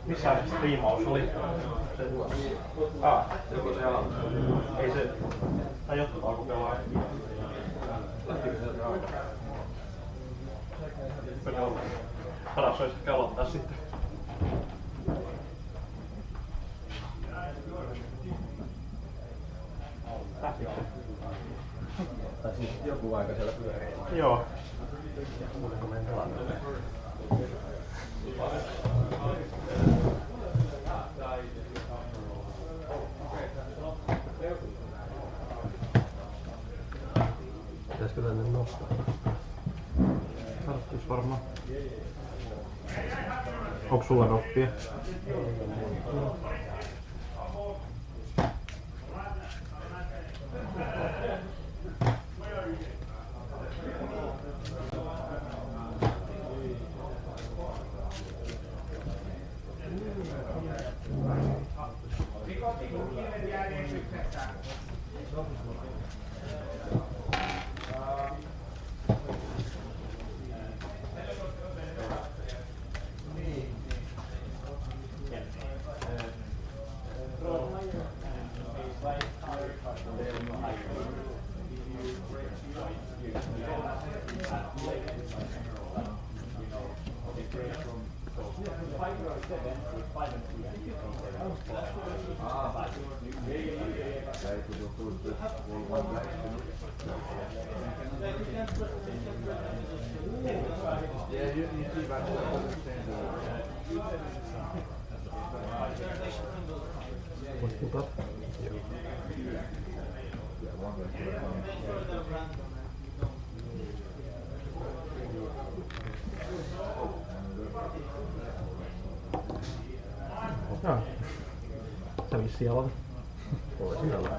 Missä striimaus oli? Joku siellä. Ei se... Tai jotkut alkoi pelaa. Paras olisi ehkä aloittaa sitten. Tai siis joku aika siellä pyörii. Joo. Muutenko meidän pelannut? Pitäisikö tänne nostaa? Tarttis varmaan. Onko sulla noppia? Joo. Sä vissiin aloitat. Voisin aloittaa.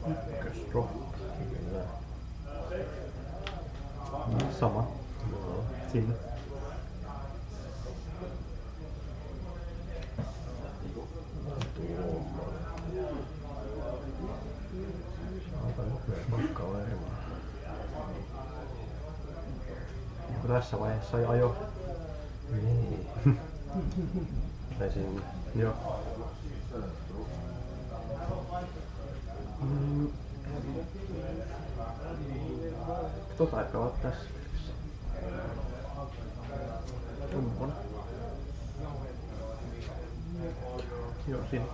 Ykkösro. Kyllä. Sama. Joo. Sinne. Tässä vaiheessa jo ajo. Niin. Tai sinne. Joo. Tota ei pelaa tässä. Tummona. Joo, siinä.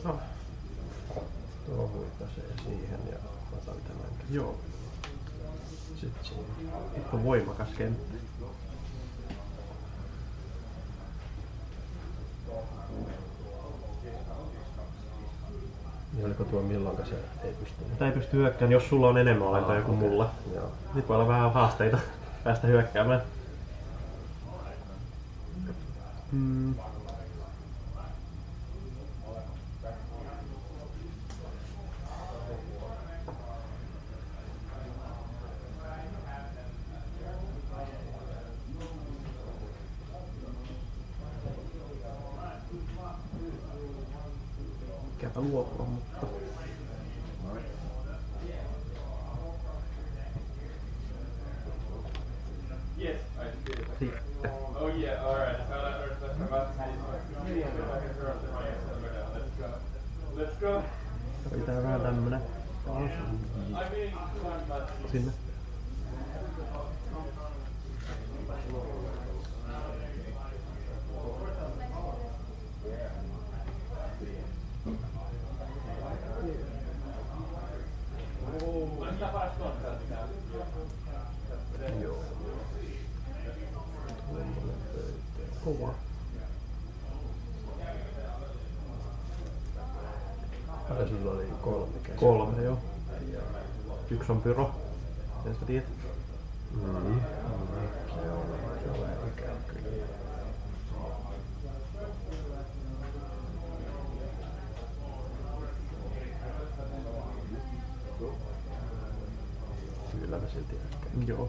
No. Tuo huitasee siihen ja otan tämän. Joo. Sitten siinä. Nyt on voimakas kenttä. Niin oliko tuo milloinka se ei pysty? Tää ei pysty hyökkäämään, jos sulla on enemmän olentoja kuin mulla. Joo. Nyt voi olla vähän haasteita päästä hyökkäämään. Ikäpä luopua, mutta... Yes, I did it. Sitten. Oh yeah, alright. Let's go. Pitää vähän tämmönen. Sinne. Joo. Kova. Ja sulla oli 3 käsiä. 3, joo. Yksi on pyro. Miten sä tiedät? Se on ikään kyllä. Kyllä mä silti äkään. Joo.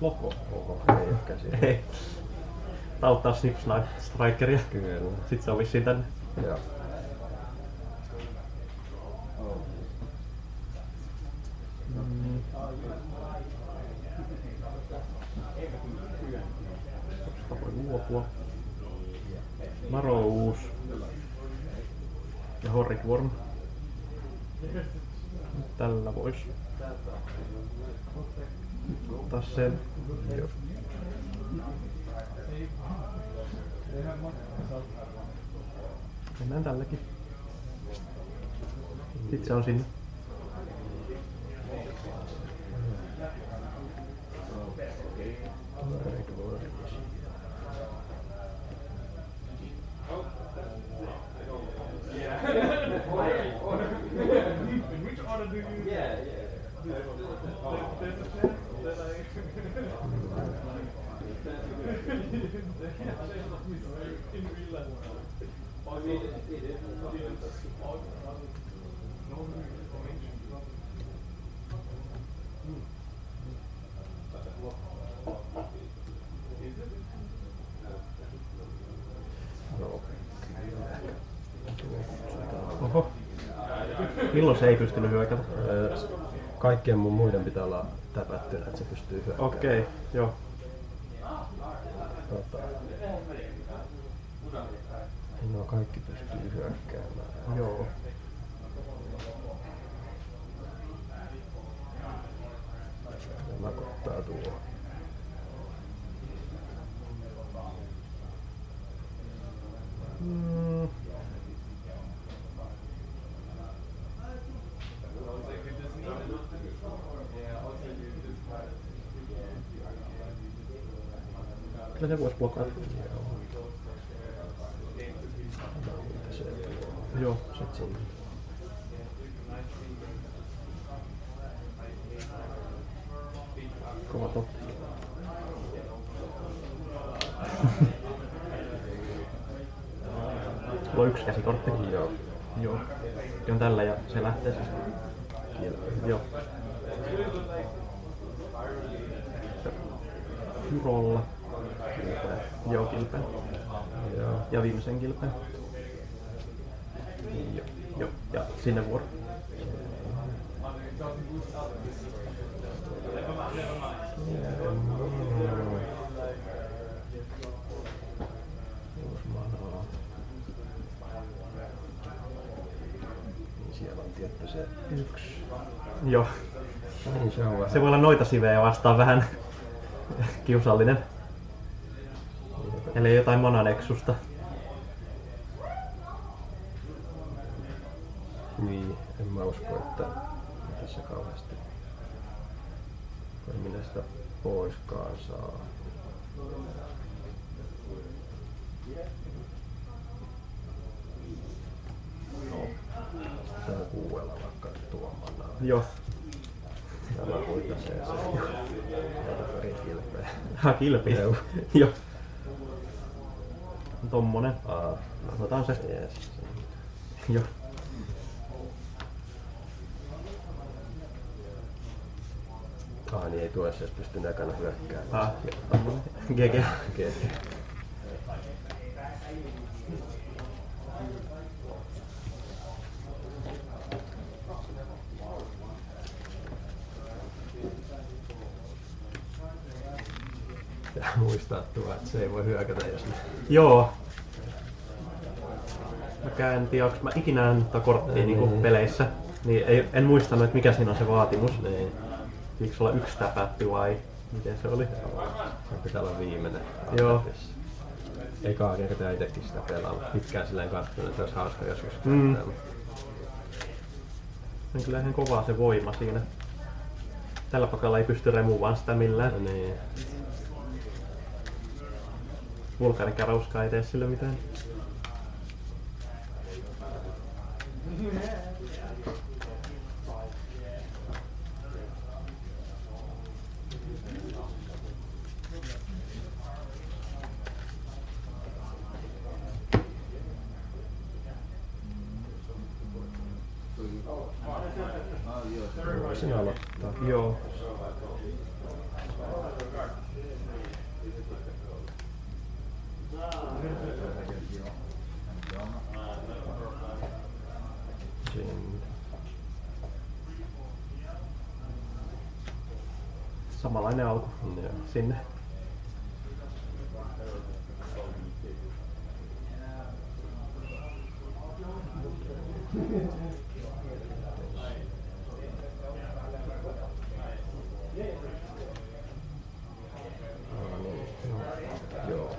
Loko. Oho, ei oo käsiä. Ei. Tää ottaa Snip Snipe Strikeria. Kyllä. Sit se on vissiin tänne. Joo. Tosta voi luopua. Marous. Ja Horrid Worm. Tällä vois ottaa sen. Joo. Mennään tälläkin. Sitten se on sinne. In which order do you? Yeah. There's a chance that I. In real life. Oho. Milloin se ei pystynyt hyökätä? Kaikkien mun muiden pitää olla täpättynä, että se pystyy hyökkäämään. Okei, joo. No kaikki pystyy hyökkäämään. Joo. Tämä kohtaa tuo. Kyllä se voisi blokata. Joo. Sit sinne. Kova totti. Sulla on yksi käsikortti? Joo. Joo. Se on tällä ja se lähtee siis. Joo. Pyrolla. Kilpeä. Joo, kilpeen. Joo. Ja viimeisen kilpeen. Joo. Joo. Ja sinne vuoro. Uusi manaa. Niin siellä on tietty se yksi. Joo. Niin se on vähän. Se voi olla noita sivejä vastaan vähän kiusallinen. Eli jotain mananeksusta. Niin, en mä usko, että tässä kauheasti minä sitä poiskaan saa. No, tää on 6 vaikka tuo manaa. Joo. Tämä huitasee sen. Tätä perin kilpeä. Kilpi. Joo. Joo. Tommonen. Otetaan se. Yes. Joo. Niin ei tuossa edes pysty näkänä hyökkäämään. Tommonen. GG. GG. Ja muistaa tuo, että se ei voi hyökätä jos ne. Joo. Mä en tiedä, onks mä ikinä nähnyt tota korttia niinku peleissä. Niin en muistanut, että mikä siinä on se vaatimus. Niin. Pitikö olla yksi täpätty vai miten se oli? Se pitää olla viimeinen. Joo. Ekaa kertaa itekin sitä pelaa, mutta pitkään silleen katsoin, että olisi hauska joskus Mm. käyttää. On kyllä ihan kovaa se voima siinä. Tällä pakalla ei pysty remuuvaan sitä millään. No niin. Vulkaanikärauskaan ei tee sille mitään. Sinä aloittaa. Joo. Sinne. Samanlainen alku. Joo. Sinne. Joo.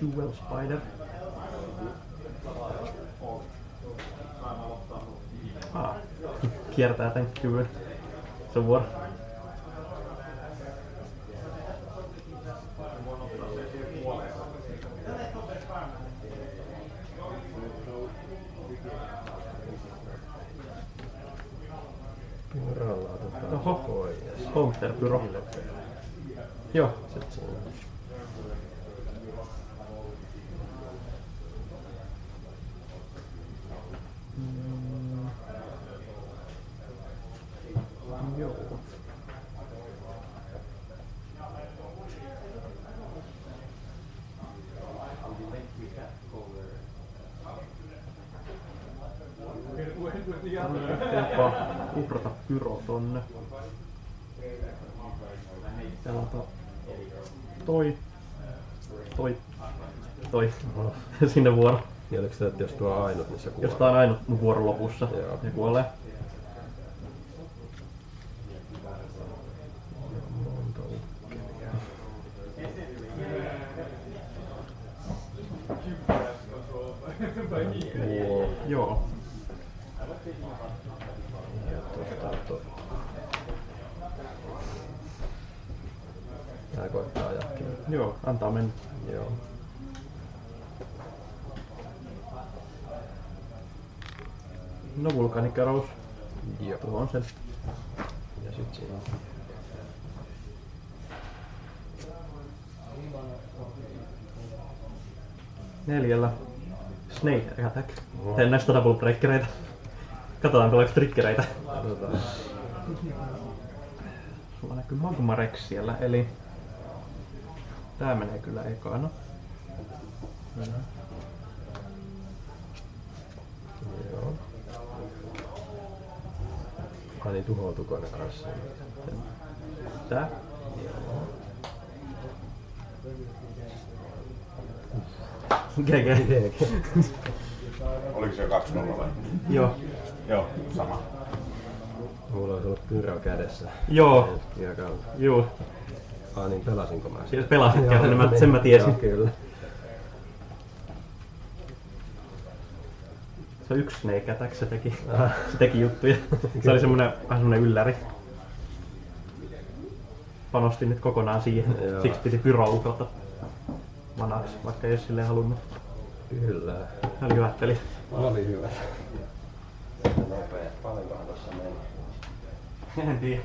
Jewel Spider. Kiertää tän kyvyn. Se on vuoro. Pyralla otetaan Oho. pois. Counterpyro. Joo. Sitten siinä. Joo. uhrata pyro tonne. Pelata toi. Sinne vuoro. Niin oliko se, että jos tuo on ainut, niin se kuolee? Jos tää on ainut mun vuoron lopussa, Joo. ne kuolee. Monta ukkelia. Joo. Ja tää koittaa ajaa kiinni. Joo, antaa mennä. Joo. No vulkaanikärous. Joo. Tuohon sen. Ja sit siinä. Neljällä. Snake attack. Teen näistä double breakereita. Katsotaan tuleeko triggereitä. Katsotaan. Sulla näkyy Magma Rex siellä, eli tää menee kyllä ekana. Joo. Ai niin, tuhoutuko ne kanssa? Tää. GG. Oliko se 2-0 vai? Joo. Joo, sama. Mulla olisi ollut pyro kädessä. Joo. Juu. Ah niin, pelasinko mä? Siis pelasit kyllä, niin sen mä tiesin. Joo, kyllä. Se on yksi snake attack, se teki juttuja. Se oli vähän semmonen ylläri. Panostin nyt kokonaan siihen, Joo. siksi piti pyro ukota manaksi, vaikka ei oo silleen halunnut. Kyllä. Se oli hyvät pelit. Oli hyvä. Nopea. Paljonkohan tossa meni? En tiedä.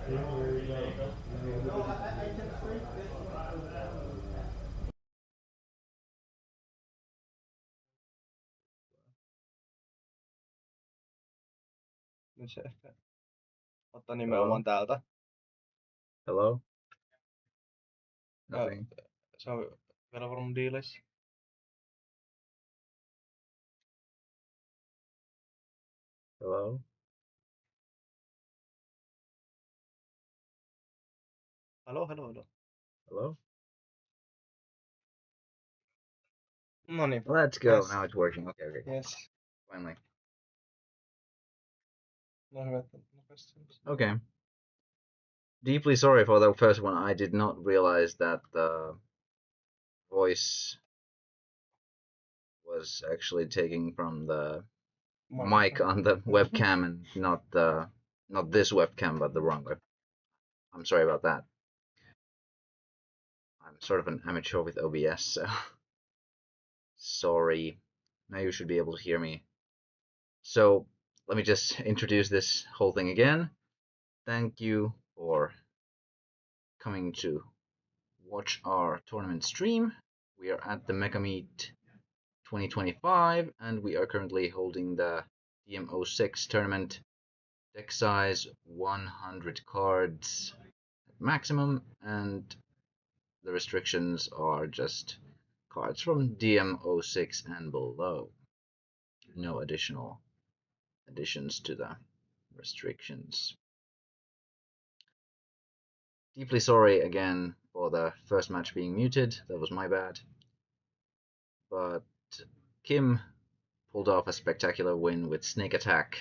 Nyt se ehkä ottaa nimenomaan täältä. Hello? Ja Nothing. se on vielä varmaan diileissä. Hello? Hello. Hello? No niin. Let's go. Yes. Now it's working. Okay. Yes. Finally. No hyvä, että nopeasti. Okay. Deeply sorry for the first one. I did not realize that the voice was actually taking from the mic on the webcam and not this webcam but the wrong web. I'm sorry about that. I'm sort of an amateur with OBS, so sorry. Now you should be able to hear me. So let me just introduce this whole thing again. Thank you for coming to watch our tournament stream. We are at the Megameet 2025 and we are currently holding the DM-06 tournament. Deck size 100 cards maximum, and the restrictions are just cards from DM-06 and below. No additional additions to the restrictions. Deeply sorry again for the first match being muted, that was my bad. But Kim pulled off a spectacular win with Snake Attack.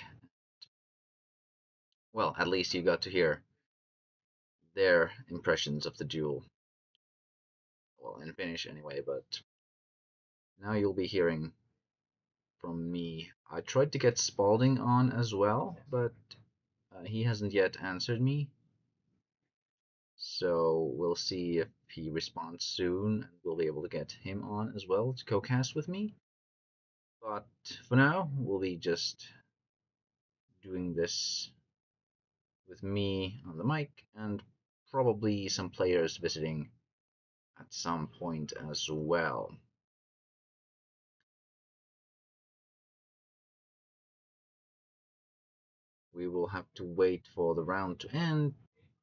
Well, at least you got to hear their impressions of the duel. Well, in Finnish anyway, but now you'll be hearing from me. I tried to get Spalding on as well, but he hasn't yet answered me. So we'll see if he responds soon, and we'll be able to get him on as well to co-cast with me. But for now, we'll be just doing this with me on the mic, and probably some players visiting at some point as well. We will have to wait for the round to end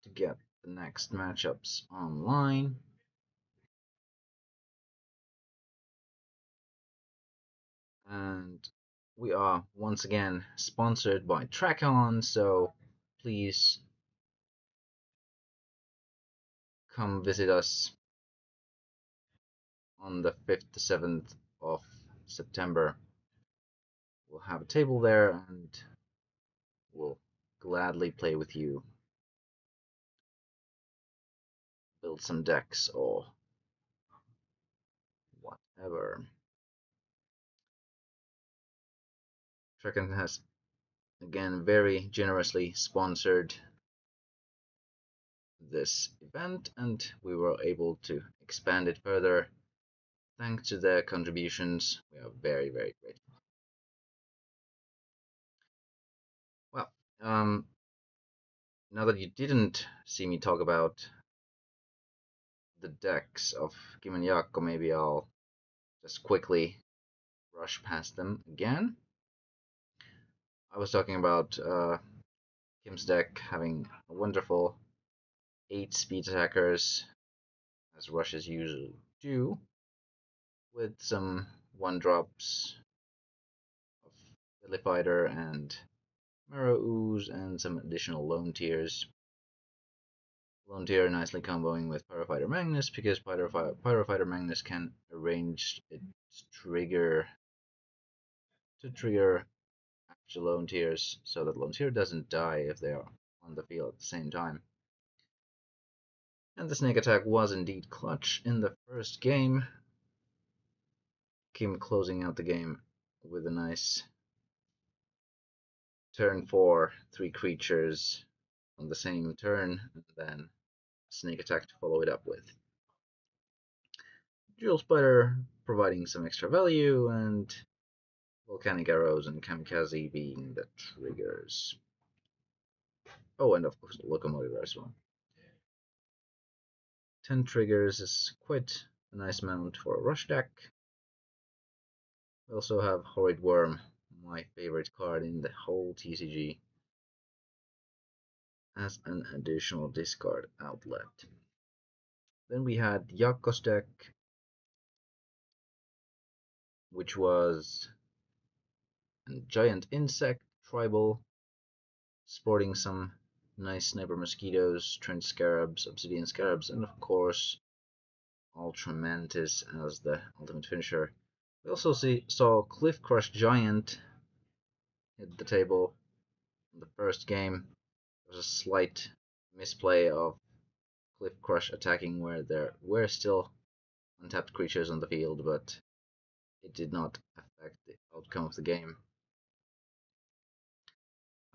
to get the next matchups online. And we are once again sponsored by TrackOn, so please come visit us on the 5th to 7th of September. We'll have a table there and we'll gladly play with you. Build some decks or whatever. TrackOn has again very generously sponsored this event, and we were able to expand it further thanks to their contributions. We are very, very grateful. Well, now that you didn't see me talk about the decks of Kim and Jaakko, maybe I'll just quickly rush past them again. I was talking about Kim's deck having a wonderful 8 speed attackers, as rushes usually do, with some 1-drops of Billy Fighter and Marrow Ooze and some additional lone tiers. Lone tier nicely comboing with Pyrofighter Magnus, because Pyrofighter Magnus can arrange its trigger to trigger after lone tiers, so that lone tier doesn't die if they are on the field at the same time. And the Snake Attack was indeed clutch in the first game. Kim closing out the game with a nice turn 4, 3 creatures on the same turn, and then Snake Attack to follow it up with. Jewel Spider providing some extra value, and Volcanic Arrows and Kamikaze being the triggers. Oh, and of course the locomotive as well. 10 triggers is quite a nice amount for a rush deck. We also have Horrid Worm, my favorite card in the whole TCG, as an additional discard outlet. Then we had Jaakko's deck, which was a giant insect tribal, sporting some nice sniper mosquitoes, trench scarabs, obsidian scarabs, and of course Ultra Mantis as the ultimate finisher. We also saw Cliff Crush Giant hit the table in the first game. There was a slight misplay of Cliff Crush attacking where there were still untapped creatures on the field, but it did not affect the outcome of the game.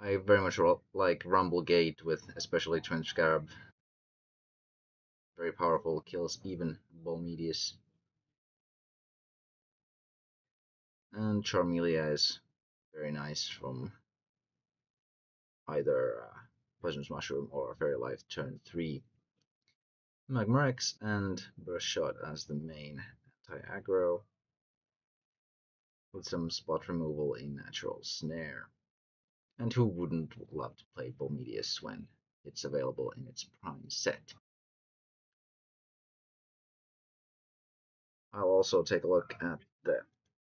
I very much like Rumble Gate with especially Trench Scarab. Very powerful, kills even Bolmedius. And Charmelia is very nice from either Poisonous Mushroom or Fairy Life turn 3. Magmarex and Burst Shot as the main anti-aggro, with some spot removal in Natural Snare. And who wouldn't love to play Bolmedius when it's available in its prime set? I'll also take a look at the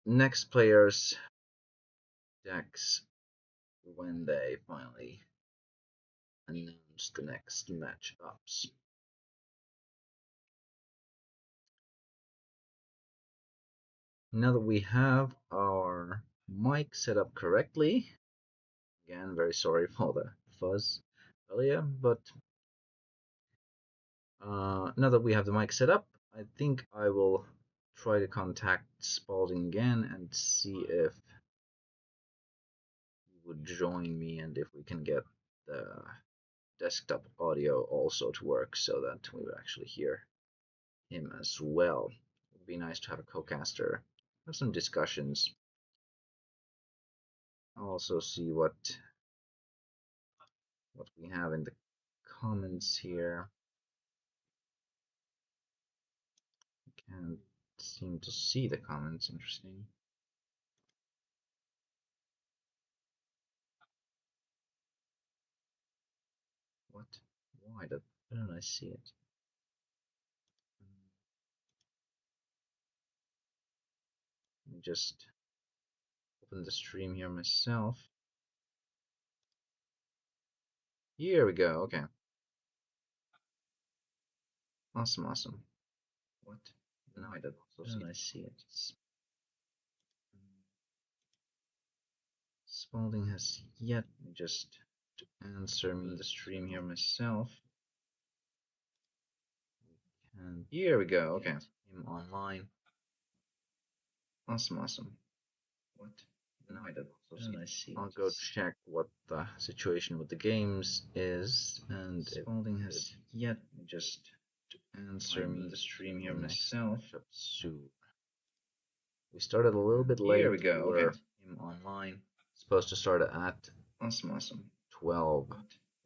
next players' decks when they finally announce the next matchups. Now that we have our mic set up correctly, again, very sorry for the fuzz earlier, but now that we have the mic set up, I think I will try to contact Spalding again and see if he would join me and if we can get the desktop audio also to work so that we would actually hear him as well. It would be nice to have a co-caster, have some discussions. I'll also see what we have in the comments here. I can't seem to see the comments. Interesting. What? Why don't I see it? Let me just open the stream here myself. Here we go. Okay. Awesome, awesome. What? No, I don't see it. Spalding has yet just to answer me in the stream here myself. And here we go. Okay. Him online. Awesome, awesome. What? No, I don't see it. I'll go check what the situation with the games is, and Spalding has yet just to answer me in the stream here myself. Soon. We started a little bit late. Here we go. Okay. Him online. Supposed to start at awesome 12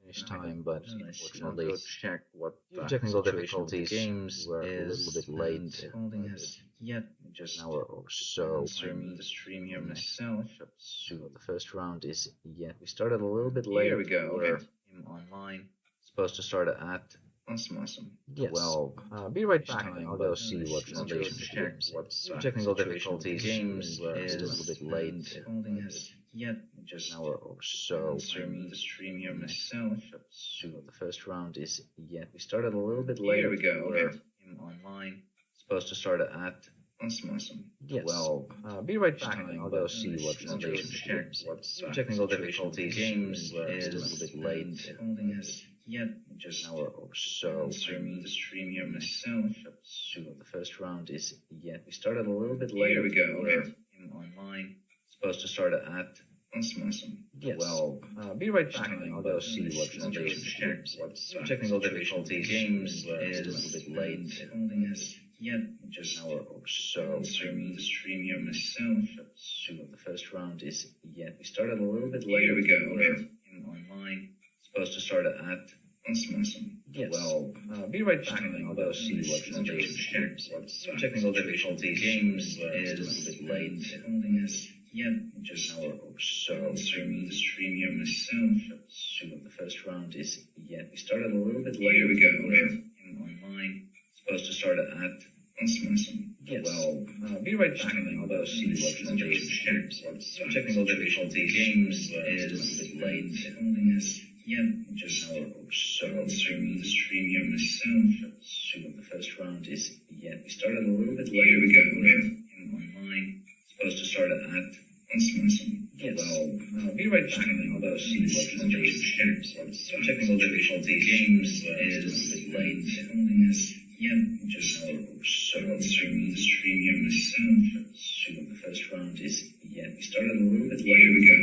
finish time, but unfortunately, check what the technical difficulties games were a little bit late. Spalding has yet just an hour or so. Answer me in the stream here myself. So the first round is yet. We started a little bit late. Here we go. Okay. Him online. Supposed to start at awesome. Yes. 12. Be right back. I'll go see what technical difficulties games were a little bit late. Spalding has yet just an hour or so. Answer me in the stream here myself. So the first round is yet. We started a little bit late. Here we go. Okay. Him online. Supposed to start at awesome. Yes. 12. Be right back. I'll go see what technical difficulties games were a little bit late. Spalding has yet just an hour or so. Answer me in the stream here myself. So the first round is yet. We started a little bit late. Here we go. Okay. Him online. Supposed to start at awesome. Yes. 12. Be right back. I'll go see what technical difficulties games were a little bit late. Spalding has yet just an hour or so. Answer me in the stream here myself. So the first round is yet. We started a little bit late. Here we go. Okay. Him online. Supposed to start at Osmoson. Yes. Well, be right back. I'll go see what foundation shares. Technical difficulty seems is a bit late. Yes. Yep. Just an hour or so. I'll stream the stream here myself. So the first round is we started a little bit later. Here we go. Online. Supposed to start at Osmoson. Yes. Well, be right back. I'll go see what foundation shares. Technical difficulty seems is a bit late. Yes. Yep, just an hour or so. I'll stream the stream here myself. So the first round is we started a little bit later. Here we go. Online. Supposed to start at Osmoson. Yes. Well, be right back. I'll go see what foundation shares. Technical difficulty seems is a bit late. Yes. Yep, just an hour or so. I'll stream the stream here myself. So the first round is we started a little bit later. Here we go.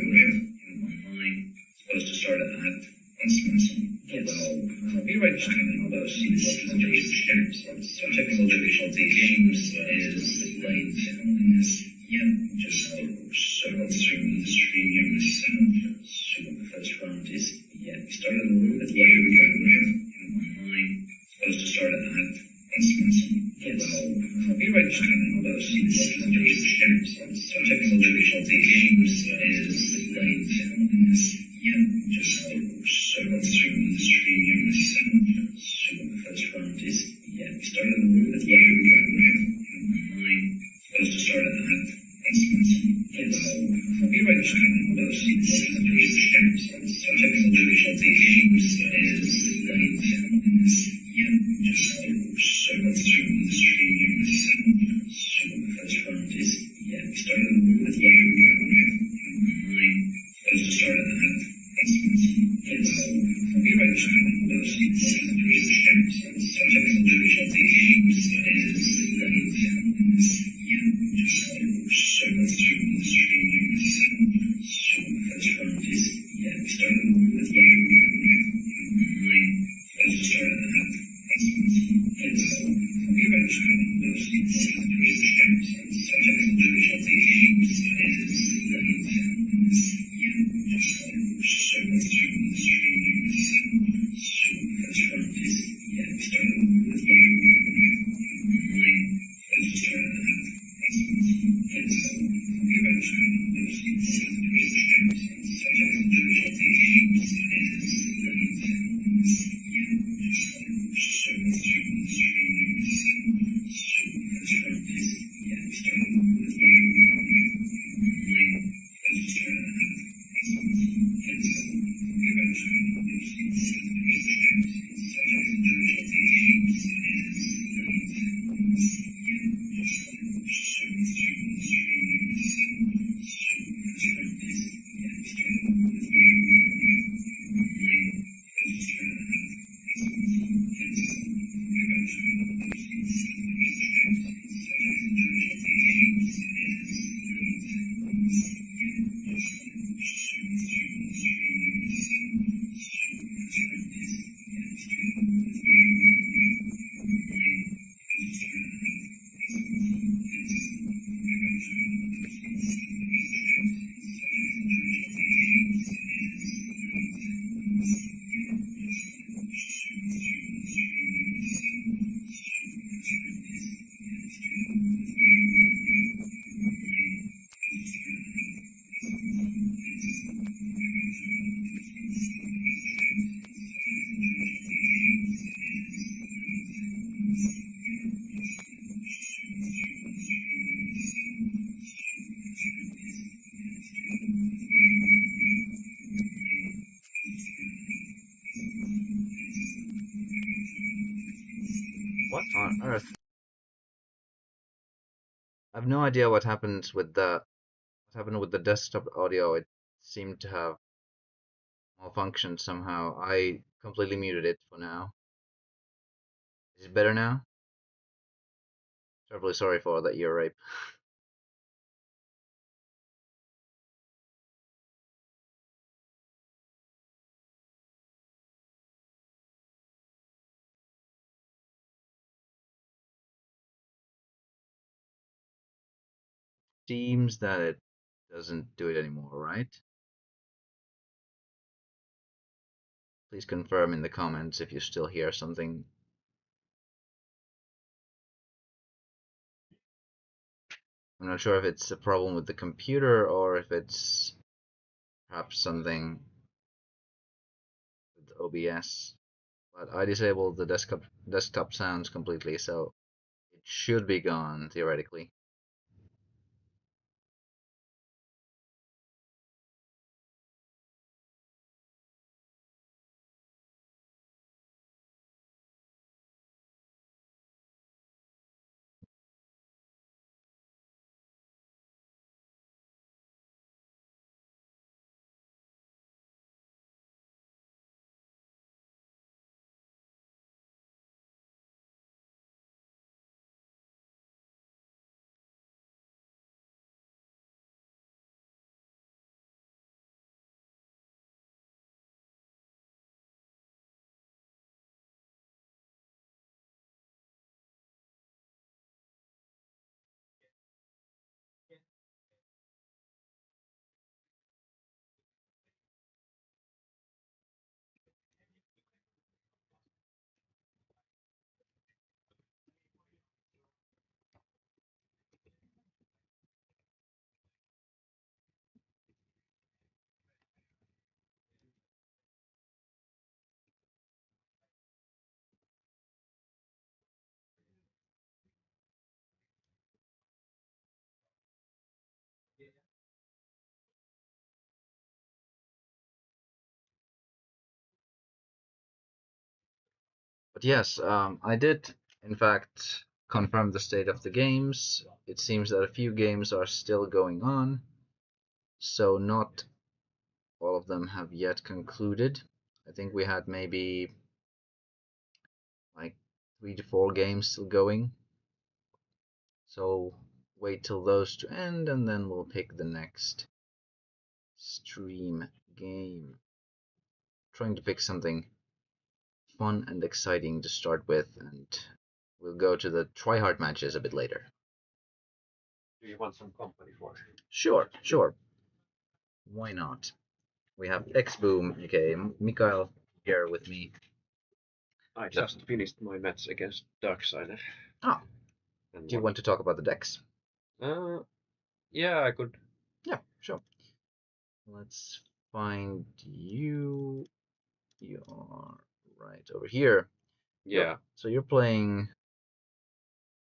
Online. Supposed to start at Osmoson. Yes. Well, be right back. I'll go see what foundation shares. Technical difficulty seems is a bit late. Yes. Yep, just an hour or so. I'll stream the stream here myself. So the first round is we started a little bit later. Here we go. Online. Supposed to start at Osmoson. Yes. Well, be right back. I'll go see what foundation shares. Technical difficulty seems is a bit late. Yes. Yep, just an hour or so. I'll stream the stream here myself. So the first round is we started a little bit later. Here we go. Online. Supposed to start at Osmoson. Yes. Well, be right back. I'll go see what foundation shares. Technical difficulty seems is a bit late. Yes. Yep, just an hour or so. I'll stream the stream here myself. So the first round is we started a little bit later. Here we go. Online. Supposed to start at Osmoson. Yes. Well, be right back. I'll go see what foundation shares. Technical difficulty seems is a bit late. Yes. Yep, just an hour or so. I'll stream the stream here myself. So the first round is we started a little bit later. Here we go. Online. Supposed to start at Osmoson. Yes. Well, be right back. I'll go see what foundation shares. Technical difficulty seems is a bit late. Yes. Yep, just an hour or so. I'll stream the stream here myself. So the first round is we started a little bit later. Here we go. Online. Supposed to start at Osmoson. Yes. Well, be right back. I'll go see what foundation shares. Technical difficulty seems is a bit late. Yes. Yep, just an hour or so. I'll stream the stream here myself. So the first round is we started a little bit later. Here we go. Online. Supposed to start at Osmoson. Yes. Well, be right back. I'll go see what foundation shares. Technical difficulty seems is a bit late. Yes. Yep, just an hour or so. I'll stream the stream here myself. So the first round is we started a little bit later. Here we go. Online. Supposed to start at Osmoson. Yes. Well, be right back. I'll go see what foundation shares. Technical difficulty seems is a bit late. Yes. Yep, just an hour or so. I'll stream the stream here myself. So the first round is we started a little bit later. Here we go. Online. Supposed to start at Osmoson. Yes. Well, be right back. I'll go see what foundation shares. Technical difficulty seems is a bit late. Yes. Yep, just an hour or so. I'll stream the stream here myself. So the first round is we started a little bit later. Here we go. Online. Supposed to start at Osmoson. Yes. Well, be right back. I'll go see what foundation shares. Technical difficulty seems is a bit late. Yes. Yep, just an hour or so. I'll stream the stream here myself. So the first round is we started a little bit later. Here we go. Online. Supposed to start at Osmoson. Yes. Well, be right back. I'll go see what foundation What on shares. earth? I have no idea what happened with the desktop audio. It seemed to have malfunctioned somehow. I completely muted it for now. Is it better now? Terribly sorry for that ear rape. Seems that it doesn't do it anymore, right? Please confirm in the comments if you still hear something. I'm not sure if it's a problem with the computer or if it's perhaps something with OBS. But I disabled the desktop sounds completely, so it should be gone theoretically. But yes, I did, in fact, confirm the state of the games. It seems that a few games are still going on, so not all of them have yet concluded. I think we had maybe like 3 to 4 games still going. So wait till those to end and then we'll pick the next stream game. Trying to pick something fun and exciting to start with, and we'll go to the tryhard matches a bit later. Do you want some company for it? Sure. Why not? We have X-Boom, aka Mikail, here with me. I just finished my match against Darksider. Oh, do you want to talk about the decks? Yeah, I could. Yeah, sure. Let's find you. You are right over here. Yeah. So you're playing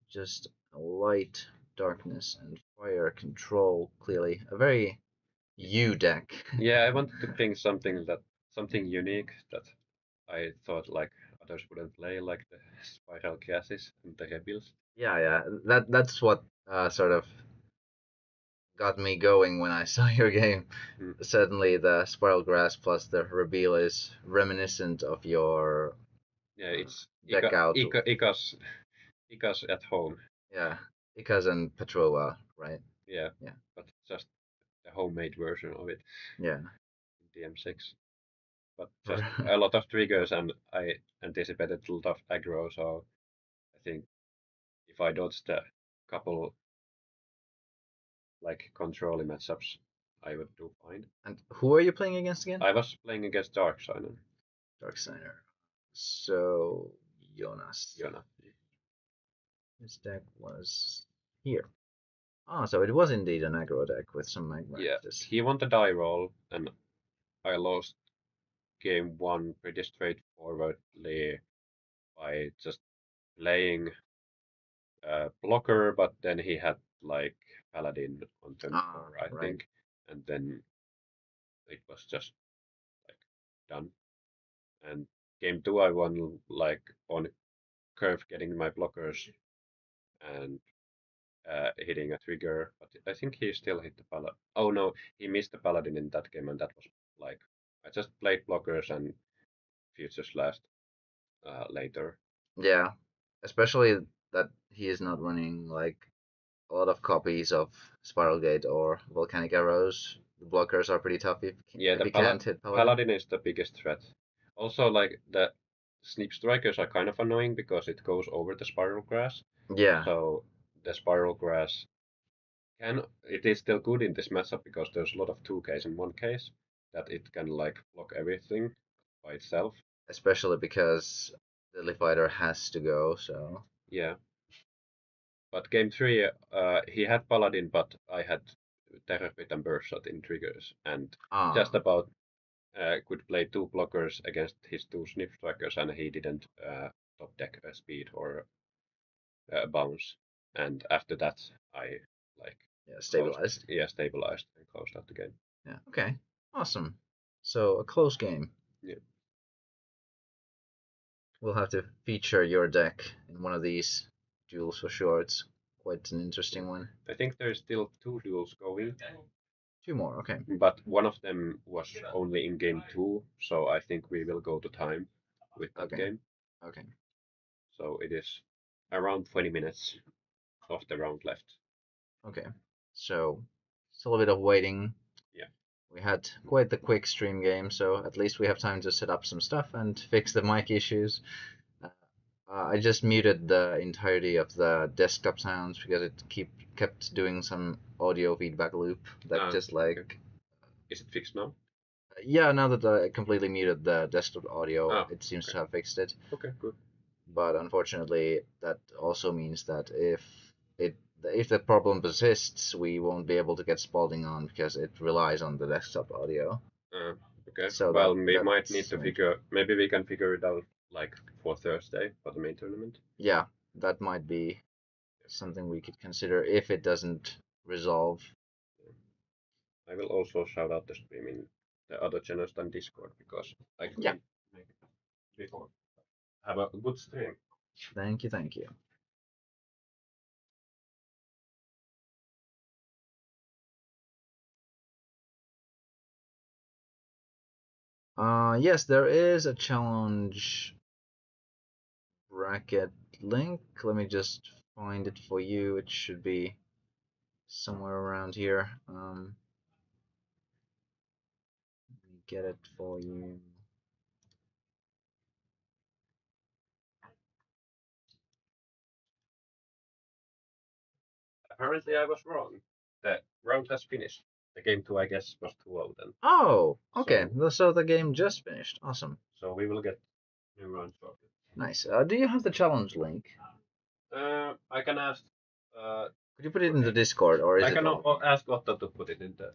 just light, darkness, and fire control. Clearly, a very you deck. Yeah, I wanted to think something unique that I thought like others wouldn't play, like the spiral gases and the rebels. Yeah. That's what sort of got me going when I saw your game. Certainly, the spiral grass plus the reveal is reminiscent of your it's deck out. Ikas at home. Yeah, Ikas and Petrova, right? Yeah, but just the homemade version of it. Yeah. DM-06. But just a lot of triggers, and I anticipated a lot of aggro, so I think if I dodged a couple like controlling matchups, I would do fine. And who are you playing against again? I was playing against Darksider. So Yonas. His deck was here. So it was indeed an aggro deck with some magma. Yeah, he won the die roll, and I lost game 1 pretty straightforwardly by just playing blocker, but then he had like Paladin on turn 4, I think, and then it was just like done. And game 2 I won like on curve getting my blockers and hitting a trigger, but I think he still hit the Paladin. Oh no, he missed the Paladin in that game, and that was like I just played blockers and Future Slash later. Yeah, especially that he is not running like a lot of copies of Spiral Gate or Volcanic Arrows. The blockers are pretty tough if you can't hit Paladin is the biggest threat. Also, like the Snip Strikers are kind of annoying because it goes over the Spiral Grass. Yeah. So the Spiral Grass it is still good in this matchup because there's a lot of 2Ks in one case that it can like block everything. by itself. Especially because the fighter has to go, so... Yeah. But game 3, he had Paladin, but I had Terror Crit and Burst Shot in triggers, and just about could play 2 blockers against his 2 Sniff Strikers, and he didn't top deck a speed or bounce. And after that, I stabilized. Stabilized and closed out the game. Yeah. Okay. Awesome. So a close game. Yeah. We'll have to feature your deck in one of these duels for sure. It's quite an interesting one. I think there's still 2 duels going. 2 more, okay. But one of them was only in game 2, so I think we will go to time with that game. Okay. So it is around 20 minutes of the round left. Okay. So still a bit of waiting. Yeah. We had quite the quick stream game, so at least we have time to set up some stuff and fix the mic issues. I just muted the entirety of the desktop sounds because it kept doing some audio feedback loop that just like... Okay. Is it fixed now? Yeah, now that I completely muted the desktop audio, it seems to have fixed it. Okay, good. But unfortunately, that also means that if the problem persists, we won't be able to get Spalding on because it relies on the desktop audio. Okay. So well, we might need to figure. Maybe we can figure it out like for Thursday for the main tournament. Yeah, that might be something we could consider if it doesn't resolve. I will also shout out the stream in the other channels than Discord because I couldn't make it before. Have a good stream. Thank you, thank you. Yes, there is a challenge bracket link. Let me just find it for you. It should be somewhere around here. Let me get it for you. Apparently, I was wrong. The round has finished. The game 2, I guess, was too low then. Oh, okay. So the game just finished. Awesome. So we will get new round shortly. Nice. Do you have the challenge link? I can ask. Could you put it in the Discord, or is I it? can ask Otto to put it in the.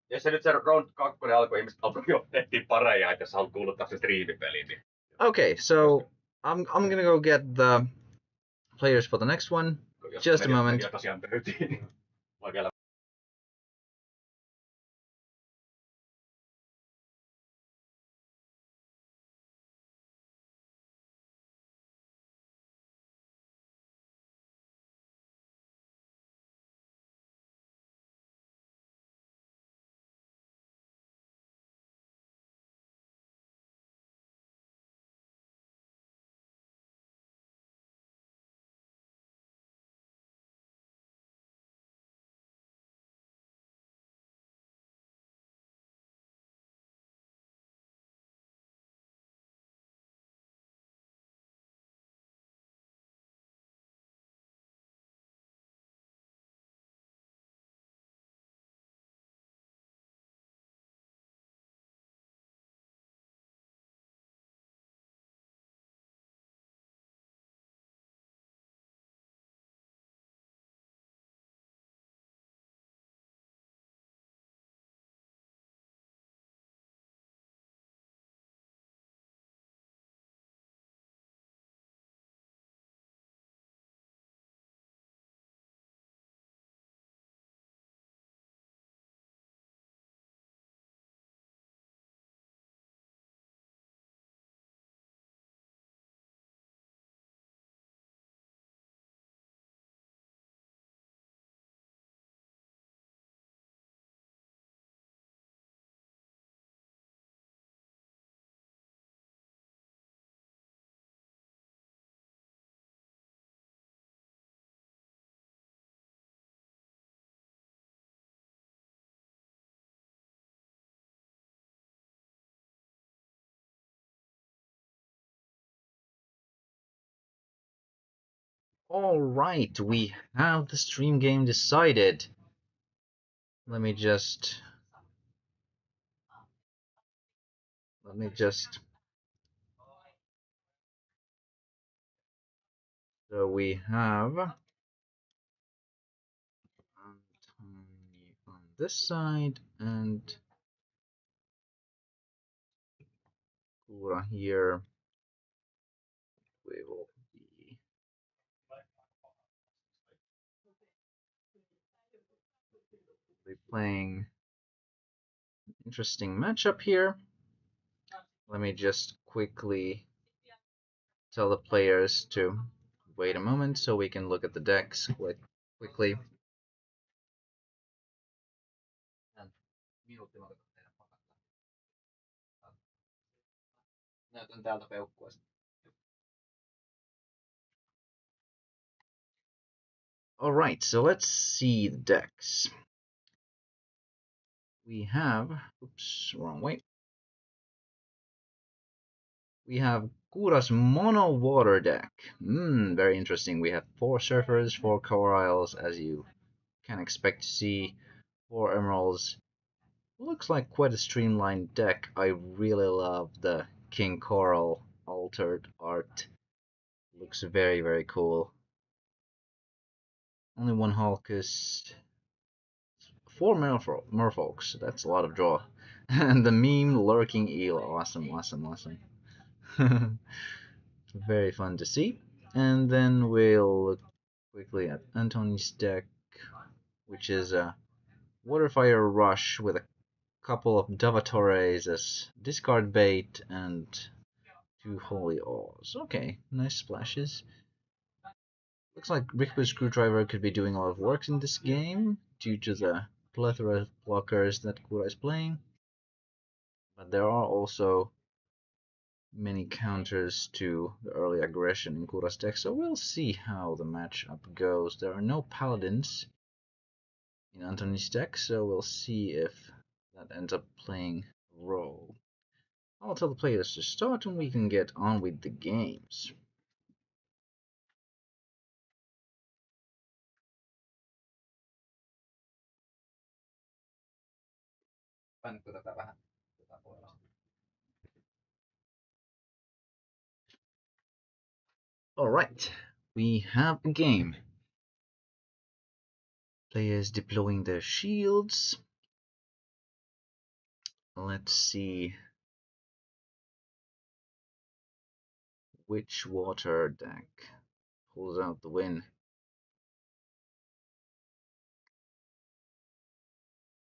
Jos se nyt se round 2 alkoi, ihmiset alkoi jo tehtiin pareja, että sä haluat kuuluttaa se striimipeliin. Niin... Okay, so I'm gonna go get the players for the next one. Just a moment. Tosiaan pöytiin. Voi vielä. All right, we have the stream game decided. Let me just Let me just. So we have Antony on this side and Gura here. We will be playing an interesting matchup here. Let me just quickly tell the players to wait a moment so we can look at the decks quickly. Näytän täältä peukkua. Alright, so let's see the decks. We have, oops, wrong way. We have Guras mono water deck. Very interesting. We have 4 surfers, 4 corals, as you can expect to see, 4 emeralds. Looks like quite a streamlined deck. I really love the King Coral altered art. Looks very, very cool. Only 1 Hulkus. 4 merfolks. That's a lot of draw. And the meme lurking eel. Awesome, awesome, awesome. Very fun to see. And then we'll look quickly at Antony's deck, which is a Waterfire Rush with a couple of Davatores as discard bait and 2 Holy Oars. Okay, nice splashes. Looks like Rickbu's Screwdriver could be doing a lot of work in this game due to the plethora of blockers that Kura is playing. But there are also many counters to the early aggression in Kura's deck, so we'll see how the matchup goes. There are no paladins in Antony's deck, so we'll see if that ends up playing a role. I'll tell the players to start and we can get on with the games. Alright, we have a game. Players deploying their shields. Let's see which water deck pulls out the win.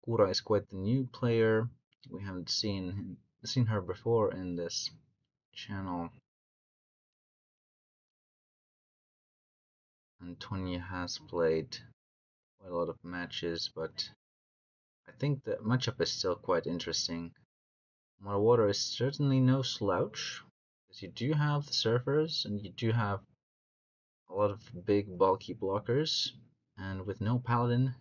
Kura is quite the new player. We haven't seen her before in this channel. Antony has played quite a lot of matches, but I think the matchup is still quite interesting. Mono Water is certainly no slouch, because you do have the surfers and you do have a lot of big bulky blockers, and with no paladin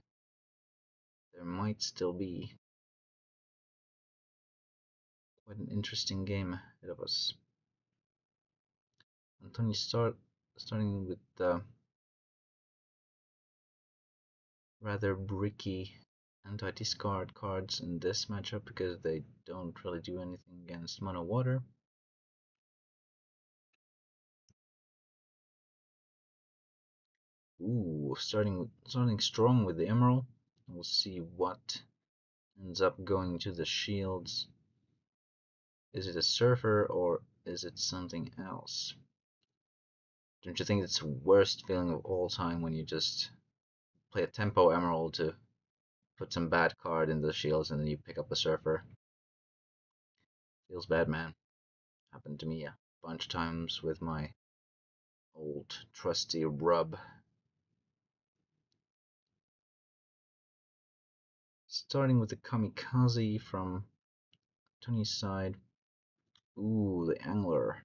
there might still be quite an interesting game ahead of us. Antony starting with the rather bricky anti-discard cards in this matchup because they don't really do anything against mono water. Ooh, starting strong with the emerald. We'll see what ends up going to the shields. Is it a surfer or is it something else? Don't you think it's the worst feeling of all time when you just play a tempo emerald to put some bad card in the shields and then you pick up a surfer? Feels bad, man. Happened to me a bunch of times with my old trusty rub. Starting with the kamikaze from Tony's side. Ooh, the angler.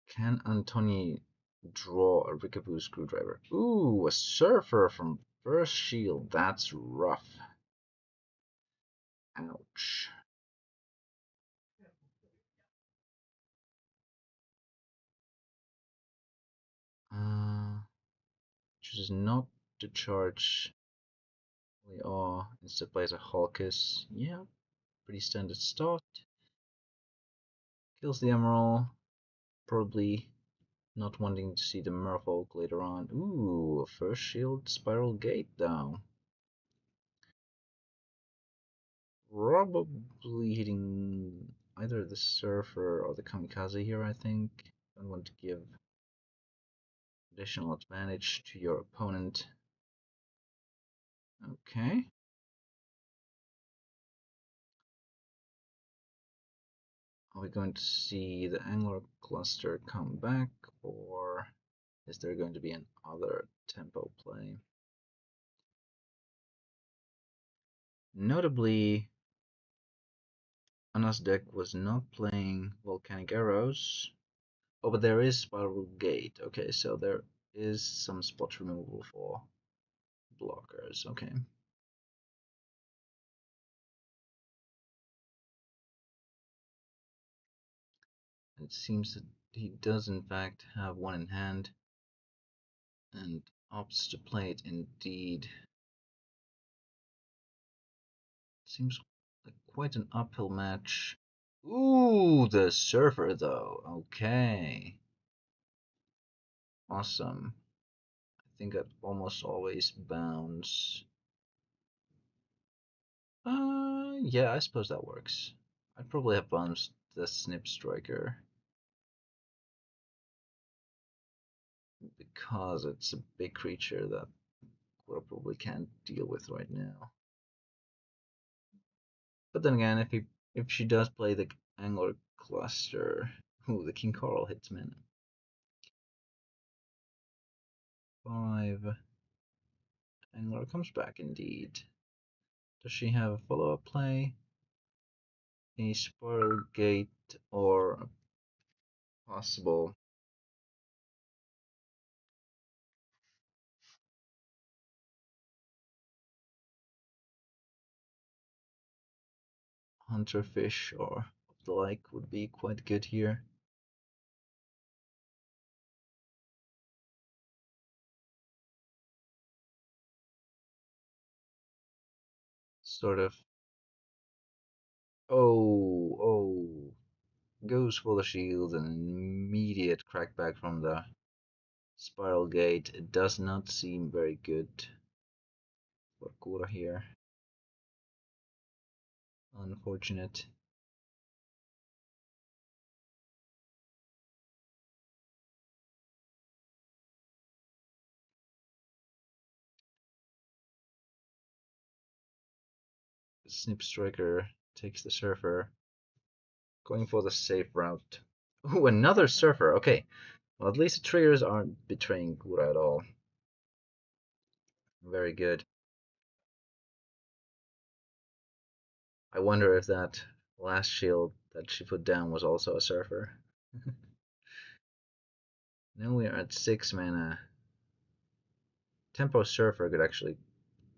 Can Antony draw a Rickaboo Screwdriver? Ooh, a surfer from first shield. That's rough. Ouch. Chooses not to charge Or instead plays a Hulkus. Yeah, pretty standard start. Kills the Emerald. Probably not wanting to see the Merfolk later on. Ooh, first shield spiral gate down. Probably hitting either the Surfer or the Kamikaze here, I think. Don't want to give additional advantage to your opponent. Okay. Are we going to see the Angler cluster come back, or is there going to be another tempo play? Notably, Anna's deck was not playing Volcanic Arrows. Oh, but there is Spiral Gate. Okay, so there is some spot removal for blockers. Okay. It seems that he does in fact have one in hand and opts to play it indeed. Seems like quite an uphill match. Ooh, the Surfer though. Okay. Awesome. I think I'd almost always bounce. Yeah, I suppose that works. I'd probably have bounced the Snip Striker because it's a big creature that we probably can't deal with right now. But then again, if she does play the Angler cluster, ooh, the King Coral hits mana. 5. Angler comes back indeed. Does she have a follow-up play? A Spiral Gate or a possible Hunterfish or the like would be quite good here. Sort of. Oh, goes for the shield and immediate crackback from the Spiral Gate. It does not seem very good for Kura here. Unfortunate. Snip Striker takes the Surfer. Going for the safe route. Ooh, another Surfer. Okay. Well, at least the triggers aren't betraying Kura at all. Very good. I wonder if that last shield that she put down was also a Surfer. Now we are at 6 mana. Tempo Surfer could actually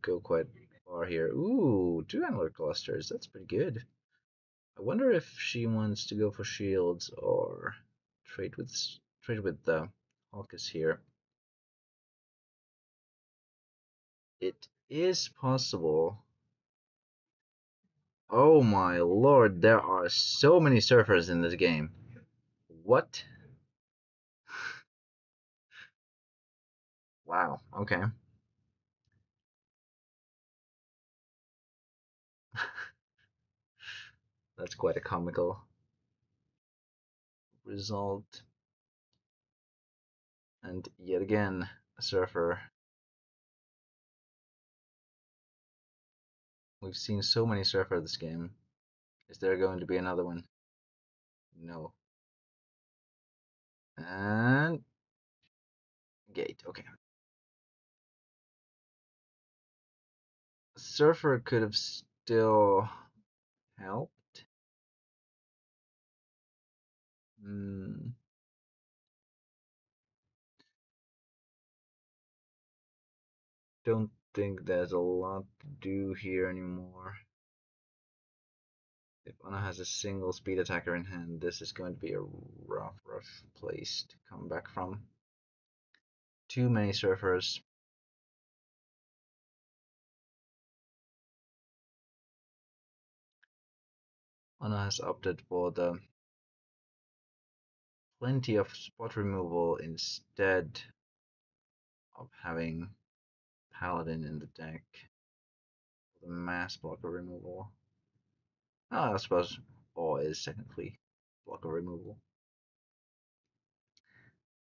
go quite far here. Ooh, 2 Angler clusters. That's pretty good. I wonder if she wants to go for shields or trade with the Hawkus here. It is possible. Oh my lord, there are so many surfers in this game. What? Wow, okay. That's quite a comical result. And yet again, a surfer. We've seen so many surfer this game. Is there going to be another one? No. And gate, okay. Surfer could have still helped. Don't think there's a lot to do here anymore. If Anna has a single speed attacker in hand, this is going to be a rough place to come back from. Too many surfers. Anna has opted for the plenty of spot removal instead of having Paladin in the deck. The mass blocker removal. I suppose Awe is technically blocker removal.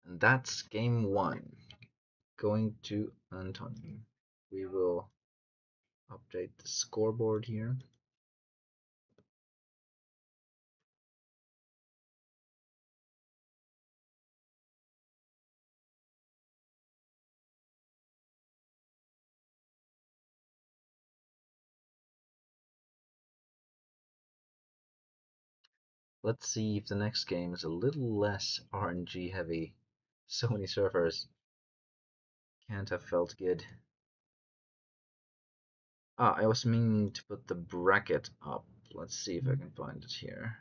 And that's game 1. Going to Antony. We will update the scoreboard here. Let's see if the next game is a little less RNG heavy. So many surfers. Can't have felt good. I was meaning to put the bracket up. Let's see if I can find it here.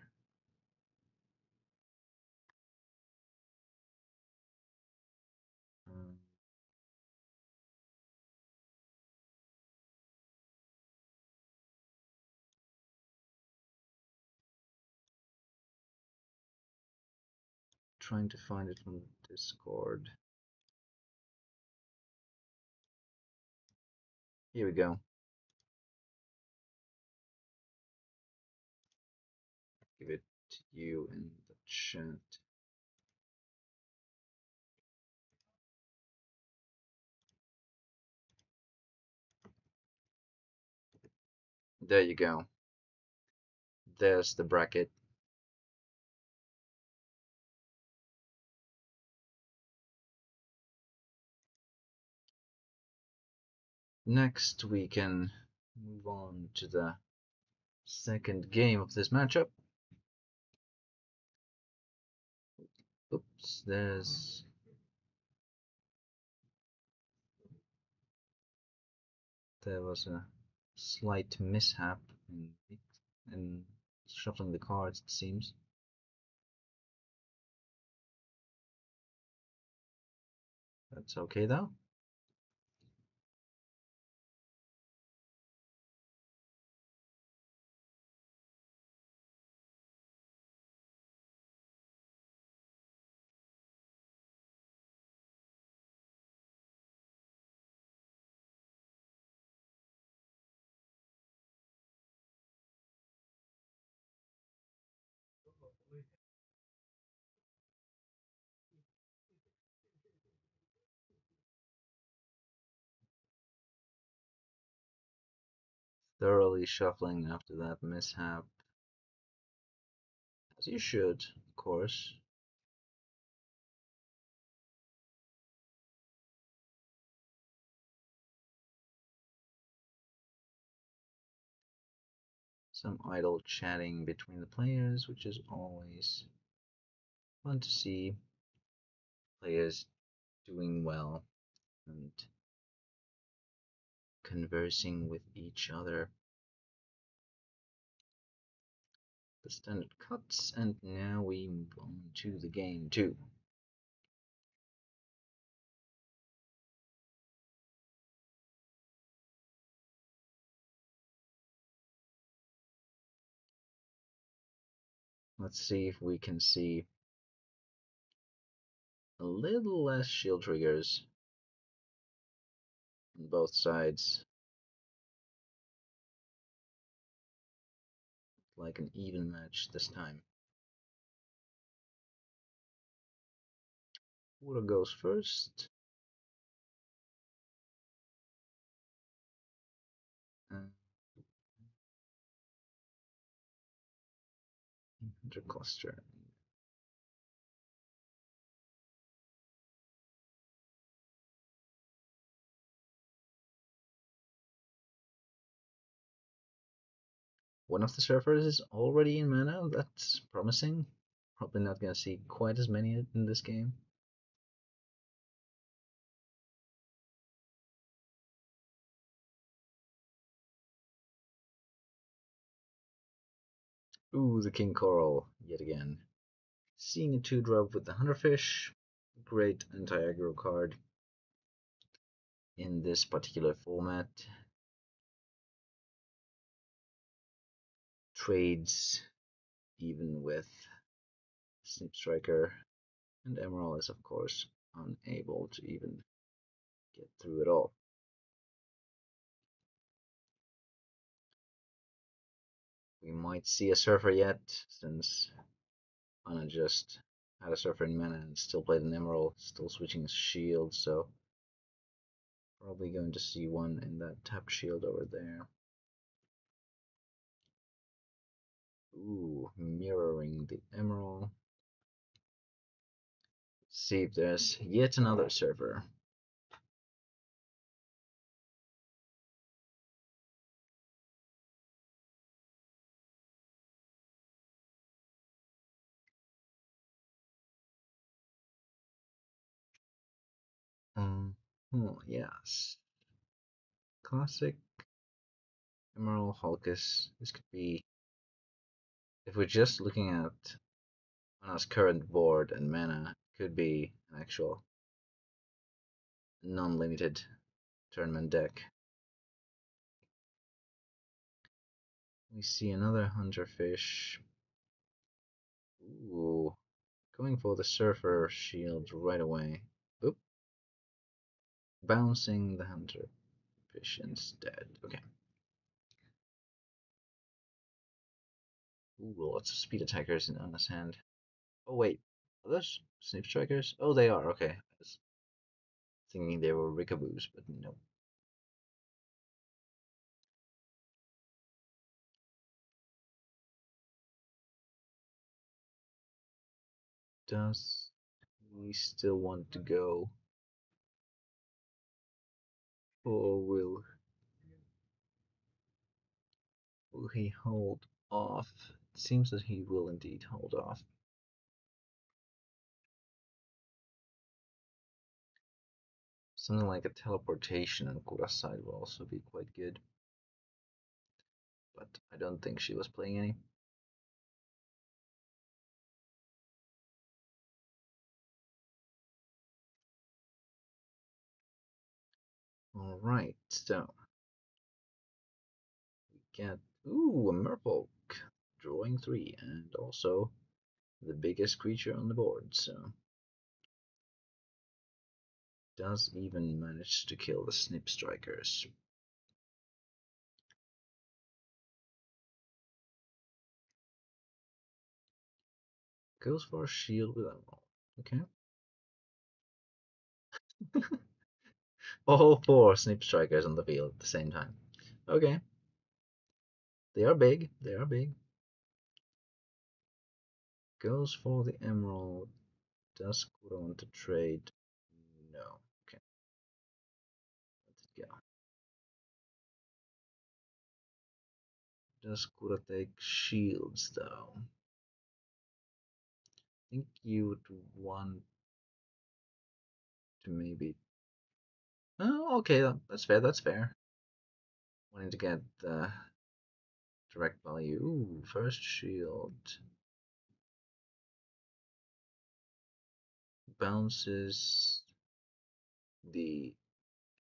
Trying to find it on Discord. Here we go. Give it to you in the chat. There you go. There's the bracket. Next, we can move on to the second game of this matchup. Oops, there was a slight mishap in shuffling the cards, it seems. That's okay though. Thoroughly shuffling after that mishap. As you should, of course. Some idle chatting between the players, which is always fun to see. Players doing well and conversing with each other. The standard cuts, and now we move on to the game 2. Let's see if we can see a little less shield triggers on both sides. Like an even match this time. Otto goes first. Hunter cluster. One of the surfers is already in mana. That's promising. Probably not gonna see quite as many in this game. Ooh, the King Coral yet again. Seeing a 2-drop with the Hunterfish. Great anti-aggro card in this particular format. Trades even with Snip Striker, and Emerald is of course unable to even get through at all. We might see a Surfer yet, since Anna just had a Surfer in mana and still played an Emerald, still switching his shield, so probably going to see one in that tapped shield over there. Ooh, mirroring the Emerald. Let's see if there's yet another Surfer. Yes. Classic Emerald Hulkus. This could be, if we're just looking at Anna's current board and mana, could be an actual non-limited tournament deck. We see another Hunterfish. Ooh, going for the Surfer shield right away. Oop. Bouncing the Hunterfish instead. Okay. Ooh, lots of speed attackers in Anna's hand. Oh wait, are those Snip Strikers? Oh, they are, okay. I was thinking they were Rickaboos, but no. Does he still want to go? Or will he hold off? It seems that he will indeed hold off. Something like a teleportation on Guras' side will also be quite good. But I don't think she was playing any. Alright, so we get, ooh, a Merfolk, drawing 3, and also the biggest creature on the board, so does even manage to kill the Snip Strikers. Goes for a shield with Emerald. Okay. All 4 Snip Strikers on the field at the same time. Okay. They are big. They are big. Goes for the Emerald. Does Kura want to trade? No. Okay. Let it go. Does Kura take shields though? I think you would want to maybe. Oh, okay, that's fair. That's fair. Wanting to get the direct value. Ooh, first shield. Bounces the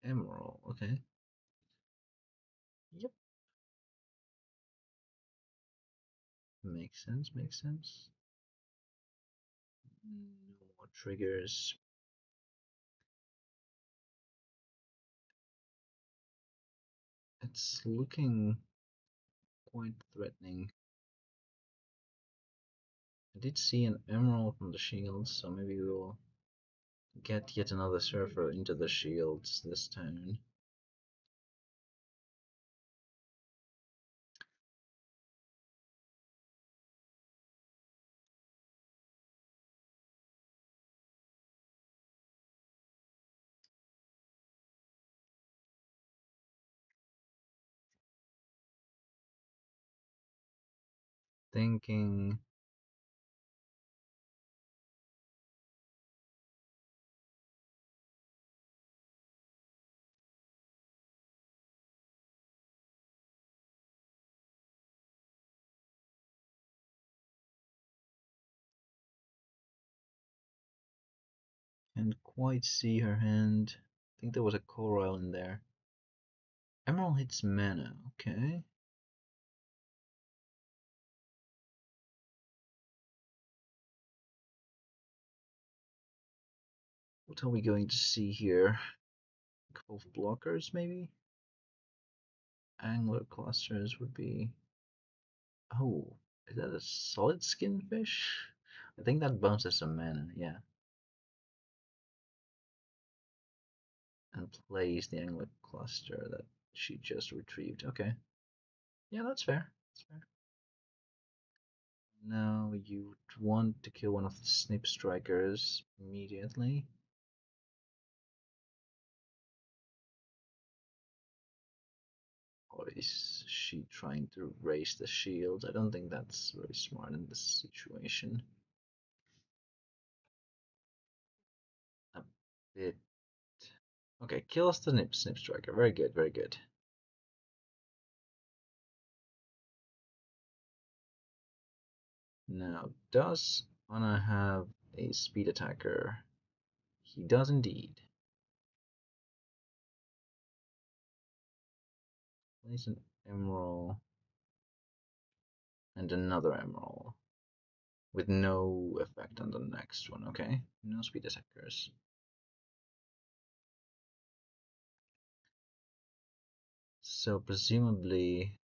Emerald. Okay. Yep. Makes sense. Makes sense. No more triggers. It's looking quite threatening. I did see an Emerald from the shields, so maybe we'll get yet another Surfer into the shields this turn. Thinking can't quite see her hand. I think there was a coral in there. Emerald hits mana, okay. What are we going to see here? A couple of blockers, maybe? Angler clusters would be... Oh, is that a solid skin fish? I think that bounces some mana, yeah. And plays the angler cluster that she just retrieved. Okay. Yeah, that's fair. That's fair. Now you want to kill one of the snip strikers immediately. Or is she trying to raise the shield? I don't think that's very smart in this situation. A bit. Okay, kills the snip striker. Very good, very good. Now, does Anna have a speed attacker? He does indeed. Place an emerald and another emerald with no effect on the next one. Okay, no speed attackers. So presumably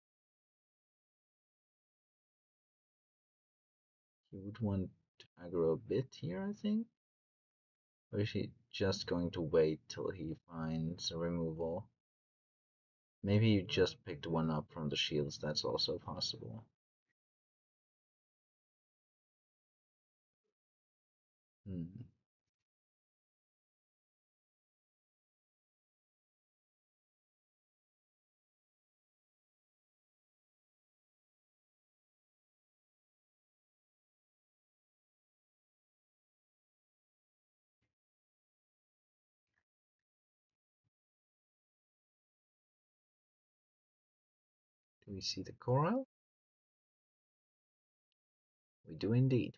he would want to aggro a bit here, I think. Or is he just going to wait till he finds a removal? Maybe you just picked one up from the shields, that's also possible. Hmm. Do we see the coral? We do indeed.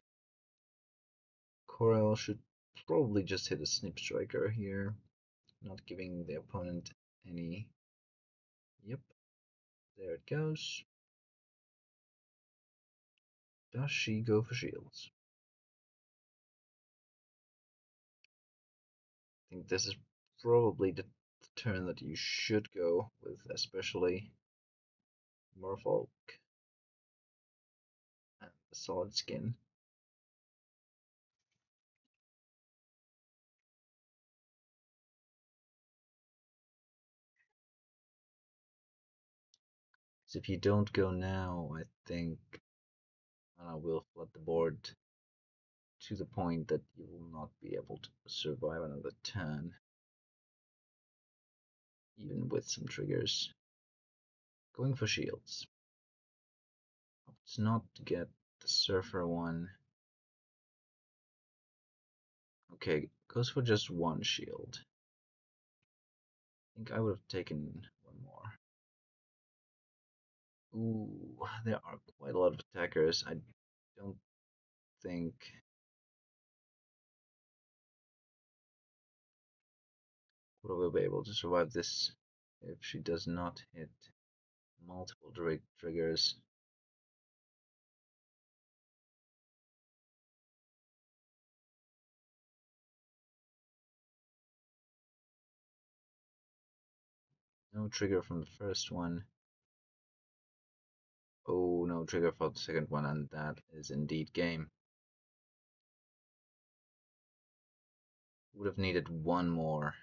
Coral should probably just hit a snip striker here, not giving the opponent any. Yep, there it goes. Does she go for shields? I think this is probably the turn that you should go with, especially Merfolk and the solid skin. So if you don't go now, I think Anna will flood the board to the point that you will not be able to survive another turn, even with some triggers. Going for shields. Opts not to get the surfer one. Okay, goes for just one shield. I think I would have taken one more. Ooh, there are quite a lot of attackers. I don't think Guras will be able to survive this if she does not hit multiple triggers. No trigger from the first one. Oh, no trigger for the second one, and that is indeed game. Would have needed one more.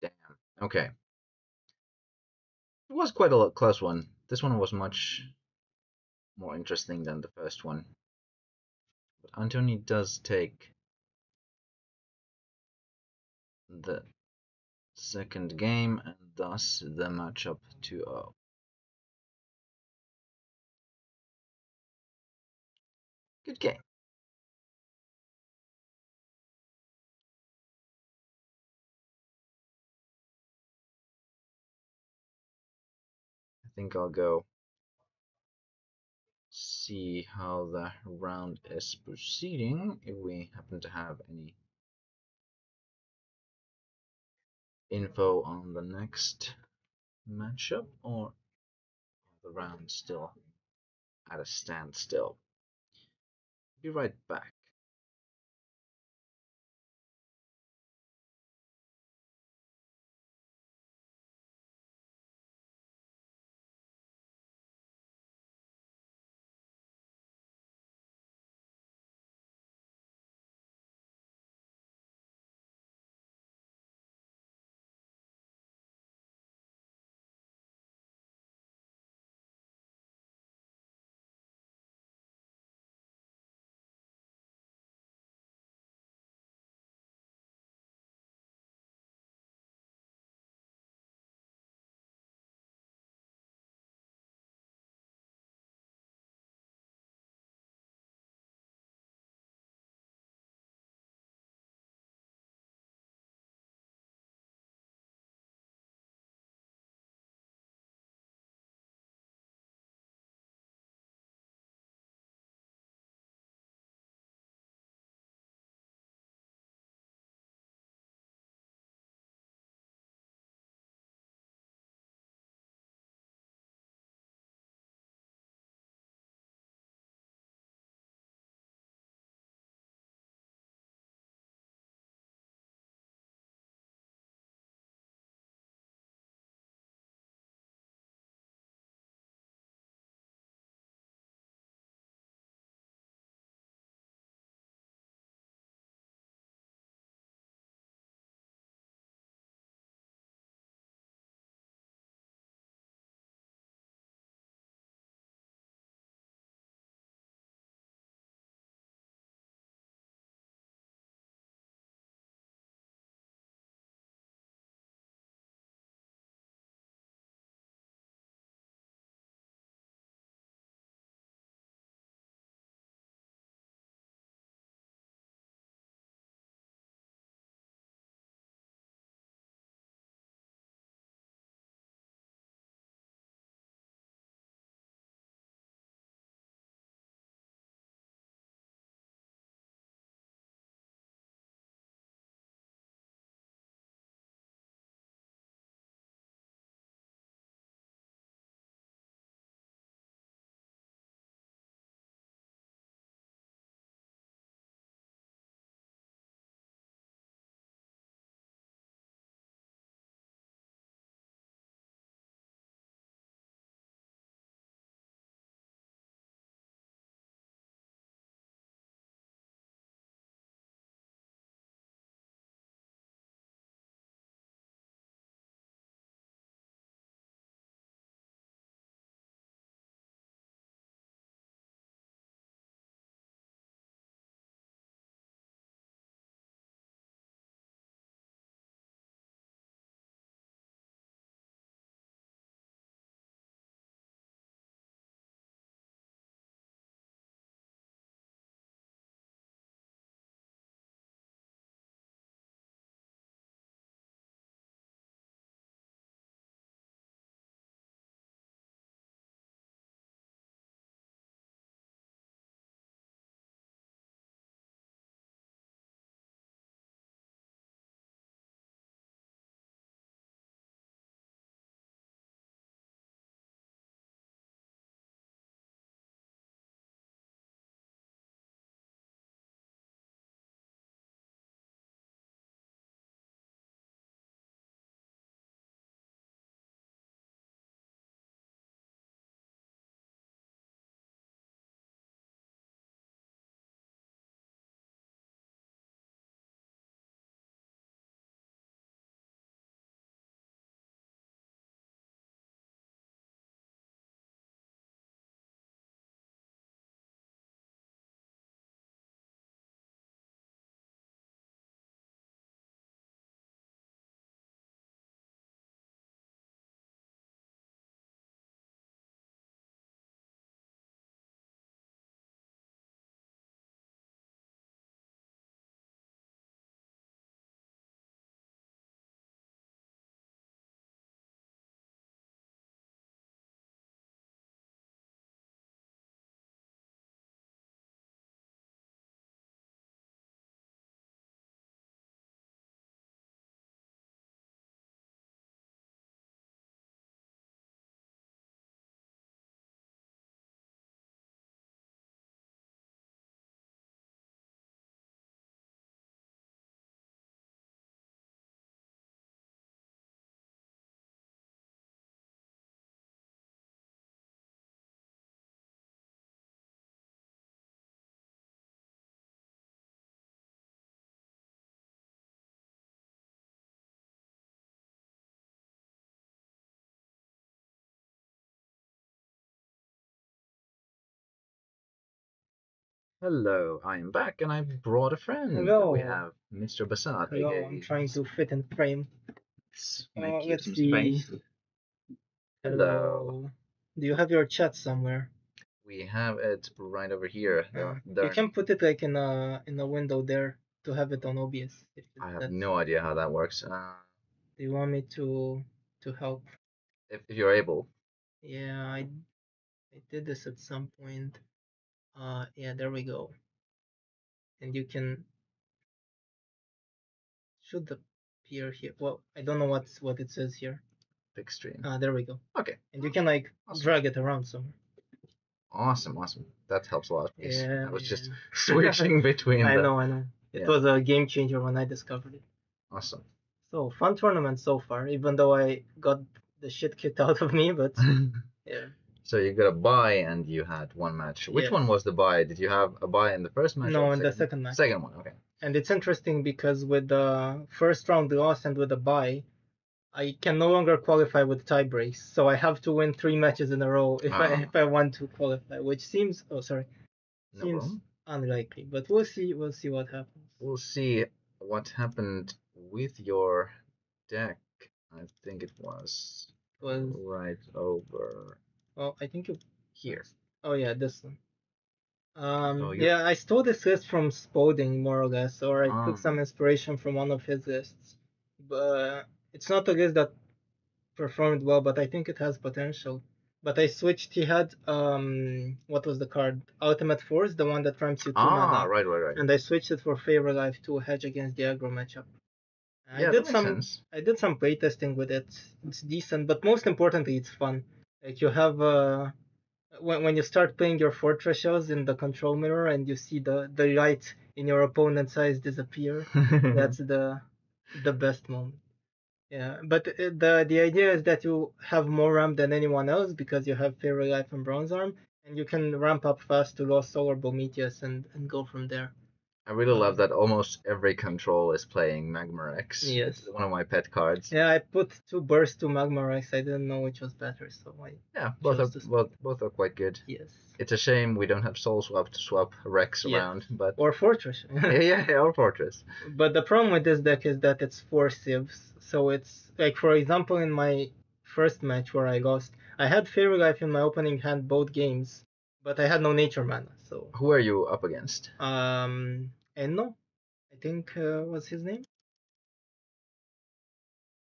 Damn. Okay. It was quite a close one. This one was much more interesting than the first one. But Antony does take the second game, and thus the matchup 2-0. Good game. I think I'll go see how the round is proceeding, if we happen to have any info on the next matchup, or the round still at a standstill. Be right back. Hello, I am back and I brought a friend. Hello. We have Mr. Basad. Hello, I'm trying to fit in frame. Let's make you Let's some see. space. Hello. Do you have your chat somewhere? We have it right over here. You can put it like in a window there to have it on OBS. I have no idea how that works. Do you want me to help? If you're able. Yeah, I did this at some point. Yeah, there we go. And you can should appear here. Well, I don't know what it says here. Big stream. There we go. Okay. And you can like drag it around somewhere. Awesome. That helps a lot. Yeah. I was just switching between. I know. It was a game changer when I discovered it. Awesome. So fun tournament so far, even though I got the shit kicked out of me, but yeah. So you got a bye and you had one match. Which one was the bye? Did you have a bye in the first match? No, in the second match. Second one, okay. And it's interesting because with the first round loss and with the bye, I can no longer qualify with tie breaks. So I have to win 3 matches in a row if I want to qualify, which seems unlikely. But we'll see what happens. We'll see what happened with your deck. I think it was right over. Well, I think here. Oh yeah, this one. Yeah, I stole this list from Spoding more or less, or I took some inspiration from one of his lists. But it's not a list that performed well, but I think it has potential. But I switched. He had what was the card? Ultimate Force, the one that ramps you 2 mana. Right. And I switched it for Favor Life to hedge against the aggro matchup. Yeah, I did some playtesting with it. It's decent, but most importantly, it's fun. Like you have when you start playing your fortress shells in the control mirror and you see the light in your opponent's eyes disappear, that's the best moment. Yeah, but the idea is that you have more ramp than anyone else because you have Fairy Life and Bronze Arm, and you can ramp up fast to Lost Soul or Prometheus and go from there. I really love that almost every control is playing Magma Rex. Yes. It's one of my pet cards. Yeah, I put 2 bursts to Magma Rex. I didn't know which was better, so both are quite good. Yes. It's a shame we don't have Soul Swap to swap Rex around, but or Fortress. or Fortress. But the problem with this deck is that it's 4 civs, so it's like, for example, in my first match where I lost, I had Fairy Life in my opening hand both games, but I had no nature mana. So who are you up against? Enno, I think was his name.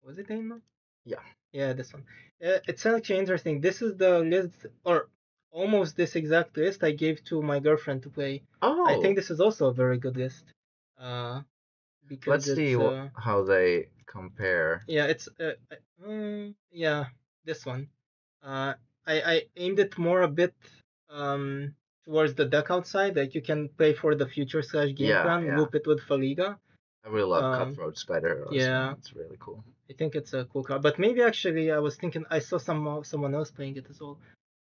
Was it Enno? Yeah. Yeah, this one. It's actually interesting. This is the list, or almost this exact list I gave to my girlfriend to play. Oh. I think this is also a very good list. Because let's see how they compare. Yeah, it's this one. I aimed it more a bit towards the deck outside. Like you can play for the future / game plan, loop it with Faliga. I really love Cutthroat Spider. Yeah, it's really cool. I think it's a cool card. But maybe actually I was thinking I saw someone else playing it as well.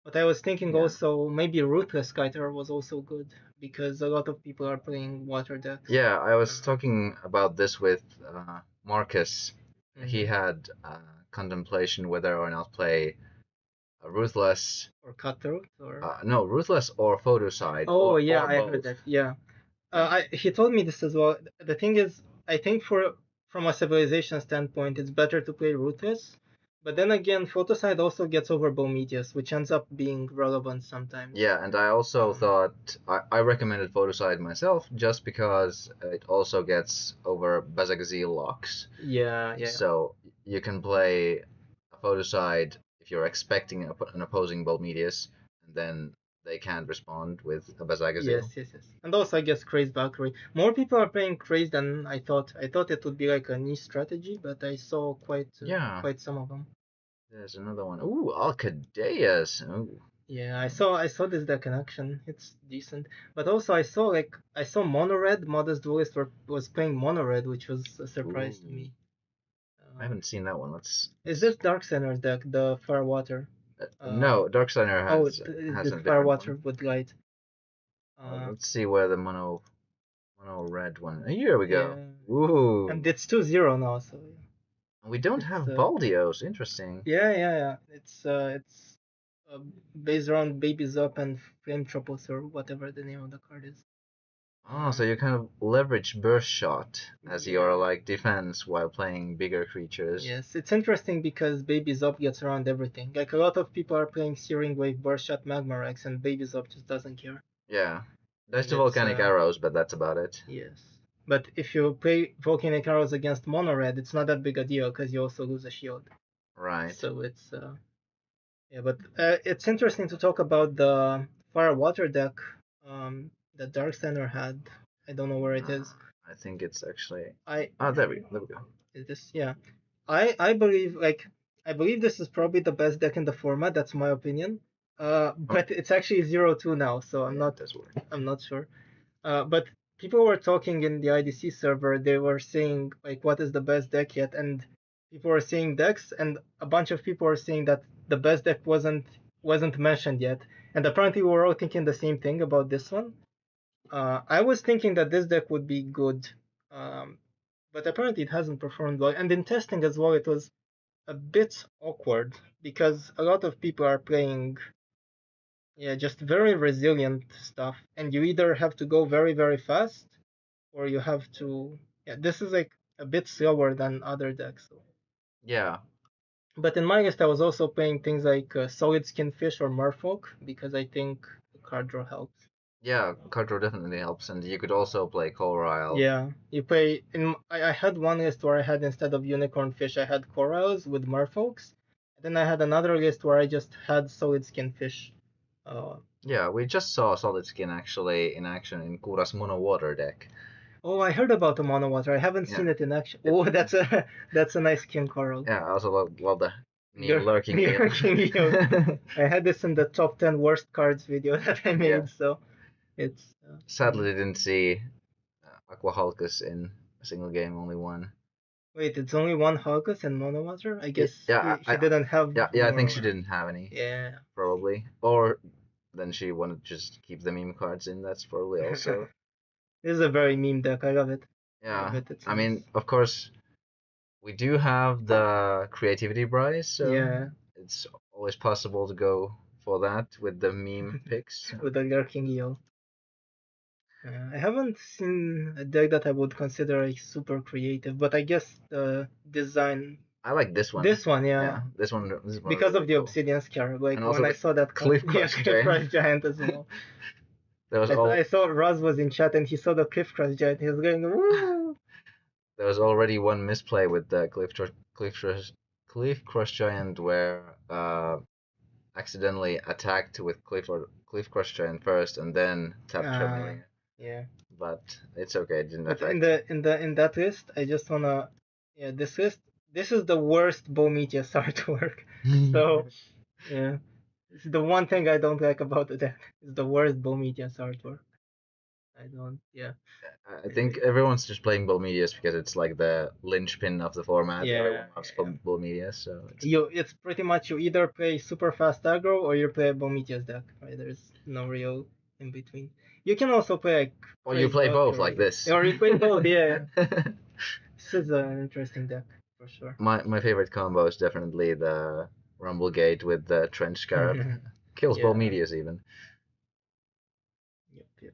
But I was thinking also maybe Ruthless Kiter was also good because a lot of people are playing water decks. Yeah, I was talking about this with Marcus. Mm-hmm. He had contemplation whether or not play Ruthless or Cutthroat or no, Ruthless or Photoside. Oh yeah, I heard that. Yeah, he told me this as well. The thing is, I think from a civilization standpoint, it's better to play Ruthless. But then again, Photoside also gets over Prometheus, which ends up being relevant sometimes. Yeah, and I also thought I recommended Photoside myself just because it also gets over Bazagazil locks. Yeah. So you can play a Photoside if you're expecting an opposing Prometheus, and then they can't respond with a Bazagazil. Yes. And also, I guess Crazed Valkyrie. More people are playing Crazed than I thought. I thought it would be like a niche strategy, but I saw quite some of them. There's another one. Ooh, Alcadeus. Ooh. Yeah, I saw this deck in action. It's decent. But also I saw Mono Red. Modest Duelist was playing Mono Red, which was a surprise to me. I haven't seen that one. Is this Darksinner's deck, the Firewater? No, Darksinner has the Firewater with light. Let's see where the mono red one. Here we go. Yeah. Ooh. And it's 2-0 now, so. We don't have Baldios. Interesting. Yeah. It's based around Babies Up and Flame Troubles or whatever the name of the card is. Oh, so you kind of leverage burst shot as your like defense while playing bigger creatures. Yes, it's interesting because Baby Zop gets around everything. Like a lot of people are playing Searing Wave, Burst Shot, Magma Rex, and Baby Zop just doesn't care. Yeah. There's the And it's, volcanic arrows, but that's about it. Yes. But if you play Volcanic Arrows against Mono Red, it's not that big a deal because you also lose a shield. Right. So it's yeah, but it's interesting to talk about the Fire Water deck that Dark Center had. I don't know where it is. I think it's actually. There we go. Is this? Yeah. I believe this is probably the best deck in the format. That's my opinion. But it's actually 0-2 now, so I'm not sure. But people were talking in the IDC server. They were saying like, what is the best deck yet? And people were saying decks, and a bunch of people were saying that the best deck wasn't mentioned yet. And apparently, we were all thinking the same thing about this one. I was thinking that this deck would be good, but apparently it hasn't performed well. And in testing as well, it was a bit awkward because a lot of people are playing just very resilient stuff, and you either have to go very, very fast or you have to this is like a bit slower than other decks. Yeah. But in my list I was also playing things like Solid Skin Fish or Merfolk because I think card draw helps. Yeah, card draw definitely helps, and you could also play Coral. Yeah, you play I had one list where I had, instead of Unicorn Fish, I had Corals with Merfolks. Then I had another list where I just had Solid Skin Fish. Yeah, we just saw Solid Skin actually in action in Guras Mono Water deck. Oh, I heard about the Mono Water. I haven't seen it in action. Oh, that's a nice skin coral. Yeah, I also love the lurking. I had this in the top 10 worst cards video that I made, so it's. Sadly, didn't see Aqua Hulkus in a single game, only one. Wait, it's only one Hulkus in Mono Water? I guess she didn't have. Yeah, I think she didn't have any. Yeah. Probably. Or then she wanted to just keep the meme cards in, that's probably also. This is a very meme deck, I love it. Yeah, I mean, of course, we do have the creativity prize, so it's always possible to go for that with the meme picks. With the lurking eel. I haven't seen a deck that I would consider like super creative, but I guess the design. I like this one. This one, yeah. This one because of the Obsidian Scarab. Like when I saw that Cliff Crush Giant as well. I saw Raz was in chat and he saw the Cliff Crush Giant. He was going, woo! There was already one misplay with the Cliff Crush Giant where accidentally attacked with Cliff Crush Giant first and then tapped Charmeleon. Yeah. But it's okay, it didn't affect. In that list, I just wanna this list. This is the worst Bometeus artwork. So it's the one thing I don't like about the deck. It's the worst Bometeus artwork. I think everyone's just playing Bometeus because it's like the linchpin of the format. Everyone loves Bometeus, so it's pretty much you either play super fast aggro or you play a Bometeus deck. Right? There's no real in between. You can also play like. Or you play both like this. Or you play both, yeah. This is an interesting deck for sure. My favorite combo is definitely the Rumble Gate with the Trench Scarab. Kills Bometeus even. Yep.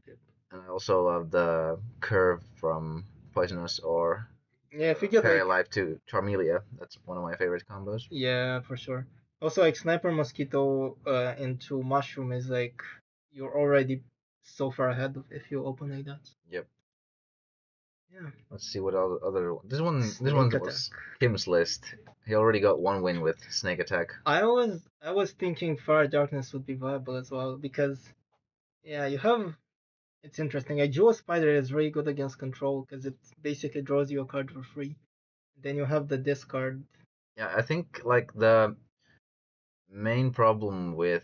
And I also love the curve from Poisonous or if you get Fairy Life to Charmeleon. That's one of my favorite combos. Yeah, for sure. Also, like Sniper Mosquito into Mushroom is like you're already so far ahead if you open like that. Yep. Yeah. Let's see what other this one was Kim's list. He already got one win with Snake Attack. I was thinking Fire Darkness would be viable as well because you have. It's interesting. A Jewel Spider is really good against control because it basically draws you a card for free. Then you have the discard. Yeah, I think like the main problem with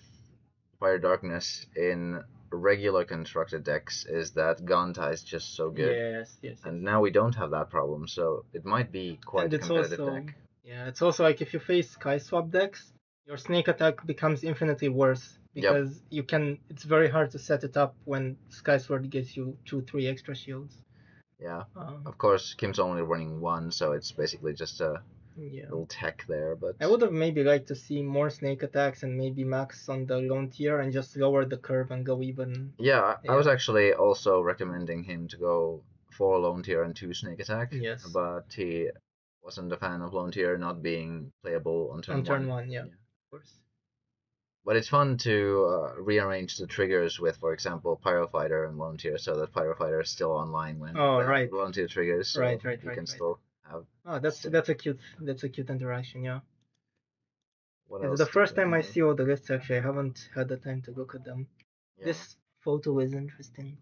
Fire Darkness in regular constructed decks is that Gonta is just so good. Yes. And now we don't have that problem, so it might be quite a competitive deck. Yeah, it's also like if you face Sky Swap decks, your Snake Attack becomes infinitely worse. Because it's very hard to set it up when Sky Sword gives you 2-3 extra shields. Yeah, of course, Kim's only running one, so it's basically just a Yeah. little tech there, but I would have maybe liked to see more snake attacks and maybe max on the lone tier and just lower the curve and go even. yeah, I was Yeah. actually also recommending him to go 4 lone tier and 2 snake attack. Yes. But he wasn't a fan of lone tier not being playable on turn On turn 1. 1, yeah. Of course. But it's fun to rearrange the triggers with, for example, Pyrofighter and Lone Tier, so that Pyrofighter is still online when the Lone Tier triggers, so Right. you can still have. Oh, that's a cute interaction, yeah. What It's else the do first we time I have? see all the lists actually. I haven't had the time to look at them. Yeah. This photo is interesting.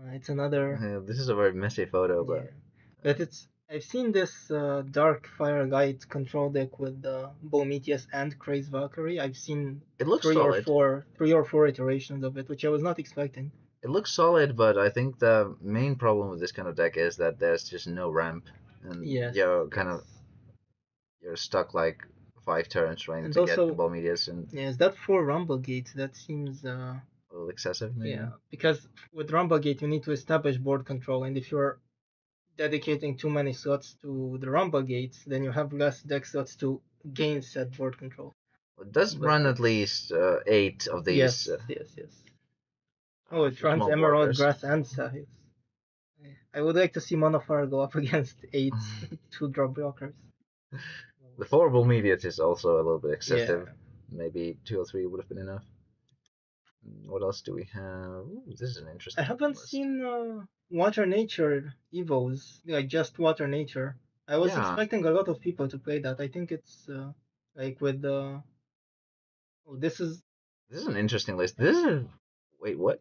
It's another. This is a very messy photo, Yeah. But I've seen this dark firelight control deck with Bometheus and Craze Valkyrie. I've seen it looks three solid. or four iterations of it, which I was not expecting. It looks solid, but I think the main problem with this kind of deck is that there's just no ramp, and Yes. you're stuck like 5 turns trying And to also, get the Bometheus, and yes, that 4 Rumble Gates, that seems a little excessive, maybe. yeah, because with Rumble Gate you need to establish board control, and if you're dedicating too many slots to the Rumble Gates, then you have less deck slots to gain said board control. It does run at least 8 of these. Yes. Oh, it runs small Emerald, blockers. Grass, and Sahis. I would like to see Monofire go up against 8 2-drop blockers. The 4 Bometheus is also a little bit excessive. Yeah. Maybe 2 or 3 would have been enough. What else do we have? Ooh, this is an interesting I haven't list. seen Water Nature Evos, like just Water Nature. I was expecting a lot of people to play that. I think it's like with the. Oh, this is an interesting list. This is. Wait, what?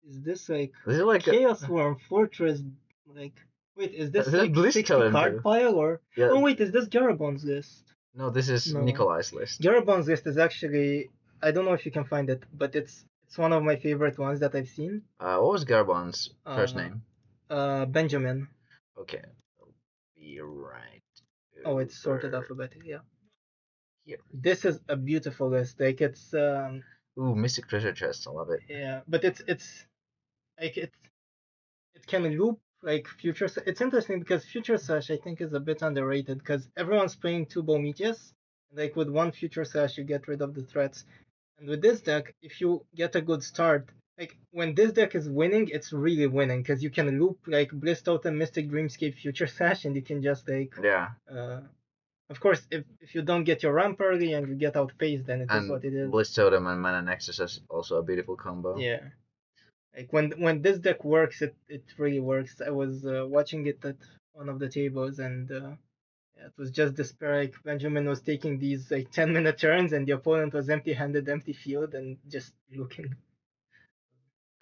Is this like. This is like Chaos Worm Fortress? Like. Wait, is this like Bliss 60 Talent card too. pile or? Yeah. Oh wait, is this Garabon's list? No, this is No. Nikolai's list. Garabon's list is actually. I don't know if you can find it, but it's one of my favorite ones that I've seen. What was Garabon's first name? Benjamin. Okay. I'll be right. Oh, it's sorted alphabetically, yeah. Here. This is a beautiful list. Like it's Ooh, Mystic Treasure Chest. I love it. Yeah, but it's like it can loop like Future. It's interesting because Future Slash I think is a bit underrated because everyone's playing 2 Bometheus. Like with 1 Future Slash you get rid of the threats. And with this deck, if you get a good start, like when this deck is winning, it's really winning because you can loop like Bliss Totem, Mystic Dreamscape, Future Slash, and you can just like of course, if you don't get your ramp early and you get outpaced, then it is what it is. Bliss Totem and Mana Nexus is also a beautiful combo. Yeah, like when this deck works, it really works. I was watching it at one of the tables, and it was just despair. Like Benjamin was taking these like 10-minute turns, and the opponent was empty-handed, empty field, and just looking.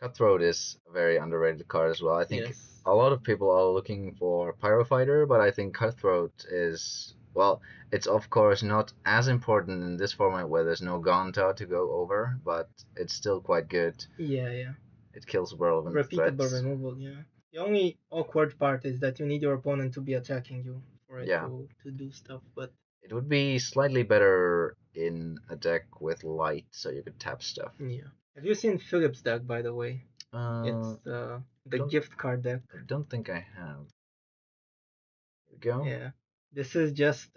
Cutthroat is a very underrated card as well. I think a lot of people are looking for Pyrofighter, but I think Cutthroat is, well, it's of course not as important in this format where there's no Gonta to go over, but it's still quite good. Yeah. It kills relevant Repeatable threats. removal, yeah. The only awkward part is that you need your opponent to be attacking you for it to do stuff, but it would be slightly better in a deck with light, so you could tap stuff. Yeah. Have you seen Philip's deck, by the way? It's the gift card deck. I don't think I have. Here we go. Yeah. This is just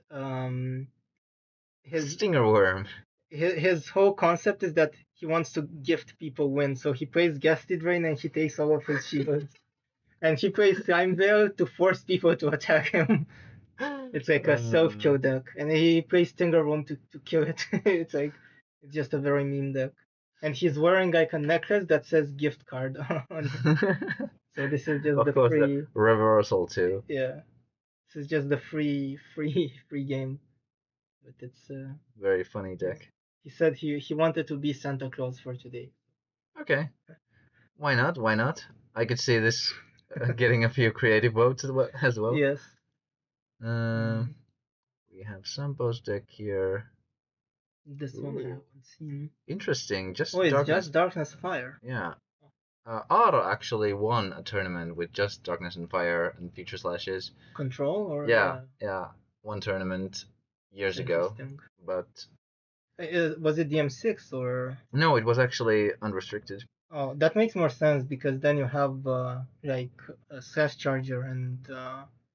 his Stinger Worm. His whole concept is that he wants to gift people wins, so he plays Gusty Drain and he takes all of his shields. And he plays Slime Veil to force people to attack him. It's like a self-kill deck. And he plays Stinger Worm to kill it. It's just a very meme deck. And he's wearing like a necklace that says gift card on it. So this is just of course, free the reversal too. Yeah. This is just the free game. But it's very funny deck. He said he wanted to be Santa Claus for today. Okay. Why not? I could see this getting a few creative votes as well. Yes. We have Sampo's deck here. This one I haven't seen. Interesting. It's just Darkness Fire. Yeah. Otto actually won a tournament with just Darkness and Fire and Future Slashes. Control or yeah, one tournament years ago. But was it DM-06 or? No, it was actually unrestricted. Oh, that makes more sense because then you have like a Slash Charger and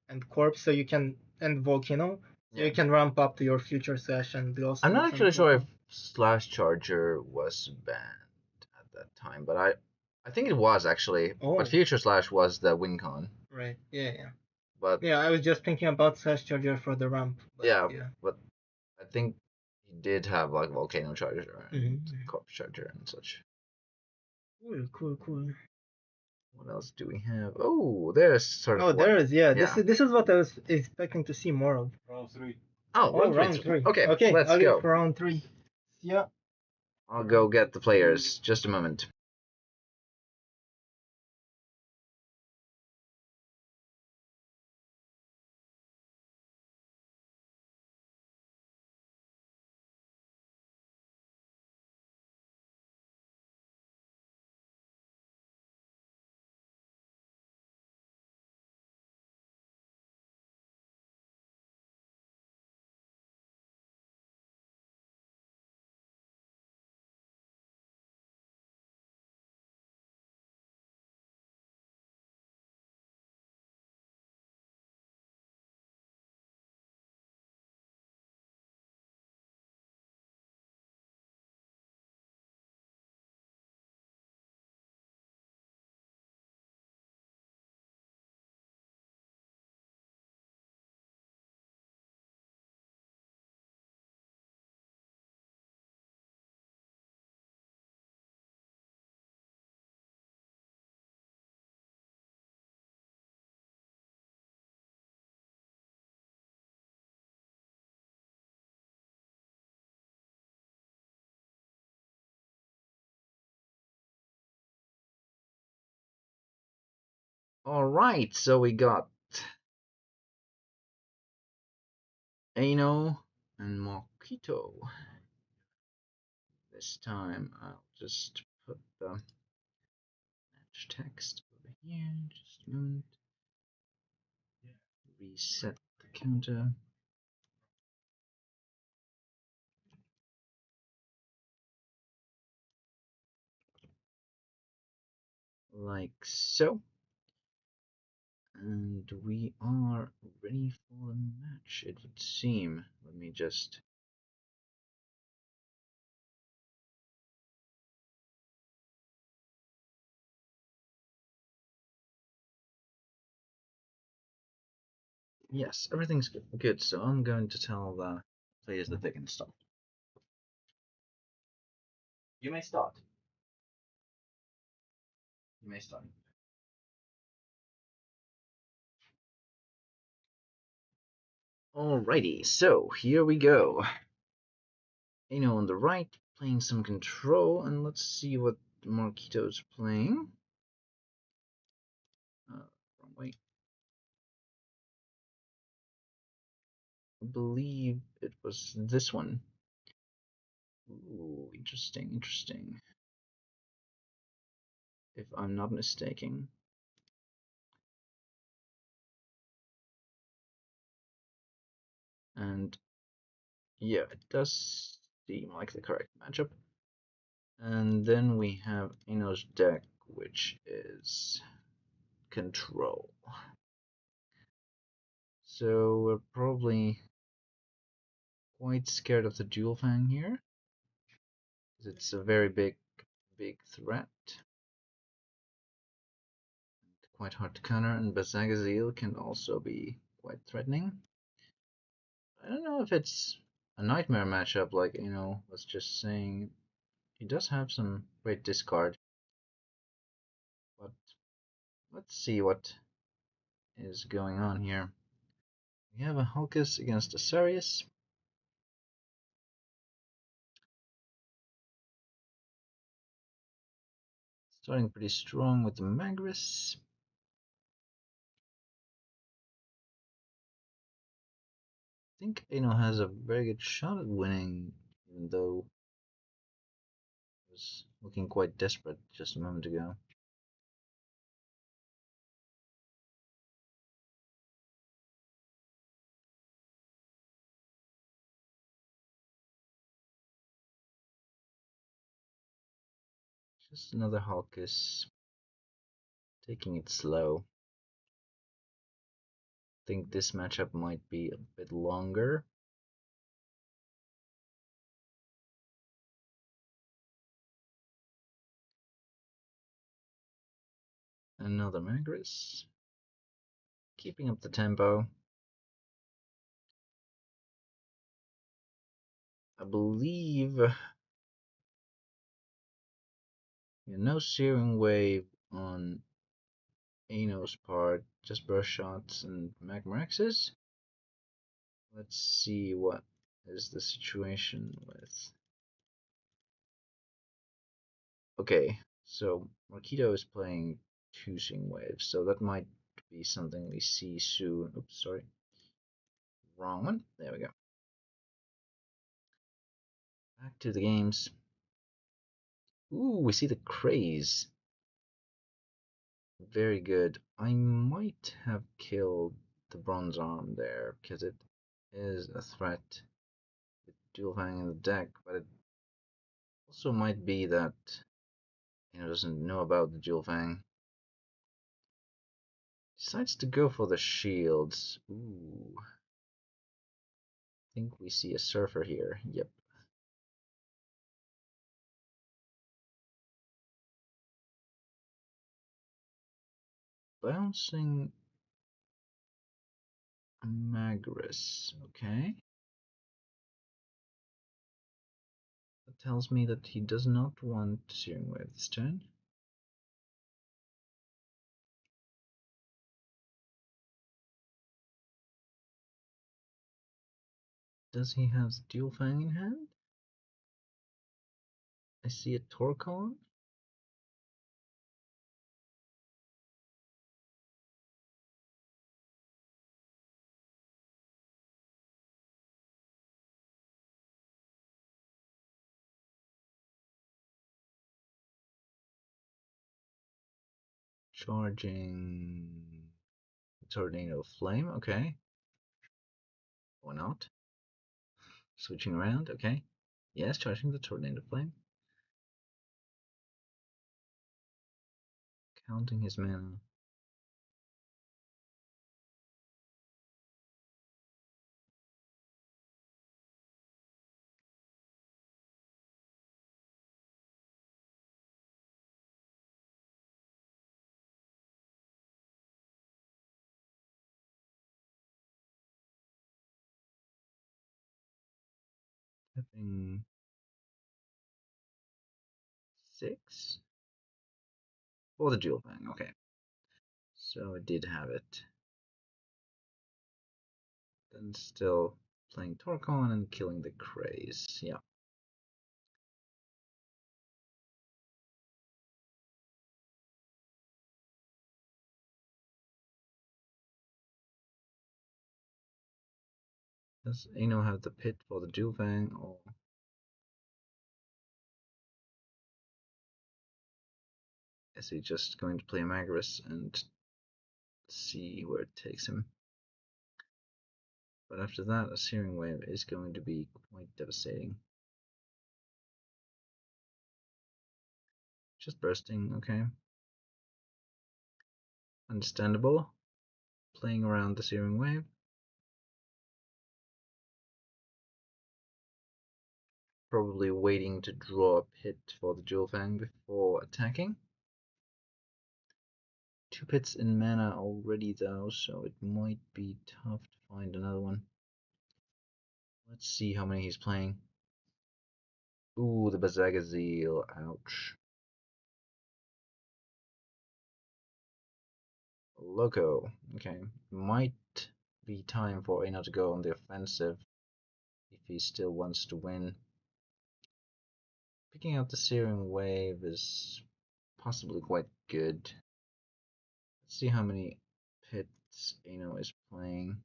and corpse, so you can and volcano, so you can ramp up to your future slash and glow. I'm not actually sure if slash charger was banned at that time, but I think it was actually. Oh. But future slash was the win con. Right. Yeah. But yeah, I was just thinking about slash charger for the ramp. But yeah, but I think he did have like volcano charger and Mhm. corpse charger and such. Cool. What else do we have? Oh, there's sort of. Oh, there is. Yeah. Yeah. This is what I was expecting to see more of. Round 3. Oh, round three. Okay, let's I'll go. go for round 3. Yeah. I'll go get the players. Just a moment. All right, so we got Ano and Moito. This time I'll just put the match text over here. Just a moment. Reset the counter. Like so. And we are ready for the match, it would seem. Let me just. Yes, everything's good, so I'm going to tell the players that they can start. You may start. You may start. Alrighty, so here we go. Ano on the right, playing some control, and let's see what Marquito's playing. Wrong way. I believe it was this one. Ooh, interesting. If I'm not mistaken. And yeah, it does seem like the correct matchup. And then we have Ano's deck, which is control. So we're probably quite scared of the dual fang here. It's a very big threat. Quite hard to counter, and Bazagazil can also be quite threatening. I don't know if it's a nightmare matchup like was just saying. He does have some great discard, but let's see what is going on here. We have a Hulkus against a Sarius. Starting pretty strong with the Magris. I think Ano has a very good shot at winning, even though he was looking quite desperate just a moment ago. Just another Hulkus. Taking it slow. I think this matchup might be a bit longer. Another Magris. Keeping up the tempo. I believe no searing wave on Ano's part, just burst shots and Magmarexes. Let's see what is the situation with. Okay, so Marquito is playing 2 searing waves, so that might be something we see soon. Oops, sorry. Wrong one. There we go. Back to the games. Ooh, we see the craze. Very good. I might have killed the bronze arm there because it is a threat with dual fang in the deck, but it also might be that doesn't know about the dual fang. Decides to go for the shields. Ooh. I think we see a surfer here. Yep. Bouncing Magris. Okay. That tells me that he does not want Searing Wave this turn. Does he have Dual Fang in hand? I see a Torcon. Charging Tornado Flame, okay. Or not. Switching around, okay. Yes, charging the Tornado Flame. Counting his mana. Tapping 6 for the Dual Fang, okay. So it did have it. Then still playing Torcon and killing the Craze, yeah. Does Ano have the pit for the Dual Fang, or is he just going to play Magris and see where it takes him? But after that, a Searing Wave is going to be quite devastating. Just bursting, okay. Understandable. Playing around the Searing Wave. Probably waiting to draw a pit for the Dual Fang before attacking. 2 pits in mana already though, so it might be tough to find another one. Let's see how many he's playing. Ooh, the Bazagazil, ouch. Loco, okay. Might be time for Ano to go on the offensive if he still wants to win. Picking out the Searing Wave is possibly quite good. Let's see how many pits Ano is playing.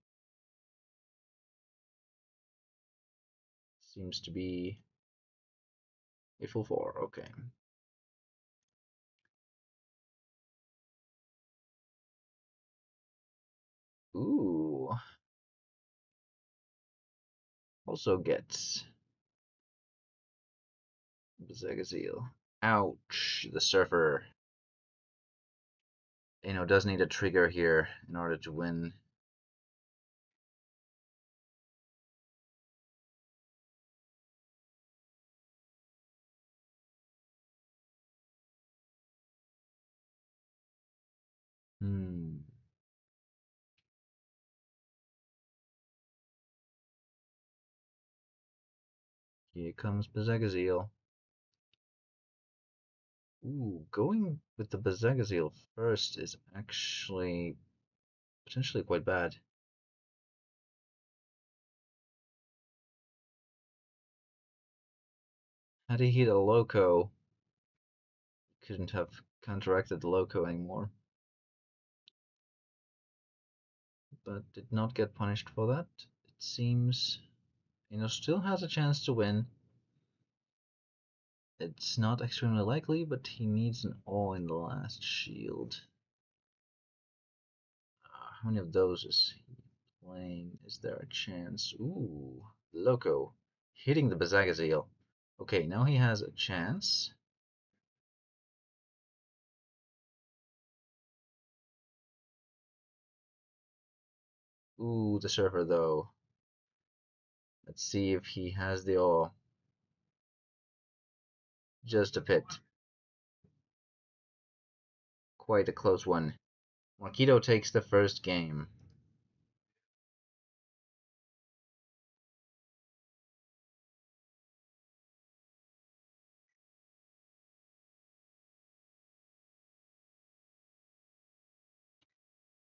Seems to be a full 4, okay. Ooh. Also gets Bazagazil. Ouch, the Surfer. Does need a trigger here in order to win. Here comes Bazagazil. Ooh, going with the Bazagazil first is actually potentially quite bad. Had he hit a Loco, he couldn't have counteracted the Loco anymore. But did not get punished for that. It seems still has a chance to win. It's not extremely likely, but he needs an all in the last shield. How many of those is he playing? Is there a chance? Ooh, Loco hitting the Bazagazil. Okay, now he has a chance. Ooh, the Surfer though. Let's see if he has the all. Just a pit. Quite a close one. Marquo takes the first game.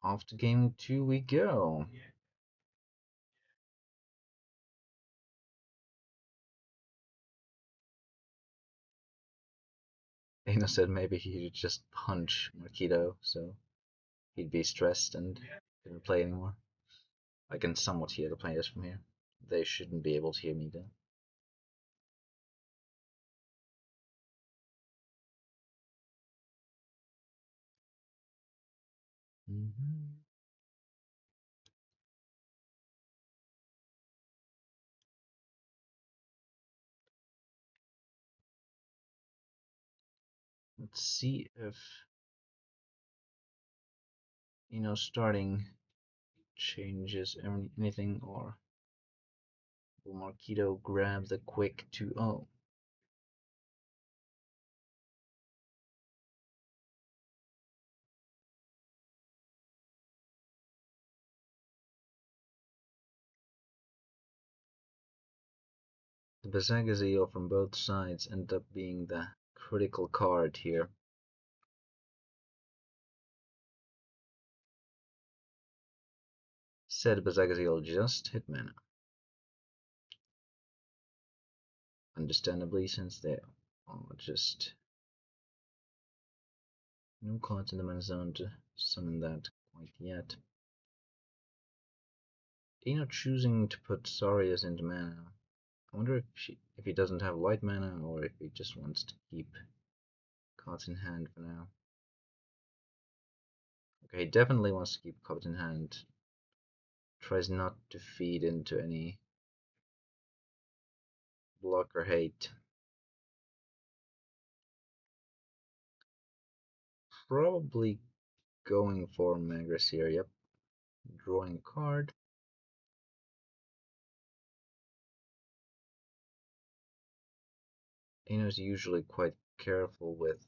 Off to game 2 we go. Dana said maybe he'd just punch Marquo, so he'd be stressed and couldn't play anymore. I can somewhat hear the players from here. They shouldn't be able to hear me though. Let's see if starting changes anything, or will Marquo grab the quick 2-0? The Bazagazil from both sides end up being the critical card here. Said Bazagazil just hit mana. Understandably, since there are just no cards in the mana zone to summon that quite yet. Choosing to put Sarius into mana. I wonder if he doesn't have light mana, or if he just wants to keep cards in hand for now. Okay, he definitely wants to keep cards in hand. Tries not to feed into any blocker hate. Probably going for Magras here, yep. Drawing a card. Is usually quite careful with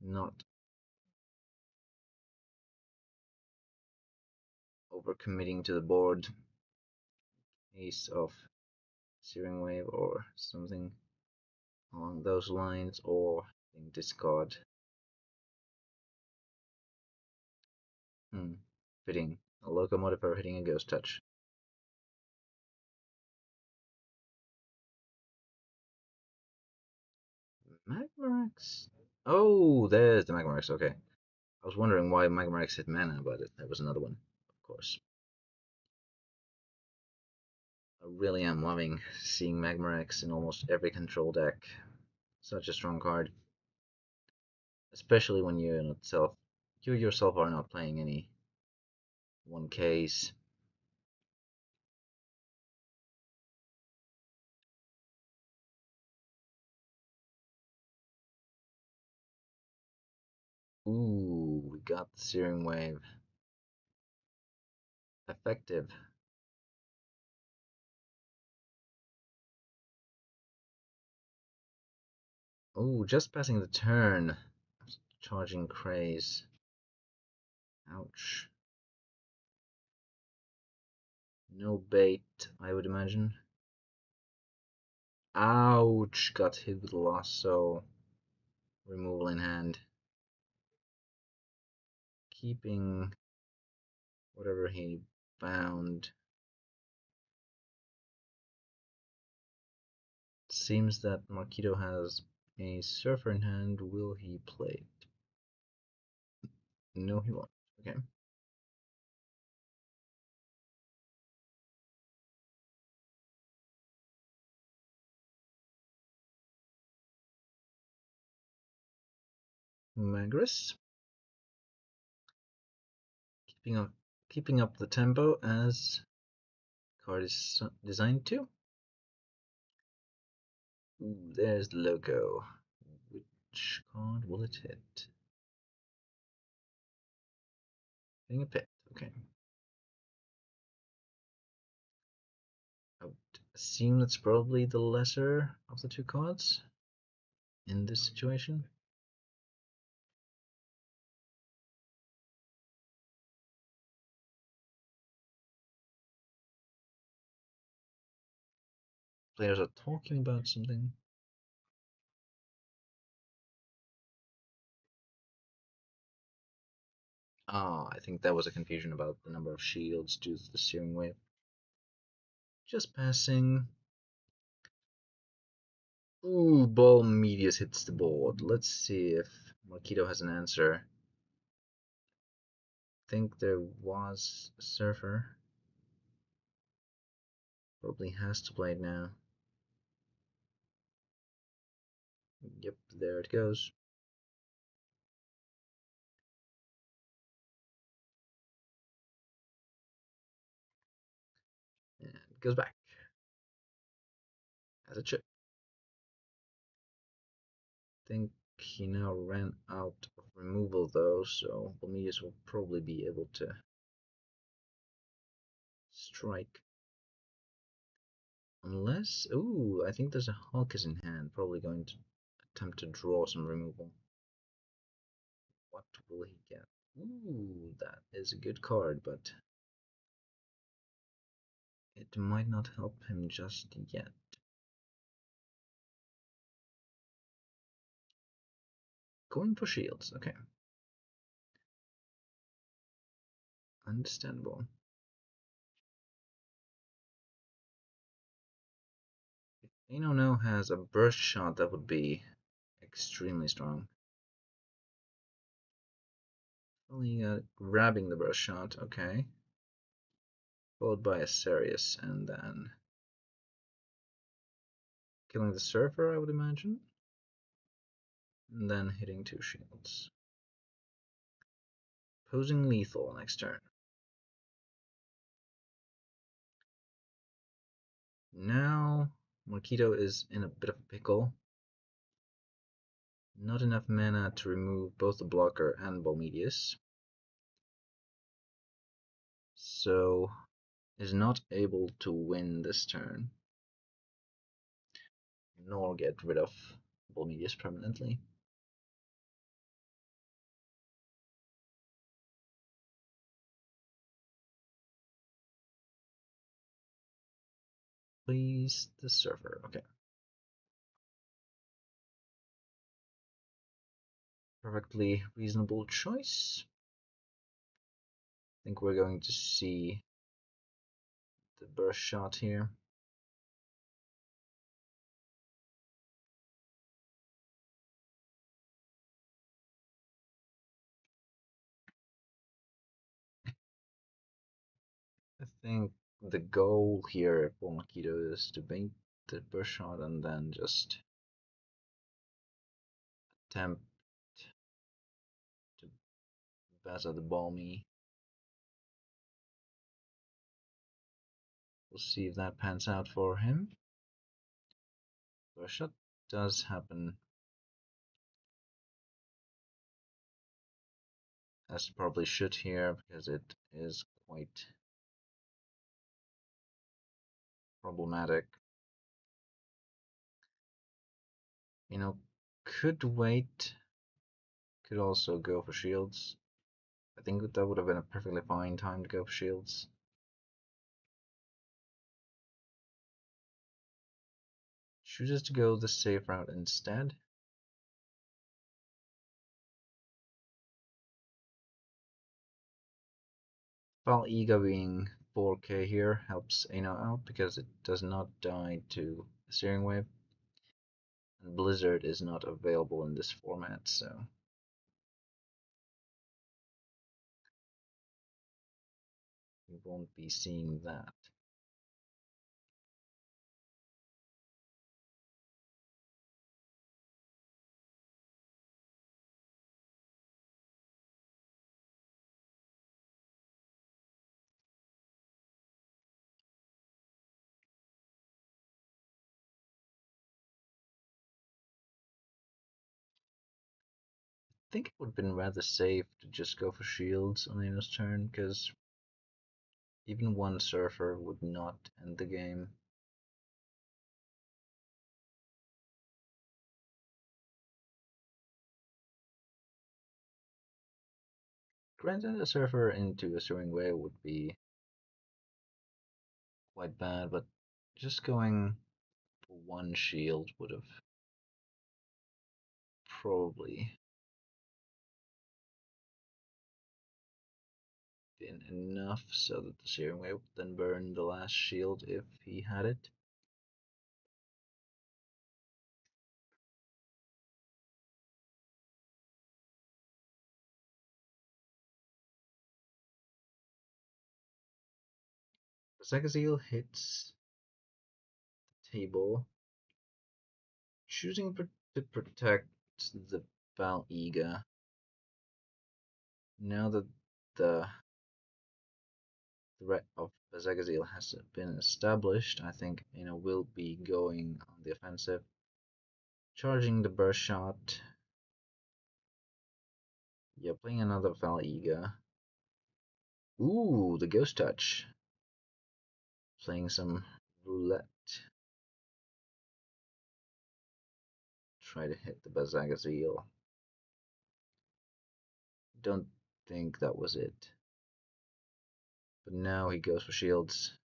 not overcommitting to the board. Ace of Searing Wave or something along those lines, or discard. Fitting. A locomotive for hitting a ghost touch. Magmarex. Oh, there's the Magmarex. Okay. I was wondering why Magmarex hit mana, but there was another one, of course. I really am loving seeing Magmarex in almost every control deck. Such a strong card. Especially when you yourself are not playing any 1Ks. Ooh, we got the Searing Wave. Effective. Ooh, just passing the turn. Charging craze. Ouch. No bait, I would imagine. Ouch! Got hit with lasso. Removal in hand. Keeping whatever he found. Seems that Marquito has a surfer in hand. Will he play it? No, he won't. Okay. Magris. Keeping up the tempo as card is designed to. Ooh, there's the logo. Which card will it hit? Hitting a pit. Okay. I would assume that's probably the lesser of the two cards in this situation. Players are talking about something. Ah, I think that was a confusion about the number of shields due to the steering wheel. Just passing. Ooh, ball medius hits the board. Let's see if Marquito has an answer. I think there was a surfer. Probably has to play it now. Yep, there it goes. And it goes back. As it should. I think he now ran out of removal though, so Bomidius will probably be able to strike. Unless, ooh, I think there's a Hulkus in hand, probably going to attempt to draw some removal. What will he get? Ooh, that is a good card, but it might not help him just yet. Going for shields, okay. Understandable. If Ano now has a burst shot, that would be extremely strong. Only grabbing the burst shot, okay. Followed by a Serious, and then killing the surfer, I would imagine. And then hitting 2 shields. Posing lethal next turn. Now Marquito is in a bit of a pickle. Not enough mana to remove both the blocker and Bomedius. So is not able to win this turn. Nor get rid of Bomedius permanently. Please, the surfer, okay. Perfectly reasonable choice. I think we're going to see the burst shot here. I think the goal here for Marquito is to bait the burst shot and then just attempt to batter the Balmy. We'll see if that pans out for him. Burst shot does happen, as it probably should here, because it is quite problematic. You know, could wait, Could also go for shields. I think that would have been a perfectly fine time to go for shields. Chooses to go the safe route instead. While Ega being 4k here helps Ano out because it does not die to the steering wave. And Blizzard is not available in this format, so we won't be seeing that. I think it would have been rather safe to just go for shields on Ano's turn, because even one surfer would not end the game. Granted, a surfer into a steering wave would be quite bad, but just going for one shield would have probably been enough so that the steering wave would then burn the last shield if he had it. Zagazil hits the table, choosing to protect the Val-Ega. Now that the threat of Zagazil has been established, I think will be going on the offensive, charging the burst shot. Yeah, playing another Val-Ega. Ooh, the ghost touch. Playing some roulette. Try to hit the Bazagazil. Don't think that was it. But now he goes for shields.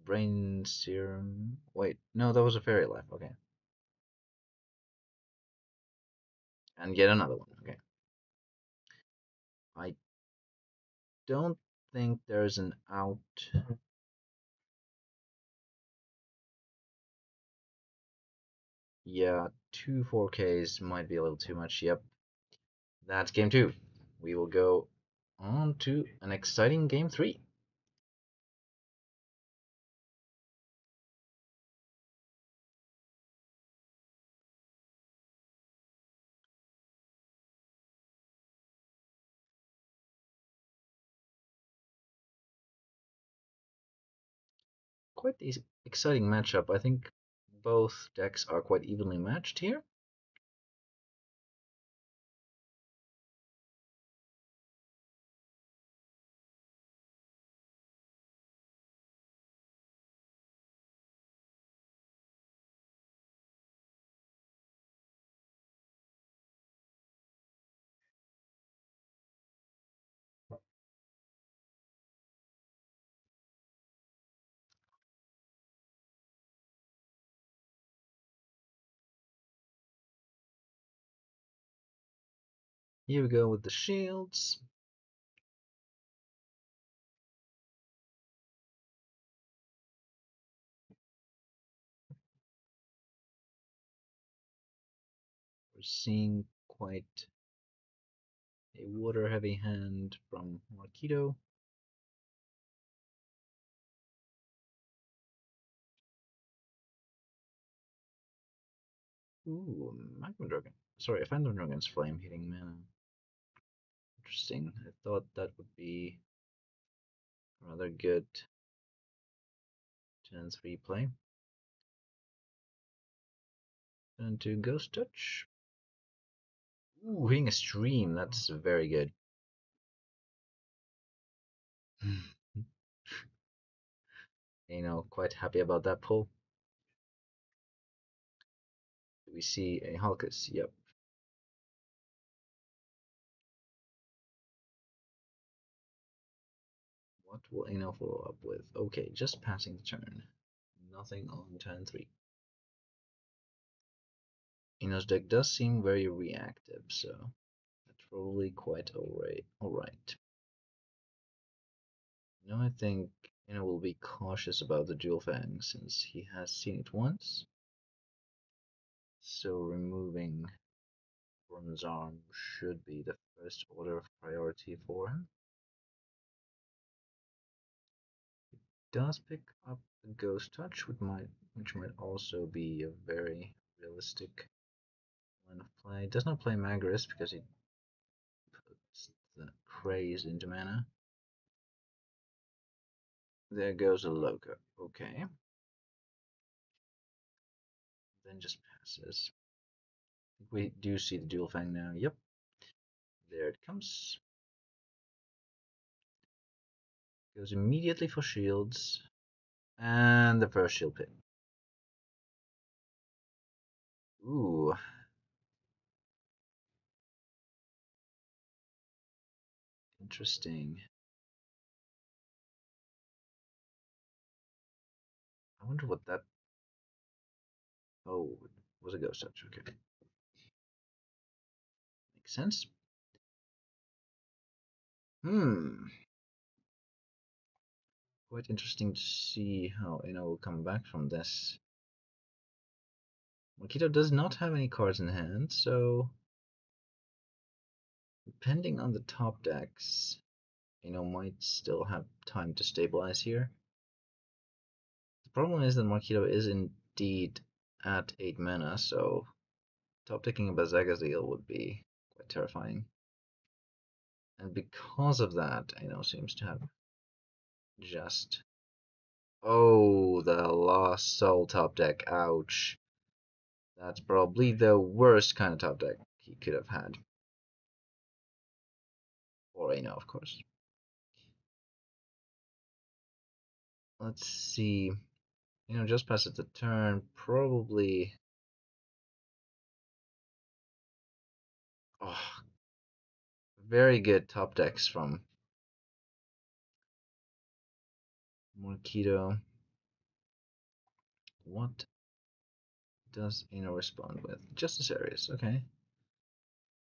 Brain serum. Wait, no, that was a fairy life. Okay. And yet another one. Okay. I don't think there's an out. Yeah, 2 4Ks might be a little too much. Yep. That's game 2. We will go on to an exciting game 3. Quite the exciting matchup. I think both decks are quite evenly matched here. Here we go with the shields. We're seeing quite a water heavy hand from Marquo. Ooh, Magma Dragon. Sorry, a Phantom Dragon's Flame hitting mana. Interesting. I thought that would be rather good turn 3 play. Turn 2 Ghost Touch. Ooh, hitting a stream. That's very good. Quite happy about that pull. We see a Halkus, yep. What will Ano follow up with? Okay, just passing the turn. Nothing on turn 3. Ano's deck does seem very reactive, so that's probably quite alright. Now I think Ano will be cautious about the Dual Fang since he has seen it once. So removing Bronze Arm should be the first order of priority for him. He does pick up the Ghost Touch, which might also be a very realistic line of play. Does not play Magaris because he puts the Craze into mana. There goes a Loco. Okay. Then just passes. We do see the Dual Fang now. Yep. There it comes. Goes immediately for shields. And the first shield pit. Ooh. Interesting. I wonder what that... Oh, it was a Ghost Touch. Okay. Makes sense. Quite interesting to see how Ano will come back from this. Moito does not have any cards in hand, so depending on the top decks, Ano might still have time to stabilize here. The problem is that Marquo is indeed at 8 mana, so top decking a Bazagazil would be quite terrifying. And because of that, Ano seems to have just... Oh, the Lost Soul top deck, ouch. That's probably the worst kind of top deck he could have had. Or Ano, of course. Let's see. Just passes the turn. Probably. Oh, very good top decks from Marquo. What does Ano respond with? Justice Areas, okay.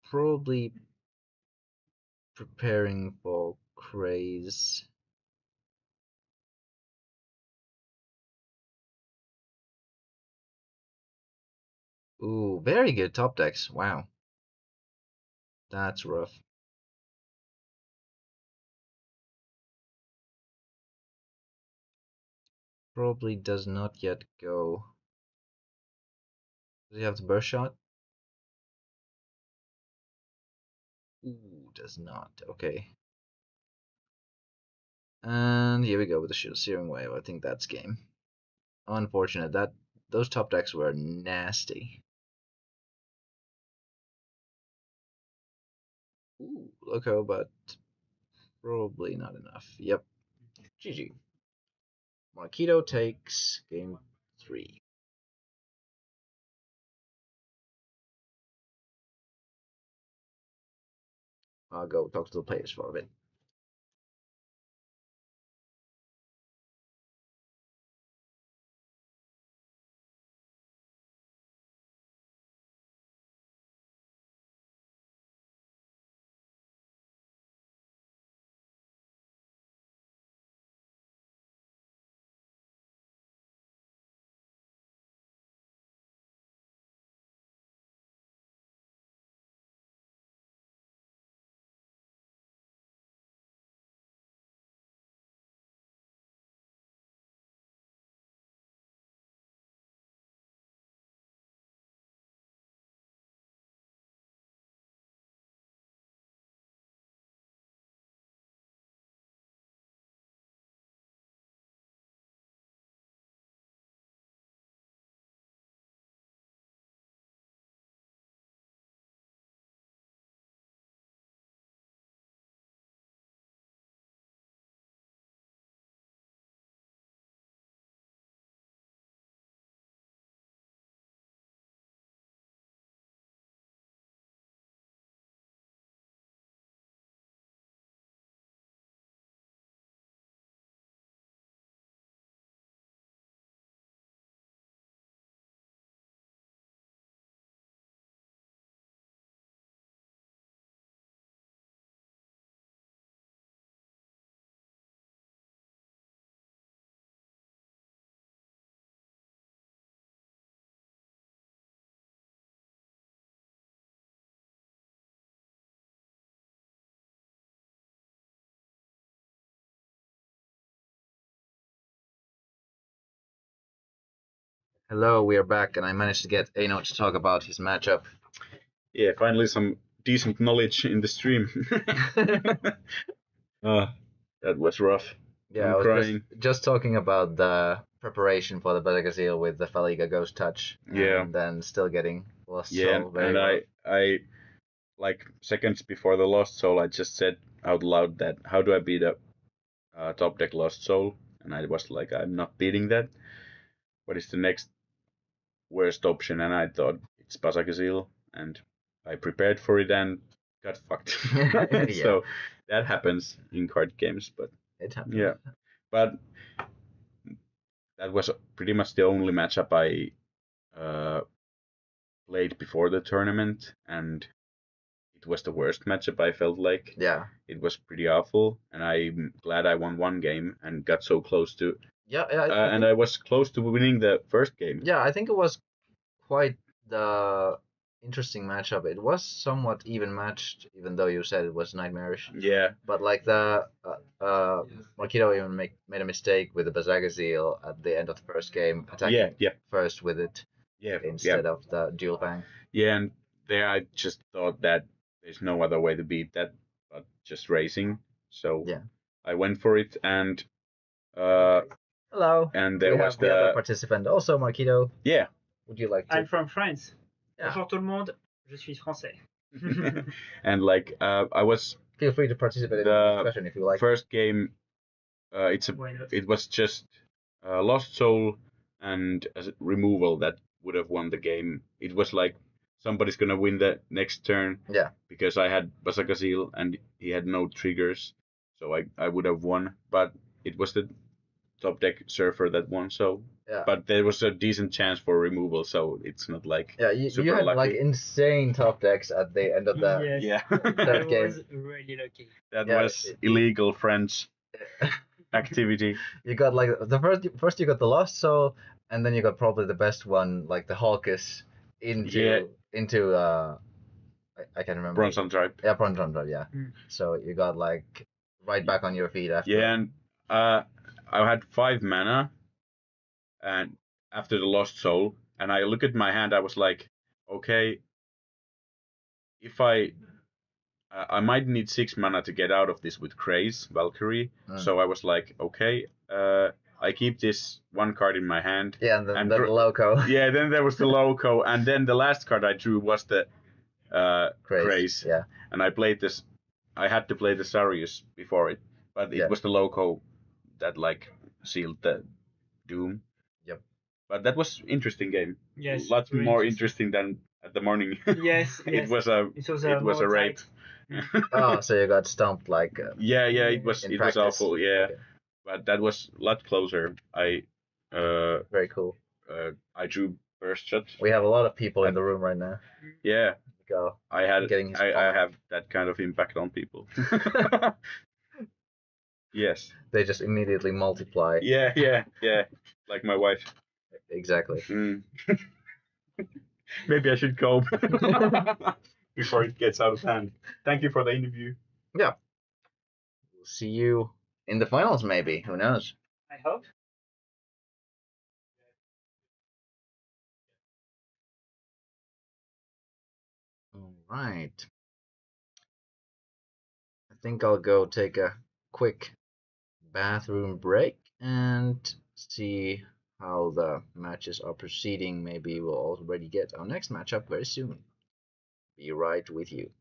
Probably preparing for Craze. Ooh, very good top decks. Wow. That's rough. Probably does not yet go. Does he have the burst shot? Ooh, does not. Okay. And here we go with the Searing Wave. I think that's game. Unfortunate. Those top decks were nasty. Ooh, Loco, but probably not enough. Yep. GG. Marquo takes game 3. I'll go talk to the players for a bit. Hello, we are back, and I managed to get Aino to talk about his matchup. Yeah, finally some decent knowledge in the stream. That was rough. Yeah, I'm I was crying. just talking about the preparation for the Belagazil with the Faliga Ghost Touch, Yeah. and then still getting Lost Yeah, Soul very and well. I like seconds before the Lost Soul, I just said out loud that how do I beat a top deck Lost Soul? And I was like, I'm not beating that. What is the next worst option? And I thought it's Pasakazil, and I prepared for it and got fucked. Yeah. So that happens in card games, but It happened. yeah. But that was pretty much the only matchup I played before the tournament, and it was the worst matchup. I felt like it was pretty awful, and I'm glad I won one game and got so close to. And I was close to winning the first game. Yeah, I think it was quite the interesting matchup. It was somewhat even matched, even though you said it was nightmarish. Yeah. But like the Marquo even made a mistake with the Bazagazil at the end of the first game, attacking first with it instead of the dual bang. Yeah, and there I just thought that there's no other way to beat that but just racing. So I went for it, and hello. And there we was have the other participant also, Marquito. Yeah. Would you like to? I'm from France. Yeah. Bonjour tout le monde. Je suis français. And like I was. Feel free to participate in the discussion if you like. First game, it was just Lost Soul and a removal that would have won the game. It was like somebody's gonna win the next turn. Yeah. Because I had Basakazil and he had no triggers, so I would have won. But it was the top deck Surfer that won. So. Yeah. But there was a decent chance for removal, so it's not like you had lucky. like insane top decks at the end of the third game. I was really lucky. That was illegal French activity. You got like the first you got the Lost Soul, and then you got probably the best one, like the Hawkus into I can't remember. Bronze on Drive. Yeah, Bronze on Drive. Yeah. So you got like right back on your feet after. Yeah, and I had 5 mana. And after the Lost Soul, and I look at my hand, I was like, okay, if I might need 6 mana to get out of this with Craze, Valkyrie. So I was like, okay, I keep this one card in my hand. Yeah, and then the Loco. Yeah, then there was the Loco, and then the last card I drew was the Craze. Yeah. And I played this. I had to play the Sarius before it, but it was the Loco that like sealed the doom. Yep. But that was interesting game. Yes. Lots more interesting than at the morning. Yes. It was a rape. Oh, so you got stumped like. It was awful. Yeah, okay. But that was a lot closer. Very cool. I drew burst shot. We have a lot of people in the room right now. Yeah. Go. I have that kind of impact on people. Yes. They just immediately multiply. Yeah. Like my wife. Exactly. Maybe I should go before it gets out of hand. Thank you for the interview. Yeah. We'll see you in the finals, maybe. Who knows? I hope. All right. I think I'll go take a quick bathroom break and see how the matches are proceeding. Maybe we'll already get our next matchup very soon. Be right with you.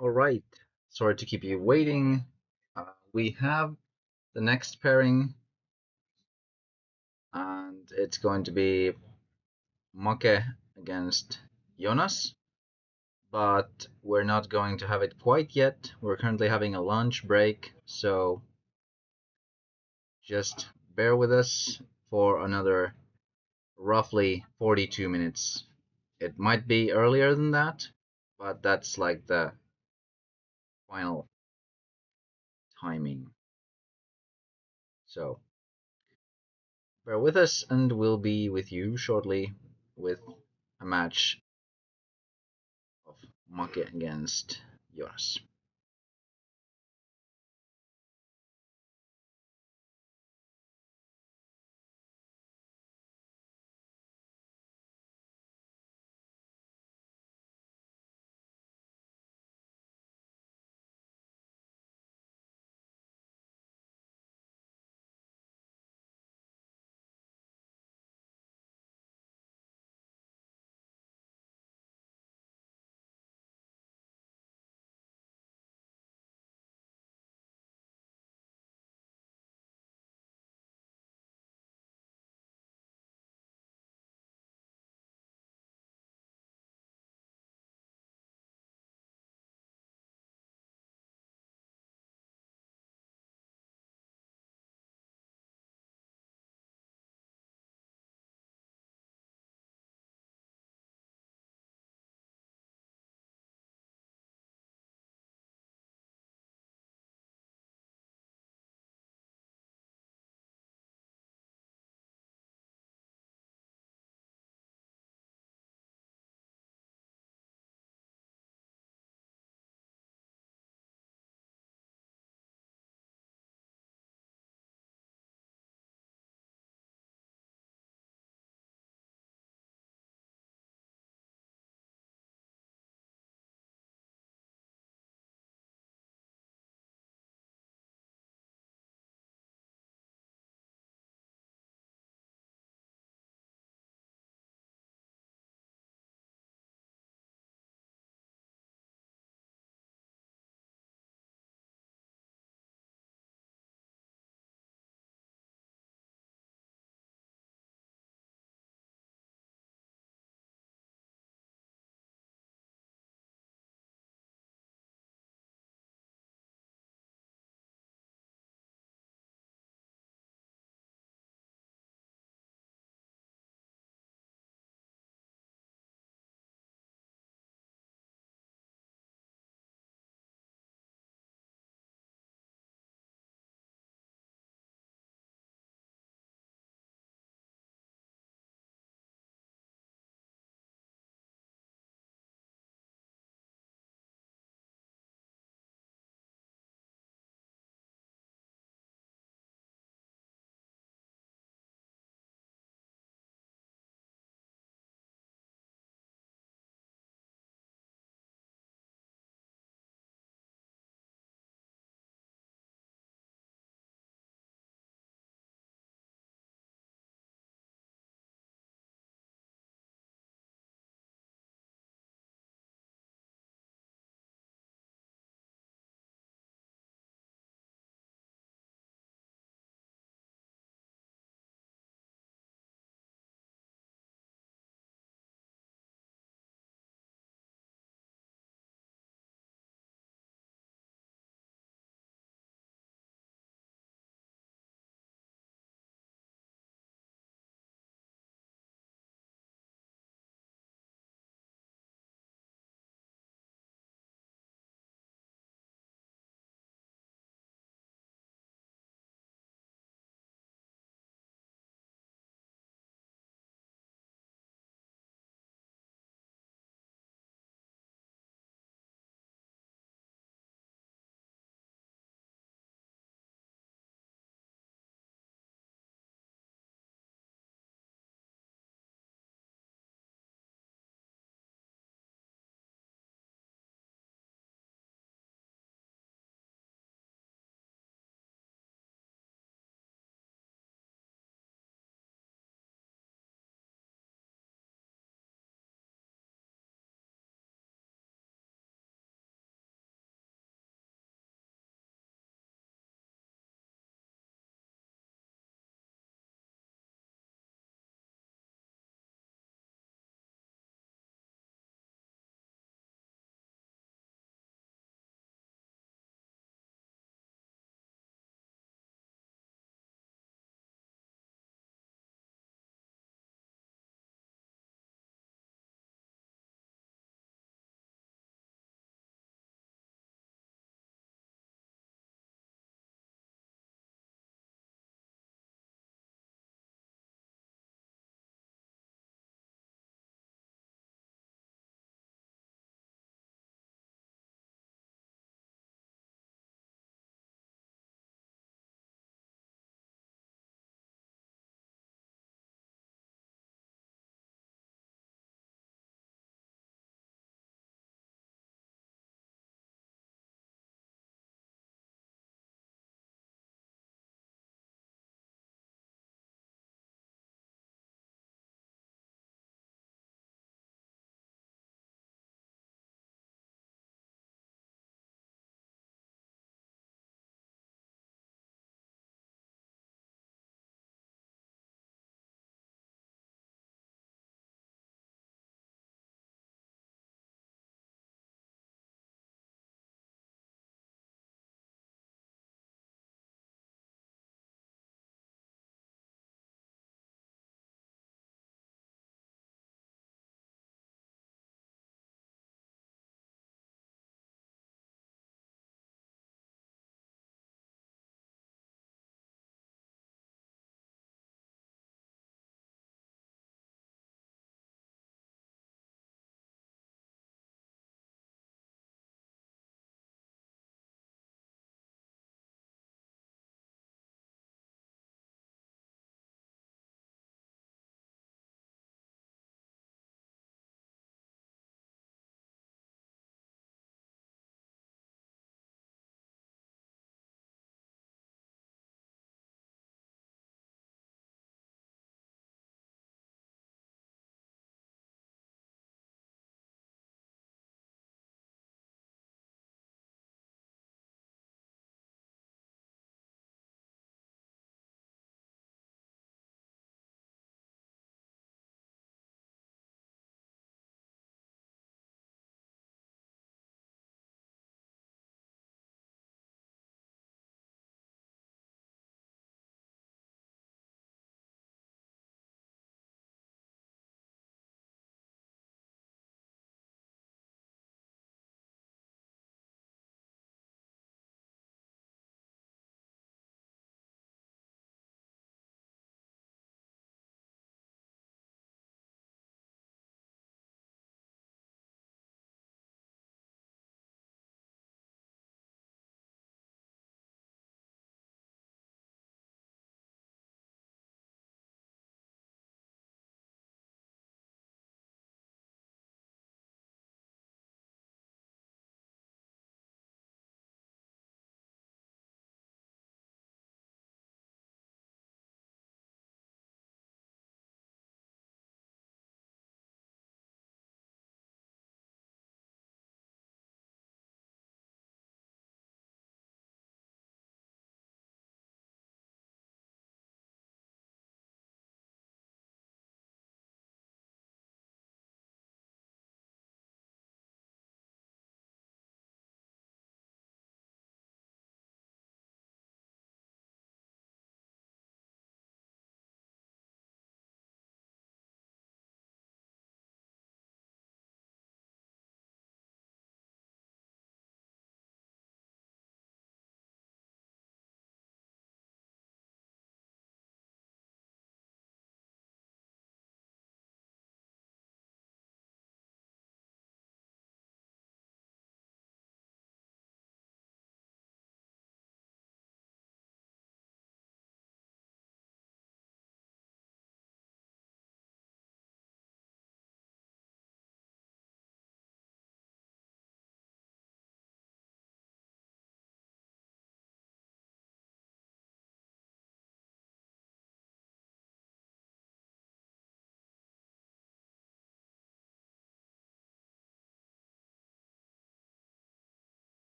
Alright, sorry to keep you waiting. We have the next pairing, and it's going to be Make against Yonas, but we're not going to have it quite yet. We're currently having a lunch break, so just bear with us for another roughly 42 minutes. It might be earlier than that, but that's like the final timing. So bear with us, and we'll be with you shortly with a match of Make against Yonas.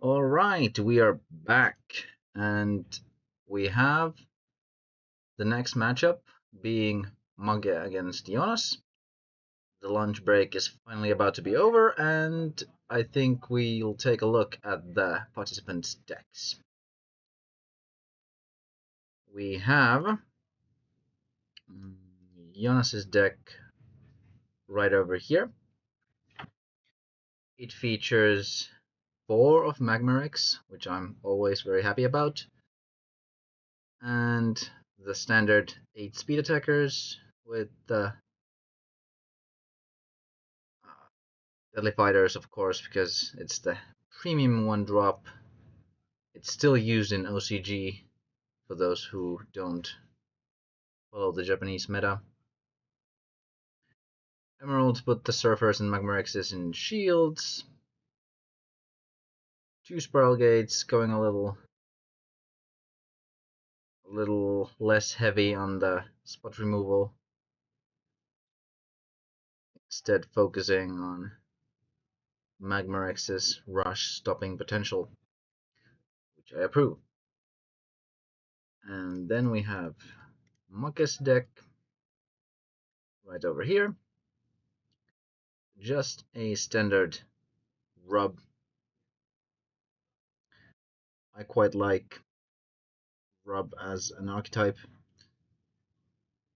All right, we are back, and we have the next matchup being Manga against Yonas. The lunch break is finally about to be over, and I think we'll take a look at the participants' decks. We have Jonas's deck right over here. It features 4 of Magmarex, which I'm always very happy about, and the standard 8 speed attackers with the deadly fighters, of course, because it's the premium 1-drop. It's still used in OCG for those who don't follow the Japanese meta. Emeralds put the surfers and Magmarexes in shields. 2 spiral gates, going a little less heavy on the spot removal, instead focusing on Magmarex's rush stopping potential, which I approve. And then we have Muckus deck right over here. Just a standard rub. I quite like rub as an archetype.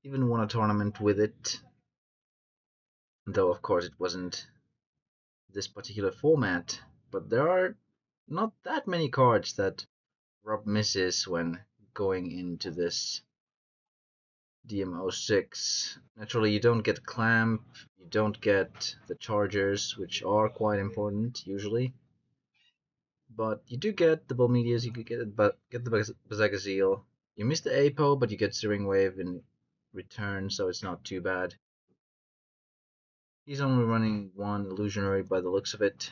Even won a tournament with it, though of course it wasn't this particular format. But there are not that many cards that rub misses when going into this DM-06. Naturally, you don't get Clamp, you don't get the Chargers, which are quite important usually. But you do get the Bolmedias, you could get the Bazagazil. You miss the Apo, but you get Searing Wave in return, so it's not too bad. He's only running 1 Illusionary by the looks of it.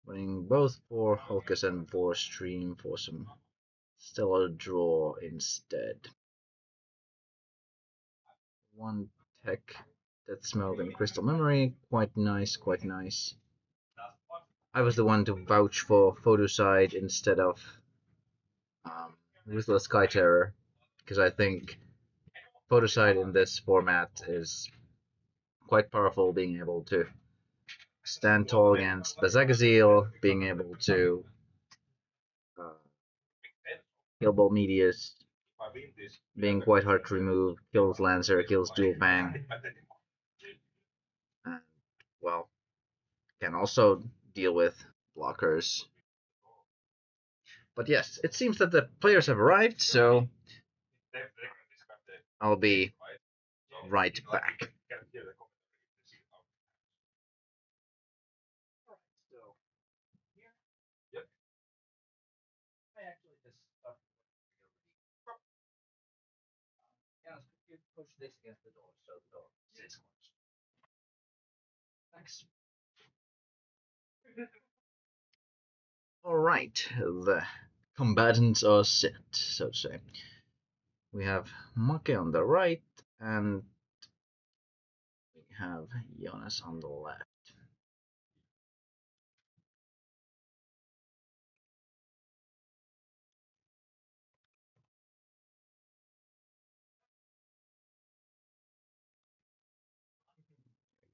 Running both for Hulkus and for Stream for some Stellar Draw instead. 1 Tech, Death Smoke and Crystal Memory, quite nice, quite nice. I was the one to vouch for Photoside instead of Ruthless Sky Terror, because I think Photoside in this format is quite powerful, being able to stand tall against Bazagazil, being able to kill Bolmedius, being quite hard to remove, kills Lancer, kills Dual Fang, and, well, can also deal with blockers. But yes, it seems that the players have arrived, so I'll be right back. Push this against the door so the door stays closed. Thanks. Alright, the combatants are set, so to say. We have Mikail on the right, and we have Yonas on the left.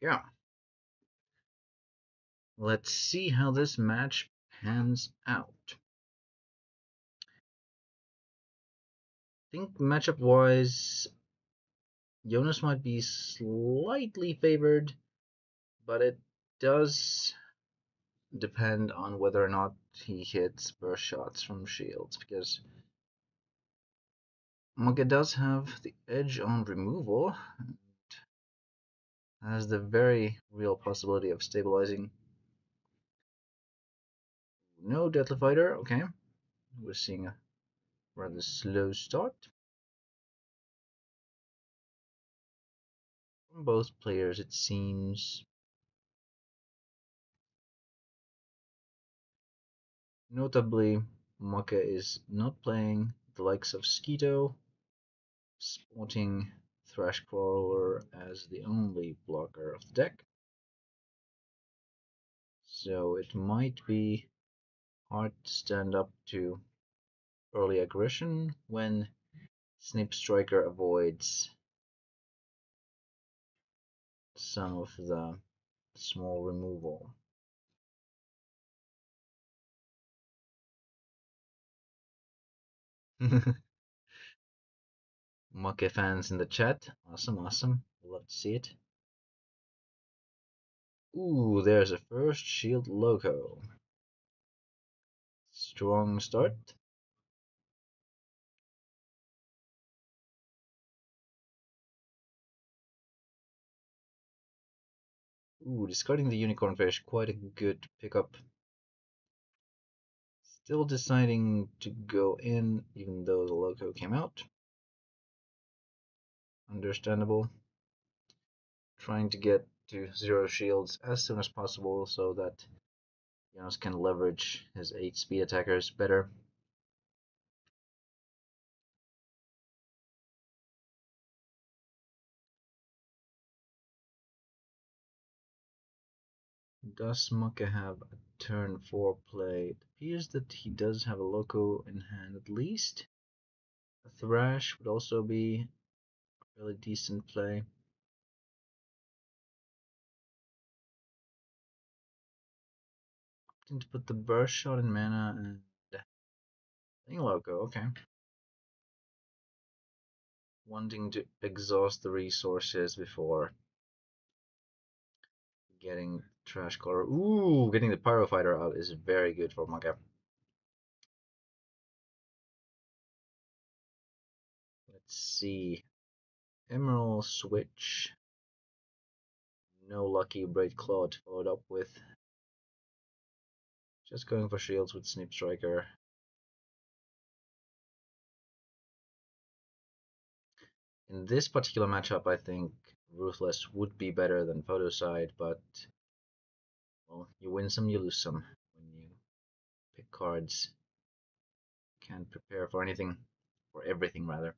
Yeah. Let's see how this match pans out. I think matchup-wise, Yonas might be slightly favored, but it does depend on whether or not he hits burst shots from shields, because Manga does have the edge on removal, and has the very real possibility of stabilizing. No Deadly Fighter, okay. We're seeing a rather slow start from both players, it seems. Notably, Maka is not playing the likes of Skeeto, sporting Thrashcrawler as the only blocker of the deck. So it might be hard to stand up to early aggression when Snip Striker avoids some of the small removal. Manga fans in the chat. Awesome, awesome. Love to see it. Ooh, there's a first shield logo. Strong start. Ooh, discarding the unicorn fish, quite a good pickup. Still deciding to go in, even though the logo came out. Understandable. Trying to get to 0 shields as soon as possible so that Yonas can leverage his 8 speed attackers better. Does Manga have a turn 4 play? It appears that he does have a loco in hand at least. A Thrash would also be a really decent play. Opting to put the burst shot in mana and playing loco, okay. Wanting to exhaust the resources before getting Trash Color. Ooh, getting the Pyro Fighter out is very good for Manga. Let's see. Emerald switch. No lucky Braid Claude followed up with. Just going for shields with Snip Striker. In this particular matchup, I think Ruthless would be better than Photoside, but well, you win some, you lose some when you pick cards. Can't prepare for anything, or everything rather.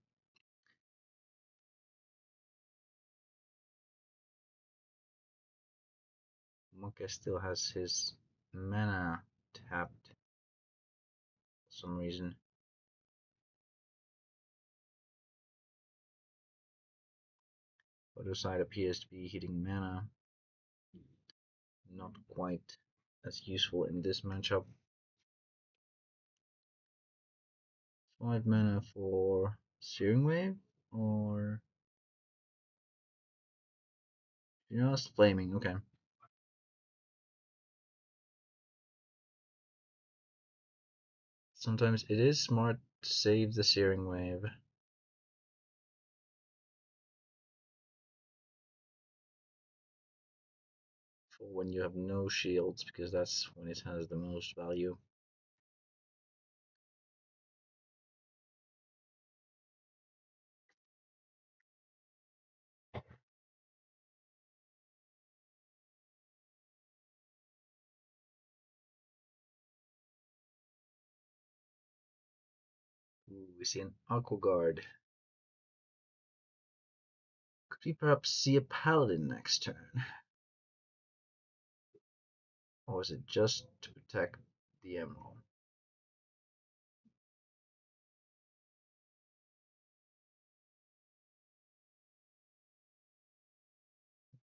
Manga still has his mana tapped for some reason. Photoside appears to be hitting mana. Not quite as useful in this matchup. 5 mana for Searing Wave, or just Flaming, okay. Sometimes it is smart to save the Searing Wave. For when you have no shields, because that's when it has the most value. Ooh, we see an Aqua Guard. Could we perhaps see a Paladin next turn? Or is it just to protect the Emerald?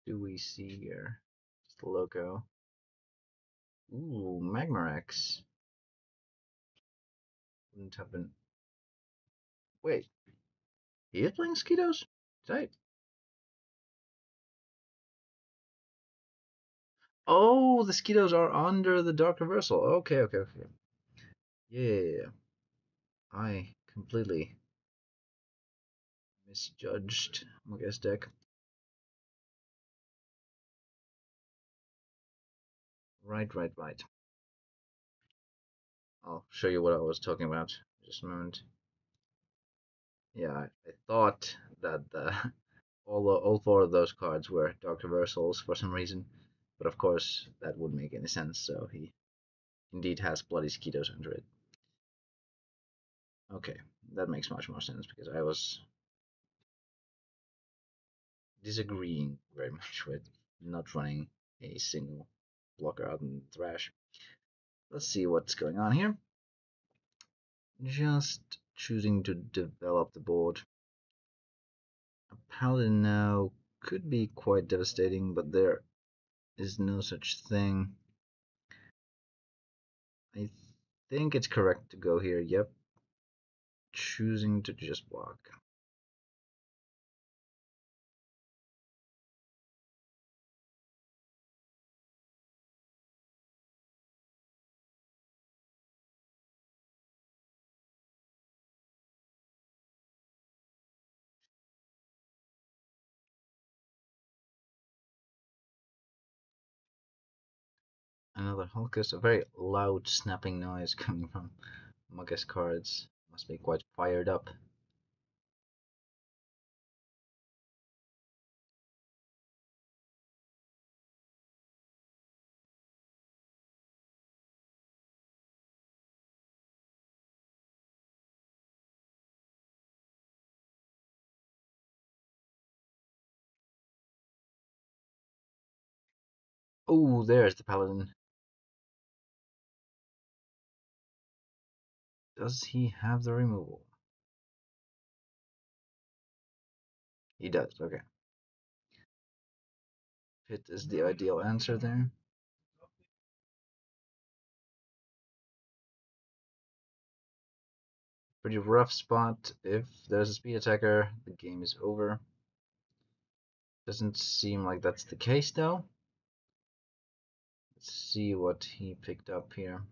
Do we see here? Just the logo. Ooh, Magmarex. Wouldn't have been. Wait. He is playing Skeetos? Tight. Oh, the Skeetos are under the Dark Reversal. Okay. Yeah. I completely misjudged Manga's deck. Right. I'll show you what I was talking about. Just a moment. Yeah, I thought that all 4 of those cards were Dark Reversals for some reason, but of course that wouldn't make any sense. So he indeed has Bloody Skeetos under it. Okay, that makes much more sense because I was disagreeing very much with not running a single blocker out in the thrash. Let's see what's going on here. Just choosing to develop the board. A paladin now could be quite devastating, but there is no such thing. I think it's correct to go here. Yep. Choosing to just block. Another Hulkus, a very loud snapping noise coming from Manga's cards. Must be quite fired up. Oh, there's the paladin. Does he have the removal? He does, okay. Pit is the ideal answer there. Pretty rough spot. If there's a speed attacker, the game is over. Doesn't seem like that's the case though. Let's see what he picked up here.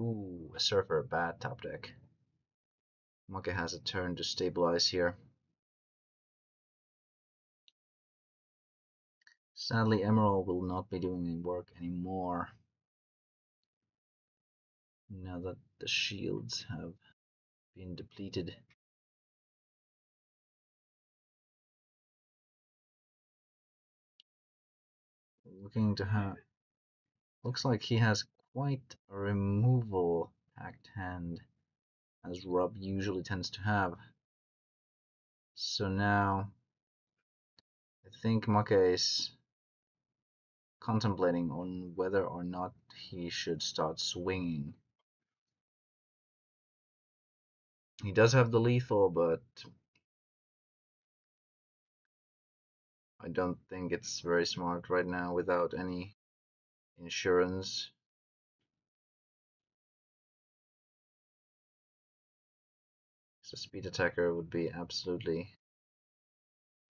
Ooh, a surfer, bad top deck. Manga has a turn to stabilize here. Sadly, Emerald will not be doing any work anymore. Now that the shields have been depleted. Looking to have... Looks like he has quite a removal packed hand, as Rob usually tends to have. So now, I think Manga is contemplating on whether or not he should start swinging. He does have the lethal, but I don't think it's very smart right now without any insurance. So speed attacker would be absolutely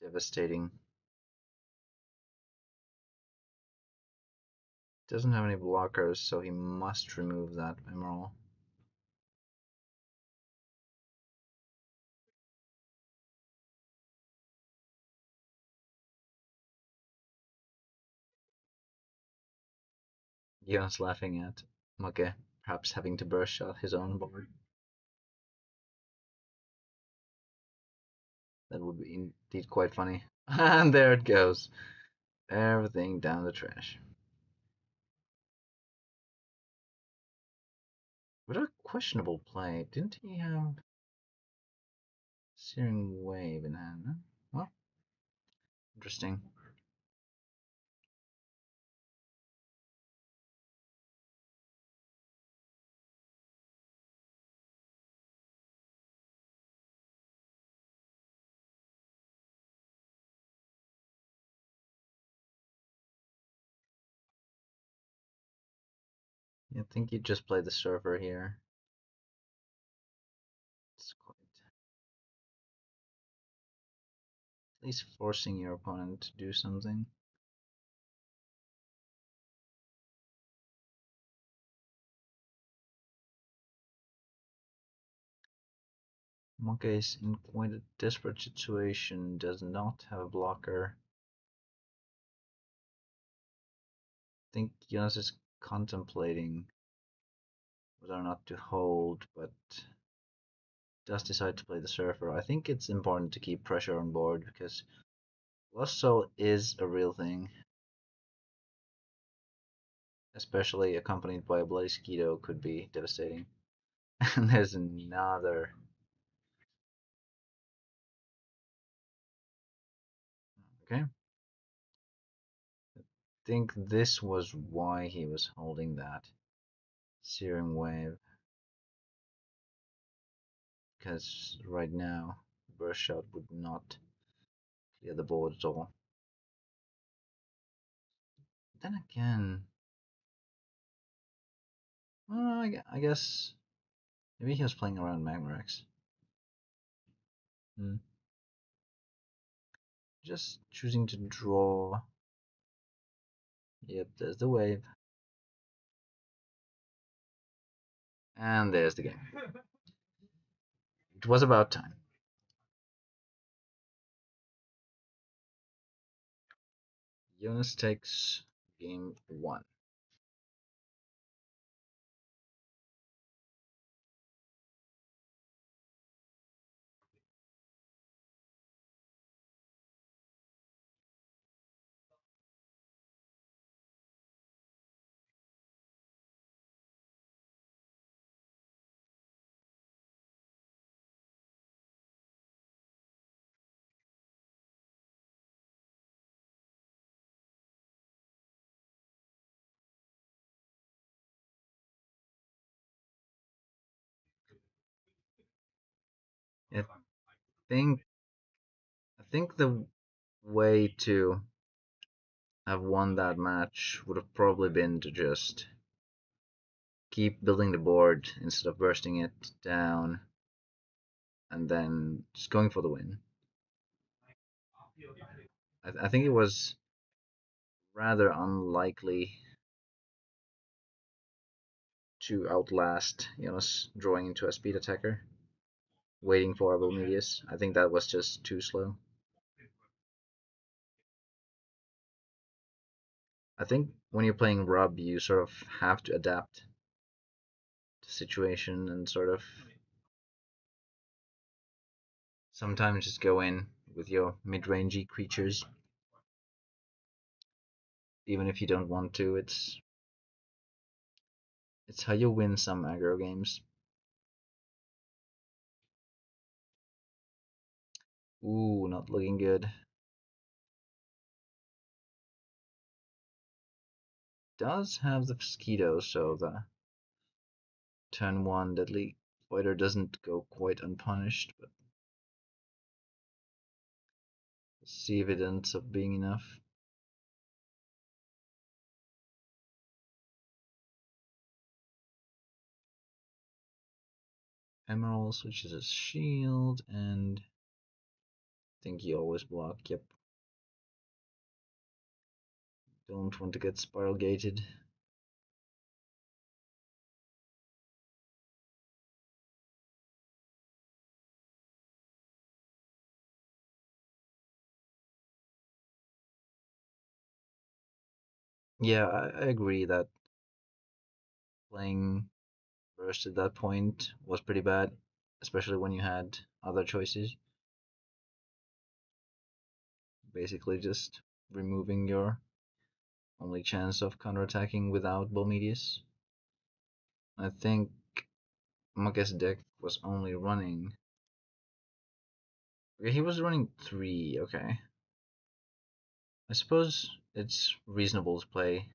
devastating. Doesn't have any blockers, so he must remove that emerald. Yonas laughing at Manga, perhaps having to burst shot his own board. That would be indeed quite funny. And there it goes. Everything down the trash. What a questionable play. Didn't he have Searing Wave in hand? Huh? Well, interesting. I think you just play the surfer here. It's quite at least forcing your opponent to do something. Manga is in quite a desperate situation, does not have a blocker. I think Jonas is contemplating whether or not to hold, but does decide to play the surfer. I think it's important to keep pressure on board because Lost Soul is a real thing. Especially accompanied by a bloody Skeeto could be devastating. And there's another. Okay. think this was why he was holding that Searing Wave. Because right now, Burst Shot would not clear the board at all. Then again, well, I guess maybe he was playing around Magmarex. Just choosing to draw. Yep, there's the wave. And there's the game. It was about time. Yonas takes game 1. I think the way to have won that match would have probably been to just keep building the board instead of bursting it down and then just going for the win. I think it was rather unlikely to outlast Jonas drawing into a speed attacker, waiting for a Bomedius. I think that was just too slow. I think when you're playing Rub, you sort of have to adapt to situation and sort of sometimes just go in with your mid-rangey creatures, even if you don't want to. It's how you win some aggro games. Ooh, not looking good. Does have the mosquito, so the turn 1 deadly fighter doesn't go quite unpunished, but let's see if it ends up being enough. Emerald switches his shield, and I think you always block. Yep. Don't want to get spiral gated. Yeah, I agree that playing Burst at that point was pretty bad, especially when you had other choices. Basically just removing your only chance of counterattacking without Bomedius. I think Manga's deck was only running. Okay, he was running 3, okay. I suppose it's reasonable to play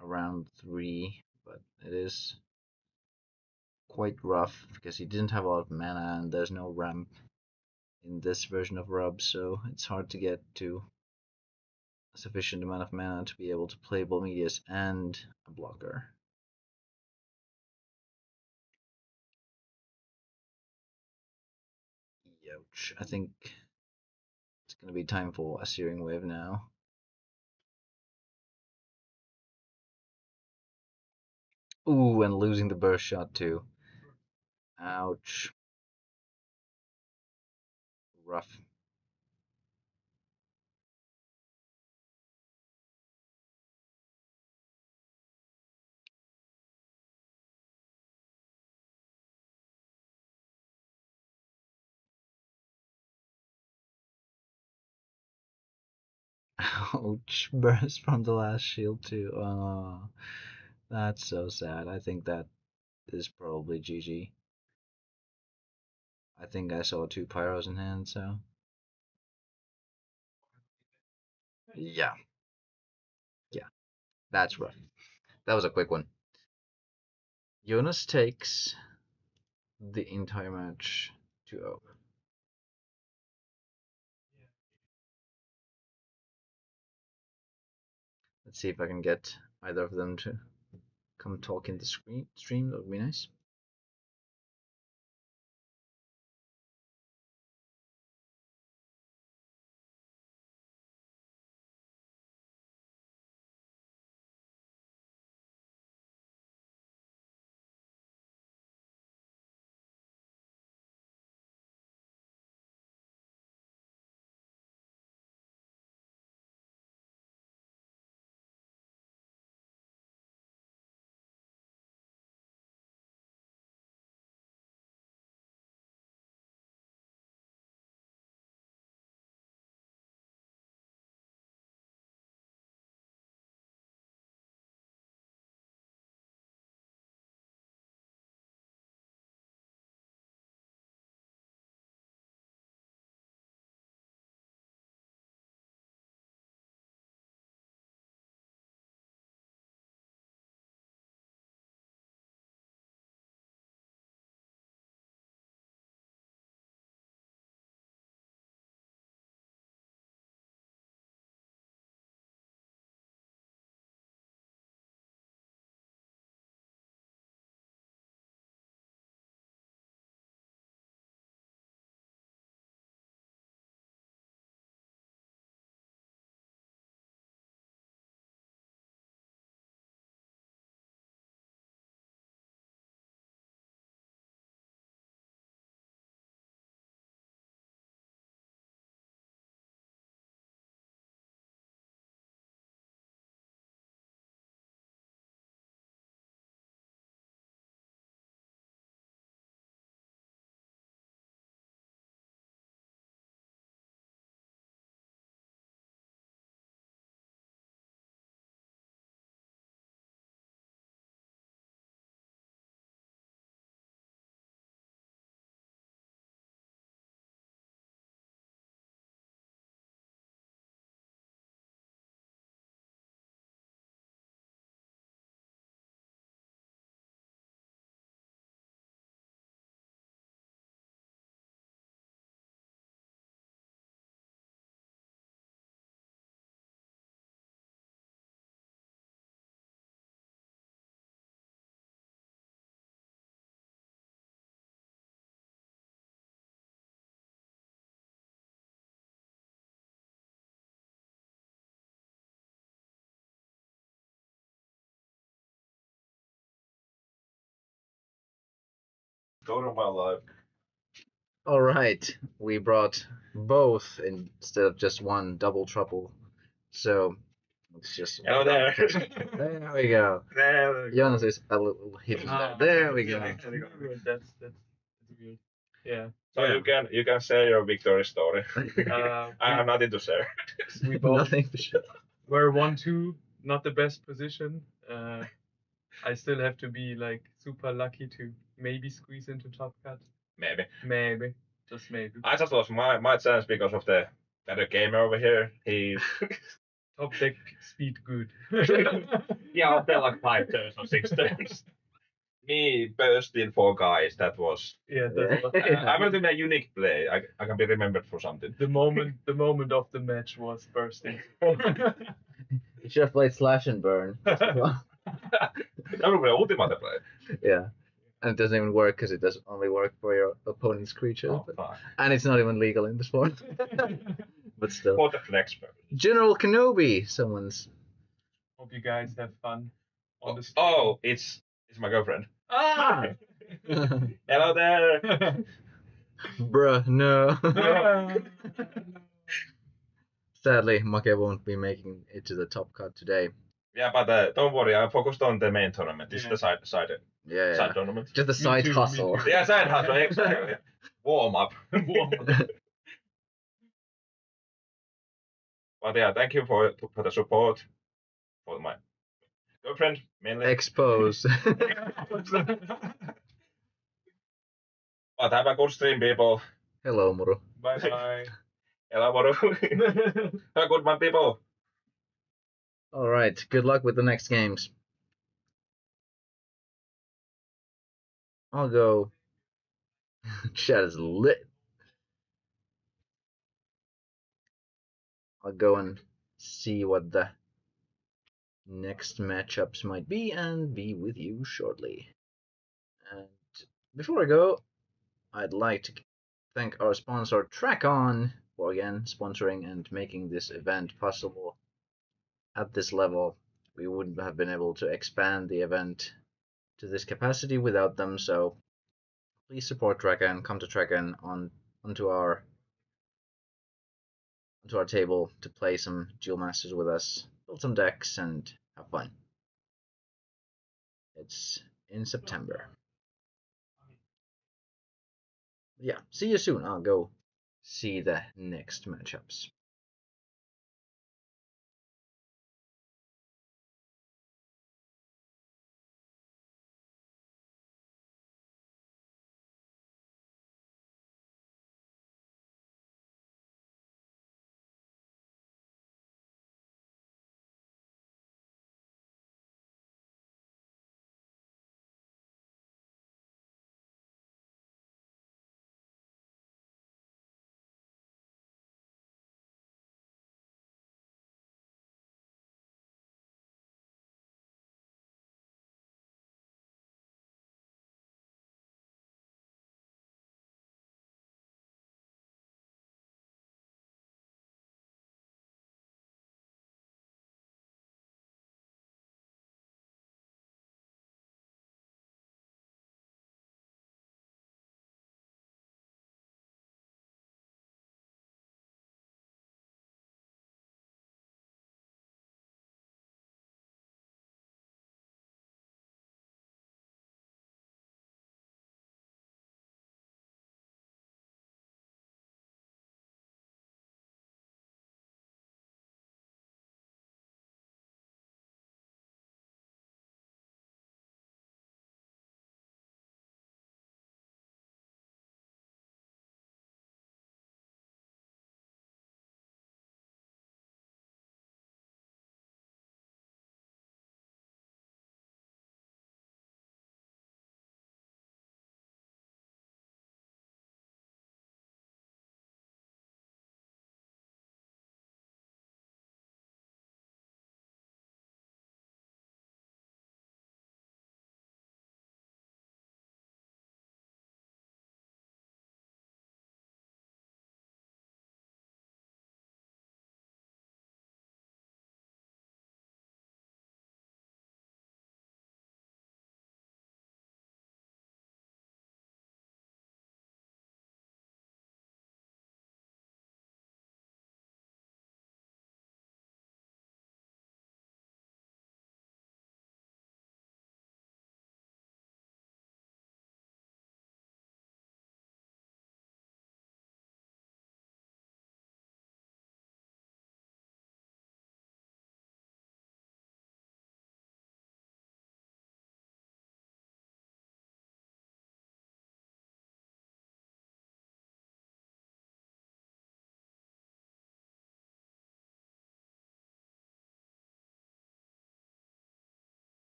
around 3, but it is quite rough because he didn't have a lot of mana and there's no ramp in this version of Rub, so it's hard to get to a sufficient amount of mana to be able to play Bomedius and a blocker. Ouch. I think it's gonna be time for a Searing Wave now. Ooh, and losing the burst shot too. Ouch. Rough. Ouch. Burst from the last shield too. Oh, that's so sad. I think that is probably GG. I think I saw 2 pyros in hand, so. Yeah. That's rough. That was a quick one. Yonas takes the entire match 2-0. Let's see if I can get either of them to come talk in the stream. That would be nice. Story of my life. All right, we brought both instead of just one double trouble. So let's just. Hello there. There we go. There we go. Jonas is a little hidden there. There we go. That's weird. Yeah. So you can share your victory story. I have nothing to share. We both Nothing for sure. were 1-2, not the best position. I still have to be like super lucky to maybe squeeze into top cut. Maybe. Just maybe. I just lost my chance because of the other gamer over here. He Top deck speed good. yeah, after like 5 turns or 6 turns. Me bursting 4 guys. That was. Yeah, that's what, I will do my unique play. I can be remembered for something. the moment of the match was bursting. You should have played Slash and Burn. That will be ultimate play. Yeah. And it doesn't even work because it does only work for your opponent's creatures. Oh, but- fuck. and it's not even legal in the sport. But still. For the flex purpose. General Kenobi, someone's. Hope you guys have fun on the stream. Oh, it's my girlfriend. Ah! Hello there. Bruh, no. Sadly, Mikail won't be making it to the top cut today. Yeah, but don't worry. I'm focused on the main tournament. This is the side Yeah. tournament. Just the side too, me hustle. too. Yeah, side hustle. Exactly. Warm up. But yeah, thank you for the support for my girlfriend mainly. Expose. But have a good stream, people. Hello, Muru. Bye bye. Hello, Moito. Have a good one, people. All right. Good luck with the next games. I'll go. Chat is lit. I'll go and see what the next matchups might be and be with you shortly. And before I go, I'd like to thank our sponsor TrackOn for again sponsoring and making this event possible. At this level, we wouldn't have been able to expand the event to this capacity without them, so please support TrackOn, come to TrackOn onto our table to play some Duel Masters with us, build some decks, and have fun. It's in September. Yeah, see you soon. I'll go see the next matchups.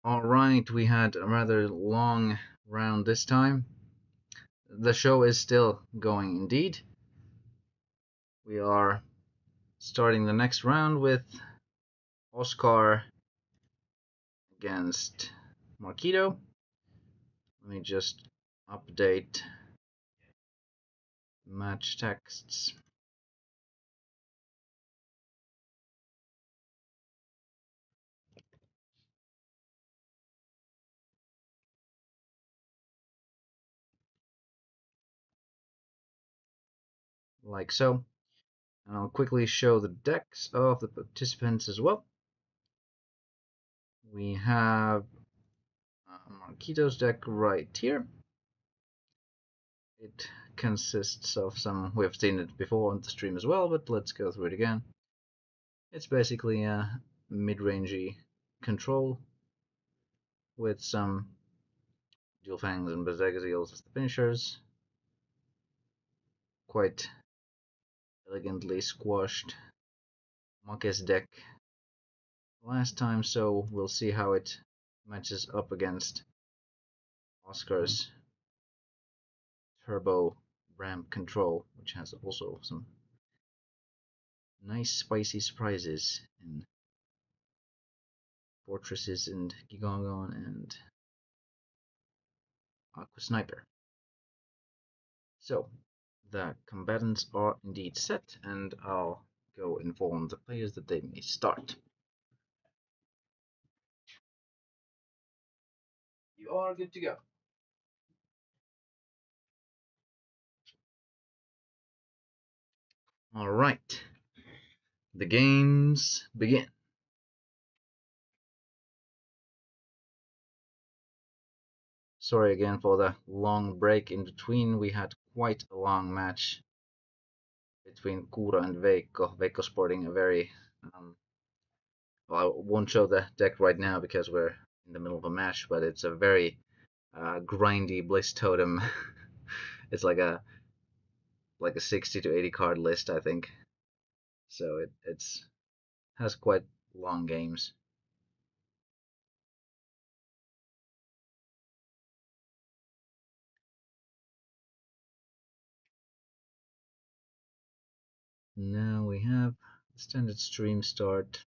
Alright, we had a rather long round this time. The show is still going indeed. We are starting the next round with Oscar against Marquito. Let me just update match texts. Like so. And I'll quickly show the decks of the participants as well. We have Marquito's deck right here. It consists of some, we've seen it before on the stream as well, but let's go through it again. It's basically a mid-rangey control with some Dual Fangs and Berserker Seals as the finishers. Quite elegantly squashed Manga's deck last time, so we'll see how it matches up against Oscar's Turbo Ramp control, which has also some nice spicy surprises in Fortresses and Gigongon and Aqua Sniper. So, the combatants are indeed set, and I'll go inform the players that they may start. You are good to go. Alright, the games begin. Sorry again for the long break in between. We had quite a long match between Kura and Veikko. Veikko sporting a very well, I won't show the deck right now because we're in the middle of a match, but it's a very grindy Bliss Totem. It's like a 60 to 80 card list, I think. So it's has quite long games. Now we have the standard stream start.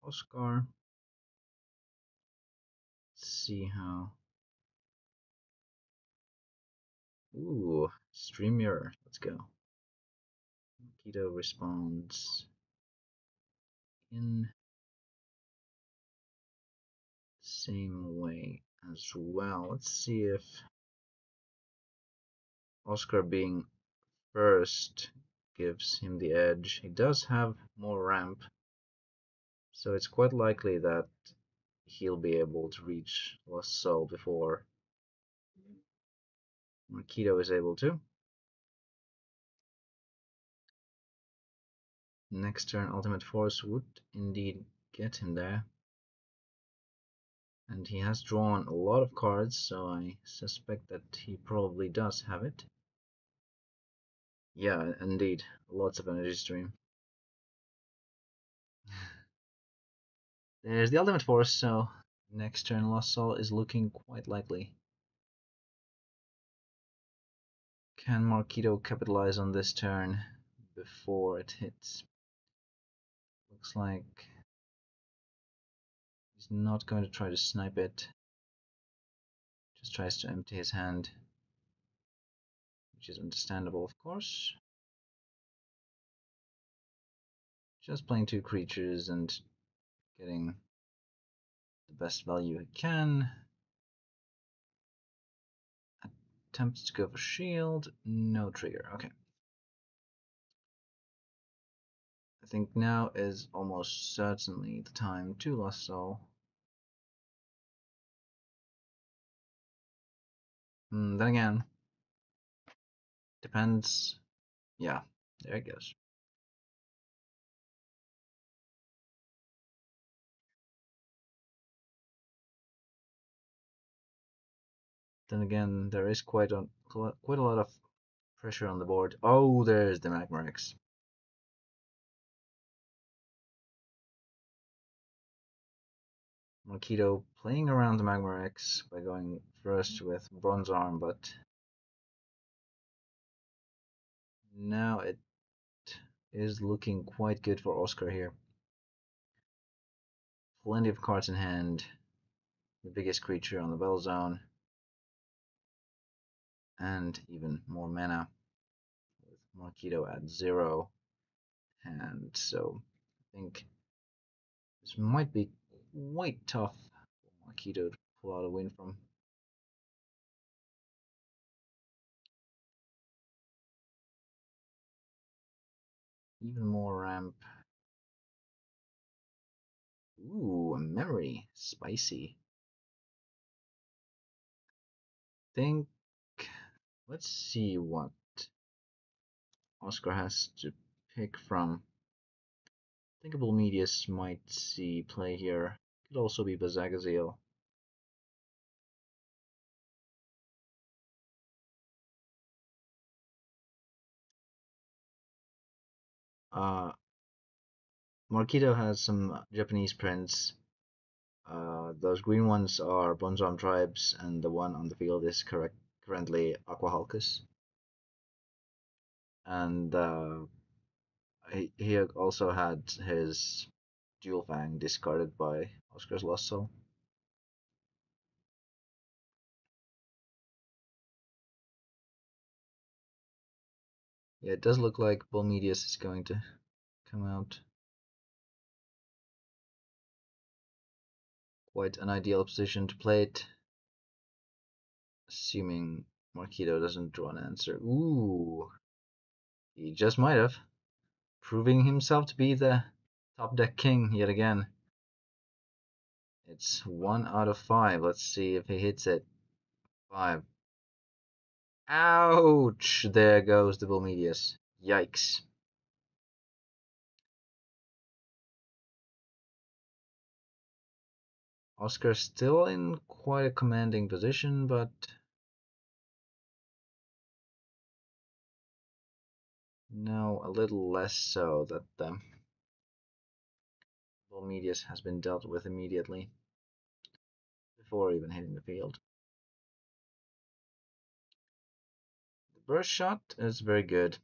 Oscar. Let's see how. Ooh, stream mirror. Let's go. Keto responds in the same way as well. Let's see if Oscar being first gives him the edge. He does have more ramp, so it's quite likely that he'll be able to reach Lost Soul before Marquito is able to. Next turn, Ultimate Force would indeed get him there. And he has drawn a lot of cards, so I suspect that he probably does have it. Yeah, indeed, lots of energy stream. There's the Ultimate Force, so next turn Lost Soul is looking quite likely. Can Marquito capitalize on this turn before it hits? Looks like he's not going to try to snipe it. Just tries to empty his hand, which is understandable, of course. Just playing two creatures and getting the best value he can. Attempts to go for shield, no trigger. Okay. I think now is almost certainly the time to Lost Soul. Then again, depends. Yeah, there it goes. Then again, there is quite a lot of pressure on the board. Oh, there's the Magmarex. Marquito playing around the Magma X by going first with Bronze Arm, but now it is looking quite good for Oscar here. Plenty of cards in hand, the biggest creature on the Bell Zone, and even more mana with Marquito at 0. And so I think this might be quite tough for Marquito to pull out a win from. Even more ramp. Ooh, a memory. Spicy. Think. Let's see what Oscar has to pick from. Thinkable Medius might see play here. Could also be Bazagaziel. Marquito has some Japanese prints. Those green ones are Bonzom tribes, and the one on the field is currently Aquahalcus. And he also had his Dual Fang discarded by Oscar's Lost Soul. Yeah, it does look like Bolmedius is going to come out. Quite an ideal position to play it, assuming Marquito doesn't draw an answer. Ooh, he just might have, proving himself to be the top deck king yet again. It's 1 out of 5. Let's see if he hits it. 5. Ouch! There goes the Bolmedius. Yikes. Oscar's still in quite a commanding position, but now a little less so that the Bolmedius has been dealt with immediately before even hitting the field. The burst shot is very good.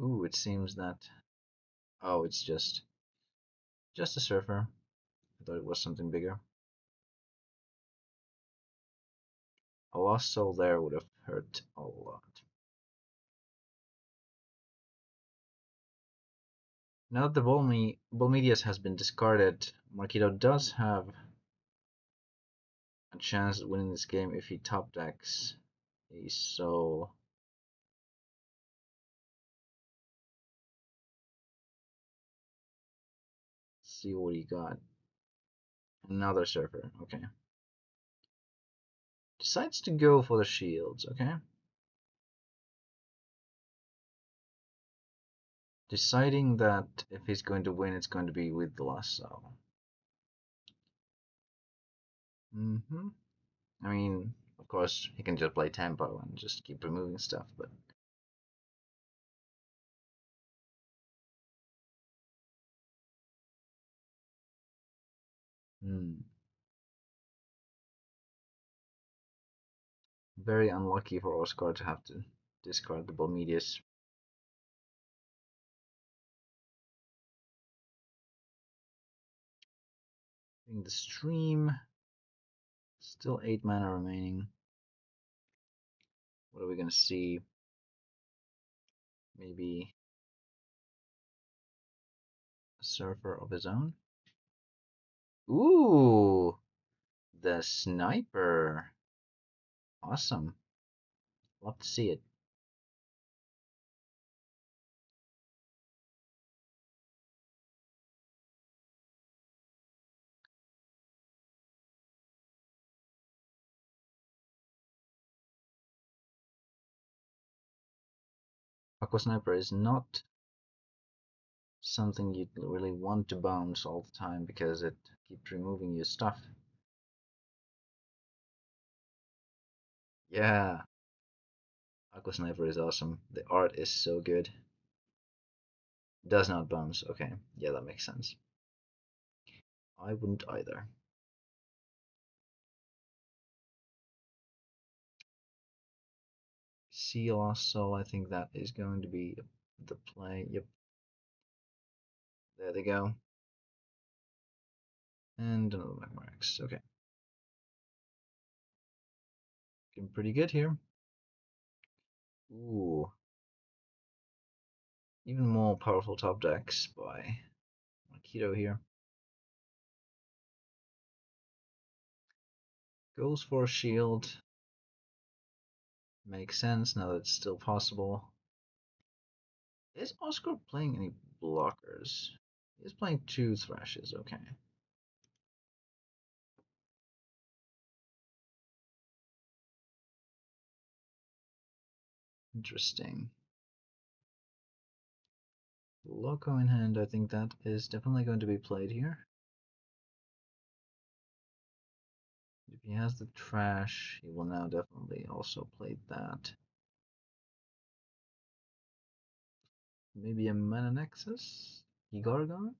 Ooh, it seems that... Oh, it's just a surfer. I thought it was something bigger. A lost soul there would have hurt a lot. Now that the Bolmedius has been discarded, Marquito does have a chance at winning this game if he top decks a soul. Let's see what he got. Another surfer, okay. Decides to go for the shields, okay. Deciding that if he's going to win, it's going to be with the last soul. I mean, of course, he can just play tempo and just keep removing stuff, but... Very unlucky for Oscar to have to discard the Bolmedius. In the stream, still 8 mana remaining. What are we gonna see? Maybe a surfer of his own? Ooh! The sniper! Awesome. Love to see it. Aqua Sniper is not something you'd really want to bounce all the time because it keeps removing your stuff. Yeah, Aqua Sniper is awesome. The art is so good. Does not bounce. Okay, yeah, that makes sense. I wouldn't either. Seal also, I think that is going to be the play. Yep. There they go. And another Magmar. Okay. Getting pretty good here. Ooh. Even more powerful top decks by Marquo here. Goes for a shield. Makes sense now that it's still possible. Is Oscar playing any blockers? He's playing 2 Thrashes, okay. Interesting. Loco in hand, I think that is definitely going to be played here. If he has the trash, he will now definitely also play that. Maybe a Mana Nexus? Gigargon?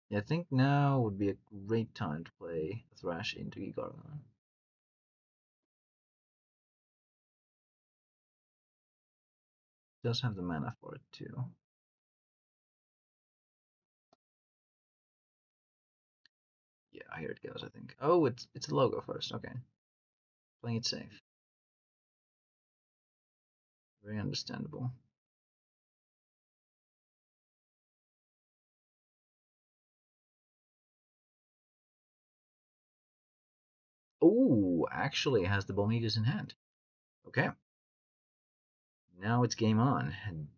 Yeah, I think now would be a great time to play Thrash into Gigargon. Does have the mana for it too. Yeah, here it goes, I think. Oh, it's a logo first, okay. Playing it safe. Very understandable. Oh, actually has the Bolmegas in hand. Okay. Now it's game on.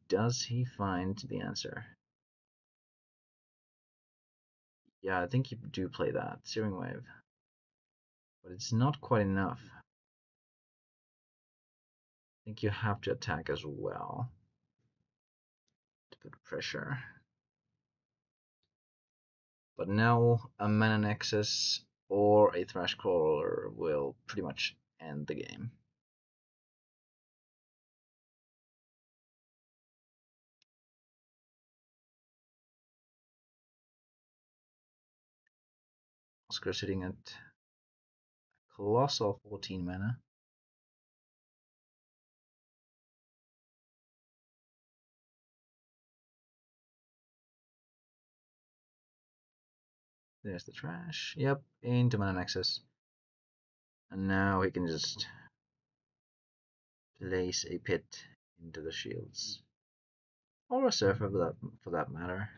Does he find the answer? Yeah, I think you do play that. Searing Wave. But it's not quite enough. I think you have to attack as well to put pressure. But now a Mana Nexus or a Thrash Crawler will pretty much end the game. Oscar sitting at colossal 14 mana. There's the trash. Yep, into Mana Nexus. And now he can just place a pit into the shields. Or a surfer for that matter.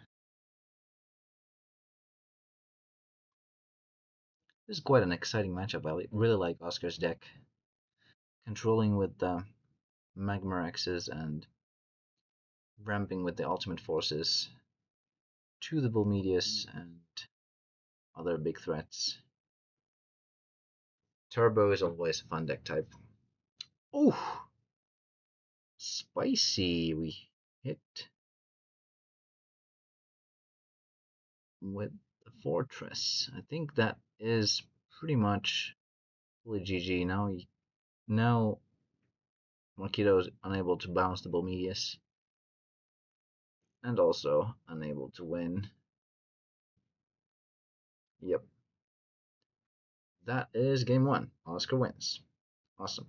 This is quite an exciting matchup. I really like Oscar's deck. Controlling with the Magmar X's and ramping with the ultimate forces to the Volmedius and other big threats. Turbo is always a fun deck type. Oh, spicy. We hit with the fortress. I think that is pretty much fully GG. Now Marquo is unable to bounce the Volmedius and also unable to win. Yep. That is game 1. Oscar wins. Awesome.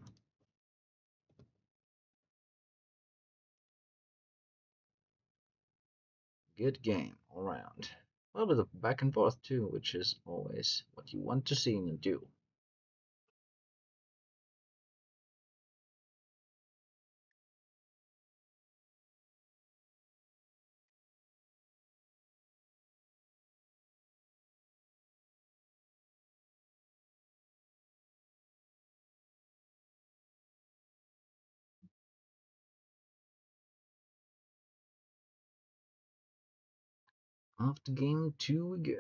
Good game all around. A little bit of back and forth too, which is always what you want to see in a duel. Off to game 2 we go.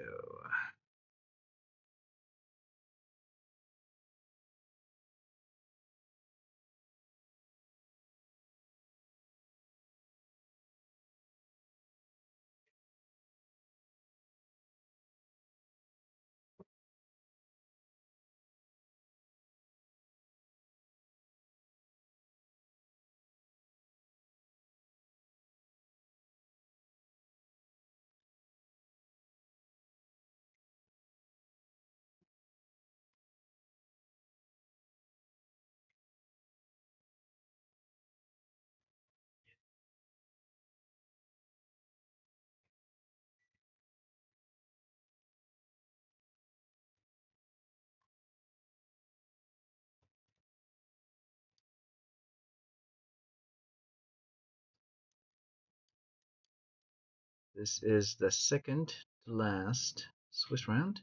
This is the second to last Swiss round.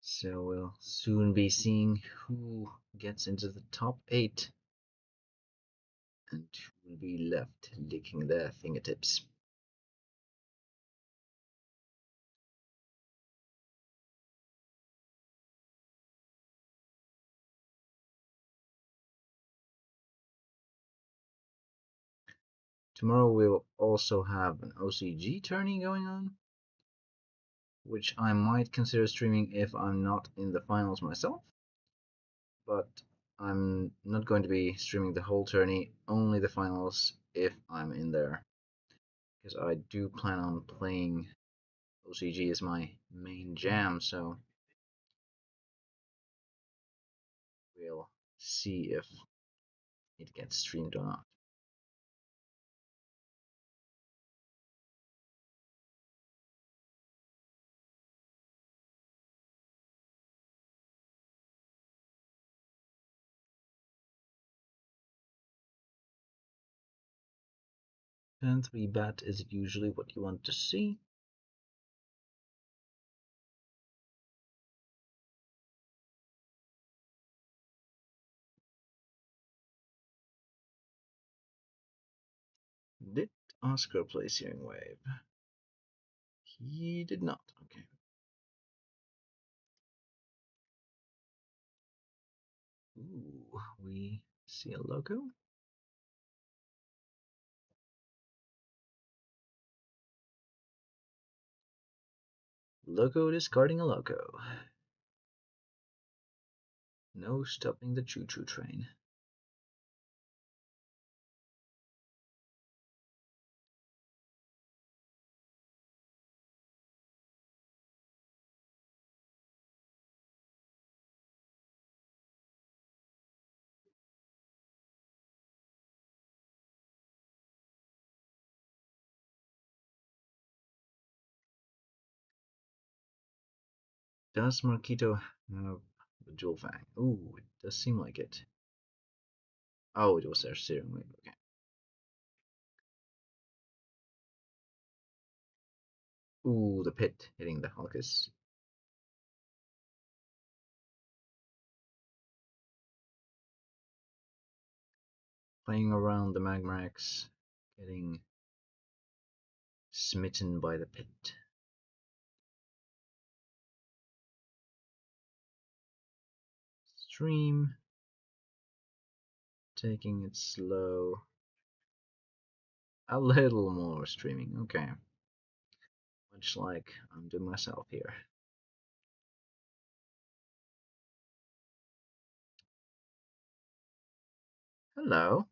So we'll soon be seeing who gets into the top 8 and who will be left licking their fingertips. Tomorrow we'll also have an OCG tourney going on, which I might consider streaming if I'm not in the finals myself. But I'm not going to be streaming the whole tourney, only the finals if I'm in there. Because I do plan on playing OCG as my main jam, so we'll see if it gets streamed or not. Turn 3 bat is usually what you want to see. Did Oscar play Searing Wave? He did not. Okay. Ooh, we see a logo. Logo discarding a logo. No stopping the choo-choo train. Does Marquito have the dual fang? Ooh, it does seem like it. Oh, it was their Searing Wave. Okay. Ooh, the pit hitting the Hulkus. Playing around the Magmarax, getting smitten by the pit. Stream. Taking it slow. A little more streaming, okay. Much like I'm doing myself here. Hello.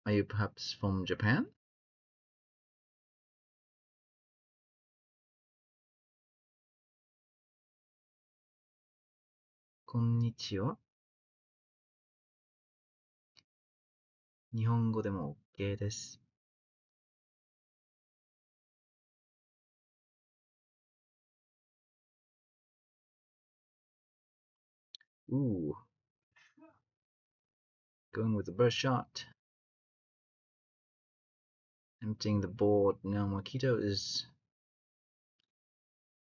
Are you perhaps from Japan? Konnichiwa. 日本語でも OK です。Ooh. Going with the burst shot. Emptying the board. Now Marquito is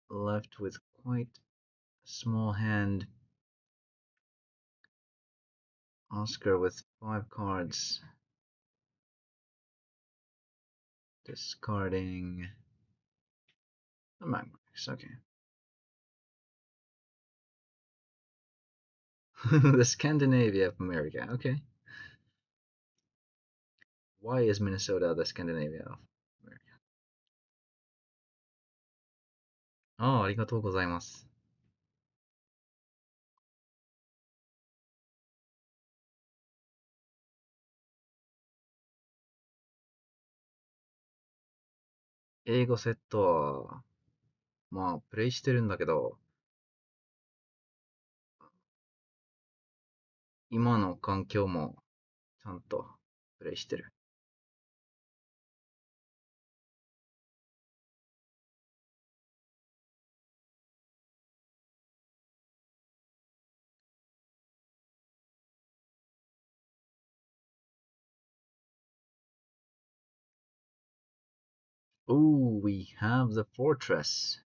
left with quite a small hand. Oscar with 5 cards. Discarding the Magmax, okay. The Scandinavia of America, okay. Why is Minnesota the Scandinavia of America? ありがとうございます。英語セットは、まあ、プレイしてるんだけど、今の環境もちゃんとプレイしてる。Ooh, we have the fortress.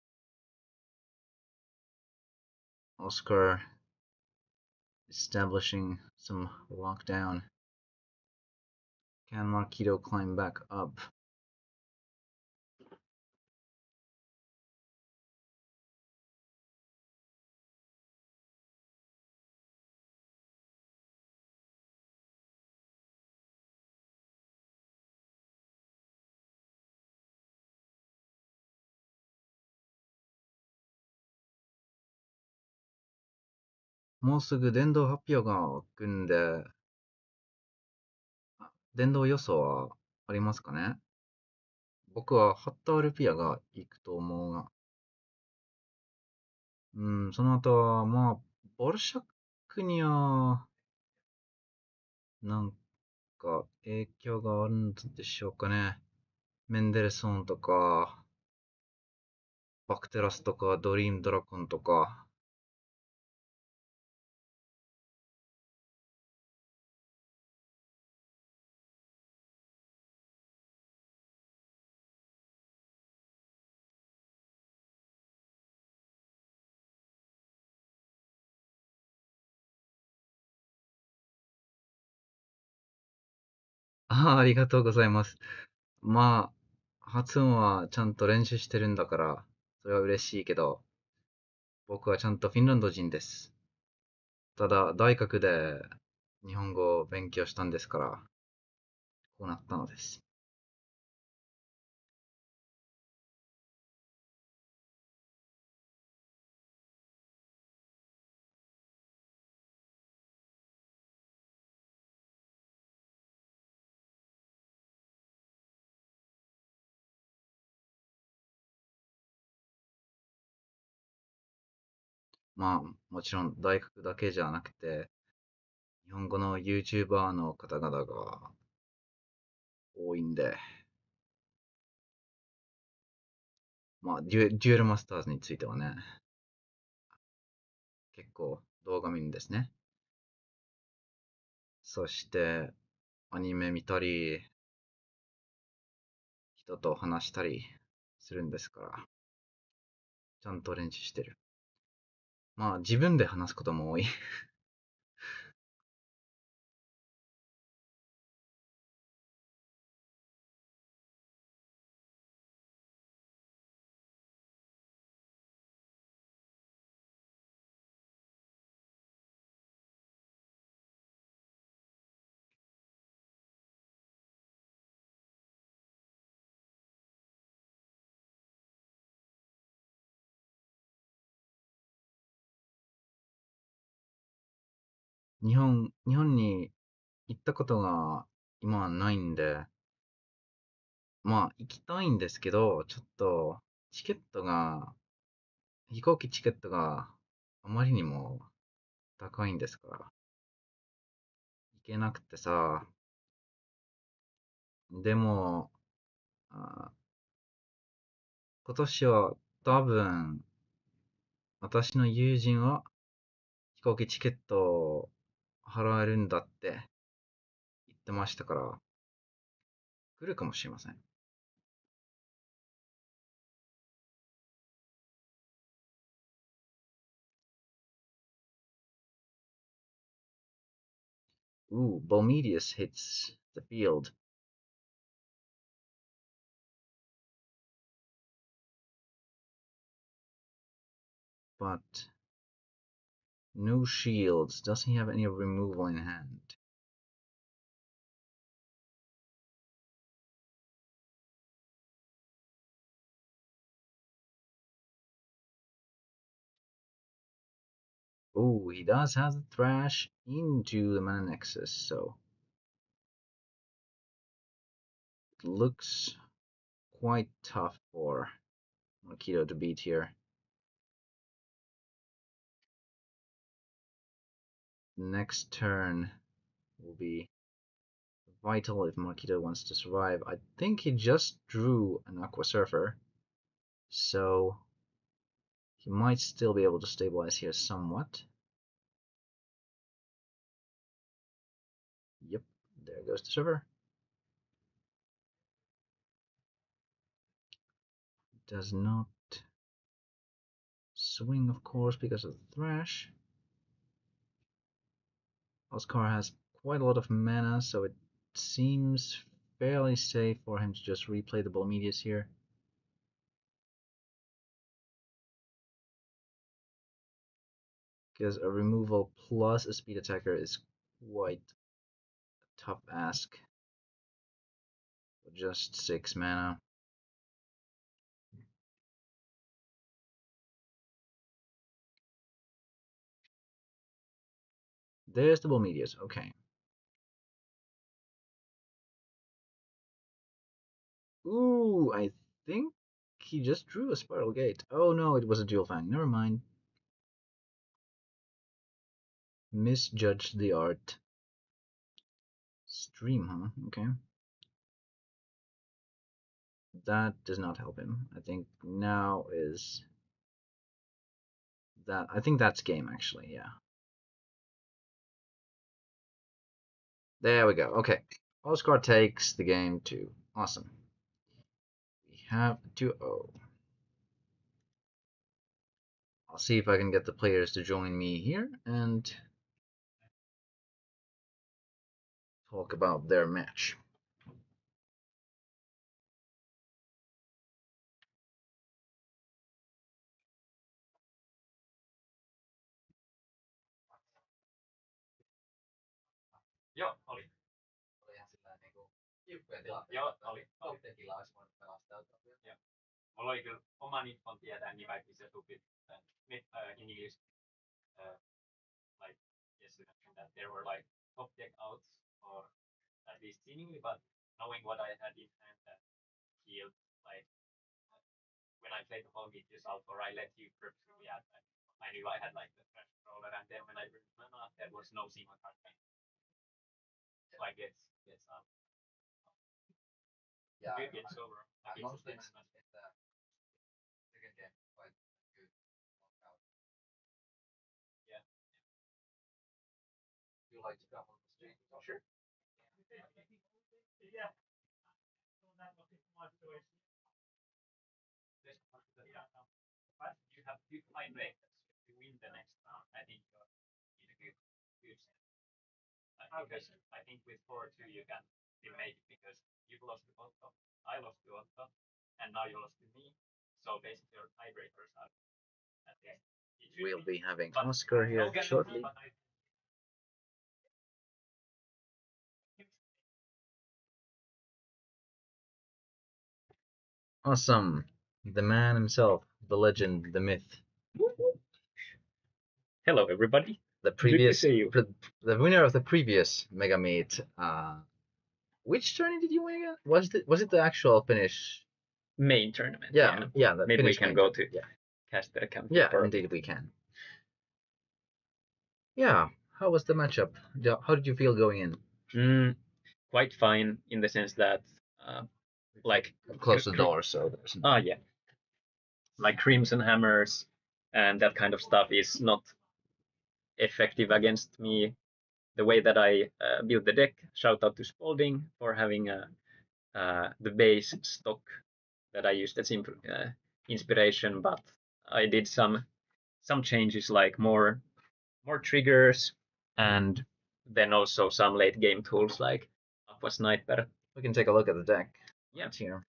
Oscar establishing some lockdown. Can Marquito climb back up?もうすぐ電動発表が来るんで、電動予想はありますかね？僕はハッタールピアが行くと思うが。その後は、まあ、ボルシャックには、なんか影響があるんでしょうかね。メンデルソンとか、バクテラスとか、ドリームドラゴンとか。ありがとうございます。まあ、発音はちゃんと練習してるんだから、それは嬉しいけど、僕はちゃんとフィンランド人です。ただ、大学で日本語を勉強したんですから、こうなったのです。まあ、もちろん大学だけじゃなくて、日本語の YouTuber の方々が多いんで、まあ、デュエルマスターズについてはね、結構動画見るんですね。そして、アニメ見たり、人と話したりするんですから、ちゃんと練習してる。まあ、自分で話すことも多い。日本に行ったことが今はないんで、まあ、行きたいんですけど、ちょっと、飛行機チケットがあまりにも高いんですから、行けなくてさ、でも、あ今年は多分、私の友人は飛行機チケットを払えるんだって言ってましたから、来るかもしれません。Ooh, Bomedius hits the field. But no shields. Doesn't he have any removal in hand? Oh, he does have the thrash into the mana nexus, so it looks quite tough for Moito to beat here. Next turn will be vital if Moito wants to survive. I think he just drew an Aqua Surfer, so he might still be able to stabilize here somewhat. Yep, there goes the server. does not swing, of course, because of the thrash. Oscar has quite a lot of mana, so it seems fairly safe for him to just replay the Bolmedius here. Because a removal plus a speed attacker is quite a tough ask. For just 6 mana. There's the Bolmedius, okay. Ooh, I think he just drew a Spiral Gate. Oh no, it was a Dual Fang, never mind. Misjudged the art. Stream, huh? Okay. That does not help him. I think now is that. I think that's game, actually, yeah. There we go. Okay. Oscar takes the game too. Awesome. We have 2-0. I'll see if I can get the players to join me here and talk about their match. Joo, oli. Olihan sillä niinku tiukkoja tilanteita. Joo, oli. Tekillä olisi voinut pelastautua. Joo. Mulla oli kyllä oman infon tietää niin kaikki se tupit. In English, like yesterday, that there were like top deck outs, or at least seemingly, but knowing what I had in hand, that healed, like when I played the whole Meteor's out, or I let you purposely add that, I knew I had like the trash roller, and then when I burned mana, there was no single card. So I get up. Yeah, it gets over. I most of them at the second game quite good knockout. Yeah. You like to come on the street? Sure. Yeah. But you have good line breakers. If you win the next round, I think you're in a good set. Because I think with 4-2 you can still make it, because you've lost to Otto, I lost to Otto, and now you lost to me. So basically your tiebreakers are at the end. We'll be having Oscar here shortly. Awesome. The man himself, the legend, the myth. Hello, everybody. The previous, Good to see you. The winner of the previous Megameet. Which tourney did you win again? Was it the actual finish? Main tournament. Yeah. The maybe we Finnish can main go tournament. to cast the account. Yeah, indeed we can. Yeah. How was the matchup? How did you feel going in? Quite fine, in the sense that, like, Close the door, so there's. Yeah. Like Crimson Hammers and that kind of stuff is not effective against me. The way that I built the deck, shout out to Spalding for having the base stock that I used as inspiration, but I did some changes, like more triggers, and then also some late game tools like Aqua Sniper. We can take a look at the deck. Yeah. It's here.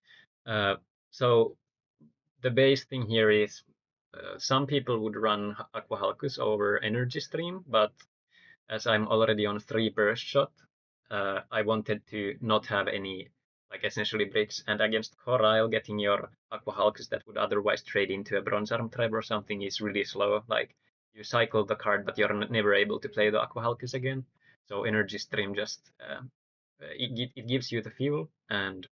So the base thing here is some people would run Aqua Halkus over Energy Stream, but as I'm already on 3 burst shot, I wanted to not have any, like, essentially bricks, and against Corail, getting your Aqua Halkus that would otherwise trade into a Bronze Arm Tribe or something is really slow. Like, you cycle the card, but you're never able to play the Aqua Halkus again. So Energy Stream just it gives you the fuel, and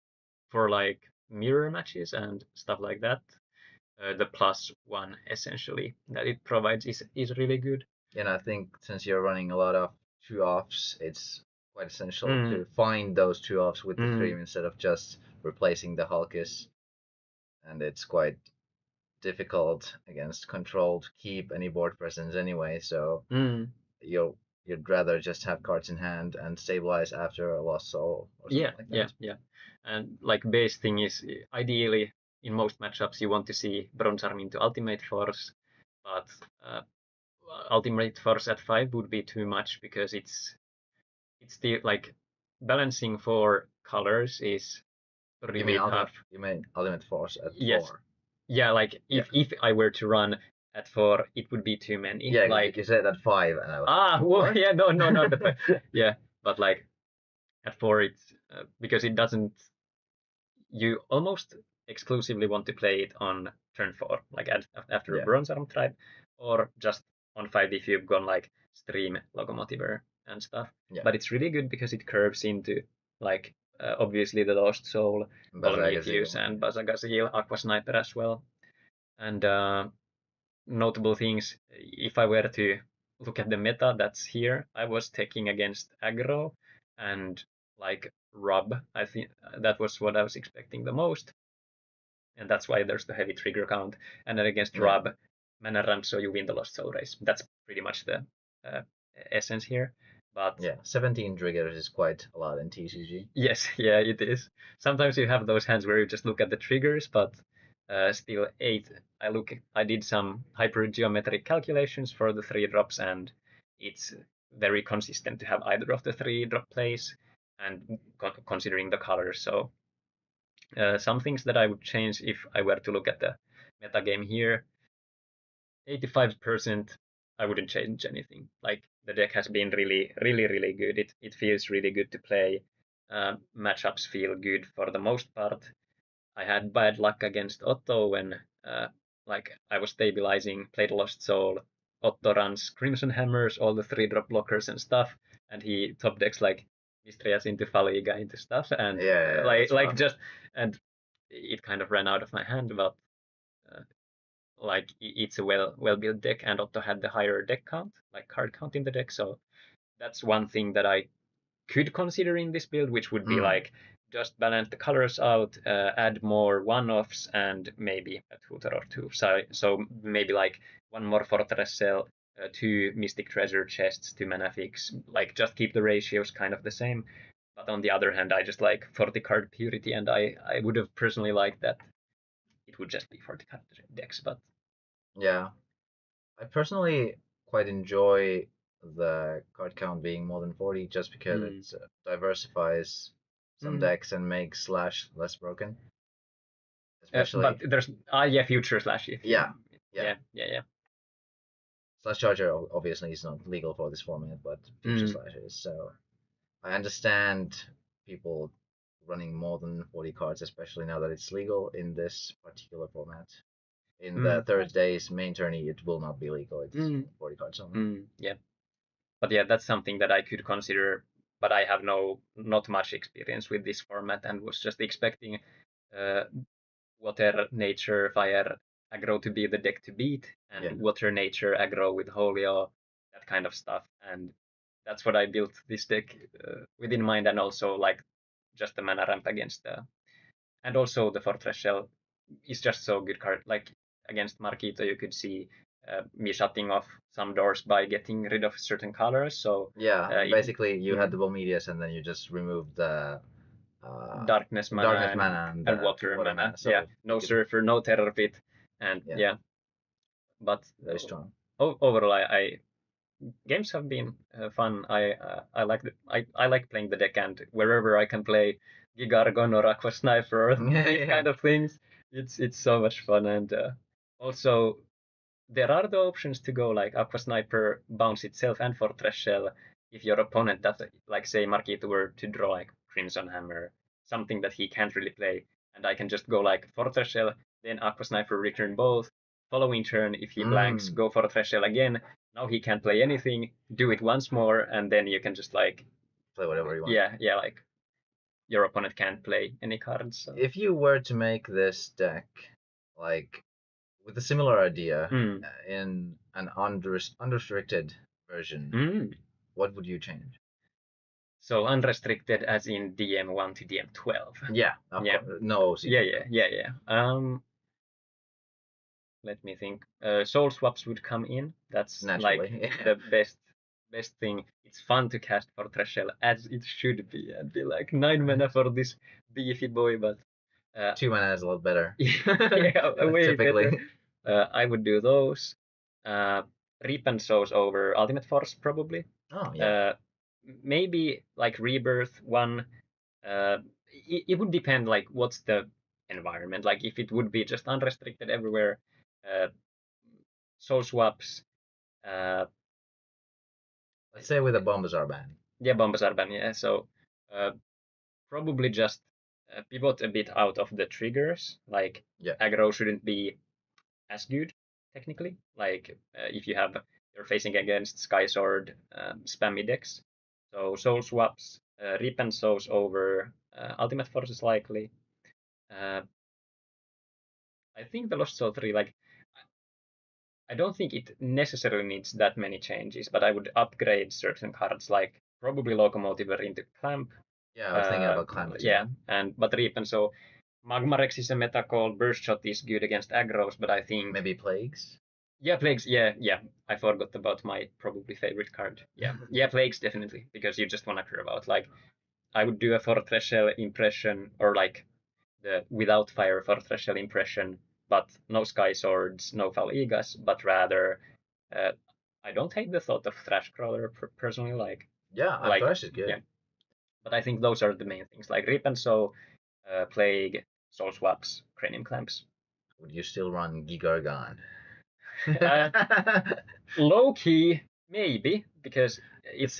for like mirror matches and stuff like that, the +1 essentially that it provides is really good. And I think since you're running a lot of 2-offs, it's quite essential to find those 2-offs with the stream instead of just replacing the Hulkus. And it's quite difficult against control to keep any board presence anyway, so you'd rather just have cards in hand and stabilize after a lost soul or something like that. Yeah. And like base thing is ideally in most matchups you want to see Bronze Arm into Ultimate Force, but Ultimate Force at 5 would be too much because it's still like balancing for colors is really tough. You mean Ultimate Force at Yes. 4? Yeah, like if I were to run at 4, it would be too many. Yeah, like you said at 5, and I was well, what? yeah, no, not at 5. Yeah, but like at 4, it's because it doesn't. You almost exclusively want to play it on turn 4, like after Yeah. a Bronze Arm tribe, or just on 5 if you've gone like Stream, Locomotiver, and stuff. Yeah. But it's really good because it curves into like obviously the Lost Soul, Prometheus, and Bazagazil, Aqua Sniper as well. And notable things, if I were to look at the meta that's here, I was taking against aggro and like Rub. I think that was what I was expecting the most, and that's why there's the heavy trigger count. And then against Rub, mana ramp, so you win the Lost Soul race. That's pretty much the essence here. But yeah, 17 triggers is quite a lot in TCG. Yes, yeah, it is. Sometimes you have those hands where you just look at the triggers, but still 8. I did some hypergeometric calculations for the 3 drops, and it's very consistent to have either of the 3 drop plays, and considering the colors. So some things that I would change if I were to look at the meta game here. 85%, I wouldn't change anything. Like the deck has been really, really, really good. It feels really good to play. Matchups feel good for the most part. I had bad luck against Otto when like I was stabilizing, played Lost Soul. Otto runs Crimson Hammers, all the 3-drop blockers and stuff, and he top decks like Mistrias into Faliga into stuff, and and it kind of ran out of my hand, but like it's a well built deck, and Otto had the higher deck count, like card count in the deck, so that's one thing that I could consider in this build, which would be like just balance the colors out, add more one-offs, and maybe a tutor or two. So maybe like one more Fortress Cell, 2 Mystic Treasure chests, 2 mana fix, like just keep the ratios kind of the same. But on the other hand, I just like 40 card purity, and I would have personally liked that it would just be 40 card decks, but yeah, I personally quite enjoy the card count being more than 40 just because it diversifies some decks and makes Slash less broken. Especially, but there's Future Slash. Yeah. Slash Charger obviously is not legal for this format, but Future Slash is. So I understand people running more than 40 cards, especially now that it's legal in this particular format. In the Thursday's main tourney, it will not be legal. It's 40 cards only. Yeah. But yeah, that's something that I could consider, but I have not much experience with this format and was just expecting Water, Nature, Fire, aggro to be the deck to beat, and Water, Nature, aggro with Holio, that kind of stuff. And that's what I built this deck with in mind, and also like just the mana ramp against and also the Fortress Shell is just so good card. Like against Marquito, you could see me shutting off some doors by getting rid of certain colors. So basically you had the Bomedius, and then you just removed the darkness mana and water mana. So no Surfer, no Terror Pit, and but very strong. Overall, I games have been fun. I like playing the deck, and wherever I can play Gigargon or Aqua Sniper or these kind of things, it's so much fun. And also there are the options to go like Aqua Sniper, Bounce itself, and Fortress Shell if your opponent does, like say Marquito were to draw like Crimson Hammer, something that he can't really play, and I can just go like Fortress Shell, then Aqua Sniper, return both. Following turn, if he blanks, go Fortress Shell again. Now he can't play anything, do it once more, and then you can just like play whatever you want. Yeah, like your opponent can't play any cards. So. If you were to make this deck like with a similar idea in an unrestricted version, what would you change? So unrestricted as in DM1 to DM12. Yeah. No. Yeah. Let me think. Soul swaps would come in. That's naturally like the best thing. It's fun to cast Fortress Shell as it should be, and be like 9 mana for this beefy boy, but 2 mana is a lot better. Yeah, way Typically. better. I would do those. Reap and Sows over Ultimate Force, probably. Oh, yeah. Maybe like Rebirth one. It would depend like what's the environment. Like if it would be just unrestricted everywhere, soul swaps. Let's say with a Bombazar ban. Yeah, Bombazar ban. Yeah, so probably just pivot a bit out of the triggers. Like Yeah. aggro shouldn't be as good technically. Like if you're facing against Sky Sword spammy decks. So soul swaps, Rip and Sows over Ultimate Force is likely. I think the Lost Soul 3, like, I don't think it necessarily needs that many changes, but I would upgrade certain cards, like probably Locomotiver into Clamp. Yeah, I was thinking about Clamp too. Yeah, but Rip and so Magmarex is a meta call. Burst Shot is good against aggros, but I think Maybe Plagues? yeah, Plagues. Yeah. I forgot about my probably favorite card. Yeah, Plagues definitely because you just want to curve out. Like I would do a Fortress Shell impression or like the without fire Fortress Shell impression, but no Sky Swords, no Falligas, but rather I don't hate the thought of Thrash Crawler personally. Like Yeah, like Thrash is good. yeah, but I think those are the main things like Rip and Sow, Plague, Soul Swaps, Cranium Clamps. Would you still run Gigargon? Low key, maybe because it's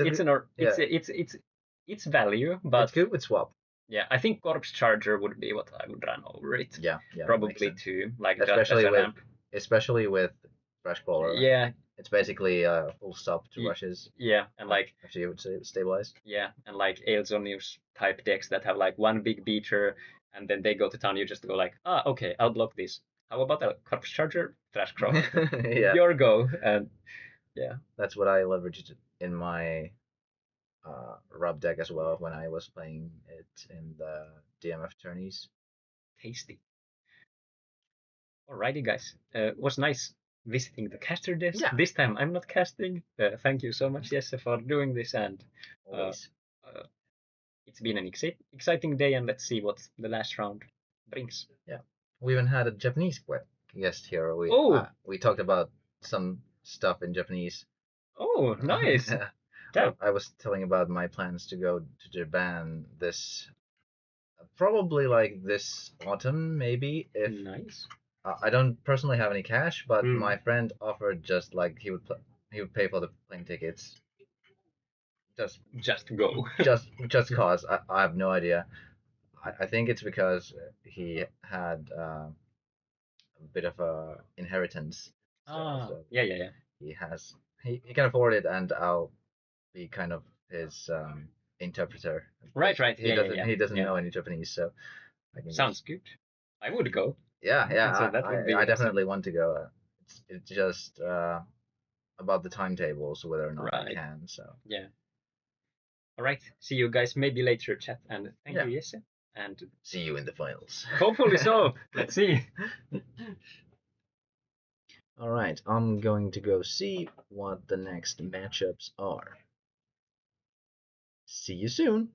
value, but it's good with swap. Yeah, I think Corpse Charger would be what I would run over it. Yeah, probably too. Like especially with Thrash Crawler. Yeah, it's basically a full stop to rushes. Yeah, and like actually, I would say stabilize. Yeah, and like Aelzonius type decks that have like one big beater, and then they go to town. You just go like, okay, I'll block this. How about a Corpse Charger, Thrash Crawler? Yeah, your go. And yeah, that's what I leveraged in my Rub deck as well when I was playing it in the DMF tourneys. Tasty. Alrighty, guys. Was nice visiting the caster desk. Yeah. This time I'm not casting. Thank you so much, Jesse, for doing this, and always. It's been an exciting day, and let's see what the last round brings. Yeah, we even had a Japanese guest here. We talked about some stuff in Japanese. Oh, nice. Yeah. I was telling about my plans to go to Japan this probably like this autumn, maybe. If nice. I don't personally have any cash, but my friend offered just like he would pay for the plane tickets. Just go. just cause I have no idea. I think it's because he had a bit of a inheritance. So yeah. He can afford it, and I'll be kind of his interpreter. Right. He doesn't know any Japanese, so sounds good. I would go. Yeah. So that would be I definitely want to go. It's just about the timetables, whether or not I can. So yeah. All right. See you guys maybe later, chat, and thank you, Jesse. And see you in the finals. Hopefully so. Let's see. All right, I'm going to go see what the next matchups are. See you soon.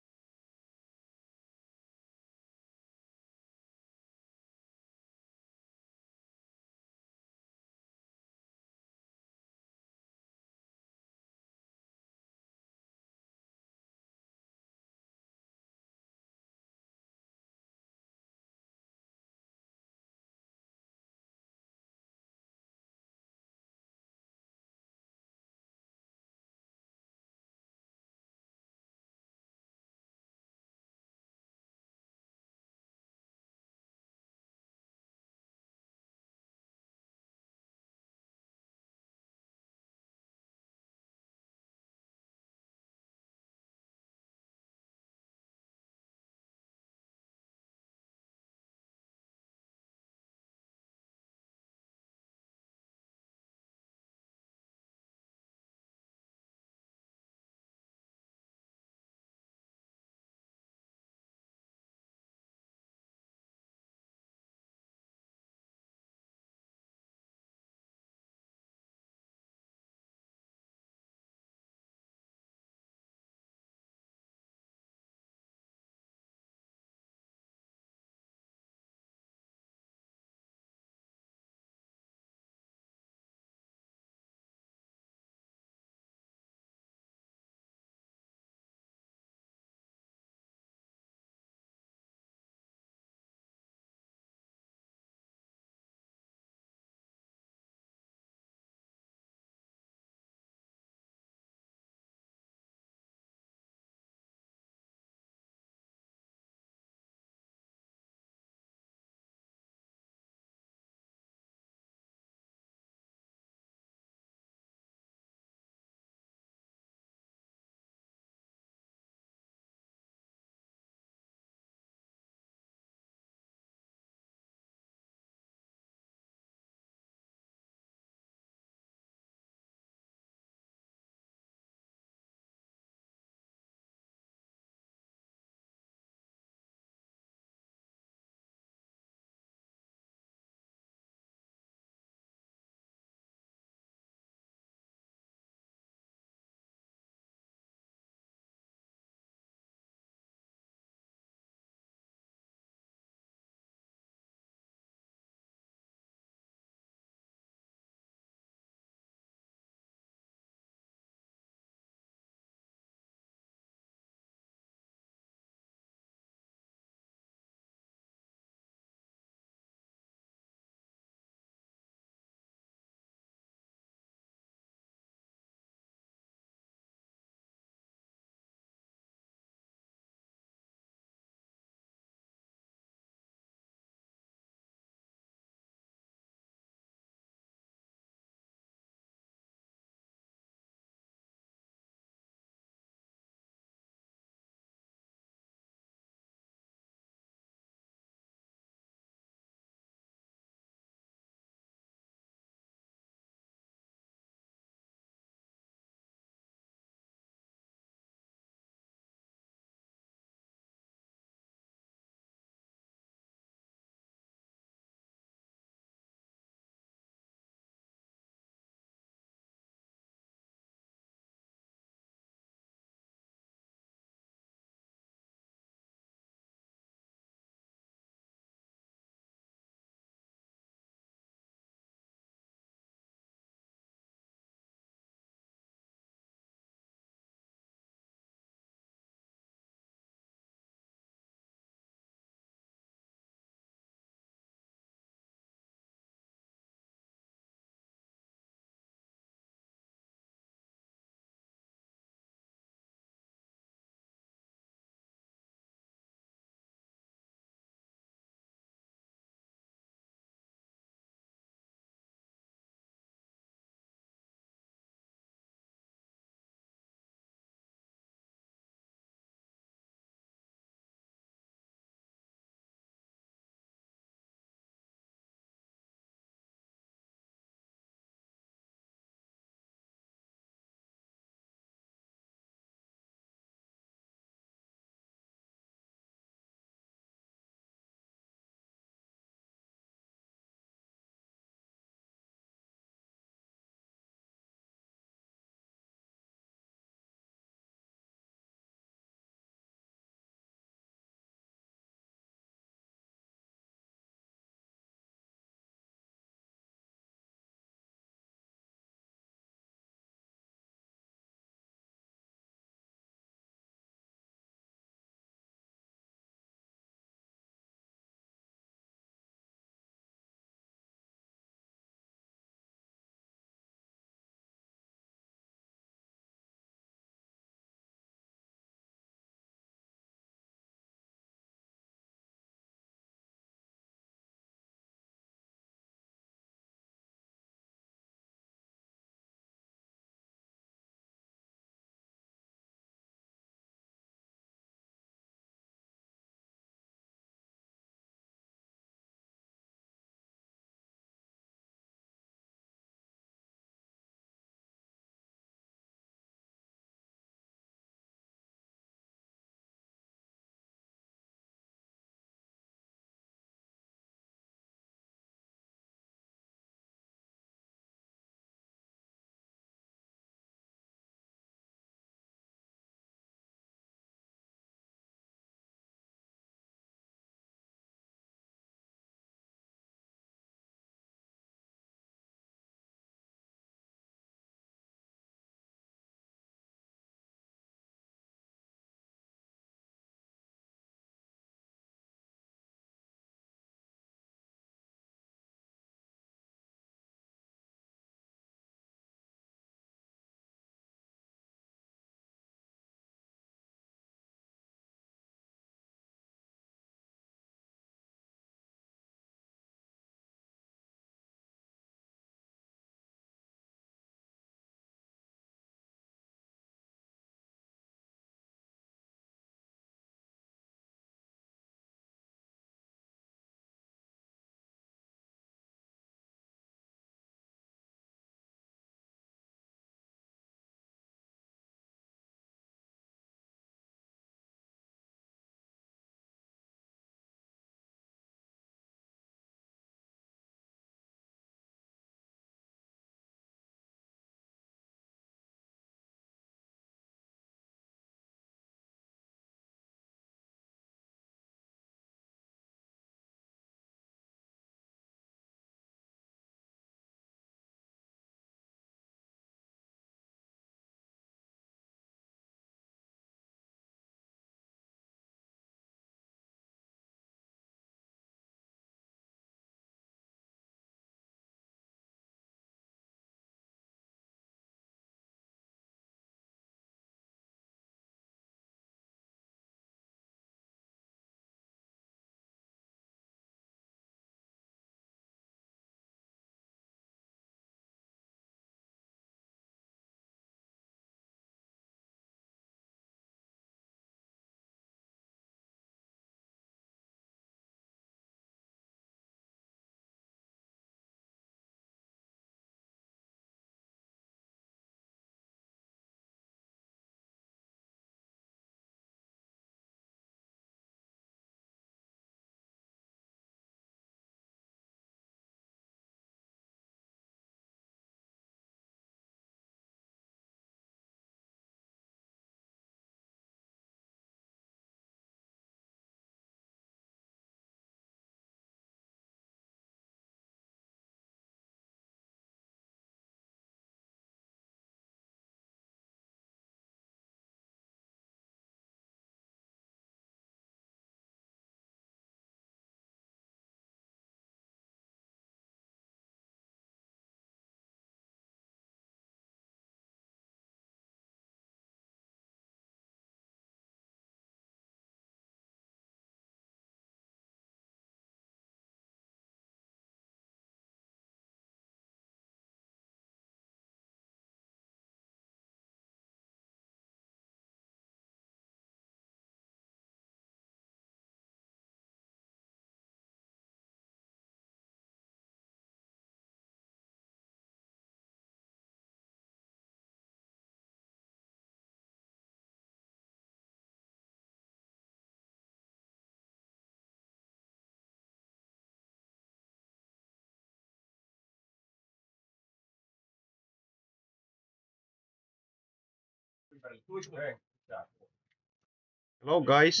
Hello guys.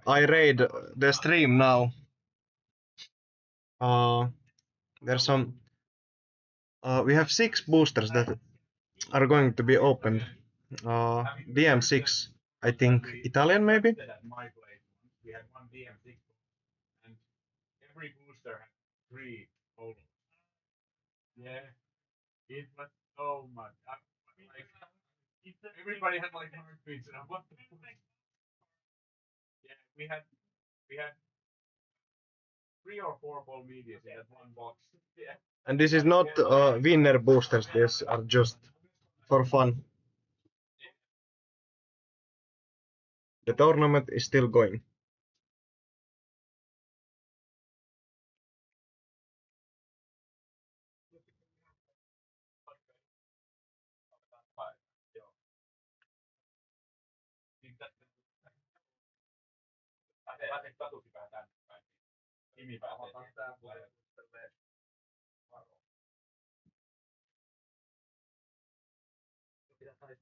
I raid the stream now. There's some. We have 6 boosters that are going to be opened. DM-06, I think Italian maybe. We had one DM-06, and every booster had 3 polos. Yeah, it was so much. Everybody had like heartbeats, and I'm what the fuck? Yeah, we had 3 or 4 ball medias in that one box. Yeah. And this is not winner boosters, these are just for fun. The tournament is still going.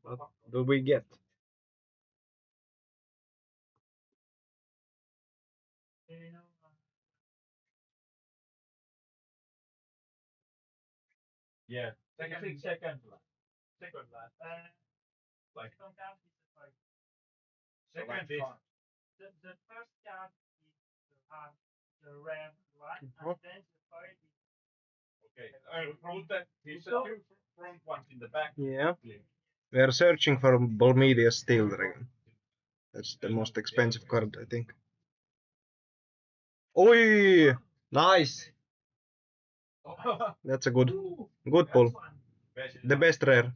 What do we get? Yeah, second last. Like second is The first card is the rare one, What? and then the third is okay. Put these 2 front ones in the back. Yeah. We are searching for Bolmedia Steel Dragon. That's the most expensive card, I think. Oi! Nice! That's a good pull. The best rare.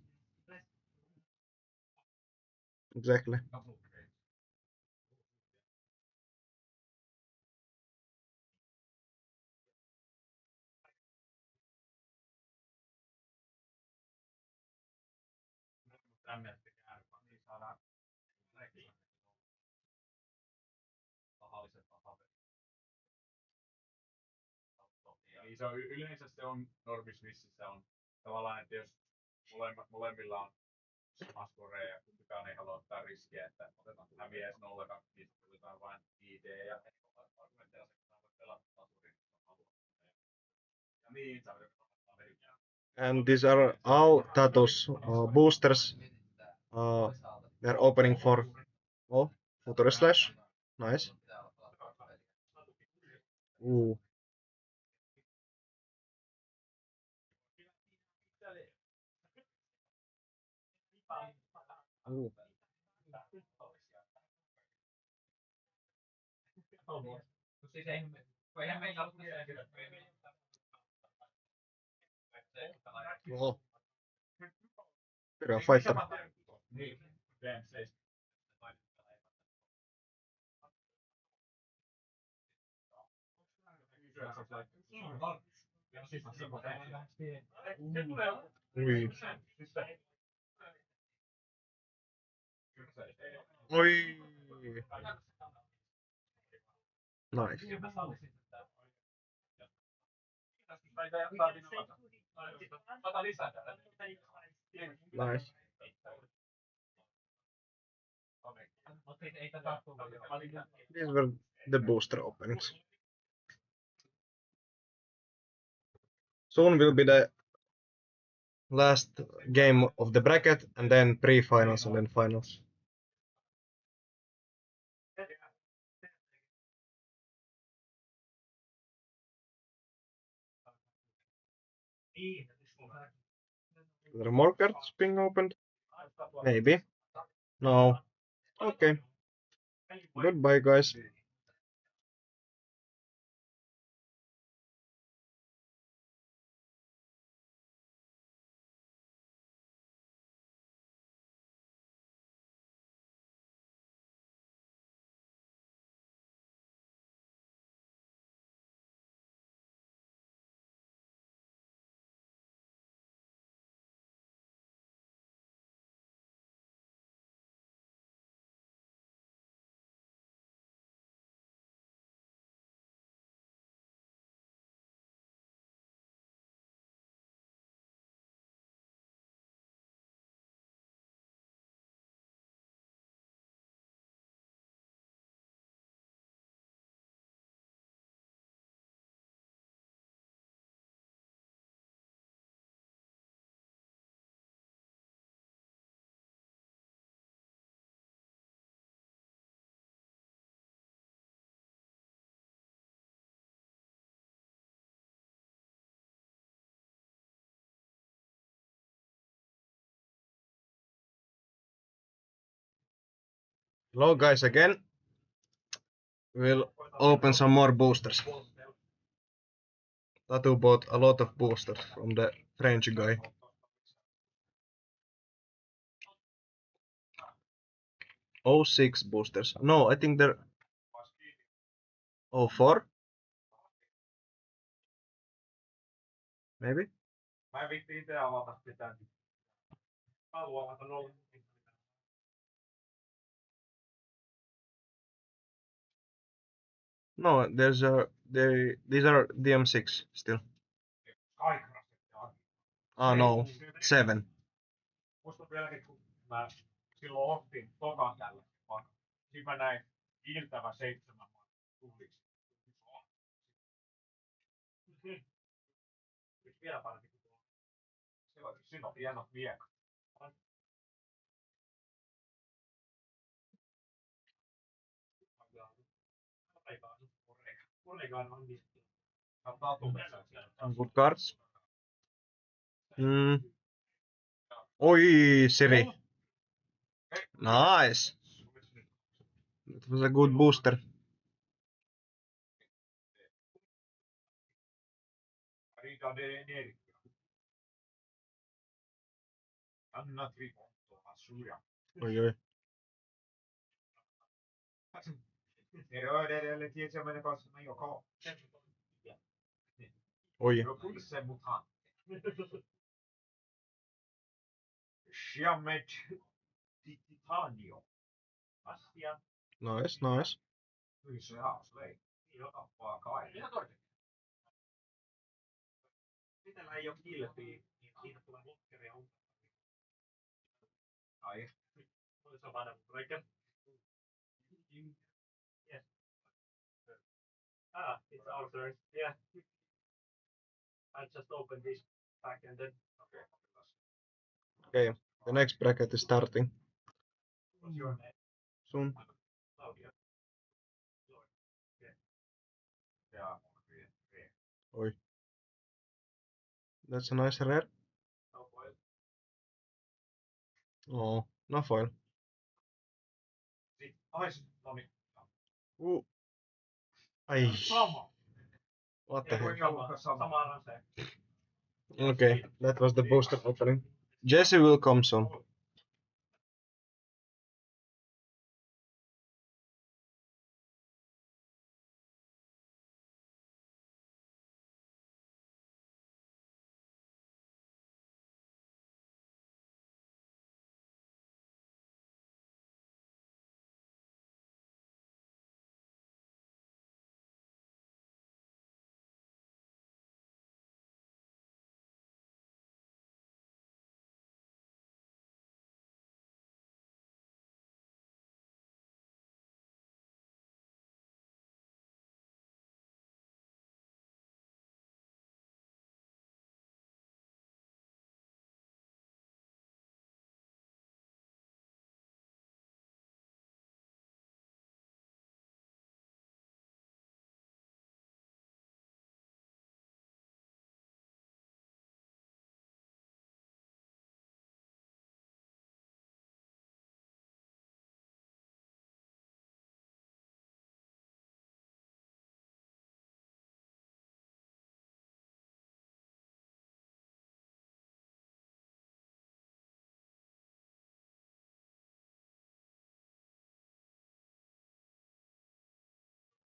Exactly. Niin se on yleensä se on normismississä on tavallaan, että jos molemmilla on sama score ja kumpikaan ei halua ottaa riskiä, että otetaan häviäisi 0-2, niin otetaan vain ID ja pelata tasurin. Niin, se on And these are all Tatus boosters. They're opening for Future Slash. Nice. Ooh. Ooh. Oh. Hyvä fighter. Ui. Oi. Nice. Nice. These were the booster openings. Soon will be the last game of the bracket, and then pre-finals, and then finals. Are there more cards being opened? Maybe. No. Okay. Goodbye, guys. Hello guys again. We'll open some more boosters. Tatu bought a lot of boosters from the French guy. '06 boosters. No, I think they're '04. Maybe? Mä en viitti itse avata sitä. Haluan avata 0. No, these are DM-06 still. Ah no, 7. Muistan vieläkin, kun mä silloin ostin tokan tällaisen pakan. Siinä mä näin iltävä 7 tulliksi. Nyt vielä parempi kuin tuo. Siinä on hienot miekat. Good cards. Oi, Siri. Nice. That was a good booster. Oi, oi. Oi. Nice, nice. Itellä ei ole kilpiä, niin siinä tulee blokkeria umpeen. Ai. Se on vanha breaker. Yes. It's our turn. Yeah. I just opened this pack and then. Okay, the next bracket is starting What's your name? soon. Claude. Oi. That's a nice rare. Oh, no foil. Ai. What the hell? Okay, that was the booster opening. Jesse will come soon.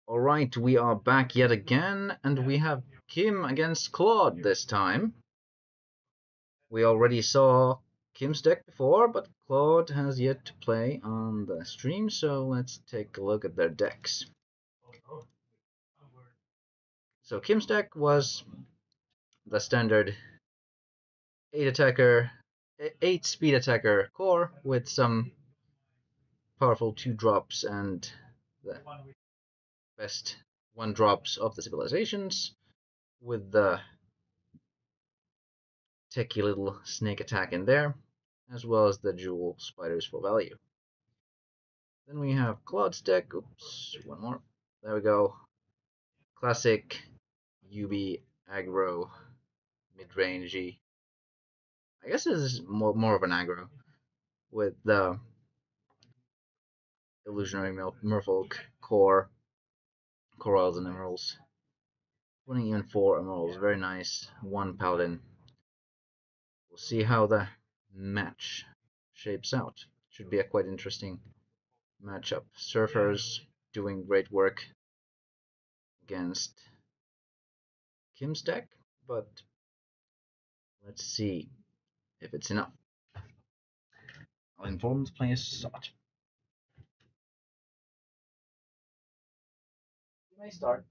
Alright, we are back yet again, and we have Kim against Claude this time. We already saw Kim's deck before, but Claude has yet to play on the stream, so let's take a look at their decks. So Kim's deck was the standard 8 speed attacker core with some powerful 2-drops and the best 1-drops of the civilizations with the techie little snake attack in there, as well as the jewel spiders for value. Then we have Claude's deck. Oops, one more. There we go. Classic UB aggro mid-rangey. I guess this is more of an aggro with the illusionary merfolk core, corals and emeralds. Winning even 4 emeralds, very nice. 1 paladin. We'll see how the match shapes out. Should be a quite interesting matchup. Surfers doing great work against Kim's deck, but let's see if it's enough. I'll inform the players start. You may start.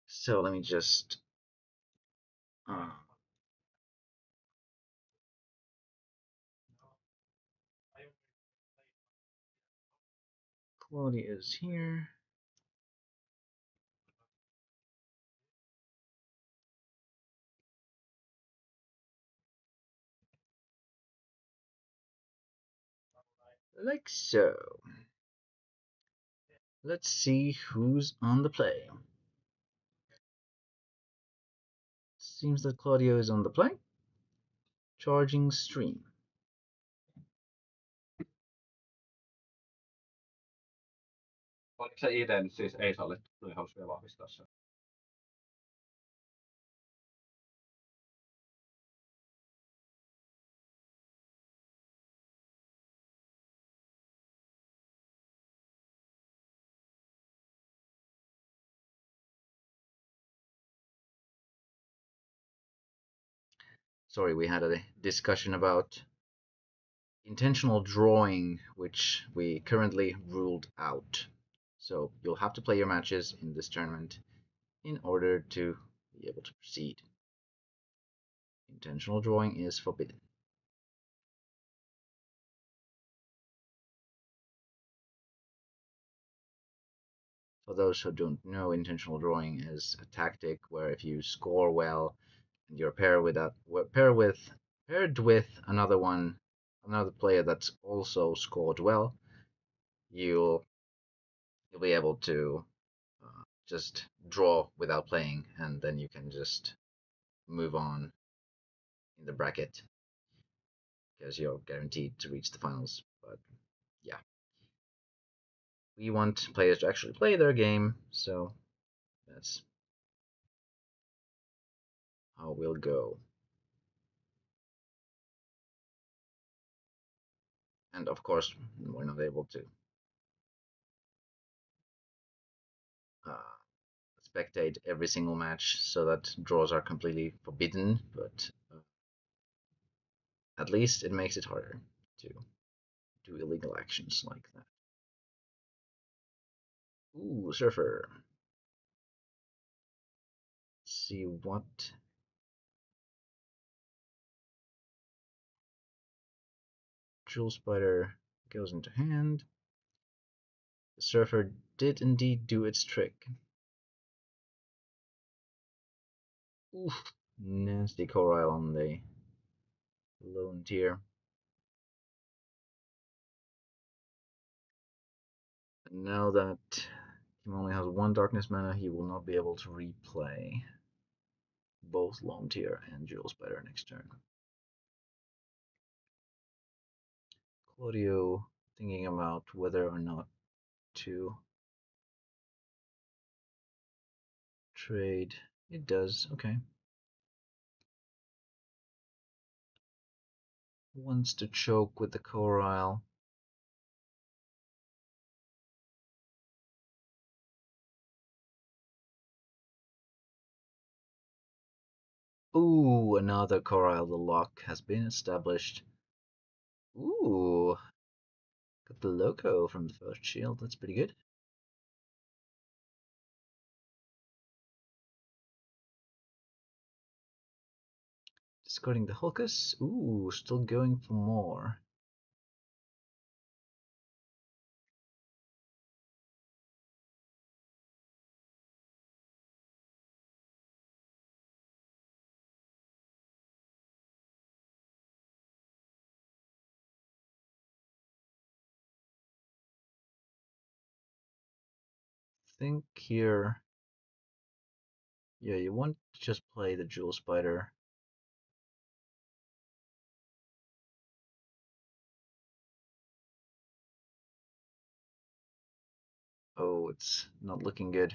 So let me just Claude is here. Like so. Let's see who's on the play. Seems that Claudio is on the play. Charging stream. Oliko se ID nyt siis ei sallittu? No ihan vielä vahvistaa se. Sorry, we had a discussion about intentional drawing, which we currently ruled out. So you'll have to play your matches in this tournament in order to be able to proceed. Intentional drawing is forbidden. For those who don't know, intentional drawing is a tactic where if you score well and you're paired with another player that's also scored well, you'll be able to just draw without playing, and then you can just move on in the bracket because you're guaranteed to reach the finals. But yeah, we want players to actually play their game, so that's how we'll go. And of course, we're not able to spectate every single match, so that draws are completely forbidden, but at least it makes it harder to do illegal actions like that. Ooh, Surfer. Let's see what Jewel Spider goes into hand. The Surfer did indeed do its trick. Oof, nasty Corile on the lone tier. And now that he only has 1 darkness mana, he will not be able to replay both lone tier and Jewel Spider next turn. Claudio thinking about whether or not to trade. It does, okay. Wants to choke with the Corile. Ooh, another Corile. The lock has been established. Ooh, got the loco from the first shield. That's pretty good. Discarding the Hulkus. Ooh, still going for more. Think here. Yeah, you want to just play the Jewel Spider. Oh, it's not looking good.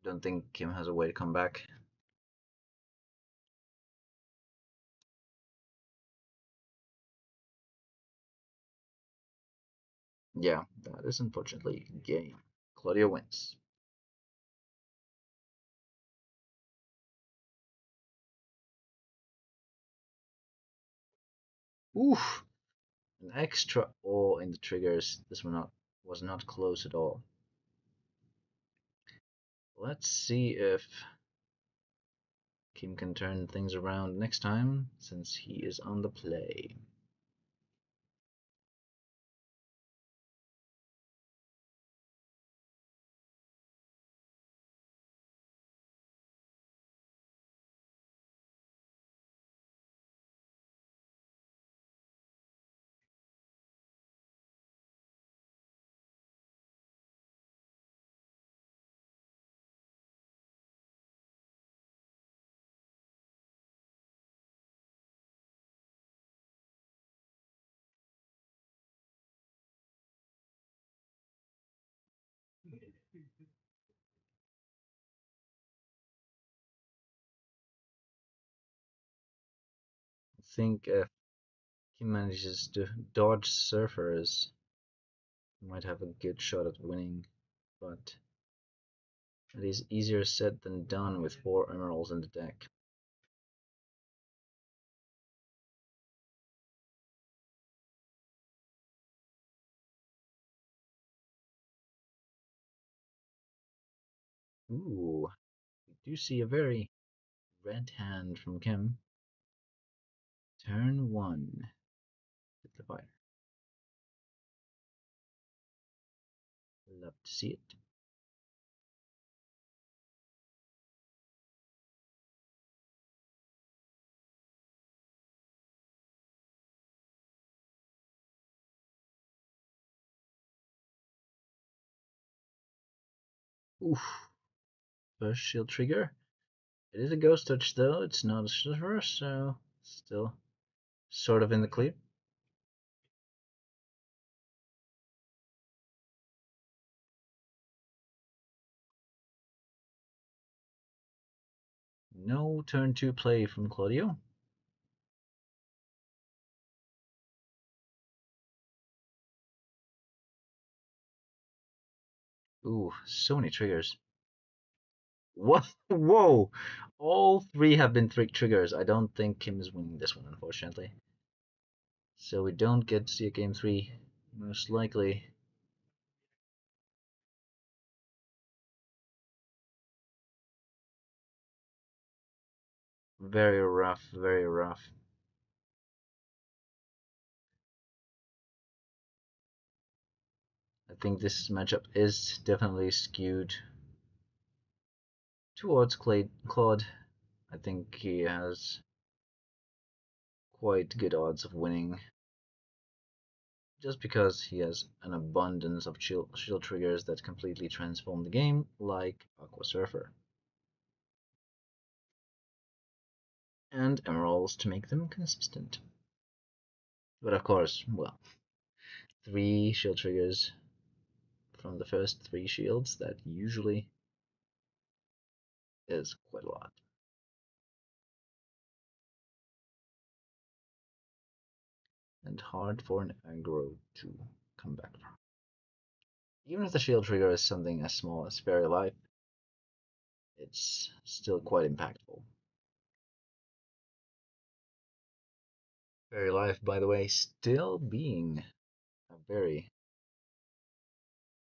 Don't think Kim has a way to come back. Yeah, that is unfortunately game. Claudia wins. Oof! An extra O in the triggers. This one was not close at all. Let's see if Kim can turn things around next time, since he is on the play. I think if he manages to dodge surfers, he might have a good shot at winning, but it is easier said than done with 4 emeralds in the deck. Ooh, we do see a very red hand from Kim. Turn 1. Hit the fire. Love to see it. Oof. First shield trigger. It is a ghost touch though, it's not a surfer, so still sort of in the clear. No turn 2 play from Claudio. Ooh, so many triggers. What? Whoa! All 3 have been 3 triggers. I don't think Kim is winning this one, unfortunately. So we don't get to see a game 3, most likely. Very rough, very rough. I think this matchup is definitely skewed towards Claude. I think he has quite good odds of winning, just because he has an abundance of shield triggers that completely transform the game, like Aqua Surfer. And emeralds to make them consistent. But of course, well, 3 shield triggers from the first 3 shields, that usually is quite a lot. And hard for an aggro to come back from. Even if the shield trigger is something as small as Fairy Life, it's still quite impactful. Fairy Life, by the way, still being a very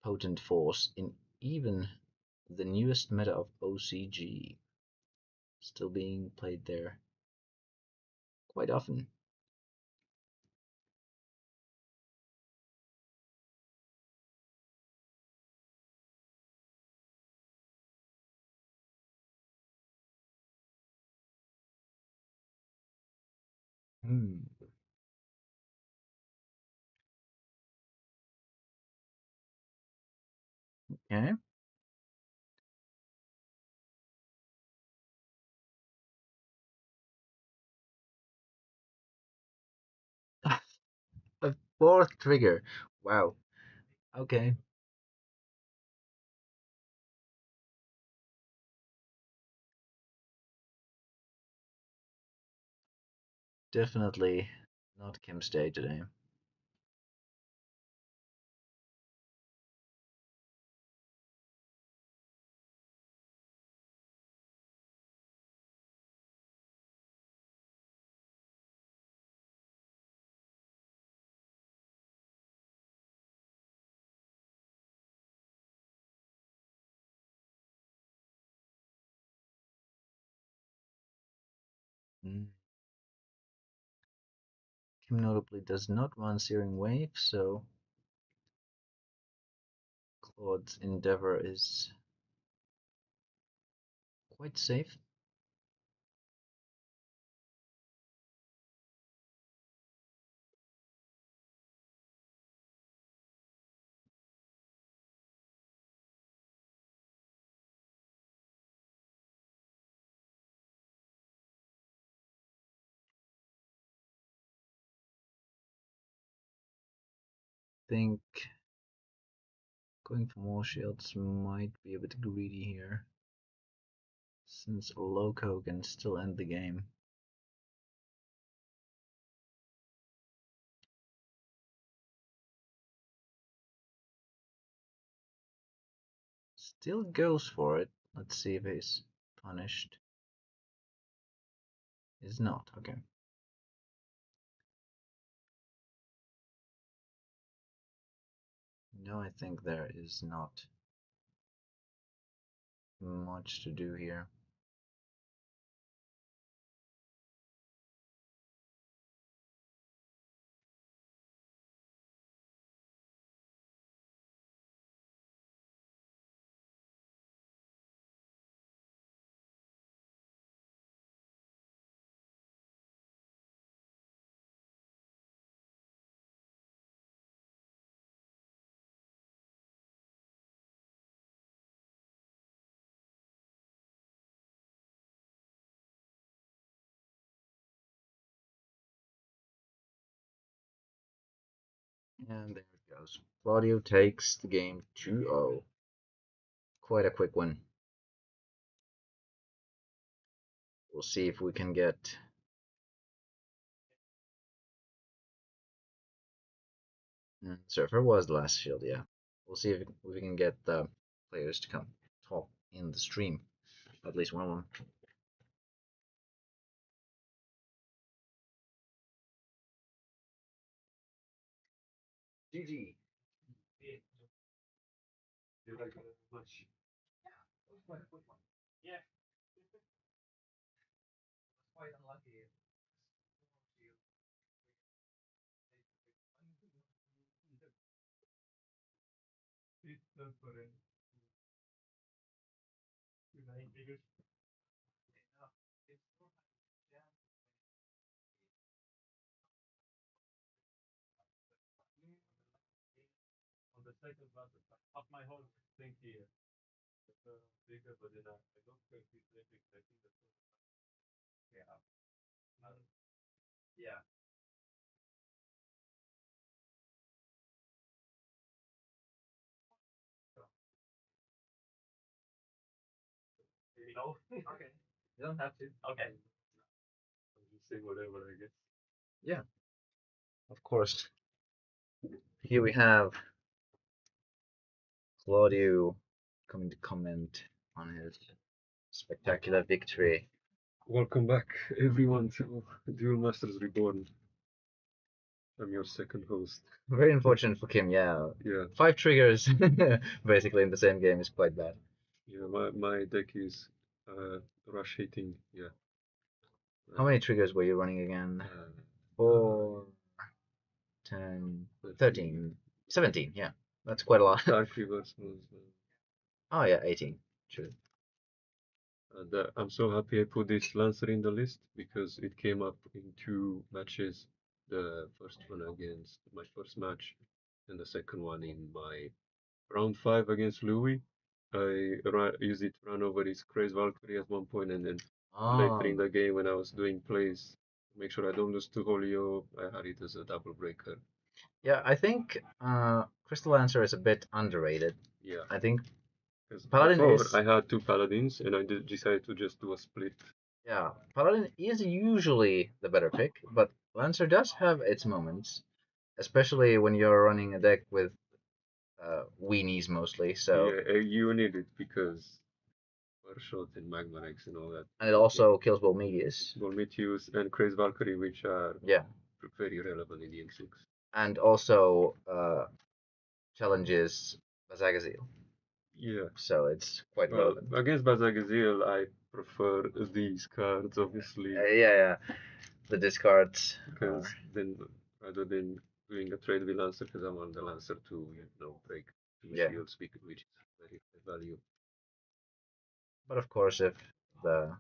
potent force in even the newest meta of OCG. Still being played there quite often. Okay. A 4th trigger. Wow. Okay. Definitely not Kim's day today. Kim notably does not run Searing Wave, so Claude's endeavor is quite safe. Think going for more shields might be a bit greedy here, since a Loco can still end the game. Still goes for it. Let's see if he's punished. He's not, okay. No, I think there is not much to do here. And there it goes. Claudio takes the game 2-0. Quite a quick win. We'll see if we can get Surfer was the last shield, yeah. We'll see if we can get the players to come talk in the stream. At least one of them. GG. You like it much? Yeah. Quite unlucky. It's not for it. On the second button, up my whole thing here. Bigger, but then I don't think it's epic. I think that's yeah. Yeah. No. Okay. You don't have to. Okay. I'll just say whatever, I guess. Yeah. Of course. Here we have Claudio coming to comment on his spectacular victory. Welcome back, everyone, to Duel Masters Reborn. I'm your second host. Very unfortunate for Kim, yeah. Yeah. 5 triggers basically in the same game is quite bad. Yeah, my deck is rush hitting. Yeah. How many triggers were you running again? 4, 10, 13, 17, yeah. That's quite a lot. Dark reversals. Oh yeah, 18. True. And I'm so happy I put this Lancer in the list because it came up in 2 matches. The first one against my first match, and the second one in my round 5 against Louis. I used it to run over his Craze Valkyrie at one point, and then later in the game when I was doing plays, make sure I don't lose to Holio, I had it as a double breaker. Yeah, I think Crystal Lancer is a bit underrated. Yeah. I think Because Paladin before is... I had 2 Paladins, and I decided to just do a split Yeah, Paladin is usually the better pick, but Lancer does have its moments, especially when you're running a deck with weenies mostly. So Yeah, you need it because shot and Magma Rex and all that. and it also kills Volmeteus. Volmeteus and Crazy Valkyrie, which are Yeah, very relevant in DM-06. and also challenges Bazagazil. Yeah. So it's quite Well, relevant. against Bazagazil, I prefer these cards, obviously. Yeah. The discards. Because then, rather than doing a trade with Lancer, because I want the Lancer to, break two shields, which is very high value. But of course, if the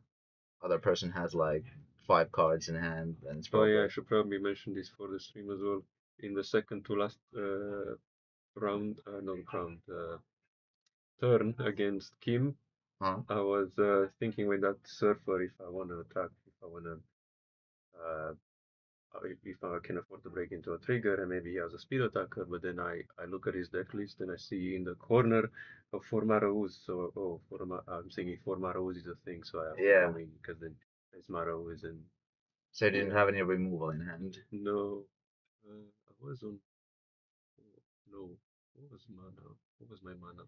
other person has like 5 cards in hand, then it's probably. Oh yeah, I should probably mention this for the stream as well. In the second to last round, turn against Kim, I was thinking with that surfer if I want to attack, if I can afford to break into a trigger, and maybe he has a speed attacker, but then I look at his deck list and I see in the corner a 4 Marrows, so I'm thinking 4 Marrows is a thing, so I have to go in, because then it's Marrows and... So you didn't have any removal in hand? No. I was on... No. What was mana? What was my mana?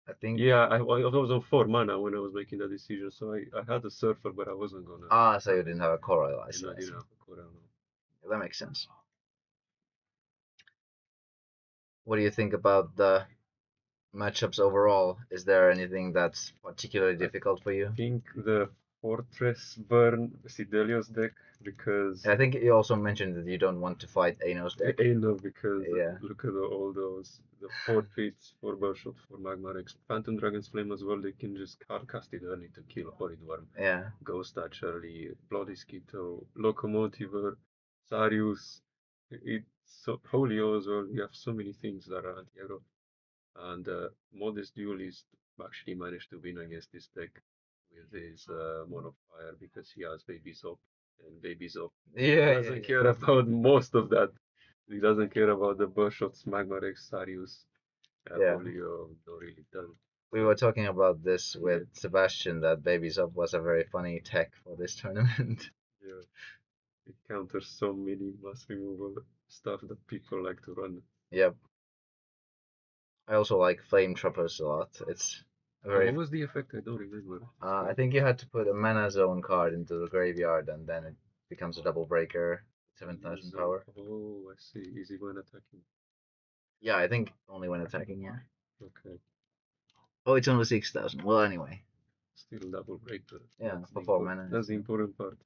I think. Yeah, I was on 4 mana when I was making that decision, so I had a surfer, but I wasn't gonna... So you didn't have a coral, I see. I didn't have a coral, no. Yeah, that makes sense. What do you think about the matchups overall? Is there anything that's particularly difficult for you? I think the Fortress Burn Sidelios deck, because... I think you also mentioned that you don't want to fight Ano's deck. Ano, because look at all those, the forfeits for Burshot, for Magma Rex, Phantom Dragon's Flame as well, they can just hard cast it early to kill Horrid Worm. Yeah. Ghost Touch early, Bloody Skeeto, Locomotiver, Sarius, it's so Polio as well. You have so many things that are anti-aggro. And Modest Duelist actually managed to win against this deck with his Mono Fire because he has Baby Zop, and Baby Zop doesn't care about most of that. He doesn't care about the Burshots, Magma Rex, Sarius, Polio, don't really does. We were talking about this with Sebastian, that Baby Zop was a very funny tech for this tournament. Yeah, it counters so many mass removal stuff that people like to run. Yep. I also like Flame Trappers a lot. It's very. What was the effect? I don't remember. I think you had to put a mana zone card into the graveyard, and then it becomes a double breaker, 7,000 power. Oh, I see. Is it when attacking? Yeah, I think only when attacking. Yeah. Okay. Oh, it's only 6,000. Well, anyway. Still double breaker. Yeah, for 4 mana. That's the important part.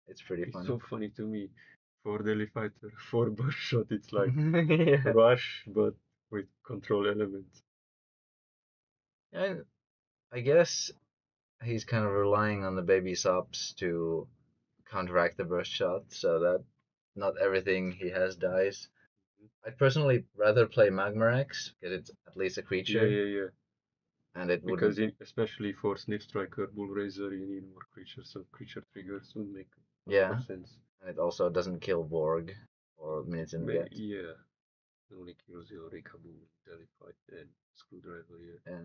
It's pretty funny. It's so funny to me. For Daily Fighter, 4 burst shot, it's like rush, but with control elements. Yeah, I guess he's kind of relying on the baby subs to counteract the burst shot, so that not everything he has dies. I'd personally rather play Magmarex, because it's at least a creature. Yeah. And it would. Because especially for Sniff Striker, Bull Razor, you need more creatures, so creature triggers would make more sense. And it also doesn't kill Borg or Minitin yet. Yeah. It only kills your Rikabu, Daily Fight, and Screwdriver, yeah.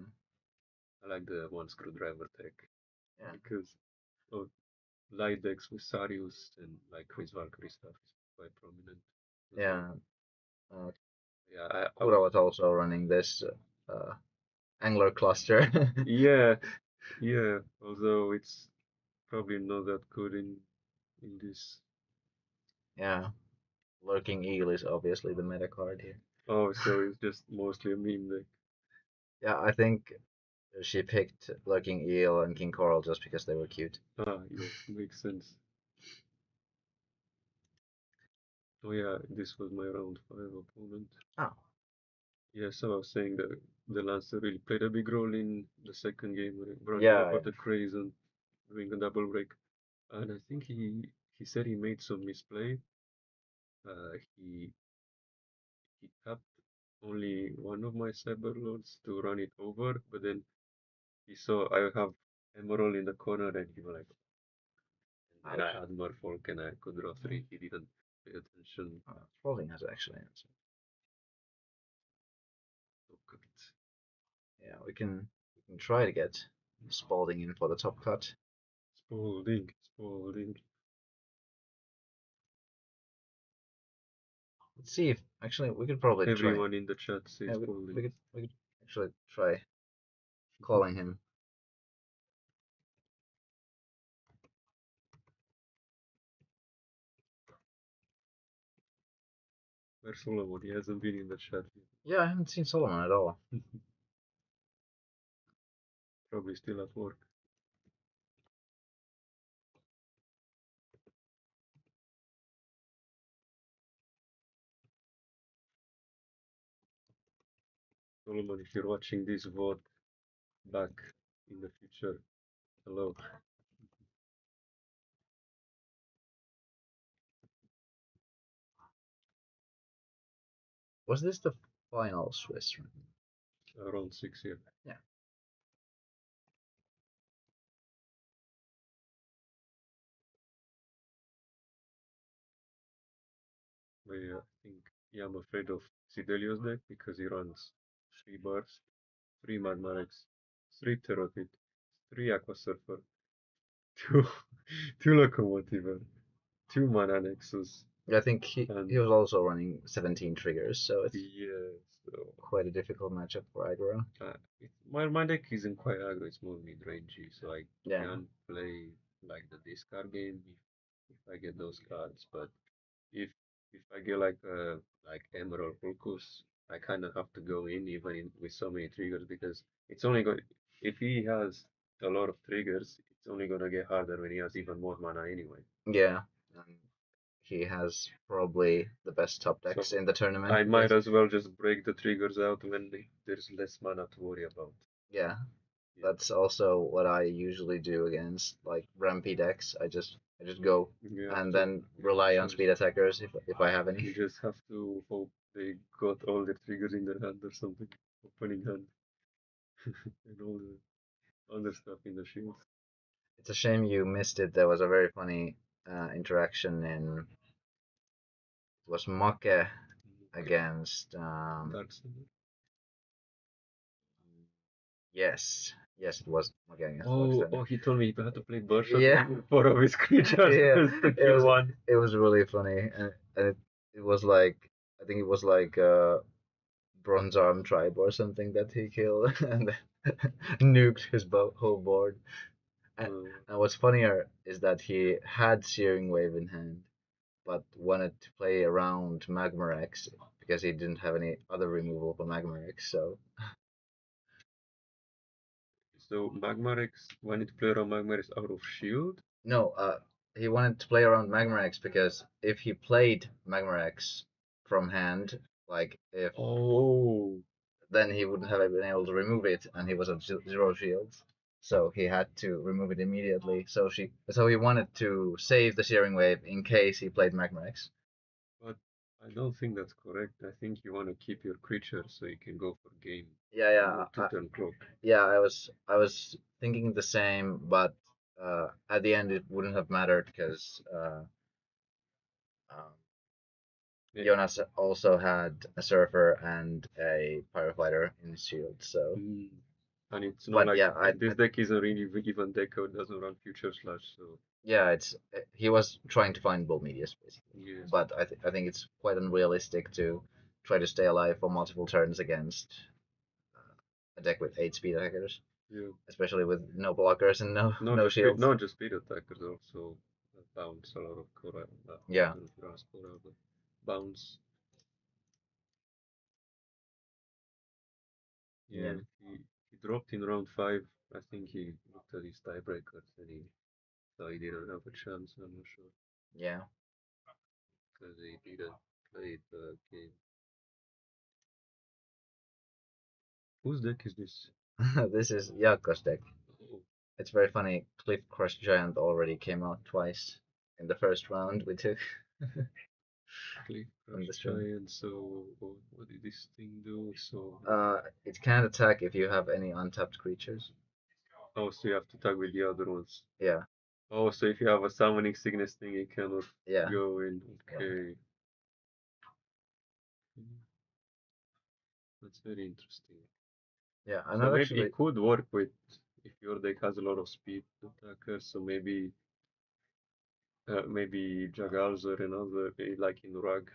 I like the one Screwdriver tech. Yeah. Because light decks with Sarius and like Chris Valkyrie stuff is quite prominent. Yeah. I was also running this Angler cluster. yeah. Although it's probably not that good in this. Yeah. Lurking Eel is obviously the meta card here. Oh, so it's just mostly a meme deck. Yeah, I think she picked Lurking Eel and King Coral just because they were cute. Yeah, makes sense. Oh yeah, this was my round 5 opponent. Oh. Yeah, so I was saying that the Lancer really played a big role in the second game, running over the craze and doing a double break. And I think he said he made some misplay. He tapped only one of my Cyberlords to run it over, but then he saw I have Emerald in the corner and he was like, and I had Merfolk and I could draw 3. He didn't pay attention. Trolling has actually answered. Yeah, we can try to get Spalding in for the top cut. Spalding. Let's see if actually we could probably Everyone in the chat says try. Spalding. We could actually try calling him. Where's Solomon? He hasn't been in the chat yet. Yeah, I haven't seen Solomon at all. Probably still at work. Solomon, if you're watching this VOD back in the future, hello. Was this the final Swiss round? Around 6 here. Yeah. I think I'm afraid of Sidelius deck because he runs 3 bars, 3 Magmarex, 3 Terrapit, 3 Aqua Surfer, 2 Locomotive, 2 Mana Nexus. I think he was also running 17 triggers, so it's so quite a difficult matchup for aggro. My deck isn't quite aggro, it's more mid-rangey, so I can play like the discard game if I get those cards, but if I get like Emerald Focus, I kind of have to go in even with so many triggers because it's only going if he has a lot of triggers, it's only gonna get harder when he has even more mana anyway. Yeah, he has probably the best top decks in the tournament. I might as well just break the triggers out when there's less mana to worry about. Yeah, that's also what I usually do against like rampy decks. I just go and then rely on speed attackers if I have any. You just have to hope they got all their triggers in their hand or something, opening hand, and all the other stuff in the shield. It's a shame you missed it. There was a very funny interaction in it was Make against yes, it was Make against Oh, he told me he had to play Burst yeah. 4 of his creatures to kill one. It was really funny, and it was like I think it was like Bronze Arm Tribe or something that he killed and nuked his whole board. And what's funnier is that he had Searing Wave in hand, but wanted to play around Magmarex because he didn't have any other removal for Magmarex. So Magmarex wanted to play around Magmarex out of shield? No, he wanted to play around Magmarex because if he played Magmarex from hand, like if then he wouldn't have been able to remove it, and he was at 0 shields. So he had to remove it immediately. So he wanted to save the Searing Wave in case he played Magmarex. But I don't think that's correct. I think you want to keep your creature so you can go for game. Yeah. 2-turn clock. Yeah, I was thinking the same, but at the end it wouldn't have mattered because Yonas also had a Surfer and a Pyrofighter in his shield, so. And it's not this deck isn't really even deck code, doesn't run Future Slash, so. Yeah, he was trying to find Bull Medius basically. Yes. But I think it's quite unrealistic to try to stay alive for multiple turns against a deck with 8 speed attackers. Yeah. Especially with no blockers and no shields. Not just speed attackers, also bounce a lot of Cora. Yeah. Bounce. Yeah. He dropped in round 5. I think he looked at his tiebreakers and he thought he didn't have a chance. I'm not sure. Yeah. Because he didn't play the game. Whose deck is this? This is Jaakko's deck. Oh. It's very funny. Cliff Crush Giant already came out twice in the first round we took. Cliff Crush Giant, so what did this thing do? So it can't attack if you have any untapped creatures. Oh, so you have to tag with the other ones. Yeah. Oh, so if you have a summoning sickness thing, it cannot go in. Okay. That's very interesting. Yeah, I'm so not maybe actually. It could work with if your deck has a lot of speed attackers, so maybe Jagals or another like in Rug,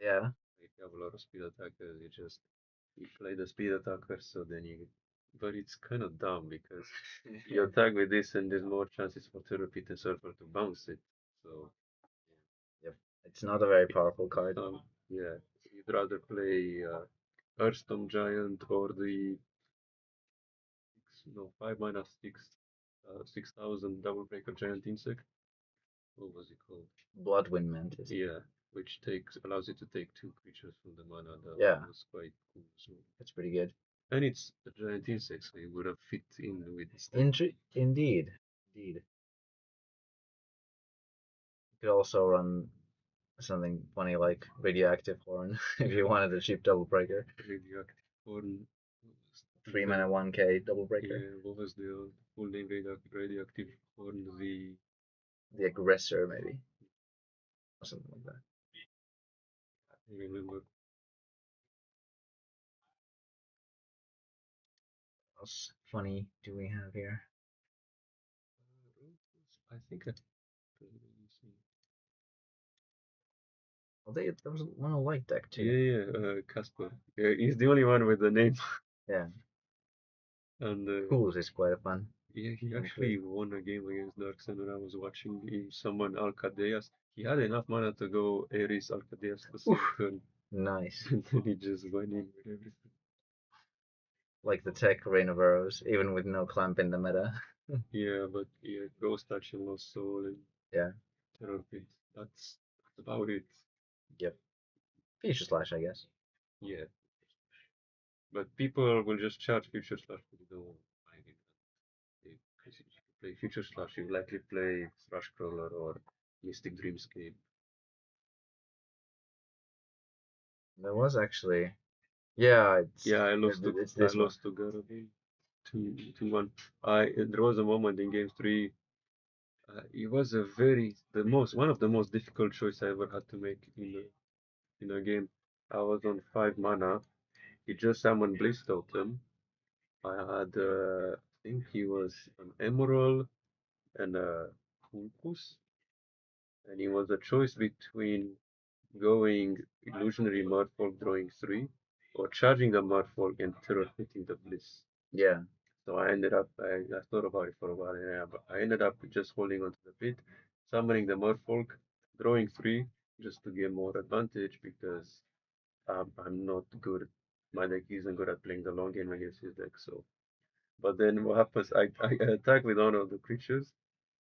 Yeah. if you have a lot of speed attackers, you play the speed attacker, so then you. But it's kind of dumb because you attack with this, and there's more chances for Therapy and Surfer to bounce it. So Yep. It's not a very powerful card. yeah, you'd rather play Earthstone Giant or the 5 mana 6,000 Double Breaker Giant Insect. What was it called? Bloodwind Mantis. Yeah, which allows you to take 2 creatures from the mana. That Yeah. was quite cool. So. That's pretty good. And it's a giant insect, so it would have fit in with this. Indeed. You could also run something funny like Radioactive Horn if you wanted a cheap double breaker. Radioactive Horn. 3 mana 1k double breaker. Yeah, what was the full name? Radioactive Horn, the Aggressor, maybe. Or something like that. I remember. What else funny do we have here? I think Well, there was one a light deck too. Yeah, Casper. Yeah, he's the only one with the name. Yeah. And Cools is quite fun. Yeah, he actually won a game against Darkseid when I was watching him summon Alcadeas. He had enough mana to go Ares Alcadeas the same turn. Nice. And then he just went in with everything. Like the tech Rain of Arrows, even with no clamp in the meta. Yeah, but yeah, Ghost Touch and Lost Soul and Terror Pit. That's about it. Yep. Future Slash, I guess. Yeah. But people will just charge Future Slash if you don't buy it. Because if you play Future Slash, you likely play Thrashcrawler or Mystic Dreamscape. There was actually, yeah. I lost to Garabi 2-1. There was a moment in game 3. It was one of the most difficult choices I ever had to make in a game. I was on 5 mana. He just summoned Bliss Totem. I had, I think he was an Emerald and a Pulpus. And it was a choice between going Illusionary Murfolk drawing 3 or charging the Murfolk and terror hitting the Bliss. Yeah. So I ended up, I thought about it for a while, and I ended up just holding onto the pit, summoning the Murfolk, drawing 3 just to get more advantage because I'm not good. My deck isn't good at playing the long game against his deck. So, but then what happens? I attack with one of the creatures,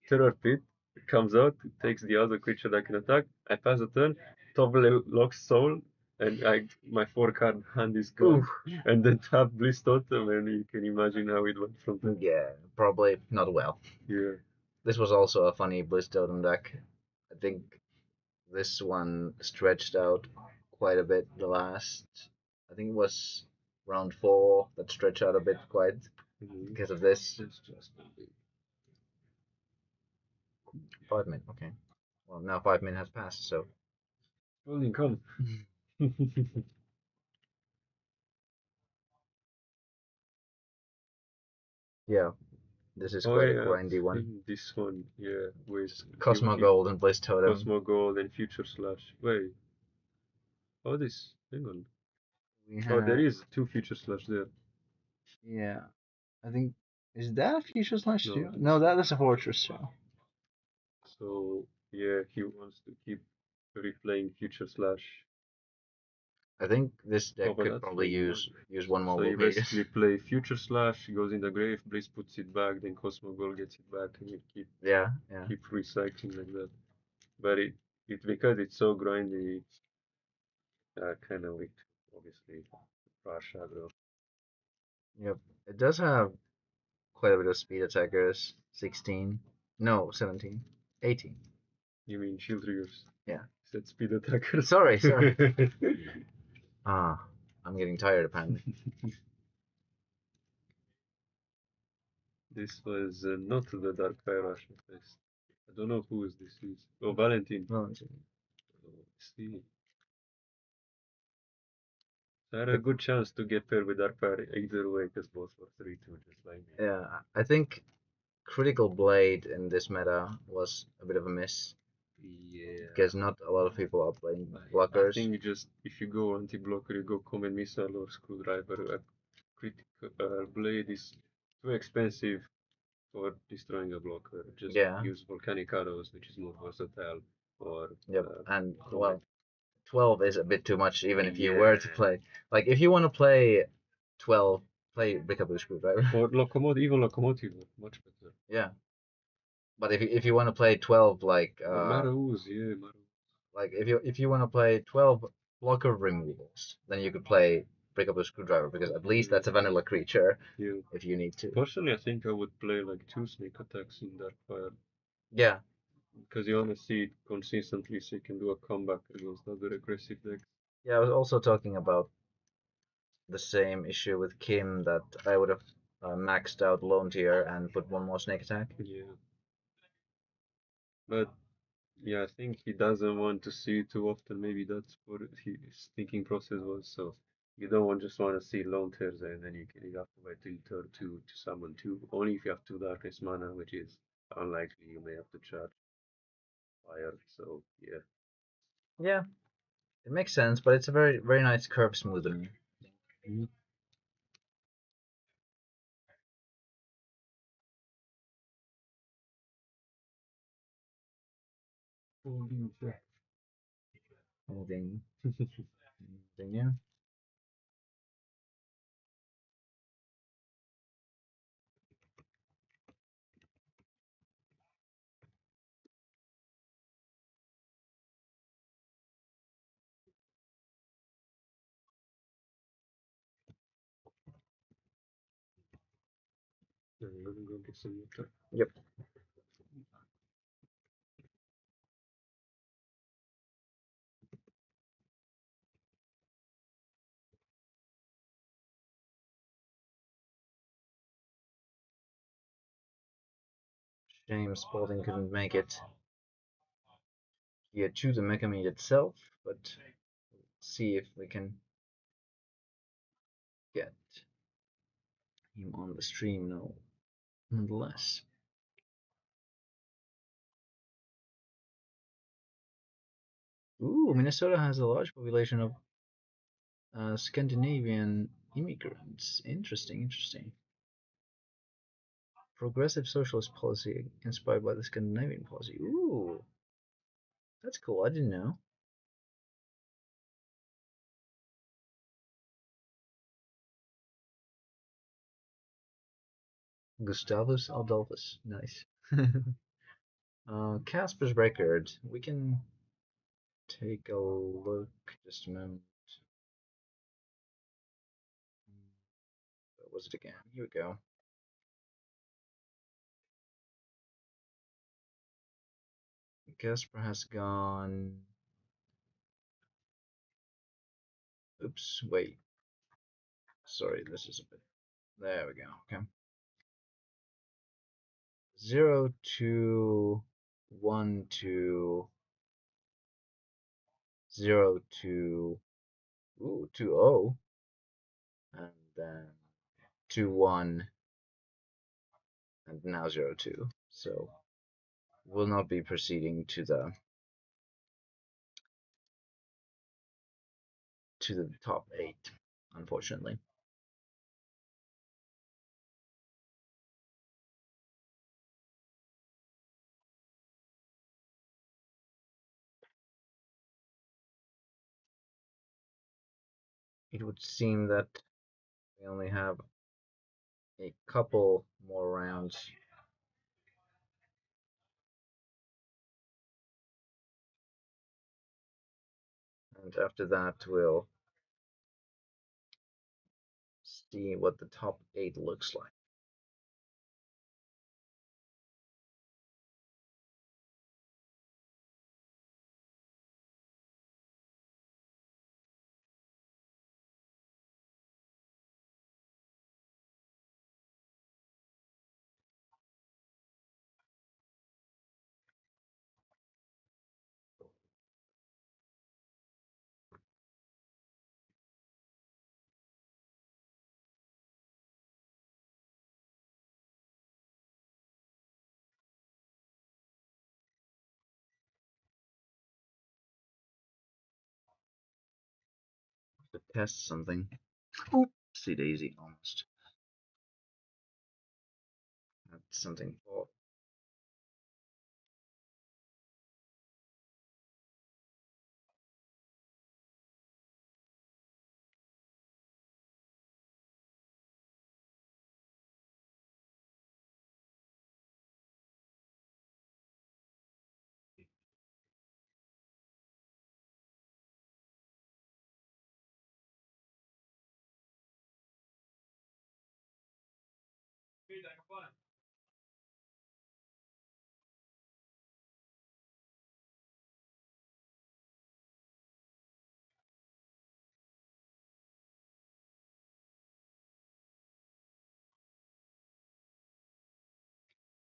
Terror Pit. It comes out, it takes the other creature that can attack. I pass the turn, Toggle locks Soul, and my 4-card hand is gone. And then tap Bliss Totem, and you can imagine how it went from there. Yeah, probably not well. Yeah. This was also a funny Bliss Totem deck. I think this one stretched out quite a bit I think it was round 4 that stretched out a bit quite because of this. 5 minutes, okay. Well, now 5 minutes has passed, so. Well, come. Yeah, this is quite a grindy one. This one, yeah, with Cosmo Gold and Bliss Totem. Cosmo Gold and Future Slash. Wait. Oh, this. Hang on. There is 2 Future Slash there. Yeah, I think. Is that a Future Slash No. too? No, that is a Fortress too. So, yeah, he wants to keep replaying Future Slash. I think this deck could probably use one more. So you basically play Future Slash, goes in the grave, Bliss puts it back, then Cosmo Gold gets it back, and you keep recycling like that. But it because it's so grindy, it's kind of weak, obviously. Rush aggro. Yep, it does have quite a bit of speed attackers. 16, no, 17, 18. You mean shield triggers? Yeah. Said speed attackers. Sorry. I'm getting tired apparently. This was not the Dark Fire Russian Fest. I don't know who this is. Oh, Valentin. Valentin. Oh, see. So I had a good chance to get paired with Arpar either way because both were 3-2, just like me. Yeah, I think Critical Blade in this meta was a bit of a miss Yeah. because not a lot of people are playing I blockers. think you just, if you go anti-blocker, you go Comet Missile or Screwdriver. A critical blade is too expensive for destroying a blocker. Just Yeah. use Volcanic Arrows, which is more versatile, or Yep, and Comet. well, 12 is a bit too much even if you were to play. Like, if you want to play 12, play Brickaboo Screwdriver. Or Locomotive, even Locomotive, much better. Yeah. But if you want to play 12, like, Or Marrows, yeah, Marrows. like if you want to play 12 blocker removals, then you could play Brickaboo Screwdriver because at least that's a vanilla creature Yeah. if you need to. Personally, I think I would play like 2 sneak attacks in Darkfire. Yeah. Because you want to see it consistently so you can do a comeback against other aggressive decks. Yeah, I was also talking about the same issue with Kim that I would have maxed out Lone Tier and put one more Snake Attack. Yeah. But yeah, I think he doesn't want to see it too often. Maybe that's what his thinking process was. So you don't just want to see lone tears and then you have to wait till turn 2 to summon 2. Only if you have 2 darkness mana, which is unlikely. You may have to charge fire. So yeah. Yeah, it makes sense, but it's a very, very nice curve smoother. Moving. Yeah. I'm gonna go get some water. Yep. Shame Spalding couldn't make it here to the Megameet itself, but see if we can get him on the stream now, nonetheless. Ooh, Minnesota has a large population of Scandinavian immigrants. Interesting, interesting. Progressive socialist policy inspired by the Scandinavian policy. Ooh, that's cool. I didn't know. Gustavus Adolphus. Nice. Casper's record. We can take a look. Just a moment. What was it again? Here we go. Casper has gone. Oops, wait. Sorry, this is a bit. There we go. Okay. 0 2 1 2 0 2 ooh 2 0 and then 2 1 and now 0 2. So will not be proceeding to the top 8, unfortunately. It would seem that we only have a couple more rounds. And after that, we'll see what the top 8 looks like. to test something. Oopsie daisy, almost. That's something for.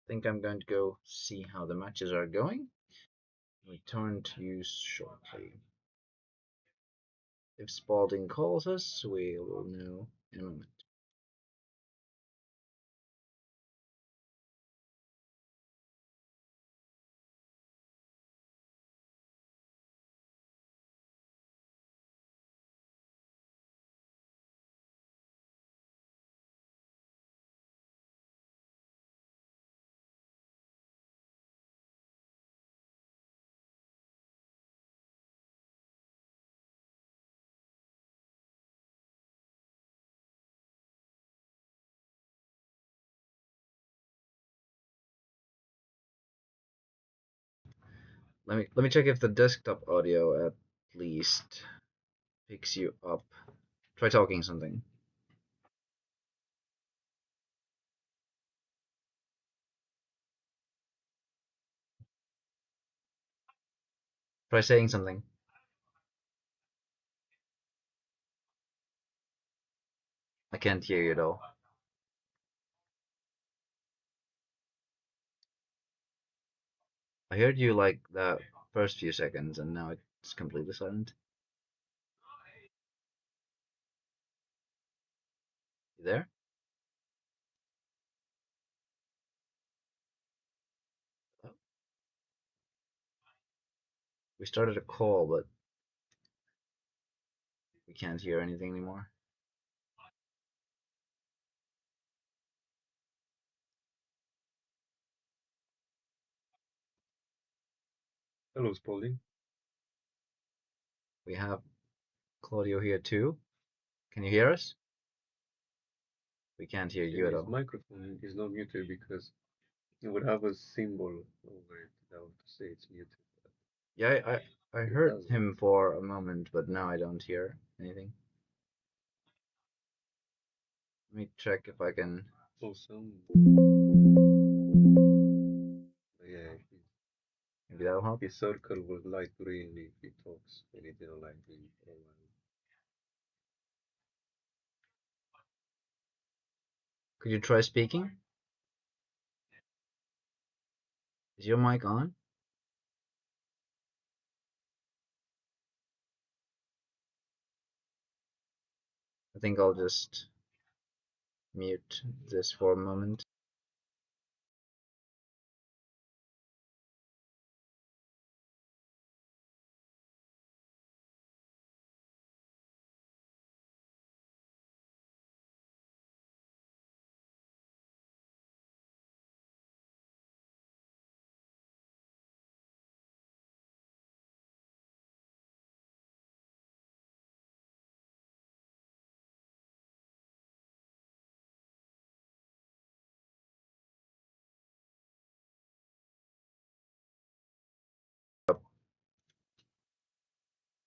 I think I'm going to go see how the matches are going. Return to you shortly. If Spalding calls us, we will know in a moment. Let me check if the desktop audio at least picks you up. Try talking something. Try saying something. I can't hear you at all. I heard you like the first few seconds, and now it's completely silent. You there? Oh. We started a call, but we can't hear anything anymore. Hello, Spalding. We have Claudio here too. Can you hear us? We can't hear you at His all. microphone is not muted because it would have a symbol over it that would say it's muted. Yeah, I heard him for a moment, but now I don't hear anything. Let me check if I can. Awesome. Yeah, Maybe that'll help. his circle will light green if he talks, and it didn't light green for a while. Could you try speaking? Is your mic on? I think I'll just mute this for a moment.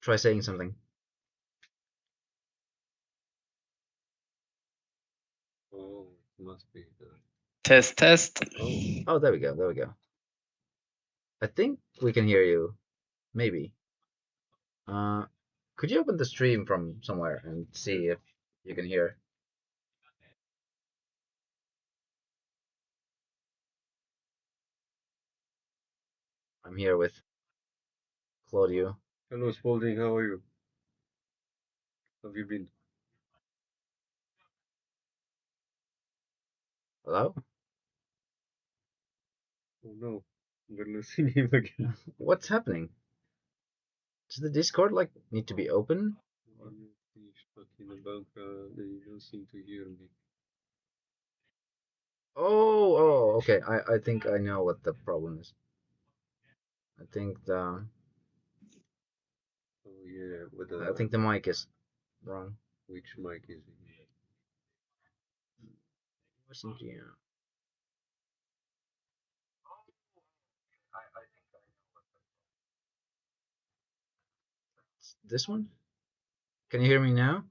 Try saying something. Oh, it must be the. Test. Oh, there we go. There we go. I think we can hear you. Maybe. Could you open the stream from somewhere and see if you can hear? I'm here with Claudio. Hello, Spalding. How are you? Have you been? Hello? Oh no, we're losing him again. What's happening? Does the Discord like need to be open? Talking about they don't seem to hear me. Oh, okay. I think I know what the problem is. I think the Oh yeah, with I think the mic is wrong. which mic is it? Wasn't yeah. This one? Can you hear me now?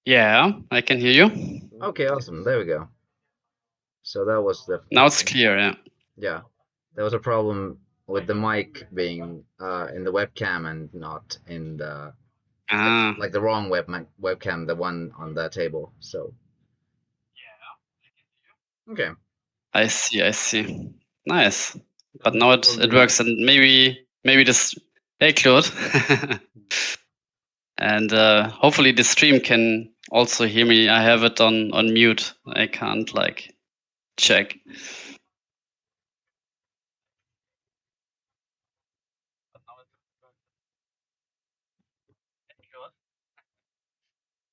Yeah, I can hear you. Okay, awesome. There we go. So that was the Now it's clear, yeah. yeah. There was a problem with the mic being in the webcam and not in the Ah, like the wrong webcam, the one on the table. So okay. I see. Nice. But Oh, now it Claude, works, and maybe this. Hey, Claude. And hopefully the stream can also hear me. I have it on mute. I can't like check.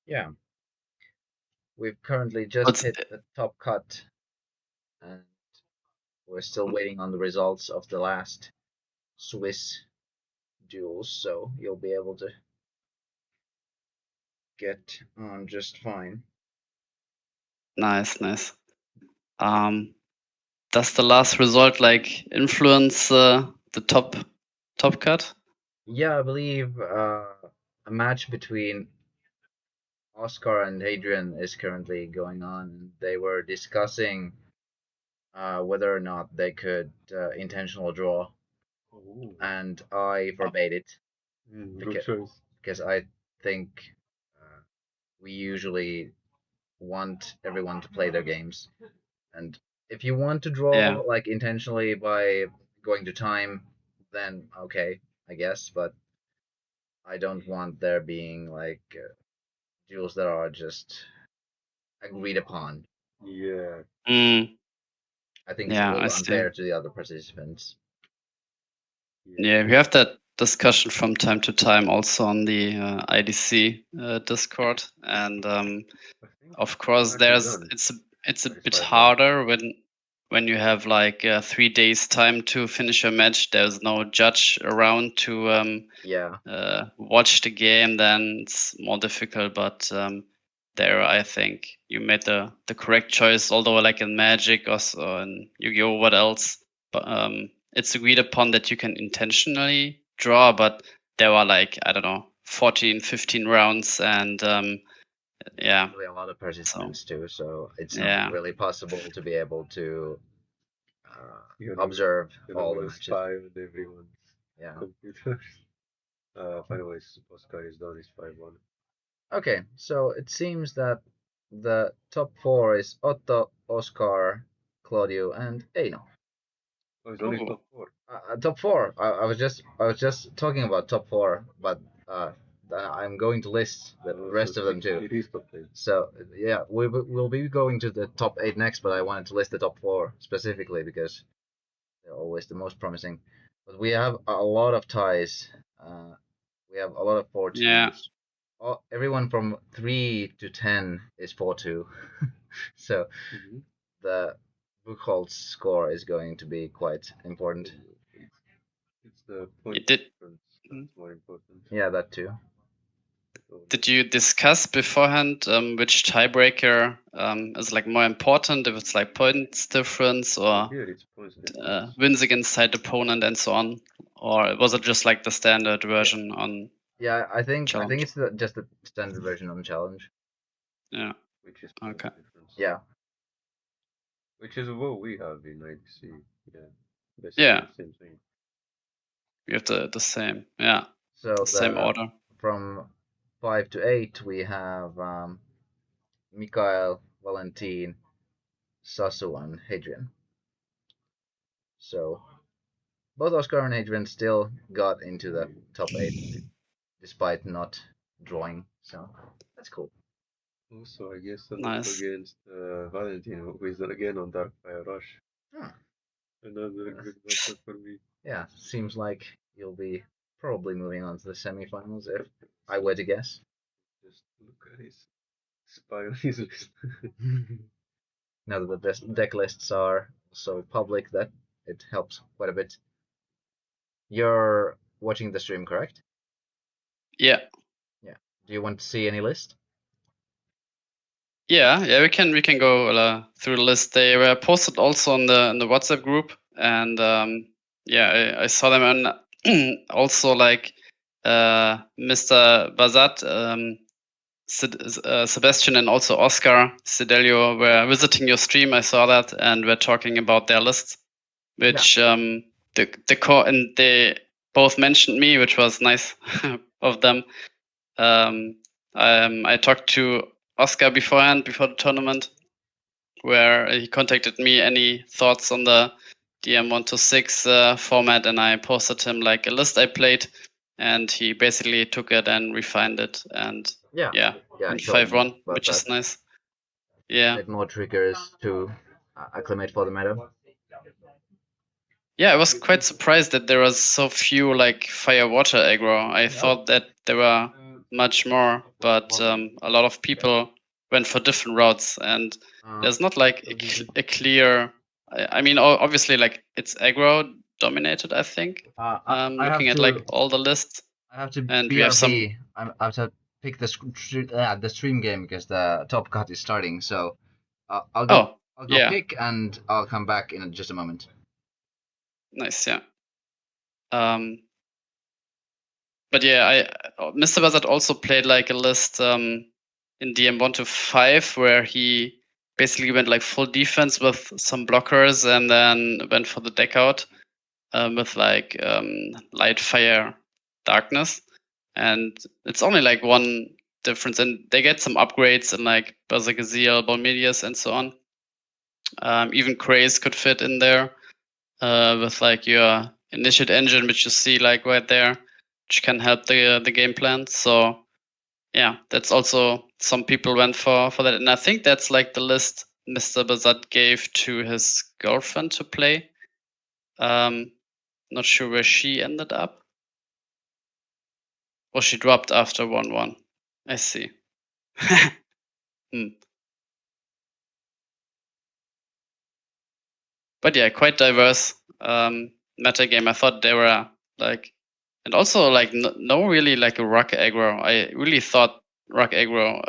Yeah. We've currently just What's hit the top cut, and we're still waiting on the results of the last Swiss duels, so you'll be able to get on just fine. nice. Does the last result like influence the top cut? Yeah, I believe a match between Oscar and Adrian is currently going on. They were discussing whether or not they could intentional draw, Oh, and I forbade it good choice. because I think we usually want everyone to play their games, and if you want to draw Yeah. like intentionally by going to time, then okay, I guess, but I don't want there being like duels that are just agreed upon. Yeah. Mm, I think it's a yeah, I little see. unfair to the other participants. Yeah, we have that discussion from time to time also on the IDC Discord, and of course it's a bit harder when you have like 3 days time to finish your match. There's no judge around to watch the game. Then it's more difficult. But there, I think you made the correct choice. Although like in Magic or so, in Yu-Gi-Oh, what else? But it's agreed upon that you can intentionally draw, but there are like I don't know 14, 15 rounds, and yeah, Really a lot of participants too, so it's yeah. not really possible to be able to observe all the matches. Spy on everyone's Yeah. computers. Anyways, Oscar is done. It's 5-1. Okay, so it seems that the top four is Otto, Oscar, Claudio, and Eino. Oh, it's only top 4. Top four. I was just talking about top four, but I'm going to list the rest of them too. It is top 8. So yeah, we'll be going to the top 8 next, but I wanted to list the top 4 specifically because they're always the most promising. But we have a lot of ties. We have a lot of 4-2s. Yeah. Everyone from 3 to 10 is 4-2. So the Buchholz score is going to be quite important. It's the point difference that's more important. Yeah, that too. Did you discuss beforehand which tiebreaker is like more important? If it's like points difference or it's points difference. wins against side opponent and so on, or was it just like the standard version on? Yeah, I think challenge? it's just the standard version on challenge. Yeah. Which is okay. Difference. Yeah. Which is what we have in IDC. Yeah. Basically yeah. The same thing. We have the same. Yeah. So the same order. From 5 to 8, we have Mikail, Valentin, Sasu, and Hadrian. So both Oscar and Hadrian still got into the top 8 despite not drawing. So that's cool. Also, I guess I'm nice. against Valentin, who is again on Dark Fire Rush. Another good matchup for me. Yeah, seems like you'll be probably moving on to the semifinals if I were to guess. Nice. Spy on his list. Now that the deck lists are so public, that it helps quite a bit. You're watching the stream, correct? Yeah. Yeah. Do you want to see any list? Yeah, we can go through the list. They were posted also in the WhatsApp group, and I saw them, and also like Mr. Bazat, Sebastian, and also Oscar Sedelio were visiting your stream. I saw that, and were talking about their lists, which the core, and they both mentioned me, which was nice of them. I talked to Oscar beforehand, before the tournament, where he contacted me. Any thoughts on the DM-06 format, and I posted him like a list I played, and he basically took it and refined it, and yeah, went 5-1, which is nice. Yeah, added more triggers to acclimate for the meta. Yeah, I was quite surprised that there was so few like fire water aggro. I thought that there were much more, but a lot of people went for different routes, and there's not like a clear. I mean, obviously, like it's aggro dominated. I think. Looking at like all the lists. I have to and BRB. we have some. I have to pick the stream game because the top cut is starting. So I'll go pick, and I'll come back in just a moment. Nice, yeah. But yeah, Mr. Bazat also played like a list in DM 1-5 where he basically went like full defense with some blockers, and then went for the deck out with like light, fire, darkness, and it's only like one difference, and they get some upgrades in like Berserker Zeal, Balmedius, and so on. Even Craze could fit in there with like your initiate engine, which you see like right there, which can help the game plan. So yeah, that's also some people went for that, and I think that's like the list Mr. Bazat gave to his girlfriend to play. Not sure where she ended up. Or she dropped after 1-1. I see. But yeah, quite diverse meta game. I thought they were like, and also like no really like a rock aggro. I really thought rock aggro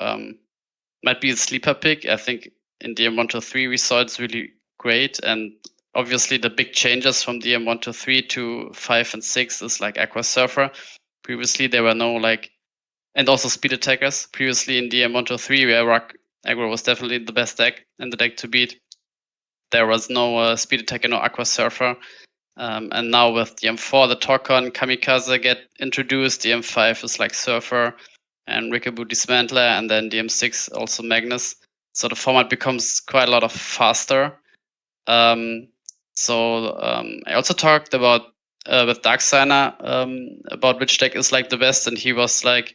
might be a sleeper pick. I think in DM 1-3 we saw it's really great, and obviously the big changes from DM 1-3 to 5 and 6 is like Aqua Surfer. Previously there were no like, and also speed attackers. Previously in DM 1-3 where rock aggro was definitely the best deck and the deck to beat, there was no speed attacker, no Aqua Surfer. And now with DM4, the Torcon Kamikaze get introduced. DM5 is like Surfer and Rikabu Dismantler, and then DM6 also Magnus. So the format becomes quite a lot of faster. I also talked about with Darksigner about which deck is like the best, and he was like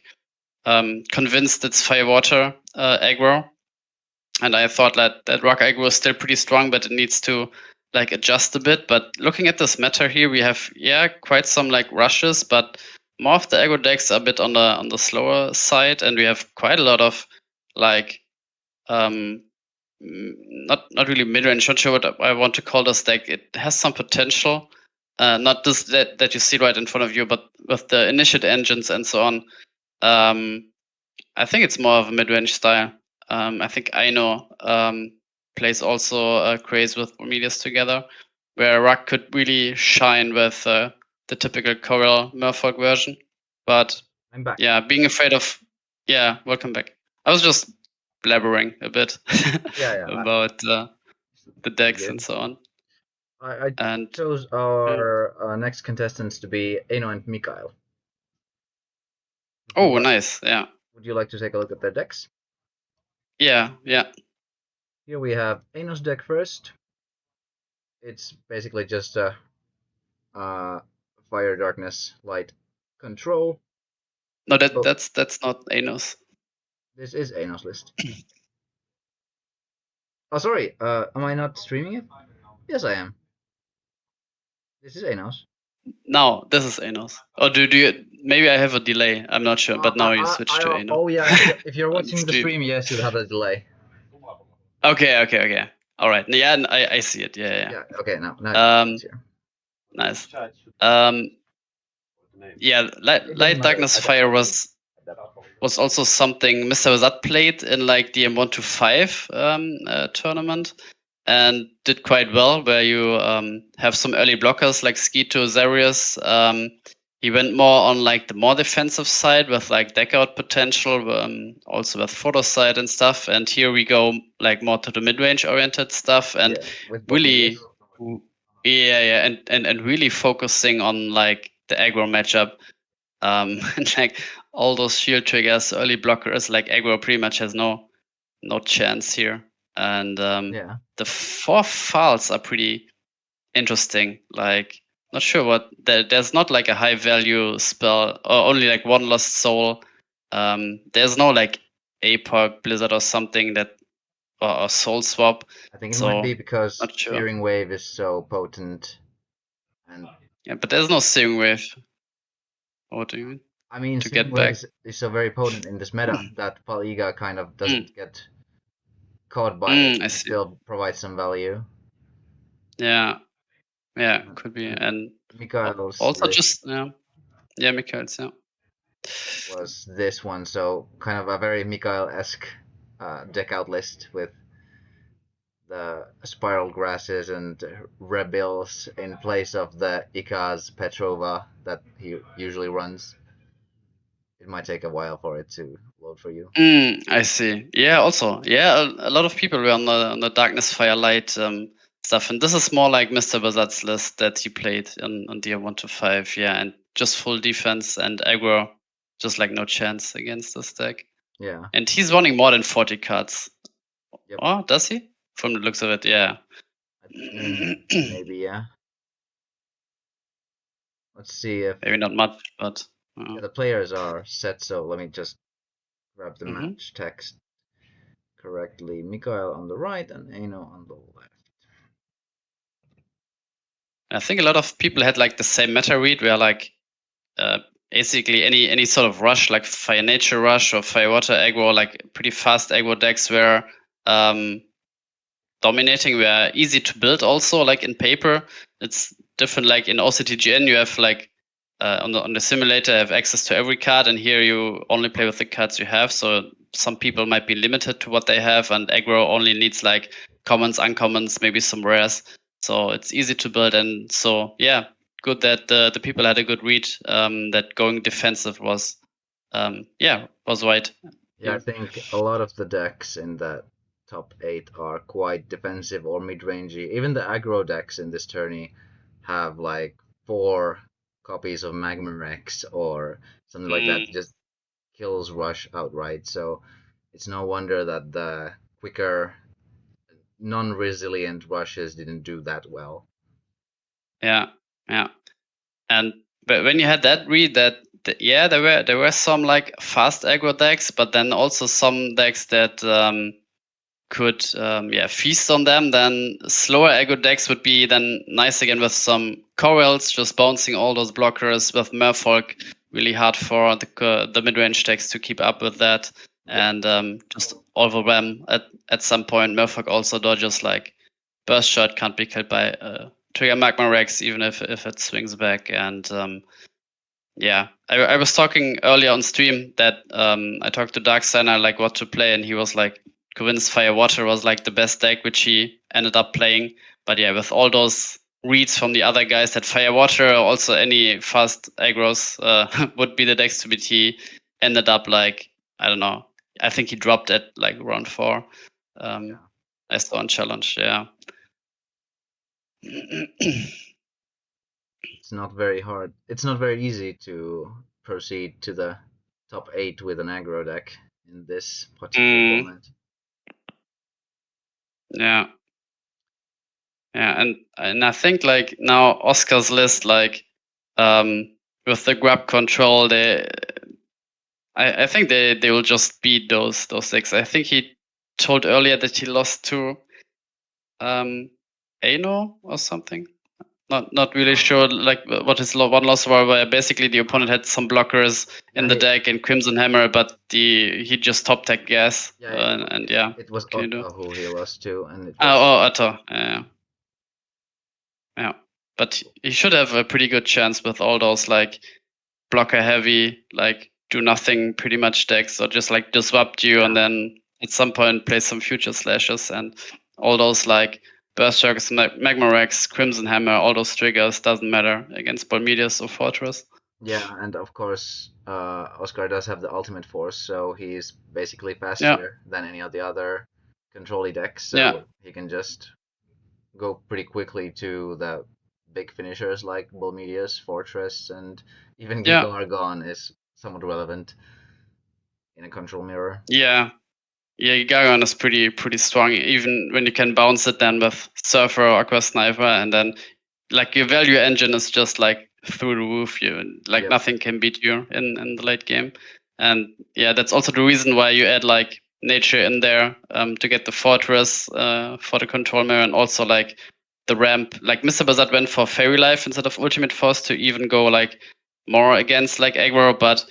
convinced it's Fire Water aggro. And I thought that rock aggro is still pretty strong, but it needs to like adjust a bit. But looking at this meta here, we have quite some like rushes, but more of the aggro decks are a bit on the slower side, and we have quite a lot of like not really mid-range. Not sure what I want to call this deck. It has some potential, not this that you see right in front of you, but with the initiate engines and so on. I think it's more of a mid-range style. I think Aino plays also Craze with Prometheus together, where Ruck could really shine with the typical Coral Merfolk version. But I'm back. Yeah, being afraid of welcome back. I was just blabbering a bit about the decks and so on. I chose our next contestants to be Aino and Mikail. Oh, nice. Yeah. Would you like to take a look at their decks? Yeah. Here we have Aino's deck first. It's basically just a fire, darkness, light control. No, that's not Aino's. This is Aino's list. Oh, sorry. Am I not streaming it? Yes, I am. This is Aino's. Now this is Anos. Or do you? Maybe I have a delay. I'm not sure. But now you switch to Anos. Oh yeah, if you're On watching the stream, yes, you have a delay. Okay. All right. Yeah, I see it. Yeah. Okay, now it's here. Nice. Yeah, Light Darkness Fire was also something Mr. Wizard played in like DM-125 tournament and did quite well, where you have some early blockers like Skeeto, Zarius. He went more on like the more defensive side with like deck out potential, also with photo side and stuff. And here we go like more to the mid range oriented stuff and really, and really focusing on like the aggro matchup. And like all those shield triggers, early blockers, like aggro pretty much has no chance here. And the 4 files are pretty interesting. Like, not sure what there's not like a high value spell or only like 1 lost soul. There's no like APOC Blizzard or something that or soul swap. I think it might be because Searing Wave is so potent. And yeah, but there's no Searing Wave. What do you mean? I mean, Searing Wave is so very potent in this meta that Paliga kind of doesn't get caught by it and still provides some value. Yeah, could be. And Mikail's also just Mikail's was this one, so kind of a very Mikail-esque deck out list with the Spiral Grasses and Rebels in place of the Ikaz Petrova that he usually runs. It might take a while for it to load for you. I see. Yeah, also. Yeah, a lot of people were on the Darkness Firelight stuff, and this is more like Mr. Wizard's list that he played on DM-125, yeah, and just full defense and aggro, just like no chance against this deck. Yeah. And he's running more than 40 cards. Yep. Oh, does he? From the looks of it, yeah. Maybe, yeah. Let's see if... Maybe not much, but... Yeah, the players are set, so let me just grab the match text correctly. Mikail on the right and Aino on the left. I think a lot of people had like the same meta read where like basically any sort of rush, like Fire Nature Rush or Fire Water aggro, like pretty fast aggro decks were dominating, were easy to build also, like in paper. It's different, like in OCTGN you have like on the simulator have access to every card, and here you only play with the cards you have, so some people might be limited to what they have, and aggro only needs like commons, uncommons, maybe some rares. So it's easy to build, and so yeah, good that the people had a good read. That going defensive was right. Yeah, I think a lot of the decks in that top 8 are quite defensive or mid-rangey. Even the aggro decks in this tourney have like 4 copies of Magma Rex or something like that. Just kills Rush outright. So it's no wonder that the quicker non-resilient rushes didn't do that well. Yeah. And but when you had that read, there were some like fast aggro decks, but then also some decks that could feast on them. Then slower aggro decks would be then nice again with some Corals, just bouncing all those blockers with Merfolk. Really hard for the mid-range decks to keep up with that. And just overwhelm at some point. Merfolk also dodges like Burst Shot, can't be killed by Trigger Magma Rex, even if it swings back. And I was talking earlier on stream that I talked to Darksigner like what to play, and he was like convinced Fire Water was like the best deck, which he ended up playing. But yeah, with all those reads from the other guys that Fire Water or also any fast aggros would be the decks to beat, he ended up like, I don't know, I think he dropped at like round 4. I saw on challenge, yeah. It's not very hard. It's not very easy to proceed to the top 8 with an aggro deck in this particular format. Yeah, and I think like now Oscar's list, like with the grab control, I think they will just beat those decks. I think he told earlier that he lost to Aino or something. Not really sure like what his one loss were, where basically the opponent had some blockers in the deck and Crimson Hammer, but he just top deck gas. And yeah. It was can you do? Otto who he lost to, and it was Oh, Otto. Yeah. But he should have a pretty good chance with all those like blocker heavy, like do nothing pretty much decks, or just like disrupt you and then at some point play some future slashes and all those like Berserkers, Magma Rex, Crimson Hammer, all those triggers doesn't matter against Bolmedius or Fortress. Yeah, and of course, Oscar does have the ultimate force, so he's basically faster than any of the other control decks, so he can just go pretty quickly to the big finishers like Bolmedius, Fortress, and even Gigargon is somewhat relevant in a control mirror. Yeah, Gigargon is pretty strong, even when you can bounce it then with Surfer or Aqua Sniper, and then like your value engine is just like through the roof. Nothing can beat you in the late game. And yeah, that's also the reason why you add like nature in there to get the Fortress for the control mirror, and also like the ramp. Like Mr. Bazat went for Fairy Life instead of Ultimate Force to even go like more against like aggro, but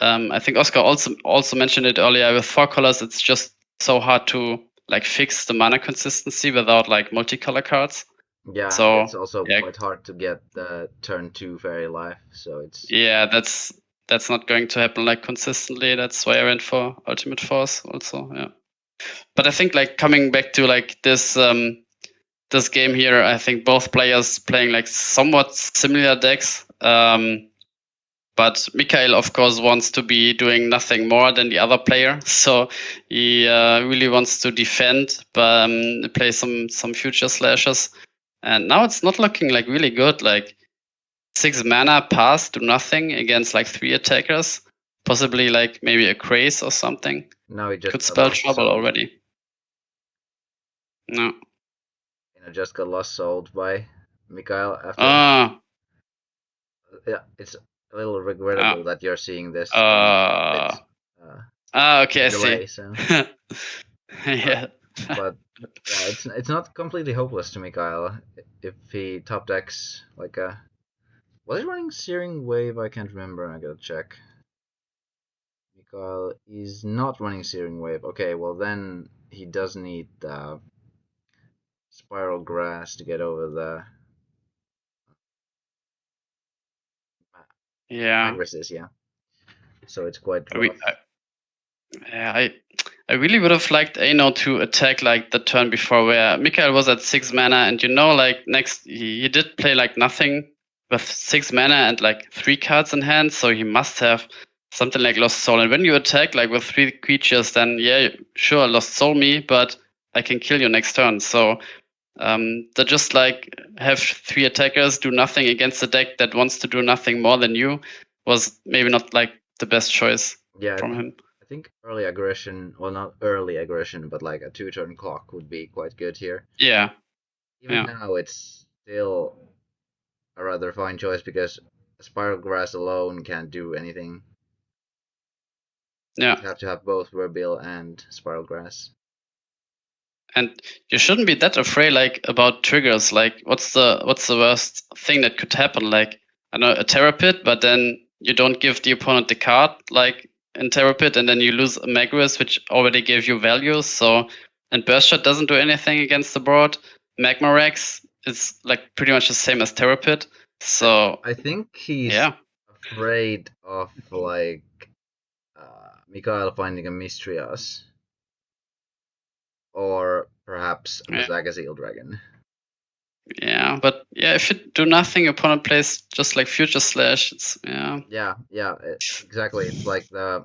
I think Oscar also mentioned it earlier with 4 colors. It's just so hard to like fix the mana consistency without like multicolor cards. Yeah, so it's also quite hard to get the turn 2 Fairy Life. So it's that's not going to happen like consistently. That's why I went for Ultimate Force also. Yeah, but I think like coming back to like this this game here, I think both players playing like somewhat similar decks. But Mikail, of course, wants to be doing nothing more than the other player. So he really wants to defend, but play some future slashes. And now it's not looking like really good. Like 6 mana pass to nothing against like 3 attackers. Possibly like maybe a Craze or something. Now he just could spell trouble already. No. Just got lost sold by Mikail after. Yeah, it's a little regrettable that you're seeing this. Okay, I see. So. Yeah. But yeah, it's not completely hopeless to Mikail if he top decks like a. Was he running Searing Wave? I can't remember. I gotta check. Mikail is not running Searing Wave. Okay, well then he does need Spiral Grass to get over the. Agresses, yeah. So it's quite rough. I really would have liked Ano to attack like the turn before, where Mikail was at 6 mana, and like next he did play like nothing with 6 mana and like 3 cards in hand, so he must have something like Lost Soul. And when you attack like with 3 creatures, then yeah, sure, Lost Soul me, but I can kill you next turn. So to just like have 3 attackers do nothing against a deck that wants to do nothing more than you was maybe not like the best choice from him. I think early aggression, well, not early aggression, but like a 2-turn clock would be quite good here. Yeah. Even now, it's still a rather fine choice because Spiral Grass alone can't do anything. Yeah. You have to have both Verbil and Spiral Grass. And you shouldn't be that afraid like about triggers. Like what's the worst thing that could happen? Like I know a Terror Pit, but then you don't give the opponent the card like in Terror Pit, and then you lose a Magris, which already gave you values. So and Burst Shot doesn't do anything against the board. Magma Rex is like pretty much the same as Terror Pit. So I think he's afraid of like Mikail finding a Mistrias. Or perhaps a Zagazeel Dragon. Yeah, but yeah, if you do nothing, opponent plays just like Future Slash. It's Yeah, exactly. It's like now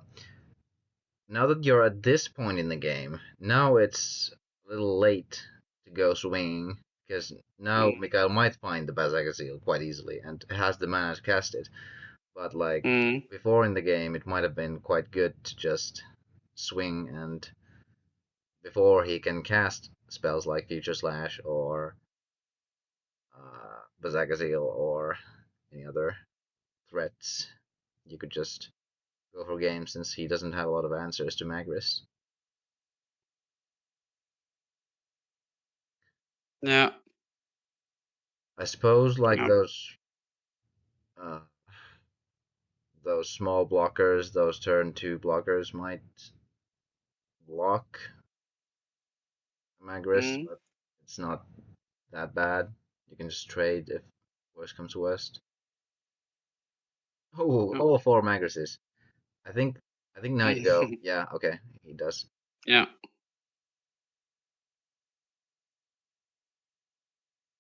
that you're at this point in the game, now it's a little late to go swinging because now Mikail might find the Bazagazeel quite easily and has the mana to cast it. But like before in the game, it might have been quite good to just swing and. Before he can cast spells like Future Slash or Bazagazeel or any other threats, you could just go for game since he doesn't have a lot of answers to Magris. Yeah. I suppose like Yeah. those small blockers, those turn 2 blockers might block Magris, but it's not that bad. You can just trade if worst comes to worst. Oh, all 4 Magrises. I think now you go. Yeah, okay, he does. Yeah.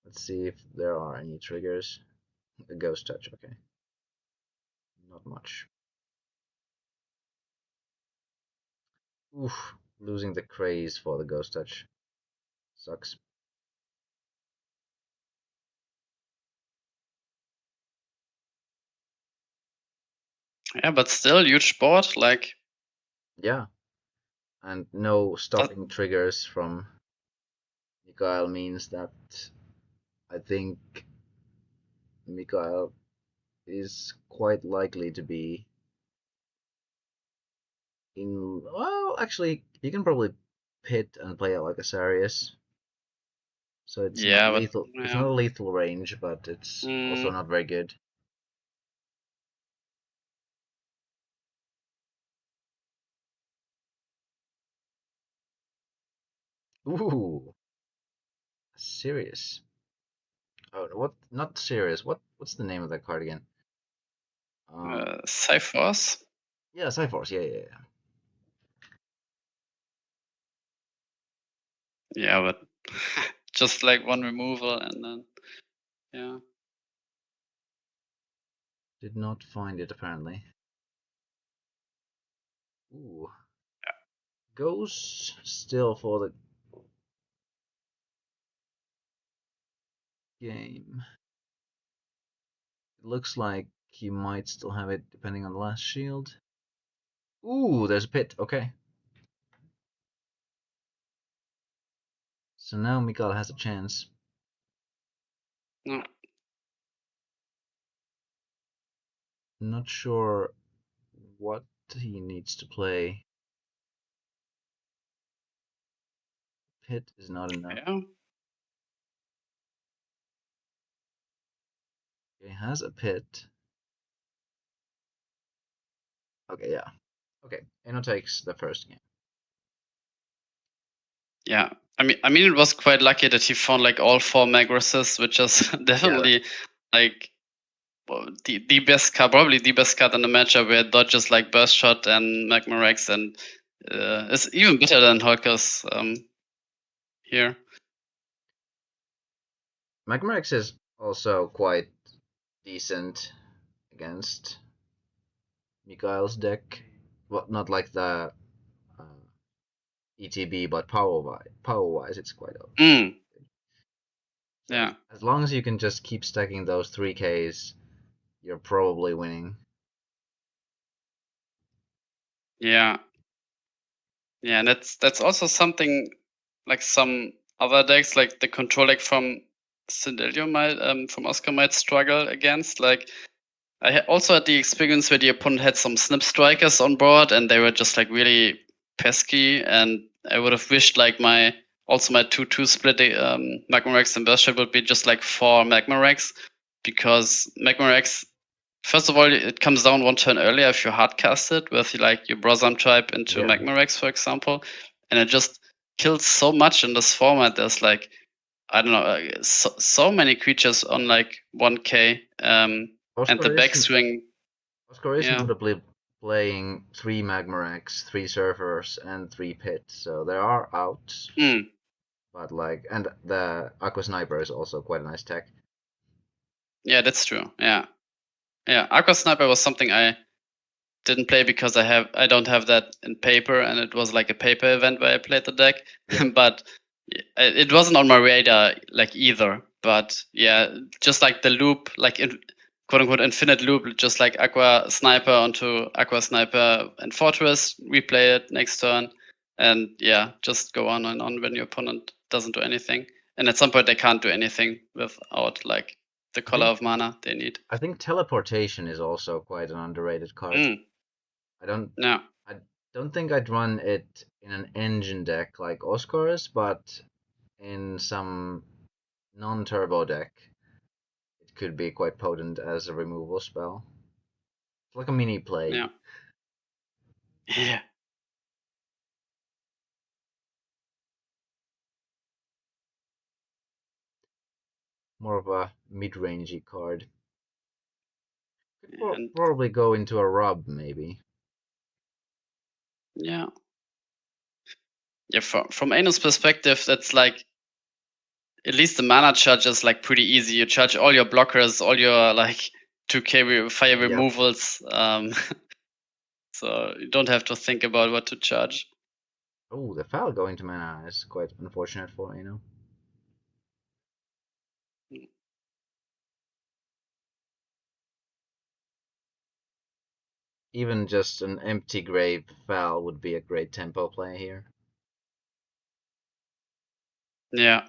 Let's see if there are any triggers. A ghost touch, okay. Not much. Oof, losing the craze for the ghost touch. Sucks. Yeah, but still huge board, like. Yeah. And no stopping triggers from Mikail means that I think Mikail is quite likely to be in. Well, actually, you can probably pit and play it like a Sarius. So it's not lethal. It's not a lethal range, but it's also not very good. Ooh, serious. Oh, what? Not serious. What's the name of that card again? Cyphers. Yeah, Cyphers. Yeah. Yeah, but just like one removal and then, yeah. Did not find it apparently. Ooh. Goes still for the game. It looks like he might still have it depending on the last shield. Ooh, there's a pit. Okay. So now Mikail has a chance. No. Not sure what he needs to play. Pit is not enough. Yeah. He has a pit. Okay, yeah. Okay, Eno takes the first game. Yeah. I mean, it was quite lucky that he found like all 4 Magrises, which is definitely like the best card, probably the best card in the matchup, where it dodges like Burst Shot and Magma Rex, and is even better than Hulkers here. Magma Rex is also quite decent against Mikail's deck. Well, not like the ETB, but power-wise, it's quite okay. So yeah. as long as you can just keep stacking those 3Ks, you're probably winning. Yeah. Yeah, and that's also something like some other decks, like the control deck from Cindelio might from Oscar might struggle against. Like I also had the experience where the opponent had some snip strikers on board and they were just like really pesky, and I would have wished like my 2-2 split Magma Rex and Burst Shot would be just like 4 Magma Rex, because Magma Rex, first of all, it comes down 1 turn earlier if you hardcast it with like your Brosam Tribe into Magma Rex, for example, and it just kills so much in this format. There's like, I don't know, so many creatures on like 1k, and the backswing. Oscar is notably playing 3 Magma Rex, 3 Surfers, and 3 Pit, so there are outs. But like, and the Aqua Sniper is also quite a nice tech. Yeah, that's true. Yeah. Aqua Sniper was something I didn't play because I don't have that in paper, and it was like a paper event where I played the deck. But it wasn't on my radar like either. But yeah, just like the loop, like quote unquote infinite loop, just like Aqua Sniper onto Aqua Sniper and Fortress, replay it next turn, and yeah, just go on and on when your opponent doesn't do anything. And at some point they can't do anything without like the color of mana they need. I think teleportation is also quite an underrated card. I don't think I'd run it in an engine deck like Oscar's, but in some non-turbo deck, could be quite potent as a removal spell. It's like a mini plague. Yeah. Yeah. More of a mid-rangey card. Could And probably go into a rub, maybe. yeah. Yeah, from Ano's perspective, that's like at least the mana charge is like pretty easy. You charge all your blockers, all your like 2k fire Yep. removals. So you don't have to think about what to charge. Oh, the foul going to mana is quite unfortunate for Ano. Even just an empty grave foul would be a great tempo play here. Yeah.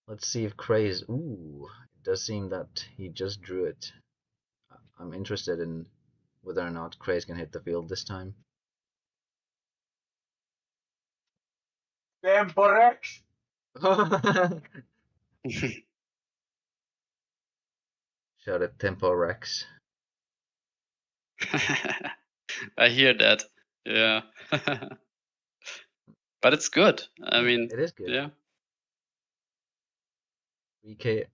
Let's see if Craze. Ooh, it does seem that he just drew it. I'm interested in whether or not Craze can hit the field this time. Temporex! Shouted Tempo Rex. I hear that. Yeah. But it's good. I mean, it is good. yeah. 3k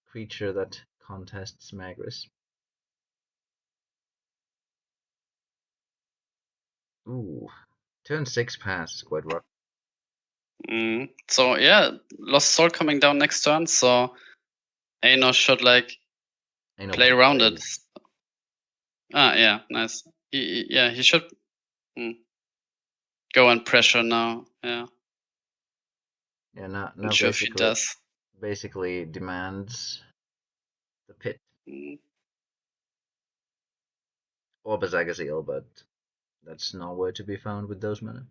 creature that contests Magris. Ooh, turn 6 pass is quite rough. So yeah, Lost Soul coming down next turn, so Ano should like play around it. Ah, yeah, nice. He should go and pressure now. Yeah. Yeah, now Not sure if he does. Basically demands the pit. Or Bazagazil, but that's nowhere to be found with those mana.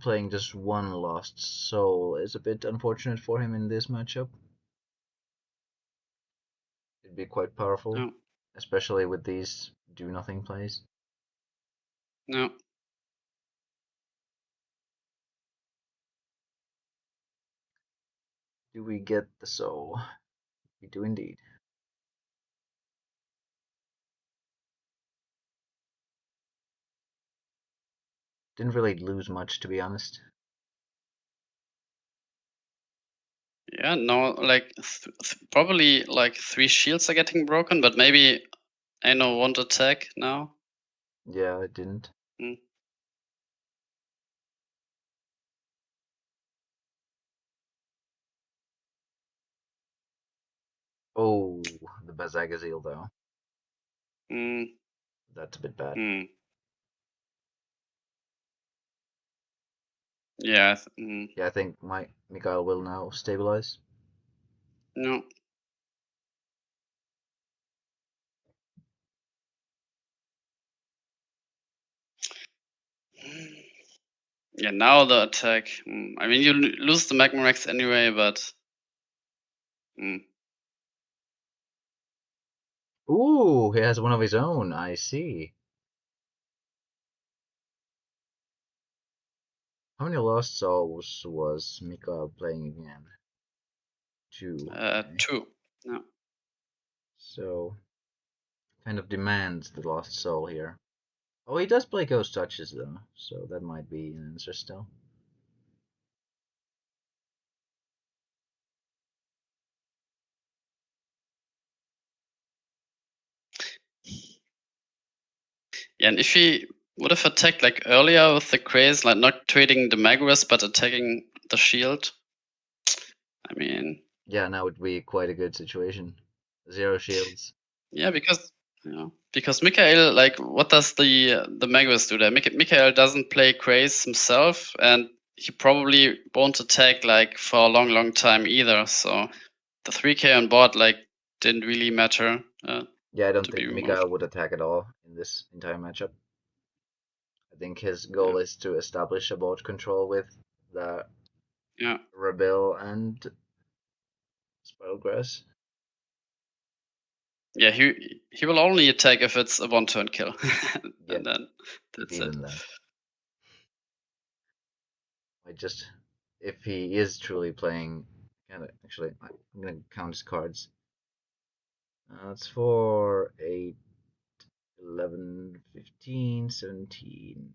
Playing just one Lost Soul is a bit unfortunate for him in this matchup. It'd be quite powerful, especially with these do-nothing plays. No. Do we get the soul? We do indeed. Didn't really lose much, to be honest. Yeah, no, like probably like 3 shields are getting broken, but maybe Ano won't attack now. Yeah, it didn't. Oh, the Bazagazil though. That's a bit bad. Yeah. Yeah, I think Mikail will now stabilize. No. Yeah, now the attack. I mean, you lose the Magmarex anyway, but. Ooh, he has one of his own. I see. How many Lost Souls was Mikail playing again? 2. Okay. 2. No. So, kind of demands the Lost Soul here. Oh, he does play Ghost Touches though, so that might be an answer still. Yeah, and if he would have attacked like earlier with the Craze, like not trading the Magris but attacking the shield, I mean. Yeah, now would be quite a good situation. 0 shields. Yeah, because Mikail, like, what does the Magris do there? Mikail doesn't play Craze himself, and he probably won't attack like for a long time either. So the 3k on board like didn't really matter. Yeah, I don't think Mikail would attack at all in this entire matchup. I think his goal is to establish a board control with the Rebel and Spellgrass. Yeah, he will only attack if it's a 1-turn kill. And then that's even it. Then. if he is truly playing. Actually, I'm gonna count his cards. That's 4, 8, 11, 15, 17,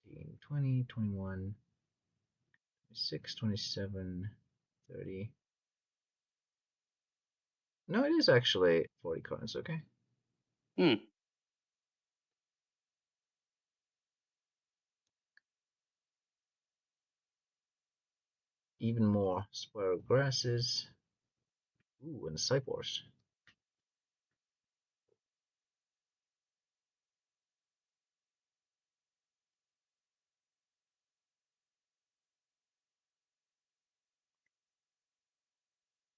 18, 20, 21, 26, 27, 30. No, it is actually 40 cards, okay. Hmm. Even more spiral grasses. Ooh, and cyborgs.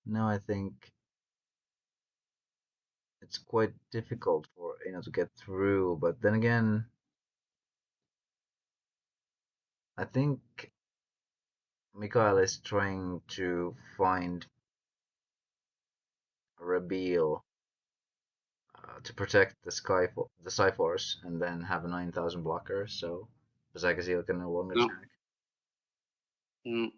Now I think it's quite difficult for to get through, but then again, I think Mikail is trying to find a reveal to protect the Skyforce and then have a 9,000 blocker, so Bazagazil can no longer No. attack. Mm.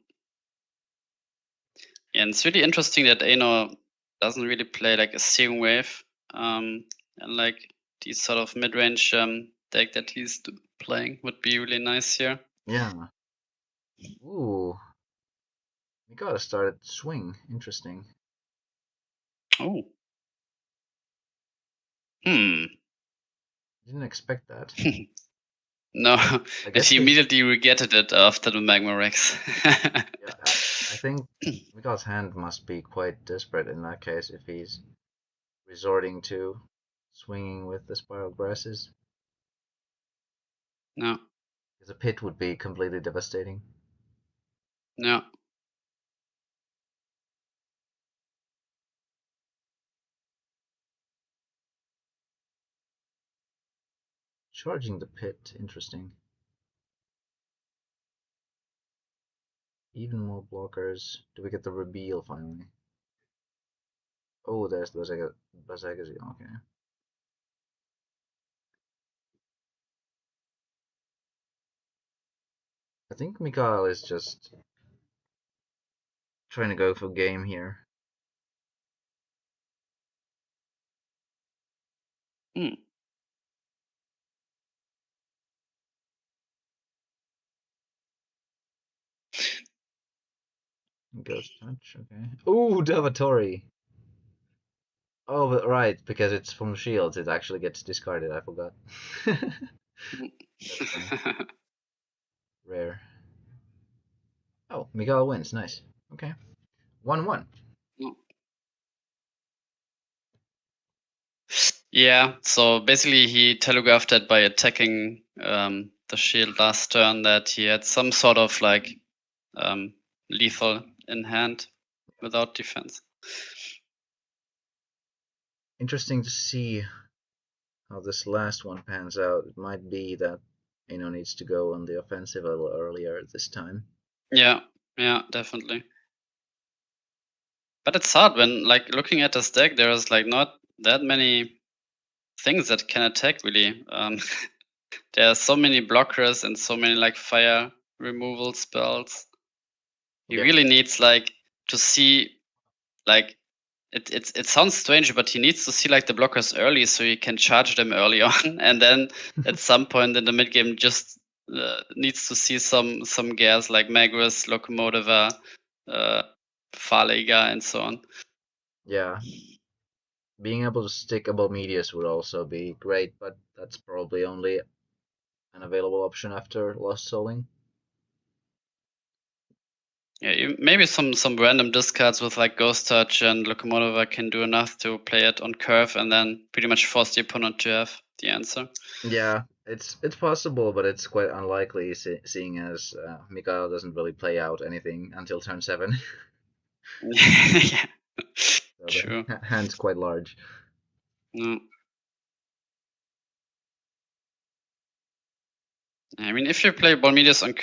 Yeah, and it's really interesting that Ano doesn't really play like a Seeing Wave, and like these sort of mid-range deck that he's playing would be really nice here. Yeah. Ooh. Mikail started to swing. Interesting. Oh. Didn't expect that. No, and he immediately regretted it after the Magma Rex. Yeah, I think Mikail's hand must be quite desperate in that case if he's resorting to swinging with the spiral grasses. No. Because a pit would be completely devastating. No. Charging the pit, interesting. Even more blockers. Do we get the reveal finally? Oh, there's Bazagazil, okay. I think Mikail is just trying to go for game here. Ghost touch, okay. Ooh, Davatori! Oh, but right, because it's from shields, it actually gets discarded, I forgot. That's funny. Rare. Oh, Mikail wins, nice. Okay. 1-1. Yeah, so basically he telegraphed that by attacking the shield last turn that he had some sort of like lethal in hand without defense. Interesting to see how this last one pans out. It might be that needs to go on the offensive a little earlier this time. Yeah, definitely. But it's hard when like looking at this deck, there's like not that many things that can attack really. There are so many blockers and so many like fire removal spells. He really needs like to see like it sounds strange, but he needs to see like the blockers early so he can charge them early on, and then at some point in the mid game just needs to see some gears like Magris, Locomotiva, Farlega, and so on. Yeah. Being able to stick above Medius would also be great, but that's probably only an available option after Lost Souling. Yeah, maybe some random discards with like Ghost Touch and Locomotiva can do enough to play it on curve and then pretty much force the opponent to have the answer. Yeah, it's possible, but it's quite unlikely, seeing as Mikail doesn't really play out anything until turn 7. Yeah, so true. The hand's quite large. No. I mean, if you play Bolmedius on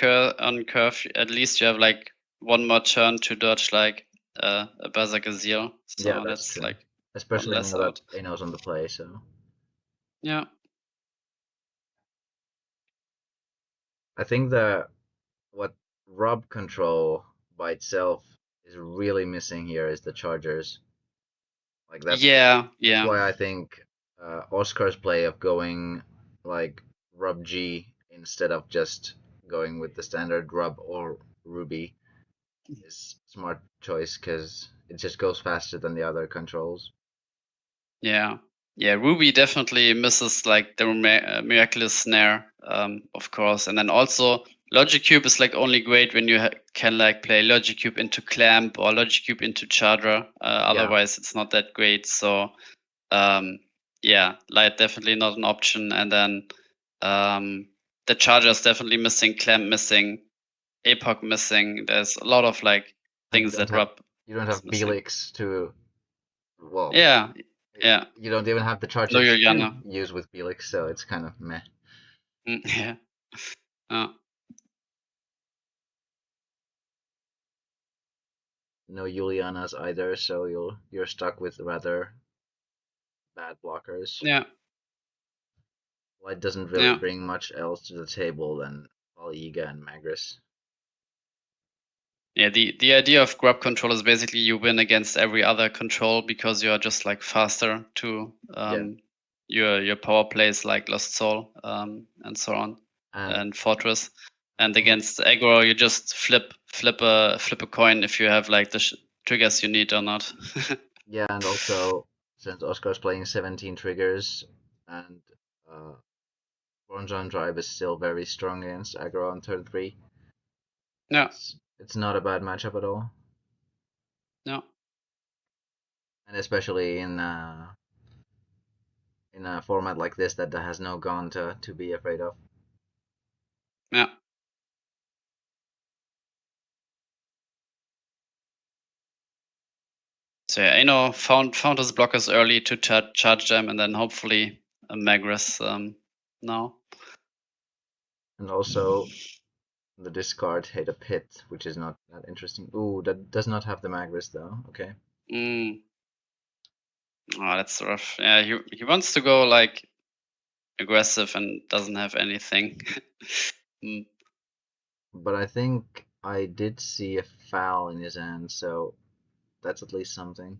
curve, at least you have like one more turn to dodge like a Bazagazil. So yeah, that's true. Like especially now that Ano's on the play. So yeah, I think that what rub control by itself is really missing here is the chargers. Like that's Yeah, that's yeah. why I think Oscar's play of going like rub G instead of just going with the standard rub or ruby is smart choice because it just goes faster than the other controls. Yeah, yeah. Ruby definitely misses like the miraculous snare, of course, and then also Logic Cube is like only great when you can like play Logic Cube into clamp or Logic Cube into charger. Otherwise, it's not that great. So, yeah, light definitely not an option. And then the charger is definitely missing, clamp missing, epoch missing. There's a lot of like things that rub. You don't have Belix to. Well. Yeah. Yeah. You don't even have the charger to use with Belix, so it's kind of meh. Yeah. No Julianas either, so you're stuck with rather bad blockers. Yeah. Light doesn't really bring much else to the table than Iga and Magris. Yeah, the idea of grab control is basically you win against every other control because you're just like faster to your power plays like Lost Soul and so on and Fortress, and against aggro you just flip a coin if you have like the triggers you need or not. Yeah, and also since Oscar's playing 17 triggers and Bronzon Drive is still very strong against aggro on turn 3. Yeah. It's not a bad matchup at all. No. And especially in a format like this that has no Gon to be afraid of. Yeah. So yeah, Ano found his blockers early to charge them, and then hopefully a Magris now. And also the discard hit a pit, which is not that interesting. Ooh, that does not have the Magris though. Okay. Oh, that's rough. Yeah, he wants to go like aggressive and doesn't have anything. But I think I did see a foul in his hand, so that's at least something.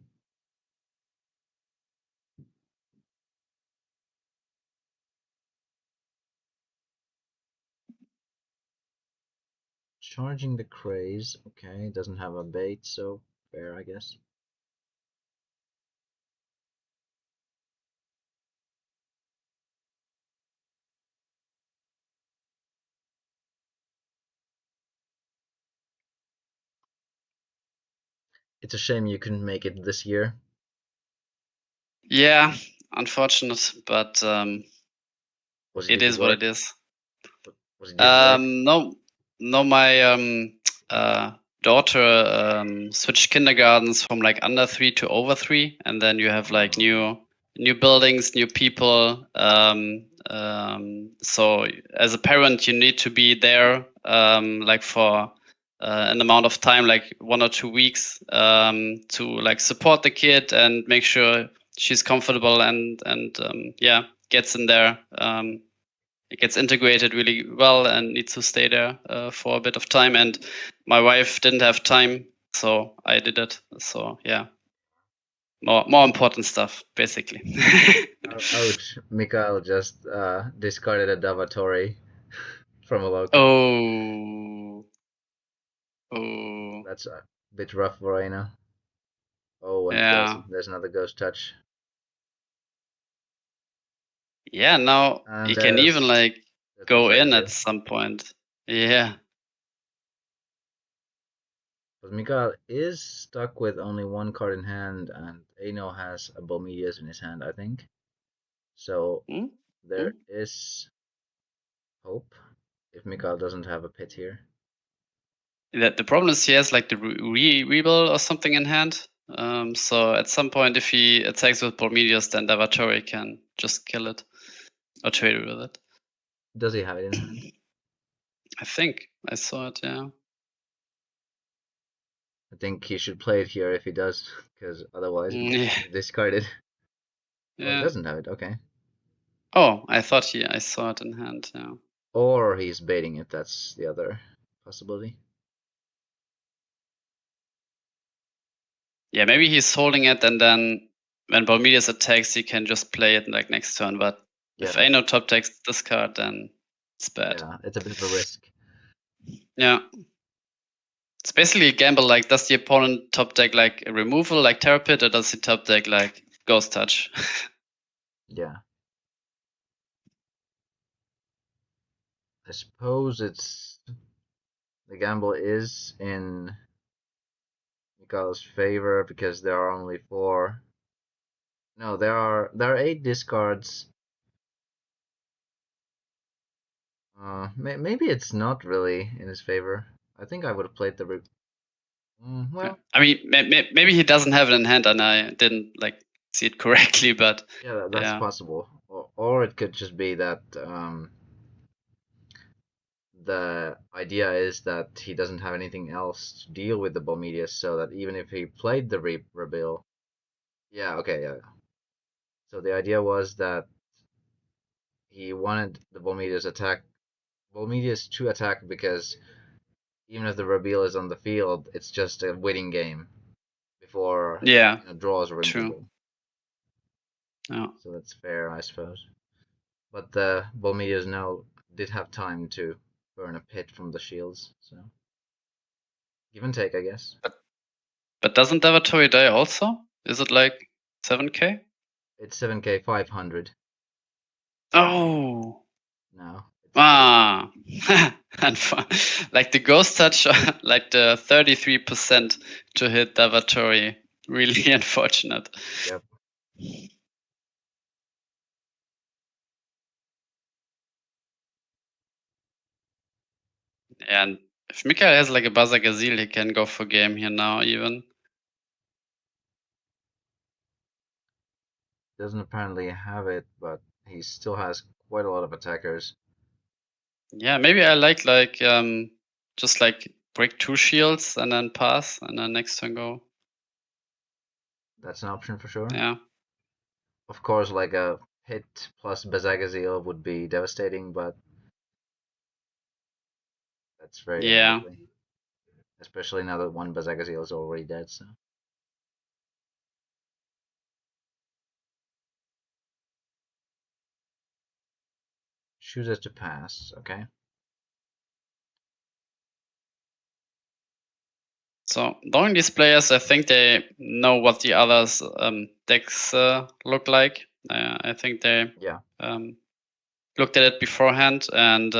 Charging the craze. Okay, doesn't have a bait, so fair, I guess. It's a shame you couldn't make it this year. Yeah, unfortunate, but it is what it is. Was it no, my daughter switched kindergartens from like under 3 to over 3, and then you have like new buildings, new people. So as a parent, you need to be there like for an amount of time, like 1 or 2 weeks, to like support the kid and make sure she's comfortable and yeah, gets in there. It gets integrated really well and needs to stay there for a bit of time. And my wife didn't have time, so I did it. So yeah, more important stuff basically. Ouch! Mikail just discarded a Davatori from a local. Oh. That's a bit rough for Aina. Oh, and yeah. There's another ghost touch. Yeah, now And you can even like go in at some point. Yeah. But Mikail is stuck with only one card in hand, and Aino has a Bomedius in his hand, I think. So there is hope if Mikail doesn't have a pit here. The problem is he has like the rebuild or something in hand. So at some point, if he attacks with Bomedius, then Davatori can just kill it or trade with it. Does he have it in hand? I think I saw it, yeah. I think he should play it here if he does, because otherwise he's discarded. Yeah. Oh, he doesn't have it, okay. Oh, I thought I saw it in hand, yeah. Or he's baiting it, that's the other possibility. Yeah, maybe he's holding it, and then when Balmedius attacks, he can just play it like next turn. But if Yeah. Ano top decks this card, then it's bad. Yeah, it's a bit of a risk. Yeah. It's basically a gamble, like, does the opponent top deck like a removal like Terror Pit, or does he top deck like Ghost Touch? Yeah. I suppose it's the gamble is in Mikail's favor because there are only 4. No, there are 8 discards. Maybe it's not really in his favor. I think I would have played the. Well, I mean, maybe he doesn't have it in hand, and I didn't like see it correctly. But yeah, that's yeah. possible. Or it could just be that the idea is that he doesn't have anything else to deal with the Balmedius, so that even if he played the Rebuild, yeah, okay, yeah. So the idea was that he wanted the Balmedius to attack because even if the Reveal is on the field, it's just a winning game before draws or removal. Yeah. So that's fair, I suppose. But the Balmedius now did have time to burn a pit from the shields, so give and take, I guess. But doesn't Davatori die also? Is it like 7k? It's 7k 500. Oh. No. And like the Ghost Touch, like the 33% to hit Davatori, really unfortunate. Yep. And if Mikail has like a Buzzer Gazelle, he can go for game here now even. Doesn't apparently have it, but he still has quite a lot of attackers. Yeah, maybe I like just like break 2 shields and then pass and then next turn go. That's an option for sure. Yeah. Of course, like a hit plus Bazagazil would be devastating, but that's very unlikely. Especially now that one Bazagazil is already dead, so. Chooses to pass, okay. So knowing these players, I think they know what the others decks look like. I think they looked at it beforehand, and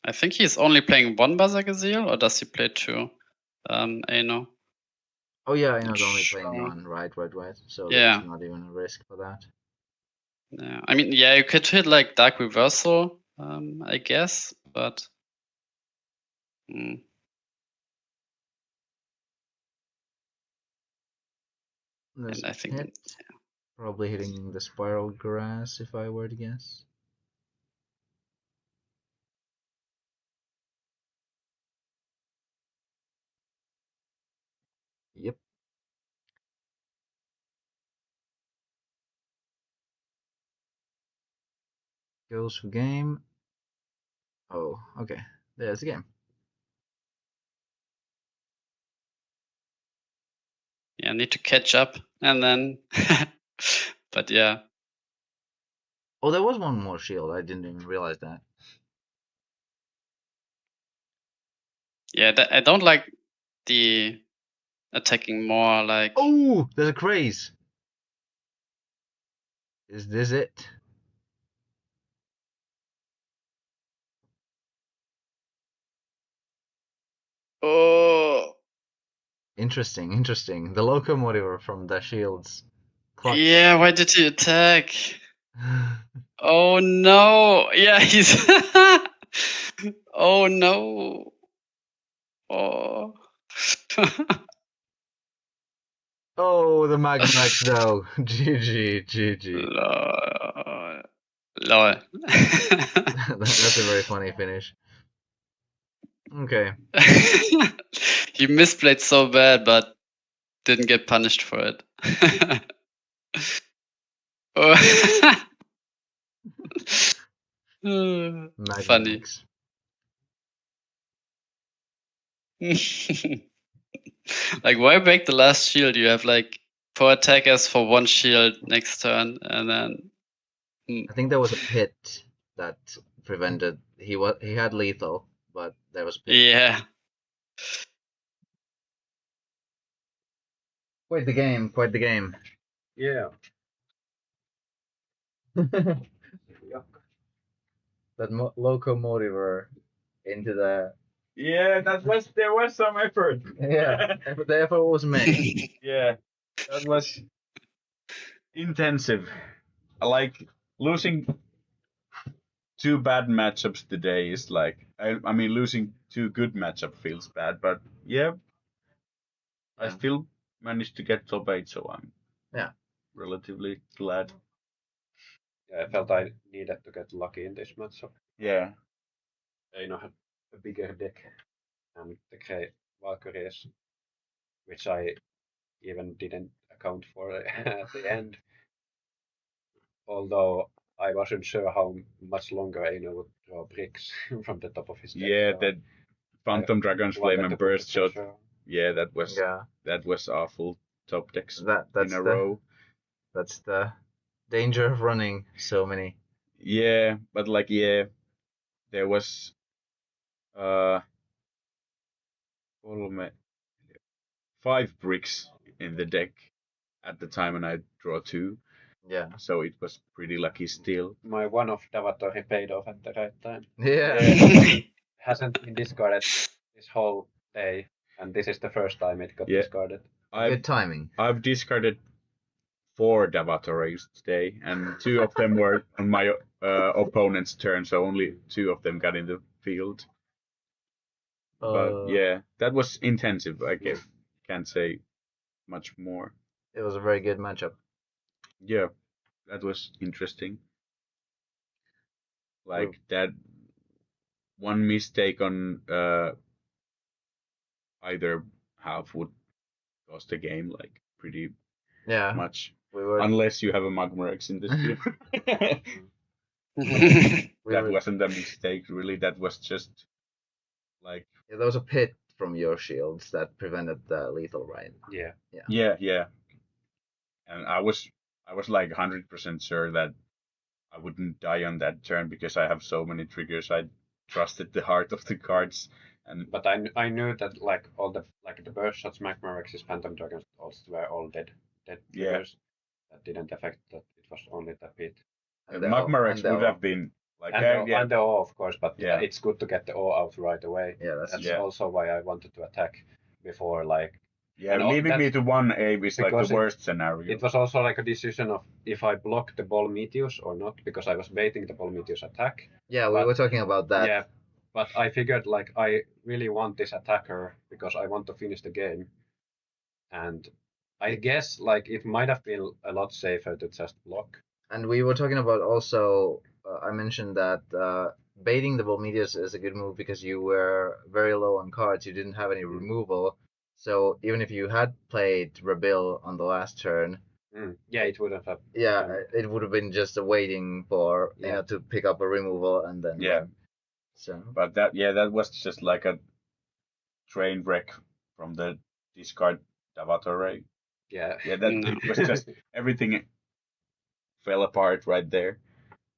I think he's only playing 1 Bazagazil, or does he play 2? Ano. Oh yeah, Ano's only playing 1, right. So there's not even a risk for that. Yeah, I mean, yeah, you could hit like Dark Reversal, I guess, but. And I think probably hitting the Spiral Grass if I were to guess. Yep. Goes for game. Oh, okay. There's the game. Yeah, need to catch up and then. But yeah. Oh, there was one more shield. I didn't even realize that. Yeah, I don't like the attacking more like. Oh, there's a craze. Is this it? Oh. Interesting. The locomotive from the shields. Clutch. Yeah, why did he attack? Oh no! Yeah, he's. Oh no! Oh. Oh, the Magmax though. GG. Lol. That's a very funny finish. Okay. He misplayed so bad, but didn't get punished for it. Funny. Like, why break the last shield? You have like 4 attackers for 1 shield next turn, and then I think there was a pit that prevented. He had lethal, but there was a pit. yeah. Quite the game. Quite the game. Yeah. That locomotive into the. Yeah, there was some effort. Yeah, the effort was made. Yeah, that was intensive. Like losing 2 bad matchups today is like I mean losing 2 good matchup feels bad, but yeah, I still managed to get top 8, so I'm relatively glad. Yeah, I felt I needed to get lucky in this matchup. Yeah. Eino had a bigger deck and the Grey Valkyries, which I even didn't account for at the end. Although I wasn't sure how much longer Eino would draw bricks from the top of his deck. Yeah, so that Phantom Dragon's Flame and Burst shot. Yeah, that was awful top decks in a row. That's the danger of running so many. Yeah, but like there was 5 bricks in the deck at the time, and I draw 2. Yeah. So it was pretty lucky still. My one-off Davatori paid off at the right time. Yeah. Hasn't been discarded this whole day, and this is the first time it got discarded. Good timing. I've discarded 4 Davatoris today, and 2 of them were on my opponent's turn, so only 2 of them got in the field. But yeah, that was intensive. I can't say much more. It was a very good matchup. Yeah, that was interesting. Like that one mistake on either half would cost the game like pretty much. Unless you have a Magmarex in the team. That wasn't a mistake, really. That was just like there was a pit from your shields that prevented the lethal, right? Yeah. And I was like 100% sure that I wouldn't die on that turn because I have so many triggers. I trusted the heart of the cards, but I knew that like all the burst shots, Magmarex's Phantom Dragons also were all dead triggers. That didn't affect that. It was only the pit. And Magmarex would have been like and the O, of course, but it's good to get the O out right away. Yeah, that's also why I wanted to attack before like. Yeah, leaving me to 1A is like the worst scenario. It was also like a decision of if I block the Ball Meteos or not, because I was baiting the Ball Meteos attack. Yeah, we were talking about that. Yeah, but I figured like I really want this attacker because I want to finish the game. And I guess like it might have been a lot safer to just block. And we were talking about also, I mentioned that baiting the Ball Meteos is a good move because you were very low on cards. You didn't have any removal. So even if you had played Rebuild on the last turn, it would have. It would have been just a waiting for to pick up a removal and then. Run. So. But that was just like a train wreck from the discard Davatore. Yeah. Yeah, that it was just everything fell apart right there.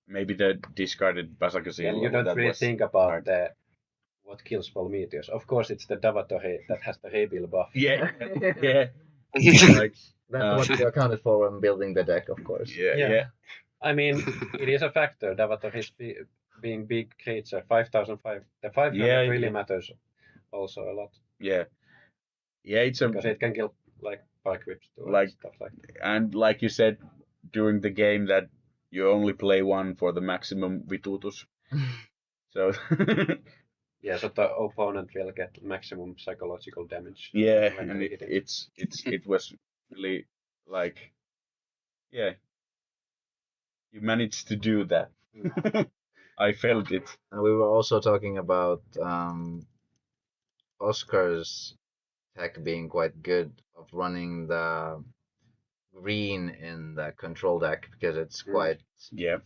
Maybe the discarded Basakazil. And you don't really think about what kills Ball Meteos. Of course, it's the Davatore that has the rebuild buff. Yeah. Like, that's what you accounted for when building the deck, of course. Yeah. I mean, it is a factor. Davatore being big creature, 5,005. The 500 really matters also a lot. Yeah, it's because it can kill like Park Whips too, like stuff like that. And like you said during the game that you only play one for the maximum Vitutus. So yeah, so the opponent will get maximum psychological damage. Yeah, and it was really like, yeah, you managed to do that. I felt it. And we were also talking about Oscar's tech being quite good of running the green in the control deck because it's quite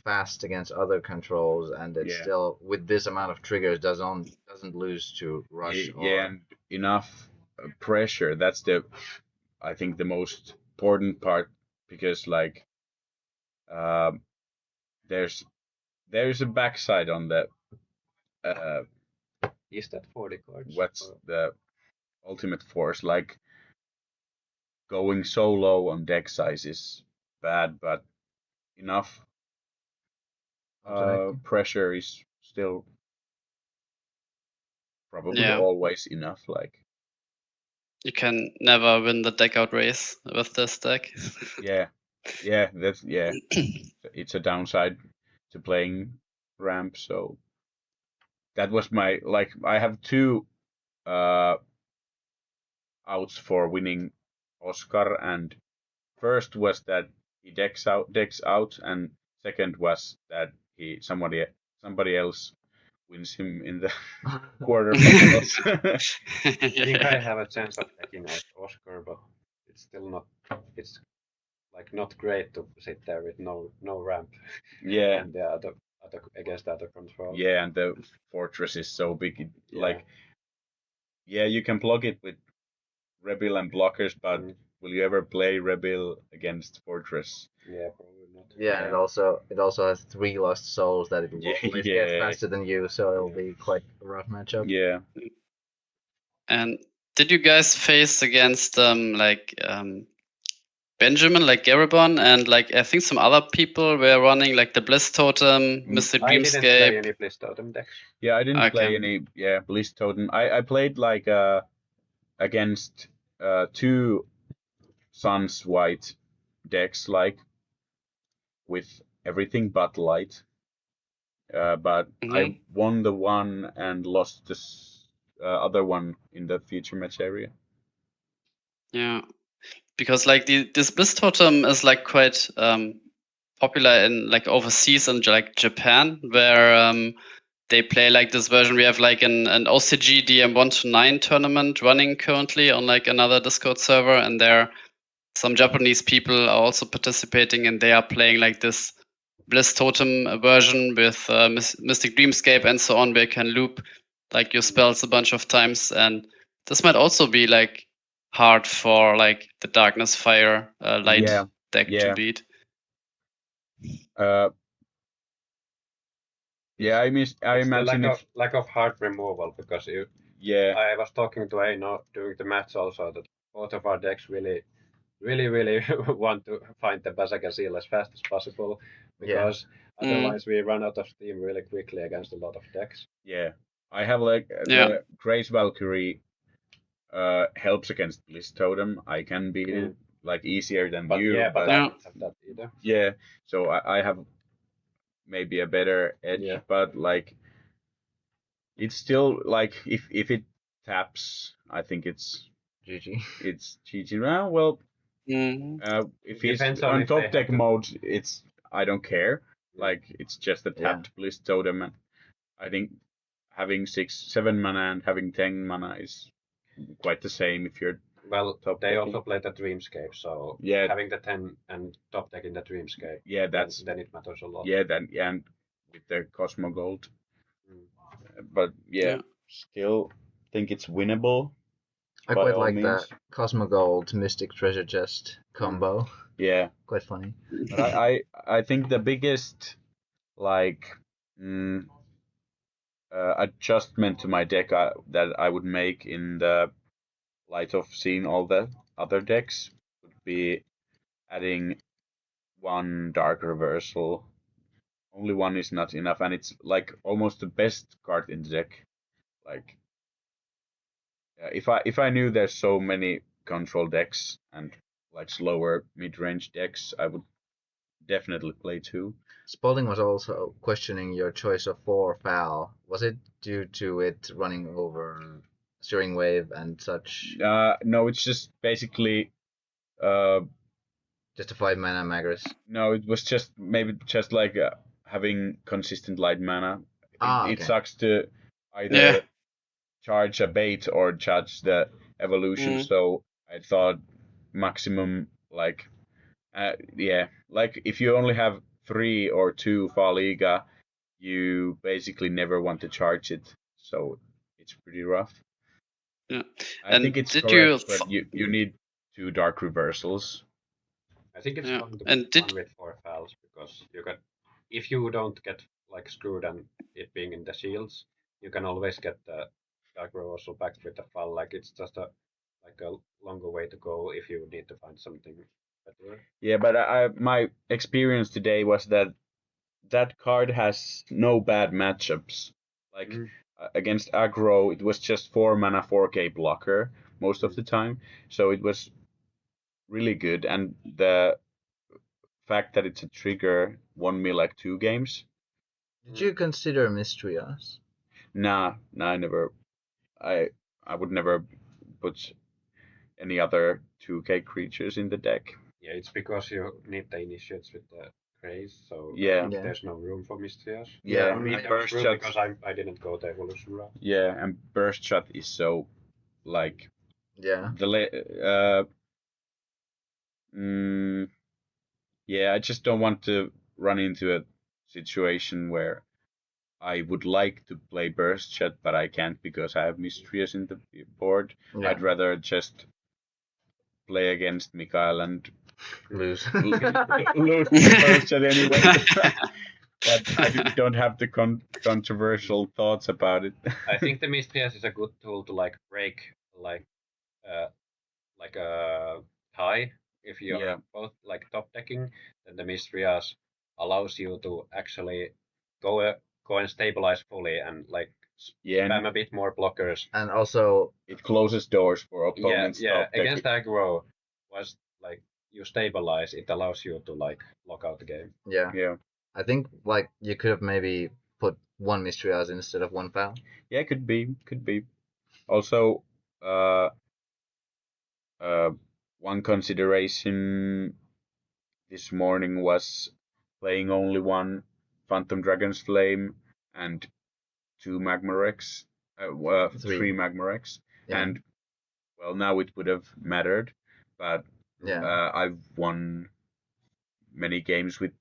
fast against other controls, and it still with this amount of triggers doesn't lose to rush. And enough pressure. That's I think the most important part, because like there's a backside on the Is that 40 cards? what's the ultimate force, like going so low on deck size is bad, but enough pressure is still probably always enough. Like you can never win the deck out race with this deck. yeah, that's it's a downside to playing ramp. So that was my I have two outs for winning Oscar, and first was that he decks out, and second was that somebody else wins him in the quarterfinals. I think I have a chance of taking Oscar, but it's still not. It's like not great to sit there with no ramp. Yeah. And the other against the other control. Yeah, and the fortress is so big. Like, yeah, you can block it with Rebel and blockers, but will you ever play Rebel against Fortress? Yeah, probably not. Yeah, and it also has 3 lost souls that it will get faster than you, so it'll be quite a rough matchup. Yeah. And did you guys face against Benjamin, like Garibon, and like I think some other people were running like the Bliss Totem, Mr. Dreamscape? I didn't play any Bliss Totem decks. Yeah, I didn't play any Bliss Totem. I played like against 2 Suns White decks, like with everything but light. But I won the one and lost this other one in the feature match area. Yeah, because like this Bliss Totem is like quite popular in like overseas and like Japan, where they play like this version. We have like an OCG DM1-9 tournament running currently on like another Discord server, and there some Japanese people are also participating, and they are playing like this Bliss Totem version with Mystic Dreamscape and so on, where you can loop like your spells a bunch of times, and this might also be like hard for like the Darkness Fire light deck to beat. Yeah, I imagine it's lack of hard removal, because I was talking to Eino during the match also that both of our decks really want to find the Basaka Seal as fast as possible, because otherwise we run out of steam really quickly against a lot of decks. Yeah, I have like the Grace Valkyrie helps against Bliss Totem. I can beat it like easier than you. Yeah, but I don't have that either. Yeah, so I have maybe a better edge, but like it's still like if it taps, I think it's GG. It's GG. Well, if he's on top deck mode, I don't care. Like it's just a tapped Bliss Totem, and I think having 6-7 mana and having 10 mana is quite the same if you're top they decking. also play the Dreamscape, so having the 10 and top deck in the Dreamscape, then it matters a lot. Yeah, and with the Cosmo Gold. But still think it's winnable. I quite like that Cosmo Gold Mystic Treasure Chest combo. Yeah, quite funny. But I think the biggest like adjustment to my deck that I would make in the light of seeing all the other decks would be adding 1 Dark Reversal. Only 1 is not enough, and it's like almost the best card in the deck. Like if I knew there's so many control decks and like slower mid-range decks, I would definitely play 2. Spalding was also questioning your choice of 4 Foul. Was it due to it running over Steering Wave and such? No, it's just basically just a 5 mana Magus. No, it was just maybe just like having consistent light mana. It sucks to either charge a bait or charge the evolution. So I thought maximum like like if you only have 3 or 2 Faliga, you basically never want to charge it. So it's pretty rough. Yeah. I think it's did correct, you but you need 2 dark reversals. I think it's Yeah, going to and be fun with 4 files because you got if you don't get like screwed and it being in the shields, you can always get the dark reversal back with the file. Like it's just a longer way to go if you need to find something better. Yeah, but my experience today was that card has no bad matchups. Like against aggro, it was just 4 mana 4K blocker most of the time, so it was really good. And the fact that it's a trigger won me like 2 games. Did you consider Mystrios? Nah, I never. I would never put any other 2K creatures in the deck. Yeah, it's because you need the initiates with the craze, so Yeah. there's no room for Mystrios. Yeah, For me, there was room because I didn't go the evolution route. Yeah, and burst shot is so like yeah, I just don't want to run into a situation where I would like to play burst shot, but I can't because I have Mystrios in the board. Yeah. I'd rather just play against Mikail and lose lose the burst shot anyway. But I don't have the controversial thoughts about it. I think the Mystrios is a good tool to like break like a tie. If you're both like top decking, then the Mystrios allows you to actually go and stabilize fully and like spam a bit more blockers. And also it closes doors for opponents. Yeah. Against aggro, was like you stabilize, it allows you to like lock out the game. Yeah. I think like you could have maybe put 1 Mystrios instead of 1 foul. Yeah, could be. Also, one consideration this morning was playing only 1 Phantom Dragon's Flame and 2 Magmarex, 3 Magmarex, and well, now it would have mattered, but I've won many games with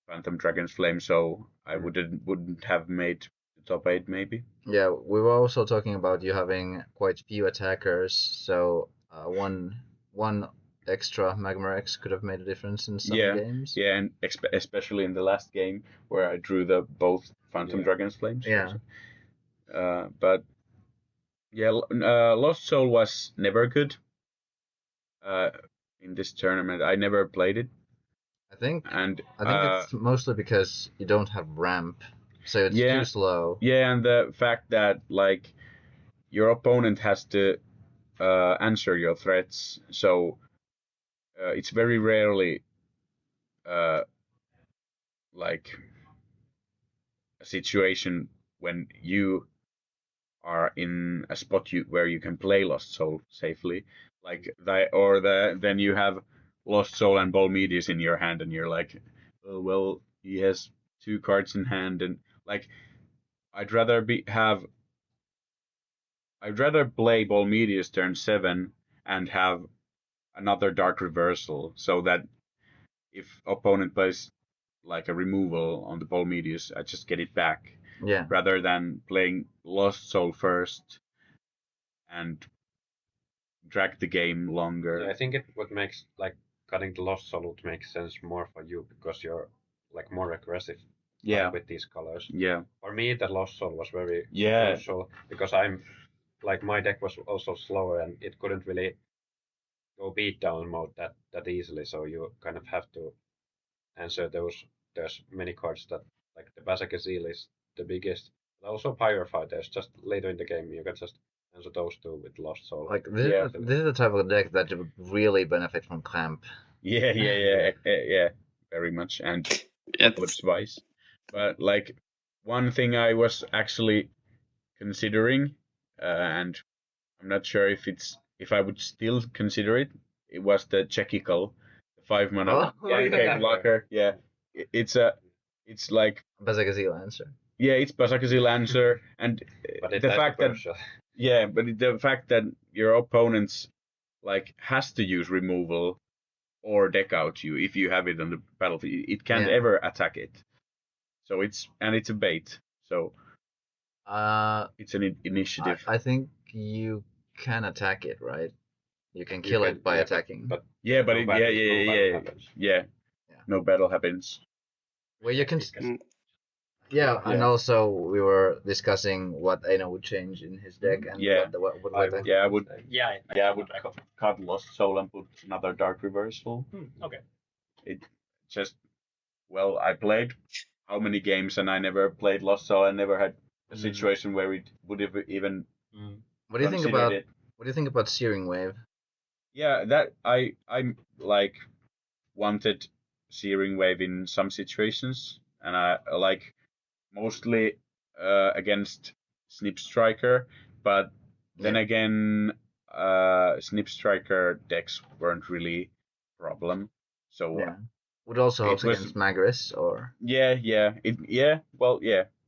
Phantom Dragon's Flame, so I wouldn't have made the top 8 maybe. Yeah, we were also talking about you having quite few attackers, so one extra Magmarex could have made a difference in some games. Yeah, and especially in the last game where I drew the both Phantom Dragon's Flames. Yeah. But yeah, Lost Soul was never good in this tournament. I never played it. I think it's mostly because you don't have ramp, so it's too slow. Yeah, and the fact that like your opponent has to answer your threats, so it's very rarely like a situation when you are in a spot where you can play Lost Soul safely, like that, then you have Lost Soul and Bolmedius in your hand, and you're like, oh, well, he has 2 cards in hand, and like I'd rather play Bolmedius turn 7 and have another Dark Reversal, so that if opponent plays like a removal on the Bolmedius, I just get it back. Yeah. Rather than playing Lost Soul first and drag the game longer. Yeah, I think it would makes like cutting the Lost Soul would make sense more for you because you're like more aggressive with these colors. Yeah. For me, the Lost Soul was very crucial because I'm like my deck was also slower and it couldn't really go beat down mode that easily. So you kind of have to answer those. There's many cards that like the Basaka Seal is the biggest. But also Pyrofighters. Just later in the game, you can just answer those 2 with Lost Soul. Like this is the type of deck that would really benefit from Clamp. Yeah, very much, and Apocalypse Vice. But like one thing I was actually considering, and I'm not sure if I would still consider it. It was the Chekical, the 5 mana blocker. Yeah, it's like Basaka Seal answer. Yeah, it's Basaka Seal answer, and the fact that the fact that your opponents like has to use removal or deck out you if you have it on the battlefield, it can't ever attack it. So it's a bait. So it's an initiative. I think you can attack it, right? You can You kill can- it by yeah, attacking. But Yeah, but no it, battle- yeah, no yeah, battle yeah, happens. yeah. Yeah. No battle happens. Well, you can. Mm. Yeah, and Yeah. also we were discussing what Aino would change in his deck and Yeah. what I the would- Yeah, I would. Yeah, Yeah, I would cut Lost Soul and put another Dark Reversal. Okay. It just, well, I played how many games and I never played Lost Soul. I never had a situation where it would have even What do you think considered about it. what do you think about Searing Wave? Yeah, that I'm like wanted Searing Wave in some situations, and I like mostly against Snip Striker, but then Yeah. again, Snip Striker decks weren't really a problem. So Yeah. Would also It help was- against Magris or yeah,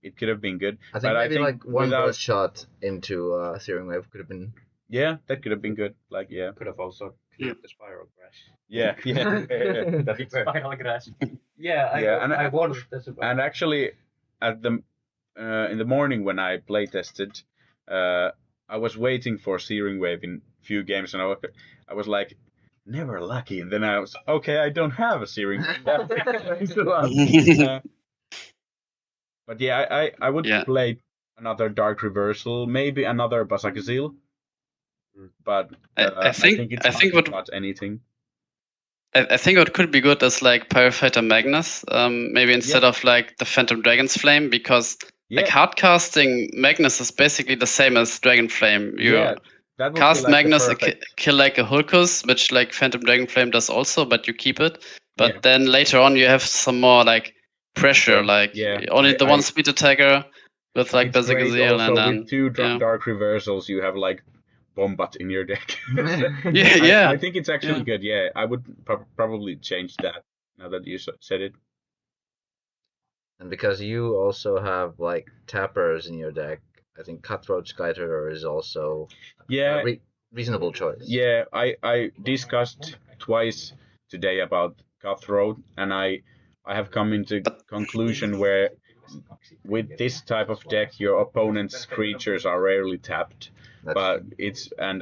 it could have been good. I think But maybe like one without- burst shot into Searing Wave could have been. Yeah, that could have been good. Like yeah, Could have also cleared the spiral grass. yeah. That's fair. Spiral grass. Yeah, Yeah, and I wondered this about. And actually, at the in the morning when I play tested, I was waiting for Searing Wave in few games, and I was like, never lucky. And then I was okay. I don't have a Searing Wave. That explains a lot. But yeah, I would Yeah. play another Dark Reversal, maybe another Basakazil. But I think it's I think hard to what cut anything. I think what could be good is like Pyrofighter Magnus, maybe instead of like the Phantom Dragon's Flame, because like hardcasting Magnus is basically the same as Dragon Flame. You Yeah, that would be cast like the Magnus and perfect- kill like a Hulkus, which like Phantom Dragon Flame does also, but you keep it. But Yeah. then later on you have some more like pressure, like only the one speed attacker with like It's great Basakazil also and then with two yeah. Dark Reversals, you have like Bombat in your deck. Yeah. I think it's actually Yeah. good. Yeah, I would probably change that now that you said it. And because you also have like tappers in your deck, I think Cutthroat Skytrader is also Yeah, a reasonable choice. yeah. I discussed twice today about Cutthroat, and I have come into conclusion where with this type of deck, your opponent's creatures are rarely tapped. But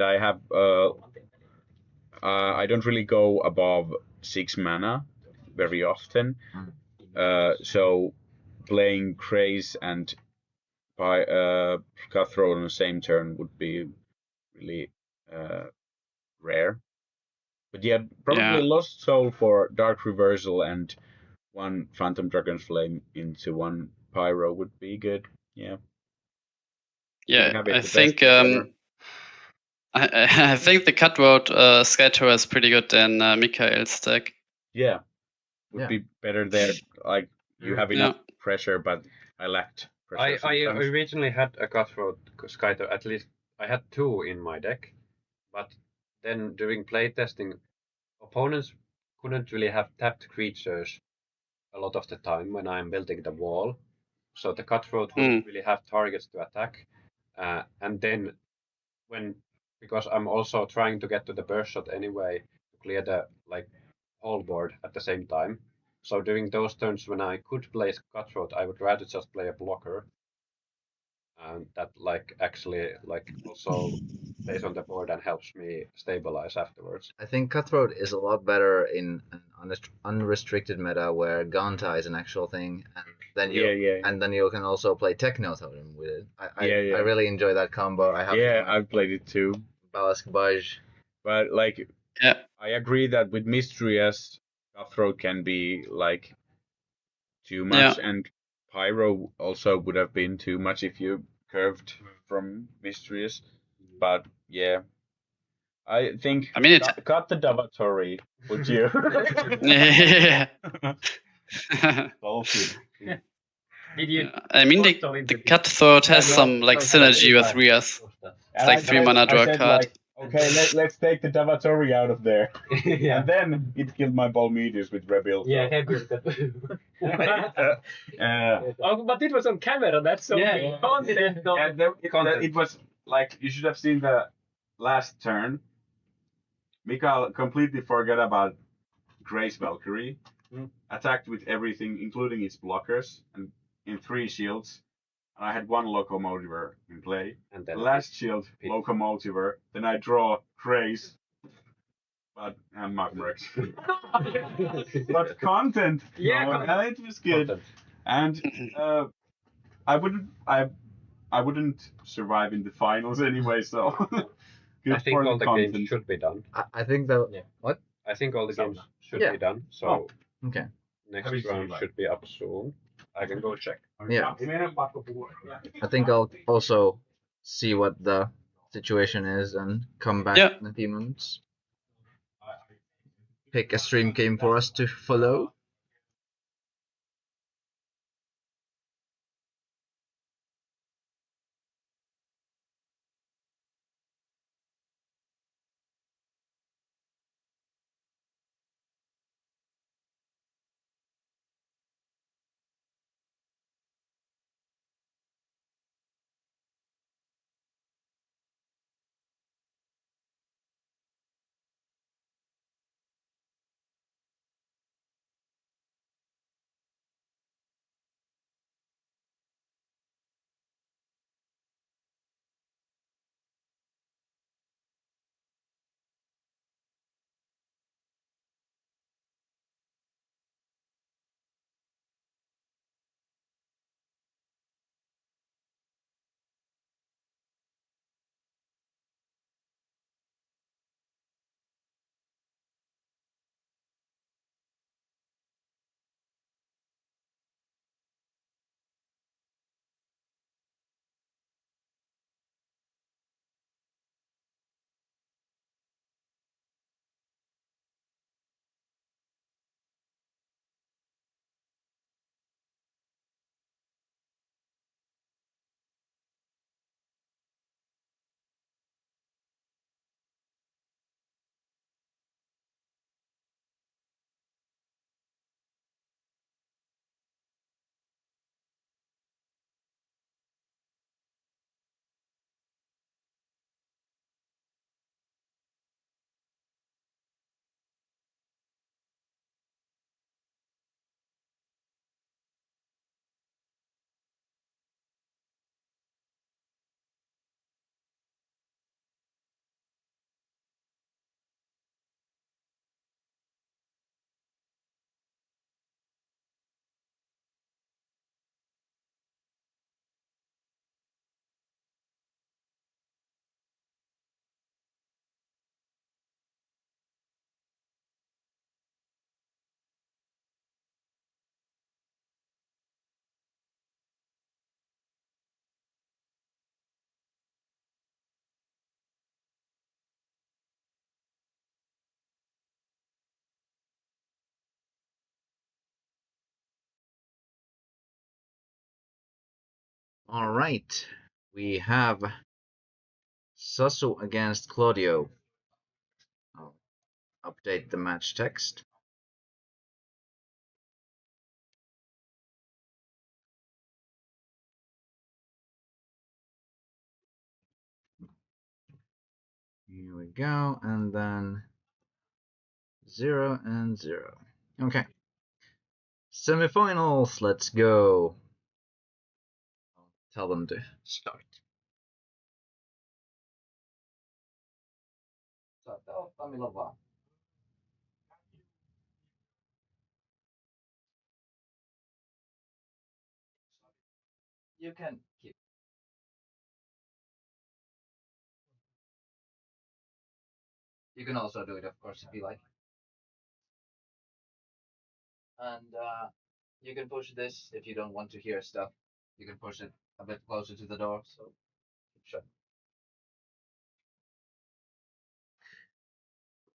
I have I don't really go above 6 mana very often. So playing Craze and Cutthroat on the same turn would be really rare. But yeah, probably Lost Soul for Dark Reversal and one Phantom Dragon's Flame into one Pyro would be good. Yeah. Yeah, Have it I the think best ever. I think the Cutthroat Skytower is pretty good in Mikail's deck. Yeah. Would be better there. Like you have enough pressure, but I lacked pressure. I sometimes. originally had a Cutthroat Skyto, at least I had two in my deck, but then during playtesting, opponents couldn't really have tapped creatures a lot of the time when I'm building the wall. So the Cutthroat wouldn't really have targets to attack. And then because I'm also trying to get to the burst shot anyway to clear the whole board at the same time. So during those turns when I could play Cutthroat, I would rather just play a blocker. And that actually also stays on the board and helps me stabilize afterwards. I think Cutthroat is a lot better in an unrestricted meta where Ganta is an actual thing, and then you can also play Techno Totem with it. I really enjoy that combo. I've played it too. Balask Baj. But I agree that with Mysterious, Cutthroat can be too much, and Pyro also would have been too much if you curved from Mysterious. But yeah, I think cut the Davatory, would you? Yeah. Did you? I mean, the Cutthroat has some synergy with Rias. It's like 3 mana draw a card. Okay, let's take the Davatory out of there. And then it killed my Balmedius with Rebel. Yeah, oh, but it was on camera. That's so big content. It was you should have seen the last turn. Mikail completely forgot about Grace Valkyrie. Attacked with everything, including its blockers, and in 3 shields. I had one locomotiver in play. And then Last shield, pit. locomotiver. Then I draw Grace. But and Magmerx. But content. Yeah, no, content. it was good. Content. And I wouldn't survive in the finals anyway, so good I think for all the the games content. should be done. I think that Yeah. what? I think all the games should Yeah. be done. So Oh. Okay. next Have you seen round that? should be up soon. I can go check. Yeah. Ei meidän pakko puhua. I think I'll also see what the situation is and come back Yeah. in a few moments. Pick a stream game for us to follow. All right, we have Sasu against Claudio. I'll update the match text. Here we go, and then 0 and 0. Okay. Semifinals, let's go. I'll tell them to start. You can keep. You can also do it, of course, if you like. And you can push this if you don't want to hear stuff. You can push it a bit closer to the door, so keep shut.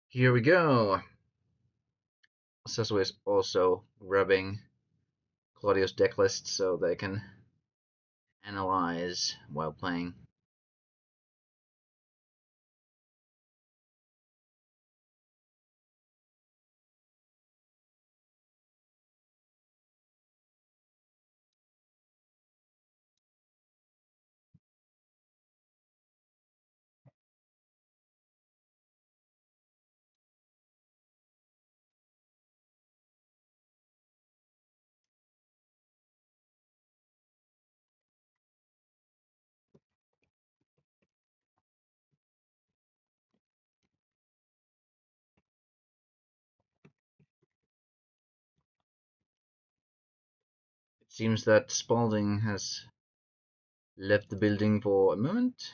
Here we go. Sasu is also grabbing Claudio's deck list so they can analyze while playing. seems that Spalding has left the building for a moment,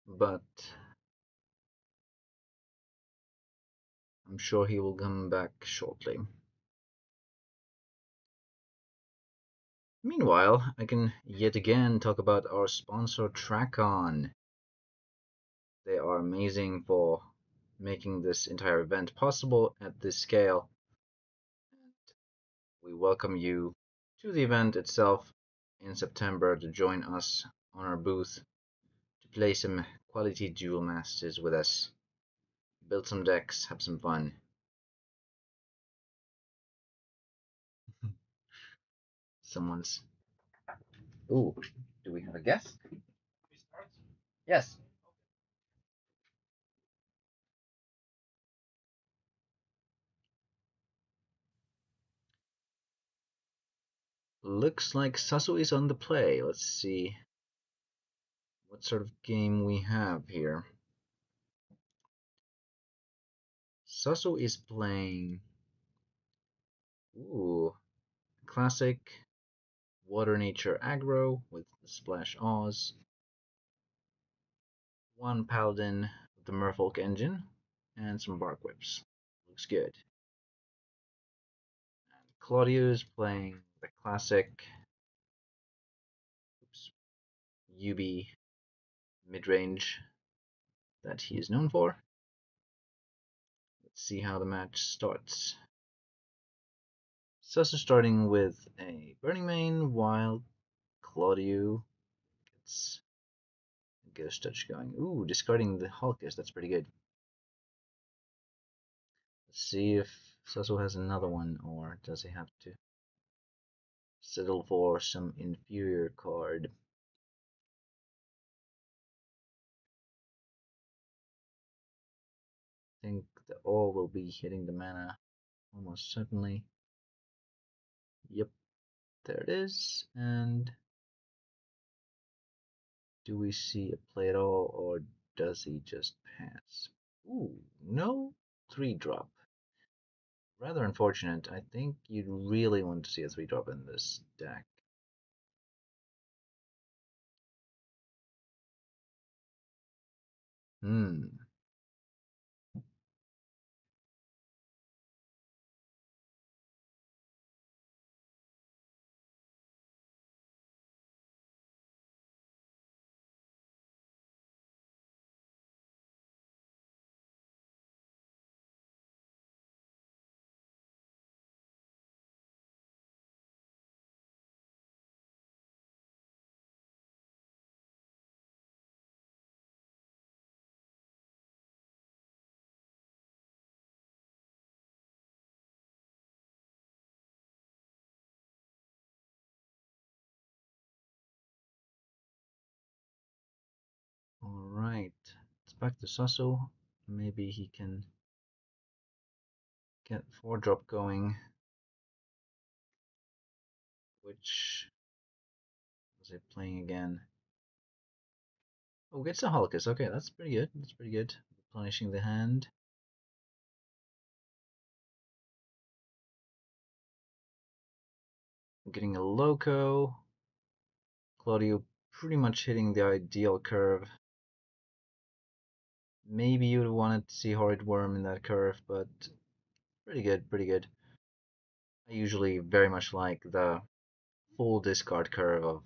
but I'm sure he will come back shortly. Meanwhile, I can yet again talk about our sponsor TrackOn. They are amazing for making this entire event possible at this scale. We welcome you to the event itself in September to join us on our booth to play some quality Duel Masters with us, build some decks, have some fun. Someone's... Ooh, do we have a guest? Yes. Looks like Sasu is on the play. Let's see what sort of game we have here. Sasu is playing classic Water Nature aggro with the Splash Oz. One Paladin with the Merfolk engine and some Bark Whips. Looks good. And Claudio is playing the classic UB mid-range that he is known for. Let's see how the match starts. Sasu starting with a Burning Mane, while Claudio gets a Ghost Touch going. Ooh, discarding the Hulkers, that's pretty good. Let's see if Sasu has another one, or does he have to settle for some inferior card? I think the all will be hitting the mana almost certainly. Yep, there it is. And do we see a play at all, or does he just pass? Ooh, no 3-drop. Rather unfortunate. I think you'd really want to see a 3-drop in this deck. Alright, it's back to Sasu. Maybe he can get 4-drop going. Which was he playing again? Oh, gets a Hulkus. Okay, that's pretty good. That's pretty good. Replenishing the hand. Getting a Loco. Claudio pretty much hitting the ideal curve. Maybe you'd wanted to see Horrid Worm in that curve, but pretty good, pretty good. I usually very much like the full discard curve of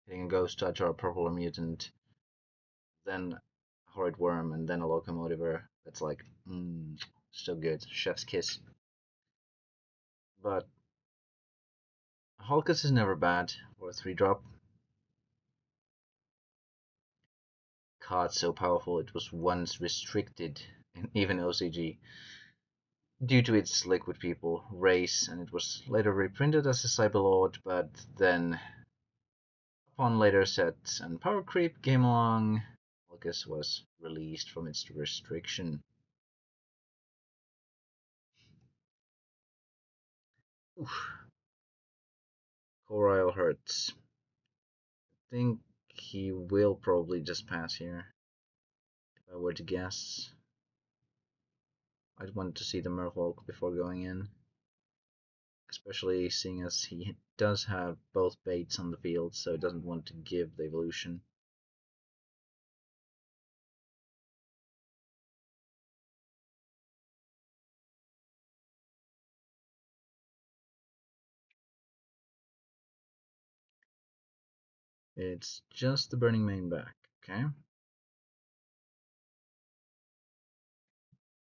hitting a Ghost Touch or a Purple Mutant, then Horrid Worm, and then a Locomotiver. That's like, still good. Chef's kiss. But Hulkus is never bad for a 3-drop. Card so powerful it was once restricted in even OCG due to its Liquid People race, and it was later reprinted as a Cyberlord, but then upon later sets and Power Creep came along, Hulkus was released from its restriction. Oof. Corile hurts. I think he will probably just pass here. If I were to guess, I'd want to see the Merfolk before going in. especially seeing as he does have both baits on the field, so he doesn't want to give the evolution. It's just the Burning Main back, okay? I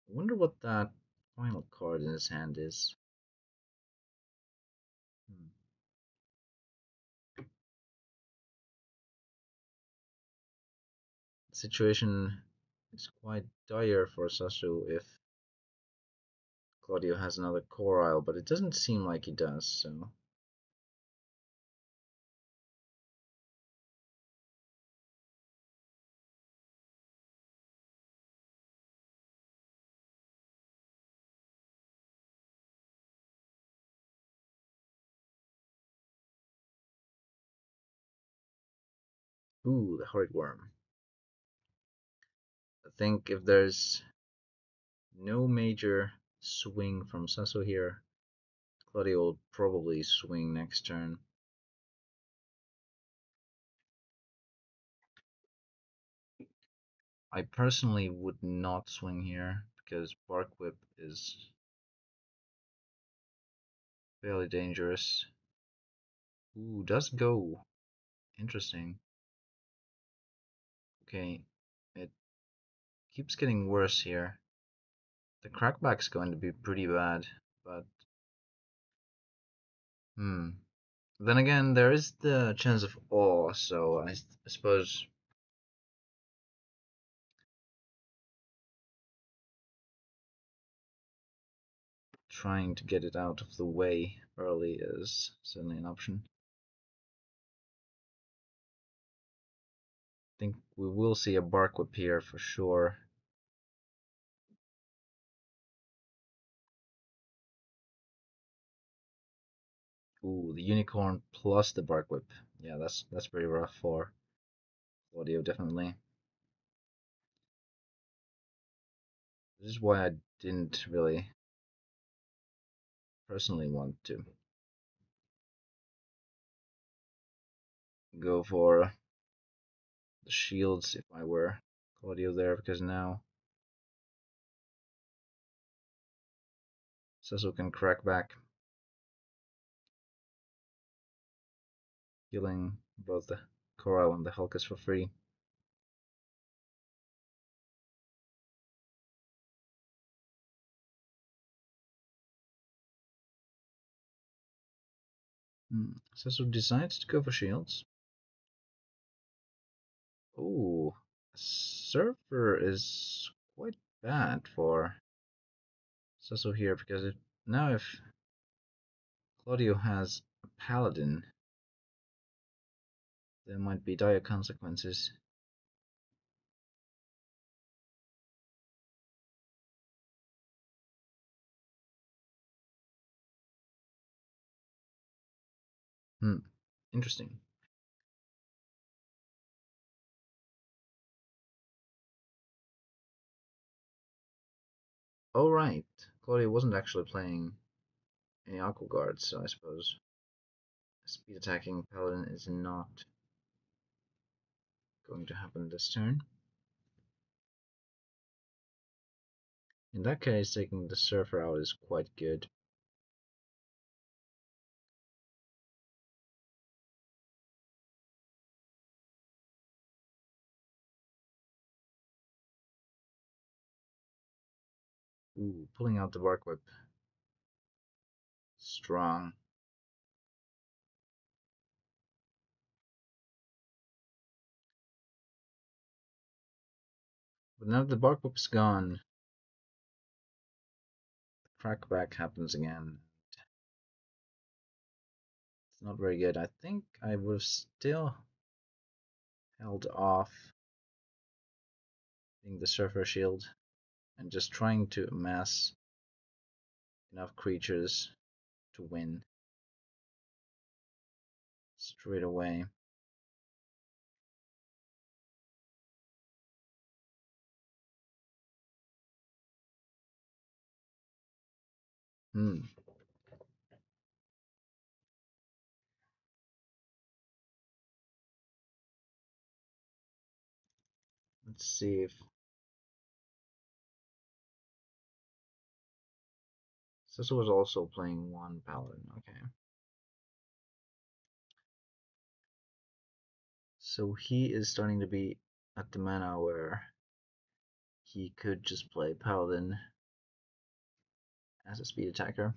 wonder what that final card in his hand is. The situation is quite dire for Sasu if Claudio has another core isle, but it doesn't seem like he does, so. Ooh, the Horrid Worm. I think if there's no major swing from Sasu here, Claudio will probably swing next turn. I personally would not swing here because Bark Whip is fairly dangerous. Ooh, does go. Interesting. Okay, it keeps getting worse here. The crackback's going to be pretty bad, but then again, there is the chance of awe, so I suppose trying to get it out of the way early is certainly an option. I think we will see a Bark Whip here for sure. Ooh, the Unicorn plus the Bark Whip. Yeah, that's pretty rough for Audio, definitely. This is why I didn't really personally want to go for the shields if I were Claudio there, because now Cecil can crack back, healing both the Coral and the Hulkus for free. Cecil decides to go for shields. Ooh, Surfer is quite bad for Cecil here, because now if Claudio has a Paladin, there might be dire consequences. Interesting. Oh right, Claudio wasn't actually playing any Aqua Guards, so I suppose speed attacking Paladin is not going to happen this turn. In that case, taking the Surfer out is quite good. Ooh, pulling out the Bark Whip. Strong. But now the Bark Whip is gone, the crackback happens again. It's not very good. I think I would have still held off being the Surfer Shield and just trying to amass enough creatures to win straight away. Let's see if Sasu was also playing one paladin. Okay. So he is starting to be at the mana where he could just play paladin as a speed attacker.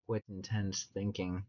Quite intense thinking.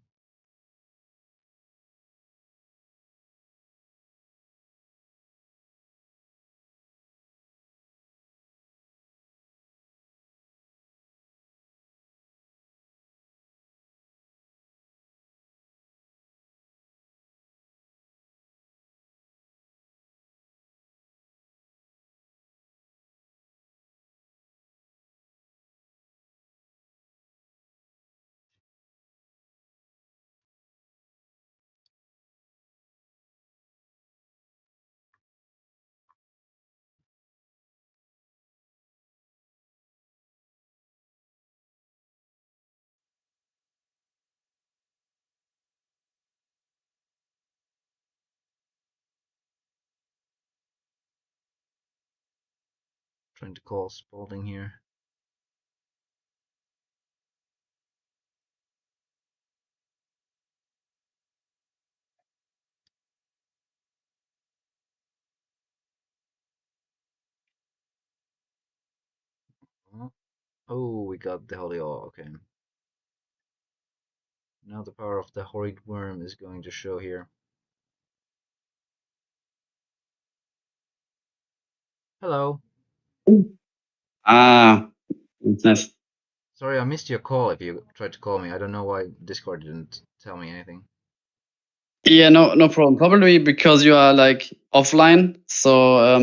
Trying to call Spalding here. Oh, we got the Holy Awe, okay. Now the power of the Horrid Worm is going to show here. Hello. Ah, nice. Sorry, I missed your call if you tried to call me. I don't know why Discord didn't tell me anything. Yeah, no problem. Probably because you are like offline, so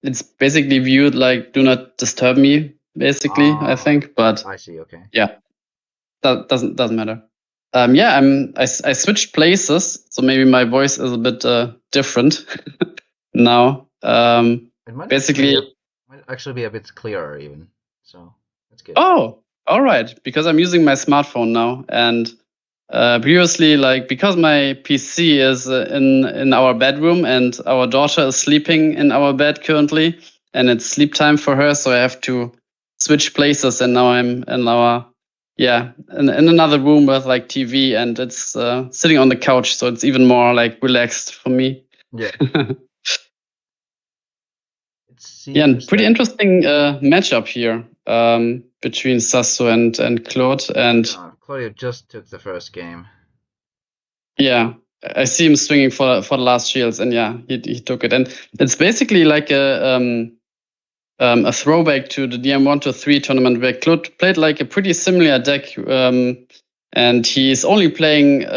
it's basically viewed like "do not disturb me," basically. I think, but I see. Okay. yeah, that doesn't matter. Yeah, I switched places, so maybe my voice is a bit different now. It might Basically, actually be a bit clearer even. So that's good. oh, all right, because I'm using my smartphone now, and previously, like because my PC is in our bedroom and our daughter is sleeping in our bed currently, and it's sleep time for her, so I have to switch places, and now I'm in our in another room with like TV, and it's sitting on the couch, so it's even more like relaxed for me. Yeah. Yeah, and pretty interesting matchup here between Sasso and Claude. And Claude just took the first game. Yeah, I see him swinging for the last shields, and yeah, he took it. And it's basically like a throwback to the DM-123 tournament where Claude played like a pretty similar deck, and he's only playing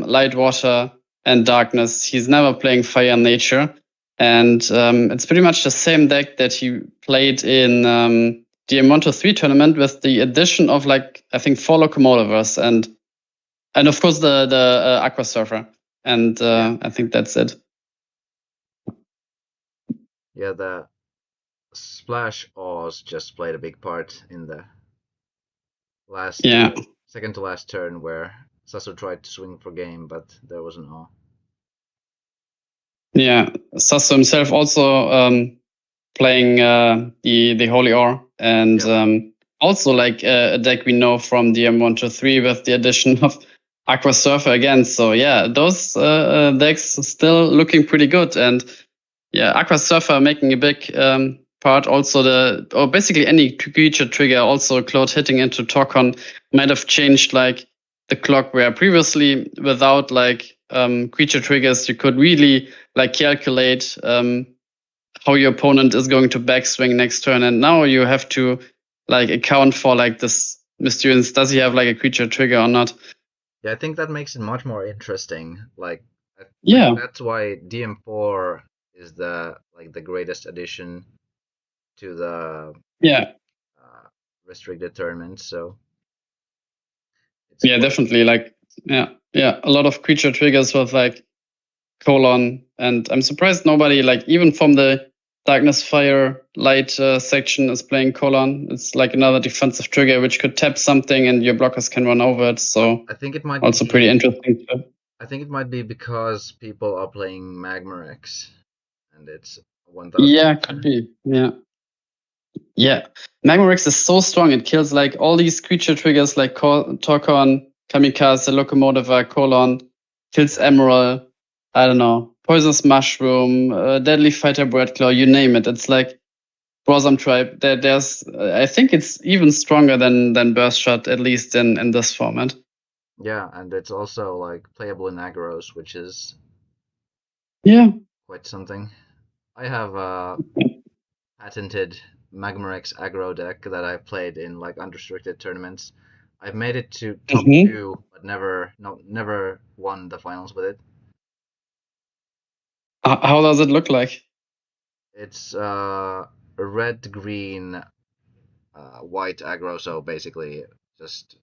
light, water, and darkness. He's never playing fire and nature. And it's pretty much the same deck that he played in DM-123 tournament with the addition of like, I think 4 locomotives and of course the Aqua Surfer. And I think that's it. Yeah, the Splash Oz just played a big part in the last second to last turn where Sasso tried to swing for game, but there was an awe. Yeah, Sasso himself also playing the Holy Ore, and also like a deck we know from DM-123 with the addition of Aqua Surfer again. So yeah, those decks still looking pretty good, and yeah, Aqua Surfer making a big part. Also basically any creature trigger. Also Claude hitting into Torcon might have changed like the clock where previously without like creature triggers you could really like calculate how your opponent is going to backswing next turn, and now you have to like account for like this mysterious, does he have like a creature trigger or not? Yeah, I think that makes it much more interesting. Like yeah, that's why DM4 is the greatest addition to the restricted tournament. So Yeah, definitely. Like, yeah, a lot of creature triggers with like colon, and I'm surprised nobody, like even from the darkness, fire, light section is playing colon. It's like another defensive trigger which could tap something and your blockers can run over it. So I think it might also be, pretty interesting. I think it might be because people are playing Magmarex, and it's 1000. Yeah, could be. Yeah. Megameet is so strong. It kills like all these creature triggers like Torkon, Kamikaze, Locomotive, Colon, kills Emerald, I don't know, Poisonous Mushroom, Deadly Fighter, Breadclaw, you name it. It's like Blossom Tribe. There's, I think it's even stronger than Burst Shot, at least in this format. Yeah, and it's also like playable in aggros, which is quite something. I have a patented Magmarex aggro deck that I've played in like unrestricted tournaments. I've made it to top 2, but never won the finals with it. How does it look like? It's red, green, white aggro, so basically just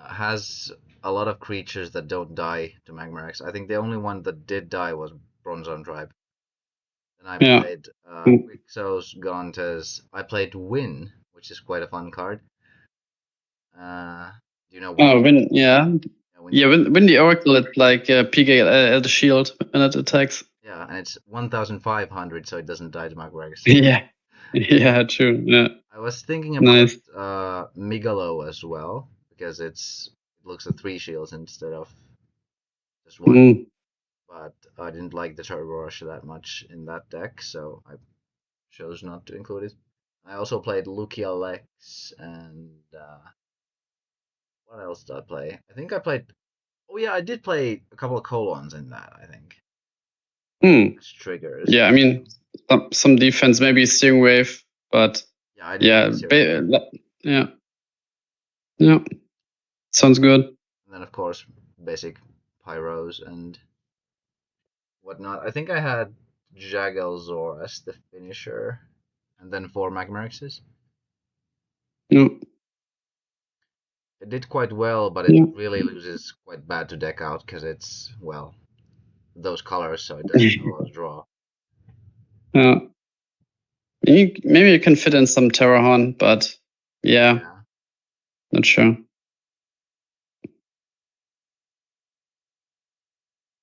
has a lot of creatures that don't die to Magmarex. I think the only one that did die was Bronzone Tribe. Then I played Quixos, Gauntes. I played Win, which is quite a fun card. Do you know Win? Oh, Win, yeah. Win the Oracle, it's like PK at the shield when it attacks. Yeah, and it's 1500, so it doesn't die to Magmarex. Yeah, true. Yeah. I was thinking about Migalo as well, because it looks at 3 shields instead of just 1. But I didn't like the Turbo Rush that much in that deck, so I chose not to include it. I also played Lucia Lex, and what else did I play? I think I played... Oh yeah, I did play a couple of colons in that, I think. Triggers. Yeah, I mean, some defense, maybe Steering Wave, but yeah. Sounds good. And then, of course, basic Pyros and whatnot. I think I had Jagalzor as the finisher, and then 4 Magmarexes. It did quite well, but it really loses quite bad to deck out because it's, well, those colors, so it doesn't allow to draw. Yeah. Maybe you can fit in some Terrahorn, but yeah. Not sure.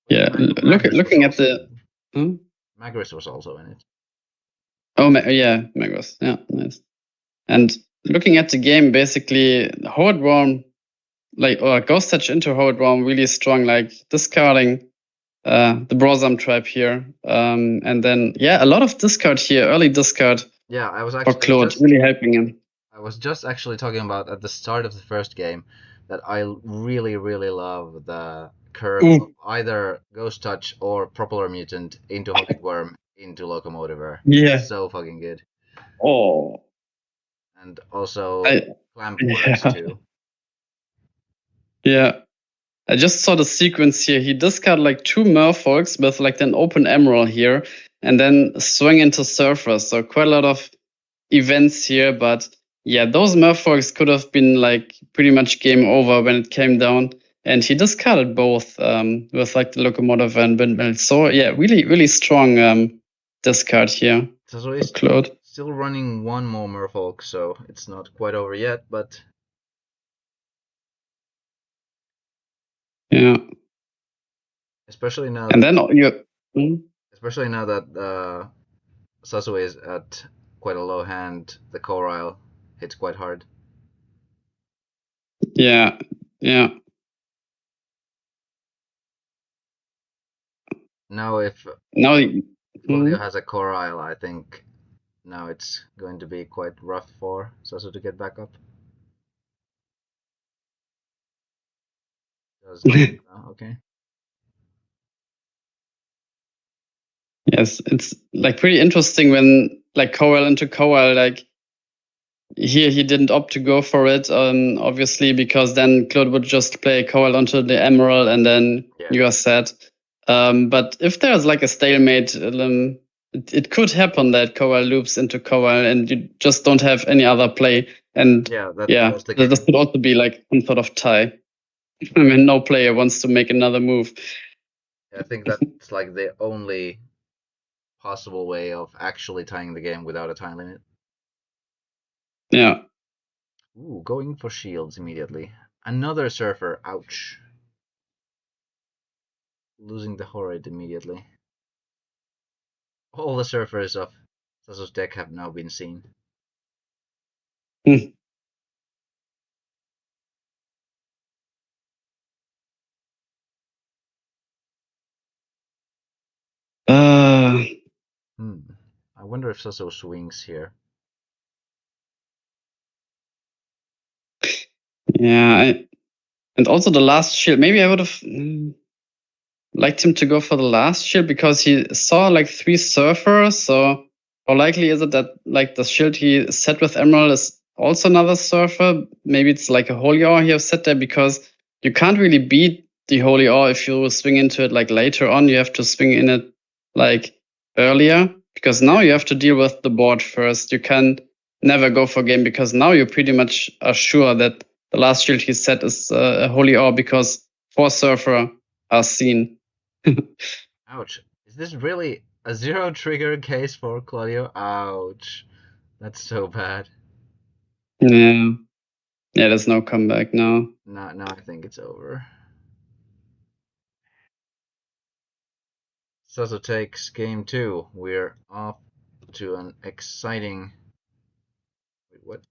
Yeah, looking at the... Magris was also in it. Oh, yeah, Magris. Yeah, nice. And looking at the game, basically, Hold Worm, or Ghost Touch into Hold Worm, really strong, like discarding the Brosam Tribe here. And then, a lot of discard here, early discard. Yeah, I was actually... For Claude, really helping him. I was just actually talking about at the start of the first game that I really, really love the curve of either Ghost Touch or Propeller Mutant into Hobbit Worm into Locomotiver. Yeah. It's so fucking good. Oh. And also Clamp works too. Yeah. I just saw the sequence here. He discarded like 2 Merfolks with like an open Emerald here and then swing into Surfer. So quite a lot of events here, but yeah, those Merfolks could have been like pretty much game over when it came down. And he discarded both with like the Locomotive and Windmill. So yeah, really, really strong discard here. So he's Claude. Still running 1 more Merfolk, so it's not quite over yet, but... Yeah. Especially now. And then Especially now that Sasue is at quite a low hand, the Corile hits quite hard. Yeah. Now if Claudio has a Corile, I think now it's going to be quite rough for Sasu to get back up. Okay. Yes, it's like pretty interesting when like Coral into Coral, like here he didn't opt to go for it, obviously, because then Claude would just play Coral onto the Emerald and then you are set. But if there's like a stalemate, it could happen that Kowal loops into Kowal and you just don't have any other play. And Yeah, that was the this game. could also be like some sort of tie. I mean, no player wants to make another move. I think that's like the only possible way of actually tying the game without a time limit. Yeah. Ooh, going for shields immediately. Another surfer, ouch. Losing the Horrid immediately. All the surfers of Sasu's deck have now been seen. I wonder if Sasu swings here. Yeah, and also the last shield. Maybe I would have liked him to go for the last shield because he saw like 3 surfers. So how likely is it that like the shield he set with Emerald is also another surfer? Maybe it's like a Holy Ore he has set there because you can't really beat the Holy Ore if you swing into it like later on. You have to swing in it like earlier because now you have to deal with the board first. You can never go for game because now you pretty much are sure that the last shield he set is a Holy Ore because 4 surfer are seen. Ouch. Is this really a 0 trigger case for Claudio? Ouch. That's so bad. Yeah. Yeah, there's no comeback now. Now I think it's over. Sasu takes game 2. We're off to an exciting... Wait, what?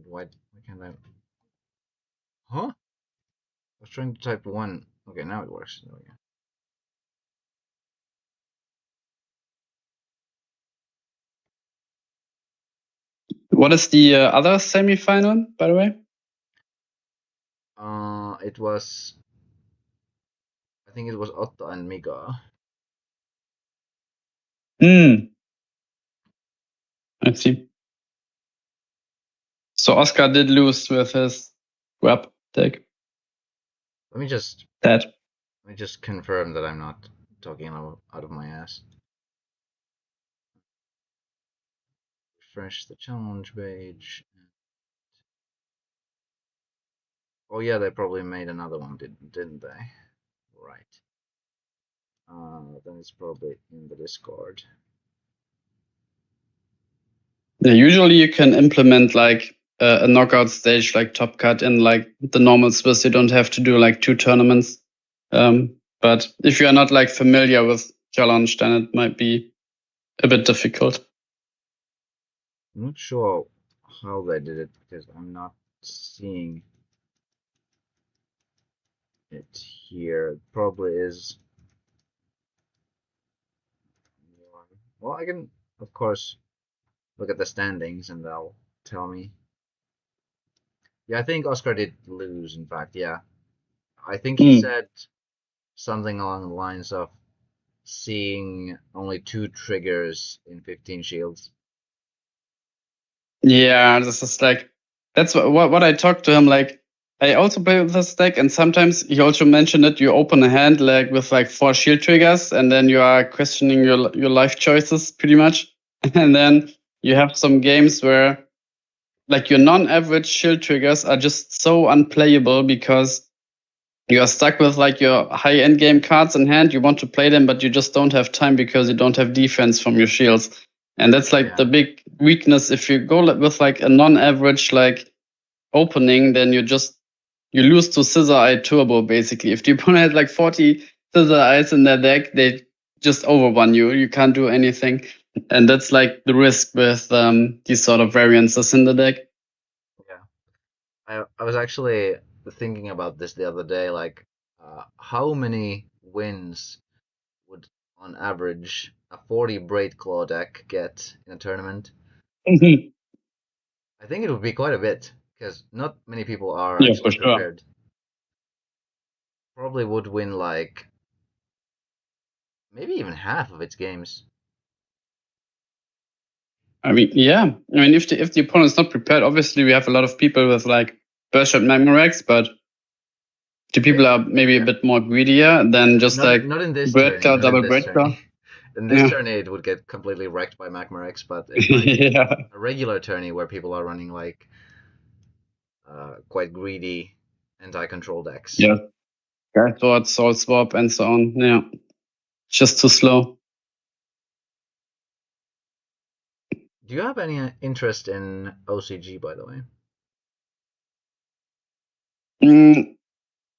Why can't I... Huh? I was trying to type 1. Okay, now it works. There we go. What is the other semi-final, by the way? It was... I think it was Otto and Manga. I see. So Oscar did lose with his grab deck. Let me just confirm that I'm not talking out of my ass. Refresh the challenge page. Oh yeah, they probably made another one, didn't they? Right. Then it's probably in the Discord. Yeah, usually you can implement like a knockout stage like Top Cut in like the normal Swiss. You don't have to do like 2 tournaments. But if you are not like familiar with challenge, then it might be a bit difficult. I'm not sure how they did it because I'm not seeing it here. It probably is. Well, I can, of course, look at the standings and they'll tell me. Yeah, I think Oscar did lose, in fact, yeah. I think he said something along the lines of seeing only 2 triggers in 15 shields. Yeah, this is like, that's what I talked to him, like, I also play with this deck, and sometimes he also mentioned that you open a hand like with like 4 shield triggers, and then you are questioning your life choices pretty much. And then you have some games where like your non-average shield triggers are just so unplayable because you are stuck with like your high end game cards in hand. You want to play them, but you just don't have time because you don't have defense from your shields. And that's like the big weakness. If you go with like a non-average like opening, then you lose to Scissor Eye Turbo basically. If the opponent has like 40 Scissor Eyes in their deck, they just overrun you. You can't do anything. And that's like the risk with these sort of variances in the deck. Yeah. I was actually thinking about this the other day, like how many wins would on average a 40 Braid Claw deck get in a tournament? I think it would be quite a bit because not many people are actually prepared. Probably would win like maybe even half of its games. I mean, yeah. I mean, if the opponent's not prepared, obviously we have a lot of people with like burst shot Memorex, but the people are maybe a bit more greedier than just like not in this Bread Cloud, double Bread Cloud. In this Yeah. tourney, it would get completely wrecked by Magmarex, but in like Yeah. a regular tourney where people are running like quite greedy anti-control decks. Yeah. Guide Sword, Soul Swap, and so on. Yeah. Just too slow. Do you have any interest in OCG, by the way?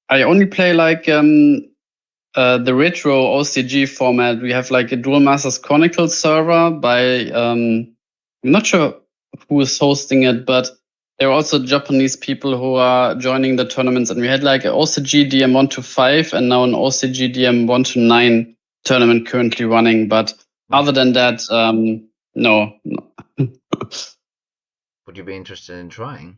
I only play like the retro OCG format. We have like a Dual Masters Chronicles server by I'm not sure who is hosting it, but there are also Japanese people who are joining the tournaments, and we had like an OCG DM 1 to 5 and now an OCG DM 1 to 9 tournament currently running. But other than that, no. Would you be interested in trying?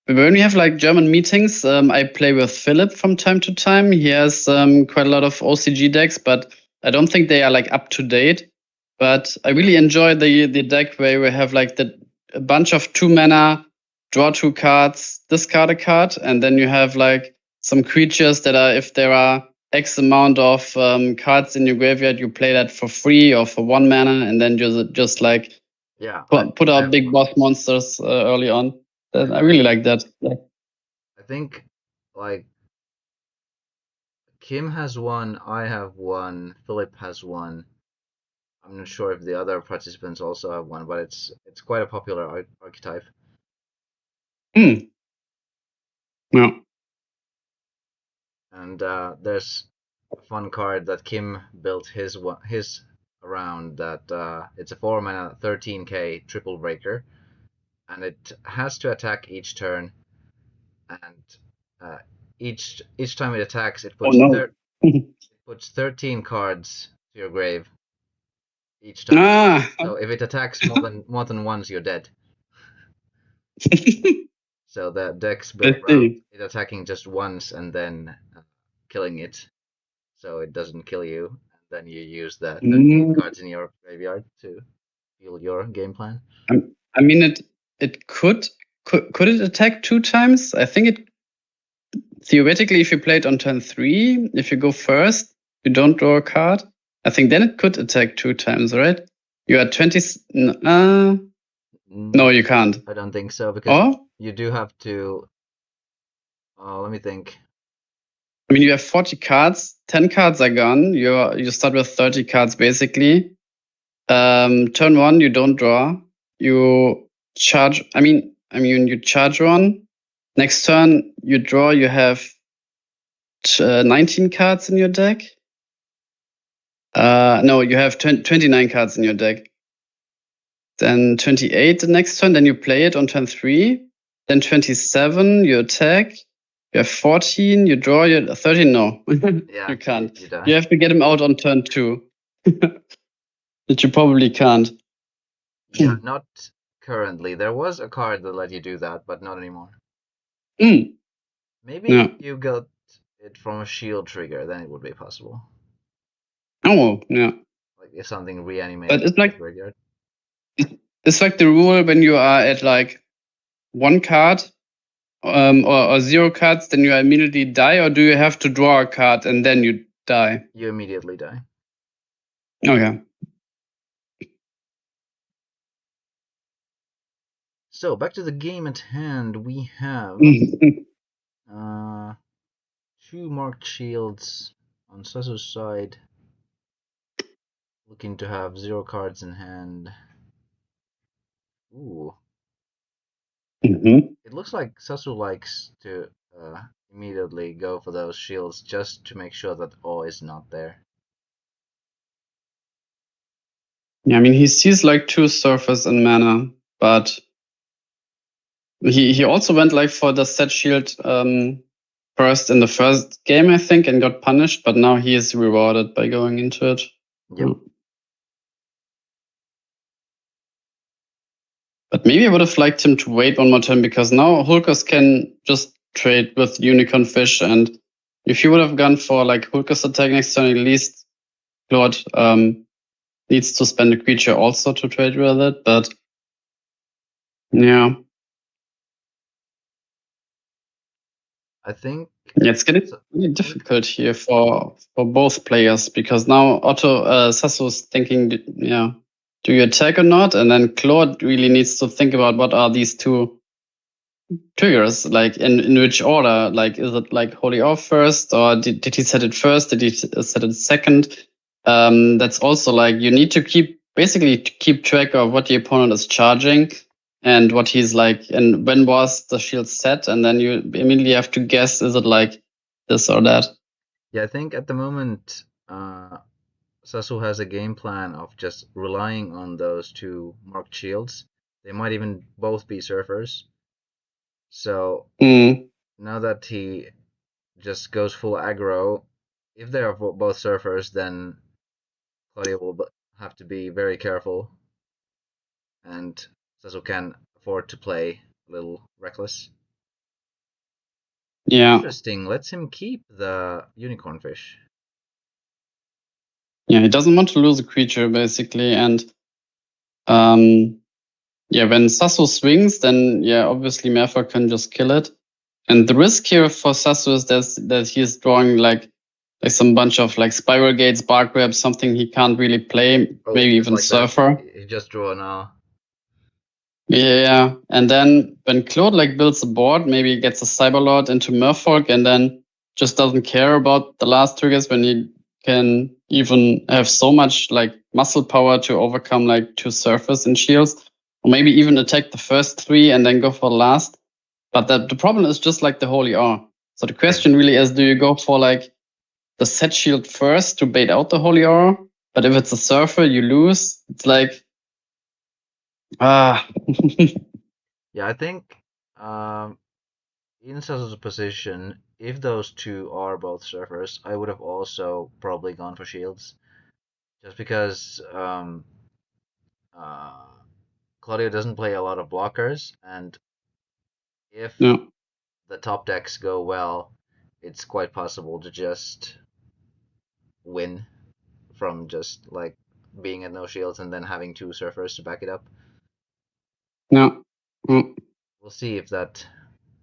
When we have like German meetings, I play with Philip from time to time. He has quite a lot of OCG decks, but I don't think they are like up to date. But I really enjoy the deck where we have like a bunch of 2 mana, draw 2 cards, discard a card, and then you have like some creatures that are, if there are X amount of cards in your graveyard, you play that for free or for 1 mana, and then just like put out big boss monsters early on. I really like that. I think like Kim has one, I have one, Philip has one. I'm not sure if the other participants also have one, but it's quite a popular archetype. Yeah. And there's a fun card that Kim built his around that it's a 4 mana 13k triple breaker, and it has to attack each turn, and each time it attacks, it puts it puts 13 cards to your grave each time. So if it attacks more than once, you're dead. So the deck's built around it attacking just once and then killing it, so it doesn't kill you. And then you use the 13 cards in your graveyard to fuel your game plan. I mean, it could it attack 2 times? I think it theoretically, if you play it on turn 3, if you go first, you don't draw a card. I think then it could attack 2 times, right? You are 20. No, you can't. I don't think so, because you do have to. Let me think. I mean, you have 40 cards. 10 cards are gone. You start with 30 cards basically. Turn 1, you don't draw. You charge. I mean, you charge 1. Next turn, you draw. You have 19 cards in your deck. No, you have 29 cards in your deck. Then 28 the next turn. Then you play it on turn 3. Then 27, you attack. You have 14, you draw. You 13, no. You can't. You have to get him out on turn 2. That you probably can't. Yeah, not currently. There was a card that let you do that, but not anymore. Maybe if you got it from a shield trigger, then it would be possible. Oh, yeah. Like if something reanimates. But it's like it's like the rule when you are at like 1 card or 0 cards, then you immediately die, or do you have to draw a card and then you die? You immediately die. Okay. So back to the game at hand, we have 2 marked shields on Sasu's side, looking to have 0 cards in hand. Ooh. It looks like Sasu likes to immediately go for those shields just to make sure that O is not there. Yeah, I mean, he sees like 2 surfers in mana, but he also went like for the set shield first in the first game, I think, and got punished, but now he is rewarded by going into it. Yep. But maybe I would have liked him to wait 1 more turn, because now Hulkos can just trade with Unicorn Fish, and if he would have gone for like Hulkos attack next turn, at least Claude needs to spend a creature also to trade with it, but yeah. I think Yeah, it's getting really difficult here for both players because now Otto Sasso's thinking, yeah, do you attack or not? And then Claude really needs to think about what are these two triggers, like in which order? Like, is it like Holy Off first, or did he set it first? Did he set it second? That's also like you need to keep track of what the opponent is charging and what he's like, and when was the shield set, and then you immediately have to guess, is it like this or that? Yeah, I think at the moment, Sasu has a game plan of just relying on those two marked shields. They might even both be surfers. So now that he just goes full aggro, if they are both surfers, then Claudia will have to be very careful, and Sasu can afford to play a little reckless. Yeah. Interesting. Lets him keep the unicorn fish. Yeah, he doesn't want to lose a creature basically, and yeah, when Sasu swings, then yeah, obviously Merfolk can just kill it. And the risk here for Sasu is that he's drawing like some bunch of like spiral gates, bark webs, something he can't really play, maybe even like surfer. He just drew now. Yeah, and then when Claude like builds a board, maybe he gets a Cyberlord into Merfolk and then just doesn't care about the last triggers when he can even have so much like muscle power to overcome like two surfers and shields, or maybe even attack the first three and then go for the last. But the problem is just like the Holy R. So the question really is, do you go for like the set shield first to bait out the Holy R? But if it's a surfer, you lose. It's like, Yeah, I think in Sasu's position, if those two are both surfers, I would have also probably gone for shields. Just because Claudio doesn't play a lot of blockers, and if the top decks go well, it's quite possible to just win from just like being at no shields and then having two surfers to back it up. No. We'll see if that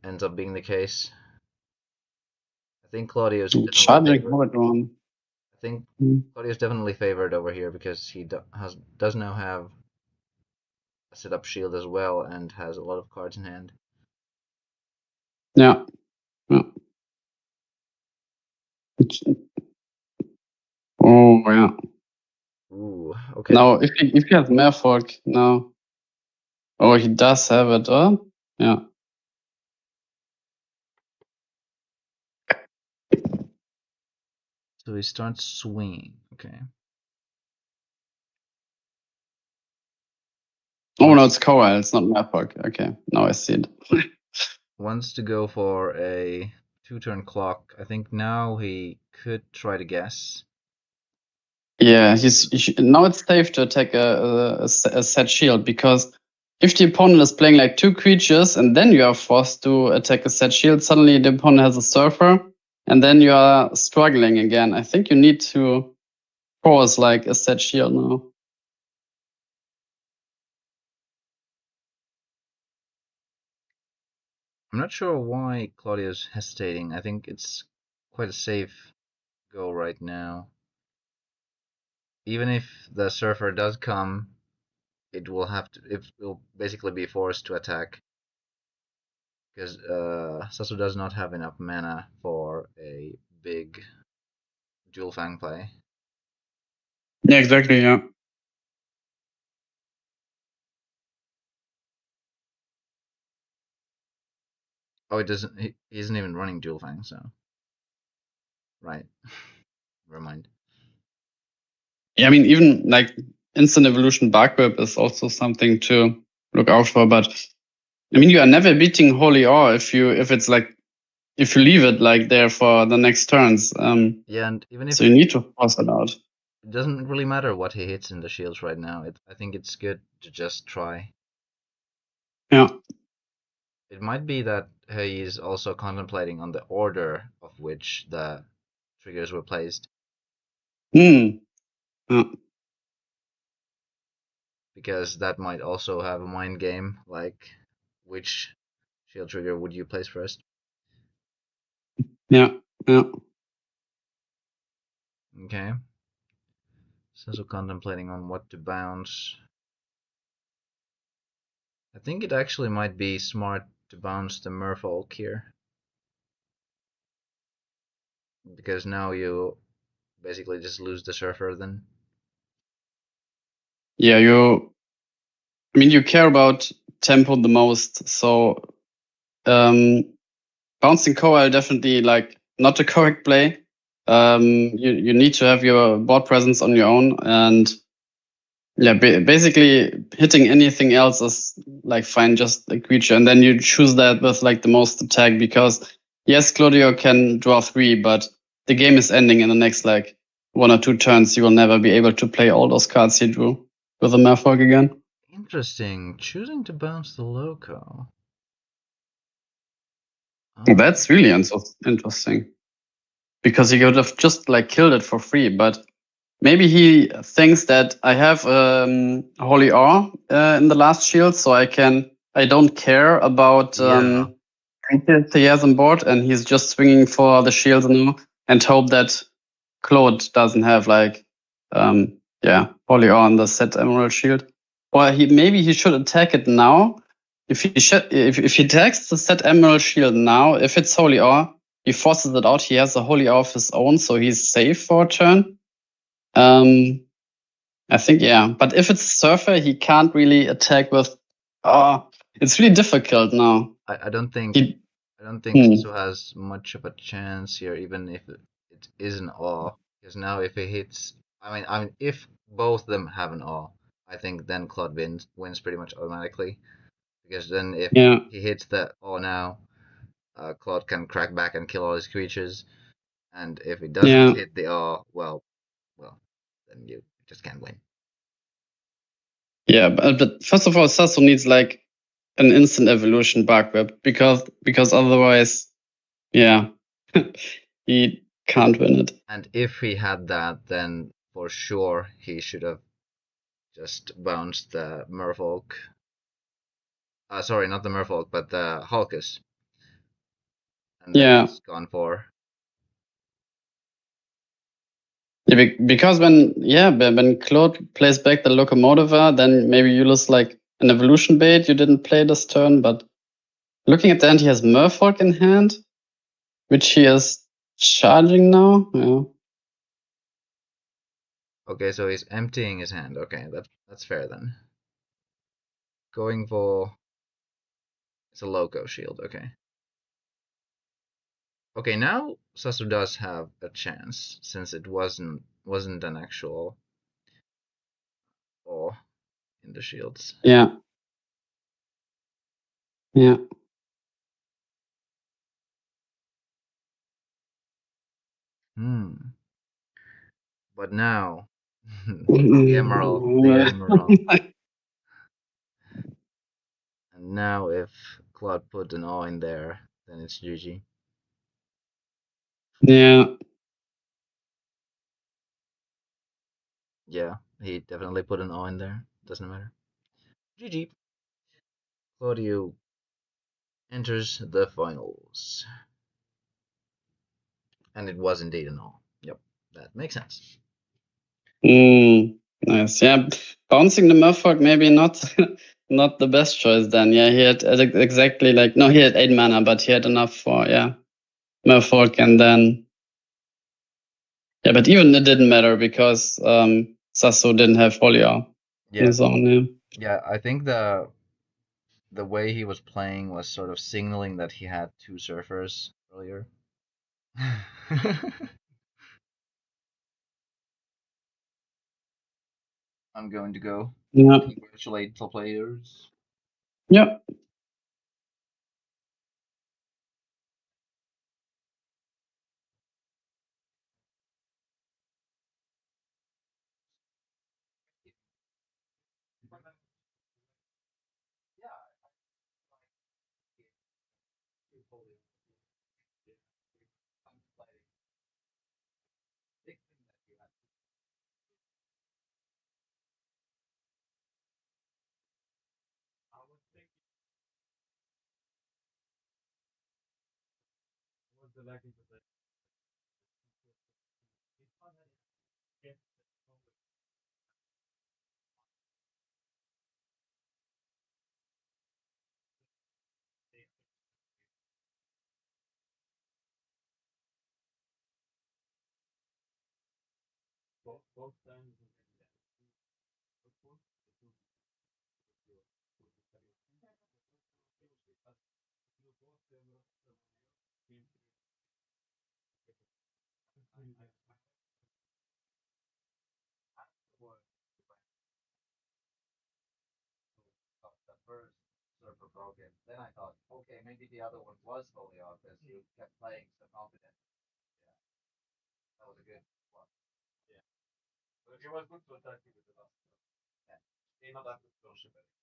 ends up being the case. I think Claudio's definitely favored. I think Claudio's definitely favored over here because he does now have a set up shield as well and has a lot of cards in hand. Yeah. Oh yeah. Ooh, okay. Now if he has Merfolk now. Oh, he does have it, yeah. So he starts swinging. Okay. Oh no, it's Koa, it's not Merfolk. Okay, now I see it. Wants to go for a 2-turn clock. I think now he could try to guess. Yeah, now it's safe to attack a set shield, because if the opponent is playing like two creatures and then you are forced to attack a set shield, suddenly the opponent has a surfer and then you are struggling again. I think you need to force like a set shield now. I'm not sure why Claudio's hesitating. I think it's quite a safe go right now. Even if the surfer does come, it will basically be forced to attack. Because Sasu does not have enough mana for a big Dual Fang play. Yeah, exactly, yeah. Oh, it doesn't. He isn't even running Dual Fang, so right. Never mind. Yeah, I mean, even like instant evolution Barkweb is also something to look out for. But I mean, you are never beating Holy Ore if you leave it like there for the next turns. Yeah, and even if so you need to force it out. It doesn't really matter what he hits in the shields right now. I think it's good to just try. Yeah. It might be that he is also contemplating on the order of which the triggers were placed. Yeah. Because that might also have a mind game, like which shield trigger would you place first? Yeah, yeah. Okay. So contemplating on what to bounce. I think it actually might be smart to bounce the Merfolk here. Because now you basically just lose the Surfer then. Yeah, I mean, you care about tempo the most, so bouncing Coil definitely like not the correct play. You need to have your board presence on your own, and yeah, basically hitting anything else is like fine, just a creature, and then you choose that with like the most attack, because yes, Claudio can draw 3, but the game is ending in the next like 1 or 2 turns. You will never be able to play all those cards he drew with a Merfolk again. Interesting. Choosing to bounce the Loco. That's really interesting, because he could have just like killed it for free, but maybe he thinks that I have Holy Awe in the last shield, so I don't care about creatures he has on board, and he's just swinging for the shields now and hope that Claude doesn't have like Holy Awe on the set Emerald shield. Or maybe he should attack it now. If he attacks the set Emerald shield now, if it's Holy Awe, he forces it out. He has a Holy Awe of his own, so he's safe for a turn. I think, yeah. But if it's Surfer, he can't really attack with. It's really difficult now. I don't think Hmm. Sasu has much of a chance here, even if it is an awe. Because now if he hits, I mean, if both of them have an awe, I think then Claude wins pretty much automatically. Because then if he hits the awe now, Claude can crack back and kill all his creatures. And if he doesn't hit the awe, well, then you just can't win. Yeah, but first of all, Sasu needs like an instant evolution bug whip, because otherwise, he can't win it. And if he had that, then for sure he should have just bounced the Merfolk. Sorry, not the Merfolk, but the Hulkus. And then it's gone for. Yeah, because when Claude plays back the Locomotiver, then maybe you lose like an evolution bait you didn't play this turn. But looking at the end, he has Merfolk in hand, which he is charging now. Yeah. Okay, so he's emptying his hand. Okay, that's fair then. Going for. It's a Loco shield. Okay. Okay, now Sasu does have a chance, since it wasn't an actual awe in the shields. Yeah. Yeah. But now, the Emerald. And now if Claude put an awe in there, then it's GG. Yeah. Yeah, he definitely put an awe in there. Doesn't matter. GG. Claudio enters the finals. And it was indeed an awe. Yep, that makes sense. Nice. Yeah, bouncing the Merfolk maybe not not the best choice then. Yeah, he had exactly like he had 8 mana, but he had enough for Merfolk, and then but even it didn't matter because Sasu didn't have Folio on his own. Yeah, I think the way he was playing was sort of signaling that he had 2 Surfers earlier. I'm going to go. Yeah. Congratulate the players. Yep. The first server broken. Then I thought, okay, maybe the other one was fully on because you kept playing so confident. Yeah, that was a good one. But it was good to attack you with the last. Yeah. Ei mä tarvitse tuossa pelissä.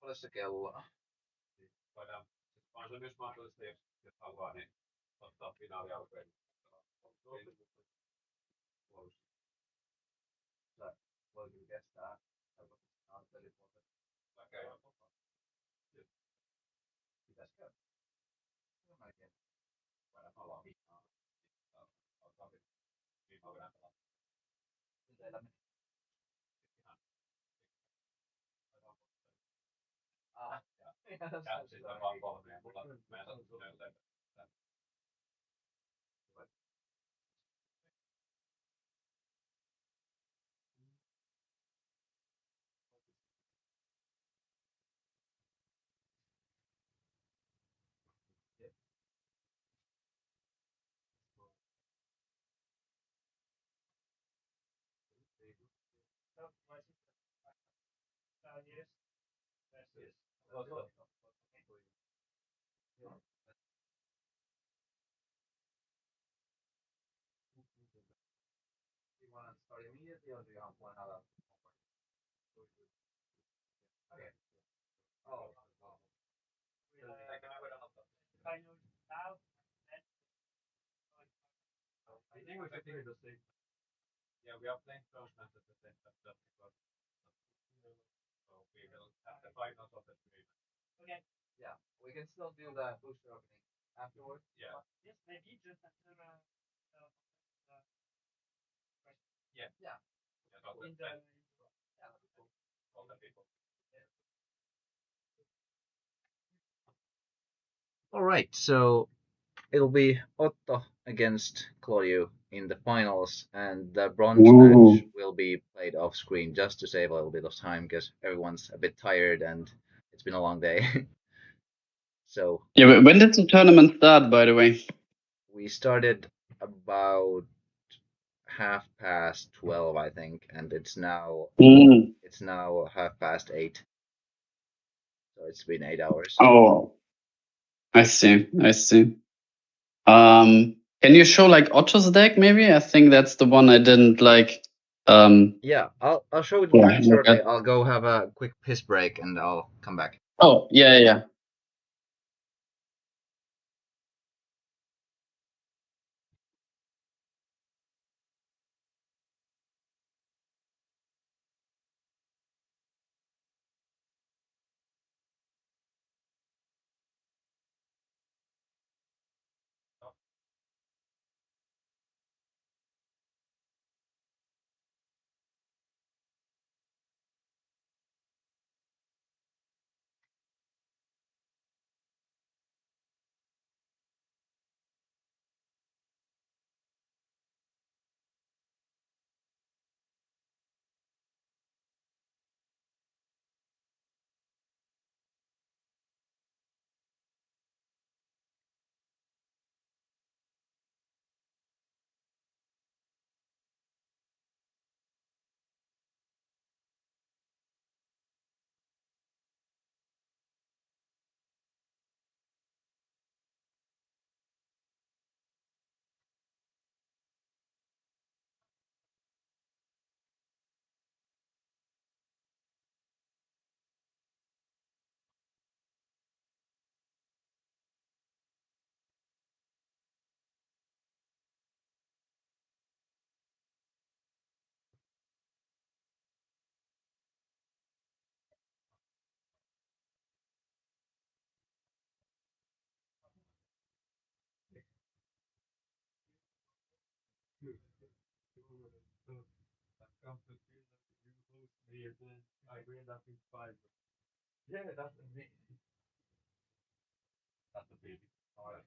Ole se kello. On se myös mahdollista, jos haluaa, niin ottaa finaali alkuun. Voi kyllä kestää. Pitäis käydä. Melkein. Voidaan palaa viikkoon. Nyt teillä meni. Ja sitten on vaan 3 ja mulla meidän sattuu yleensä. Yes. You want to start immediately or do you want to have a... Okay. Oh. I think we continue the same. Yeah, we are playing first match at the same time. Just because. So we will have the finals of the three. Okay. Yeah, we can still do the booster opening afterwards. Yeah. Yes, maybe just after Yeah. Yeah. In the all the people. All right, so it'll be Otto against Claude in the finals, and the bronze match will be played off screen just to save a little bit of time because everyone's a bit tired and it's been a long day. So yeah, but when did the tournament start, by the way? We started about 12:30, I think, and it's now 8:30. So it's been 8 hours. Oh, I see. I see. Can you show like Otto's deck maybe? I think that's the one I didn't like. Yeah, I'll show it Yeah, shortly. okay. I'll go have a quick piss break and I'll come back. Oh, yeah. I agree that it's 5. Yeah, that's amazing. That's a big part.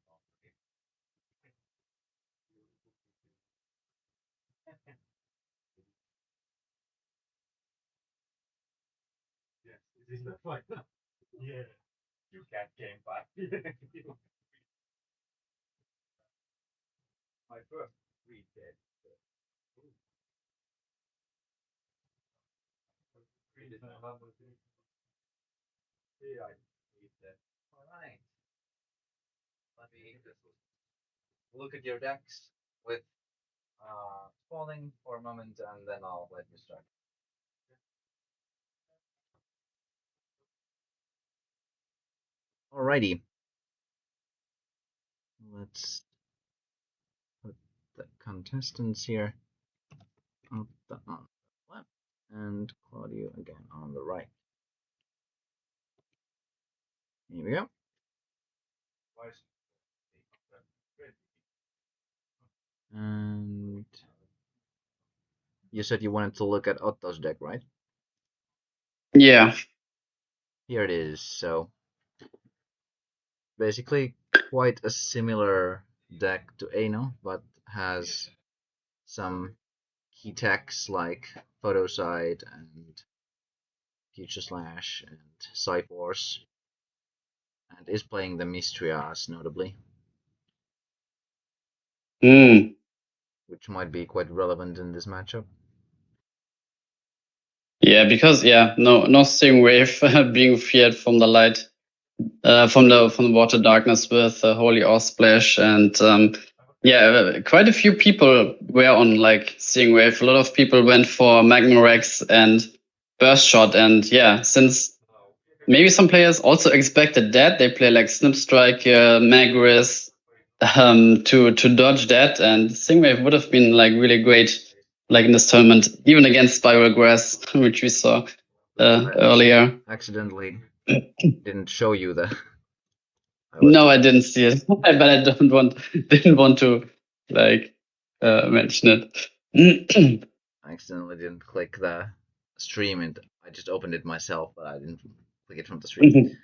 Yes, is that right? Yeah, you can't game back. My first 3 days. Yeah, I need that. Alright. Let me look at your decks with spawning for a moment, and then I'll let you start. Alrighty. Let's put the contestants here. Otto on the left, and Claudio again on the right. Here we go. And you said you wanted to look at Otto's deck, right? Yeah. Here it is. So basically quite a similar deck to Ano, but has some key techs like Photosite and Future Slash and Cyforce, and is playing the Mistrias notably, which might be quite relevant in this matchup. Yeah, because no sting wave being feared from the light, from the water darkness with Holy Awe Splash, and quite a few people were on like sting wave. A lot of people went for Magma Rex and Burst Shot, and since maybe some players also expected that, they play like Snip Strike, Magris to dodge that, and sting wave would have been like really great. Like in this tournament, even against Spiral Grass, which we saw earlier. Accidentally didn't show you the. No, I didn't see it, but I didn't want to like mention it. I accidentally didn't click the stream, and I just opened it myself, but I didn't click it from the stream.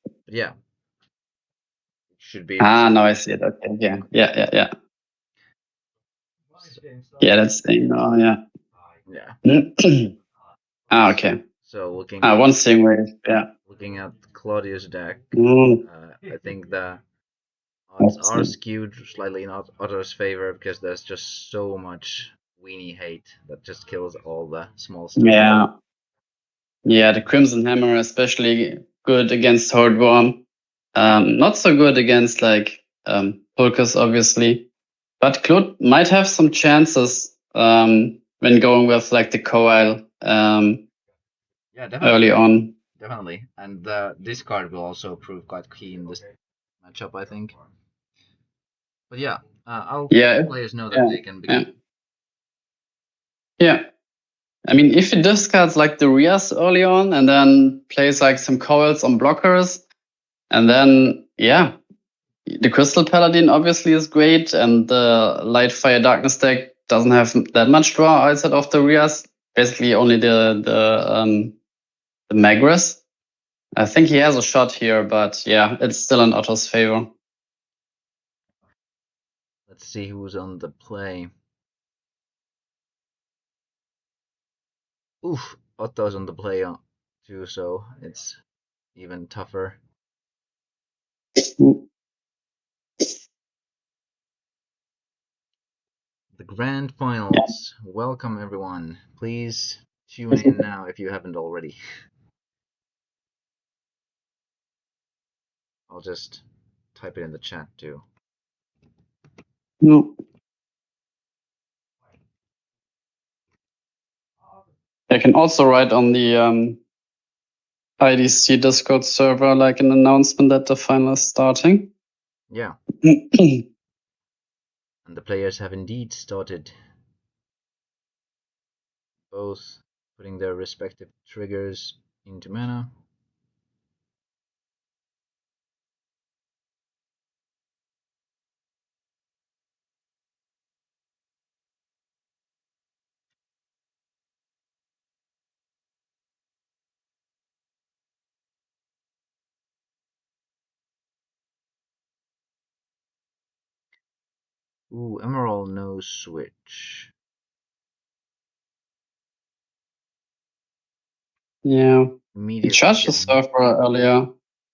But yeah, it should be. No, I see it. Okay, yeah. Yeah, that's thing. Oh, yeah. Yeah. Okay. So looking. One thing where Looking at Claudio's deck, I think the odds are skewed slightly in Otto's favor because there's just so much weenie hate that just kills all the small stuff. Yeah, the Crimson Hammer especially good against Hordworm. Not so good against like Pulcus, obviously. But Claude might have some chances when going with like the Coil early on. Definitely. And the discard will also prove quite key in this matchup, I think. But yeah, I'll let players know that they can begin. Yeah. I mean, if he discards like the Rias early on and then plays like some coils on blockers, and then, the Crystal Paladin obviously is great, and the Light Fire Darkness deck doesn't have that much draw outside of the Rias. Basically, only the Magris. I think he has a shot here, but it's still in Otto's favor. Let's see who's on the play. Oof, Otto's on the play too, so it's even tougher. The Grand Finals. Welcome everyone. Please tune in now if you haven't already. I'll just type it in the chat too. No. I can also write on the IDC Discord server like an announcement that the final is starting. Yeah. And the players have indeed started, both putting their respective triggers into mana. Ooh, Emerald no switch. Yeah. He Immediate charged the again. server earlier.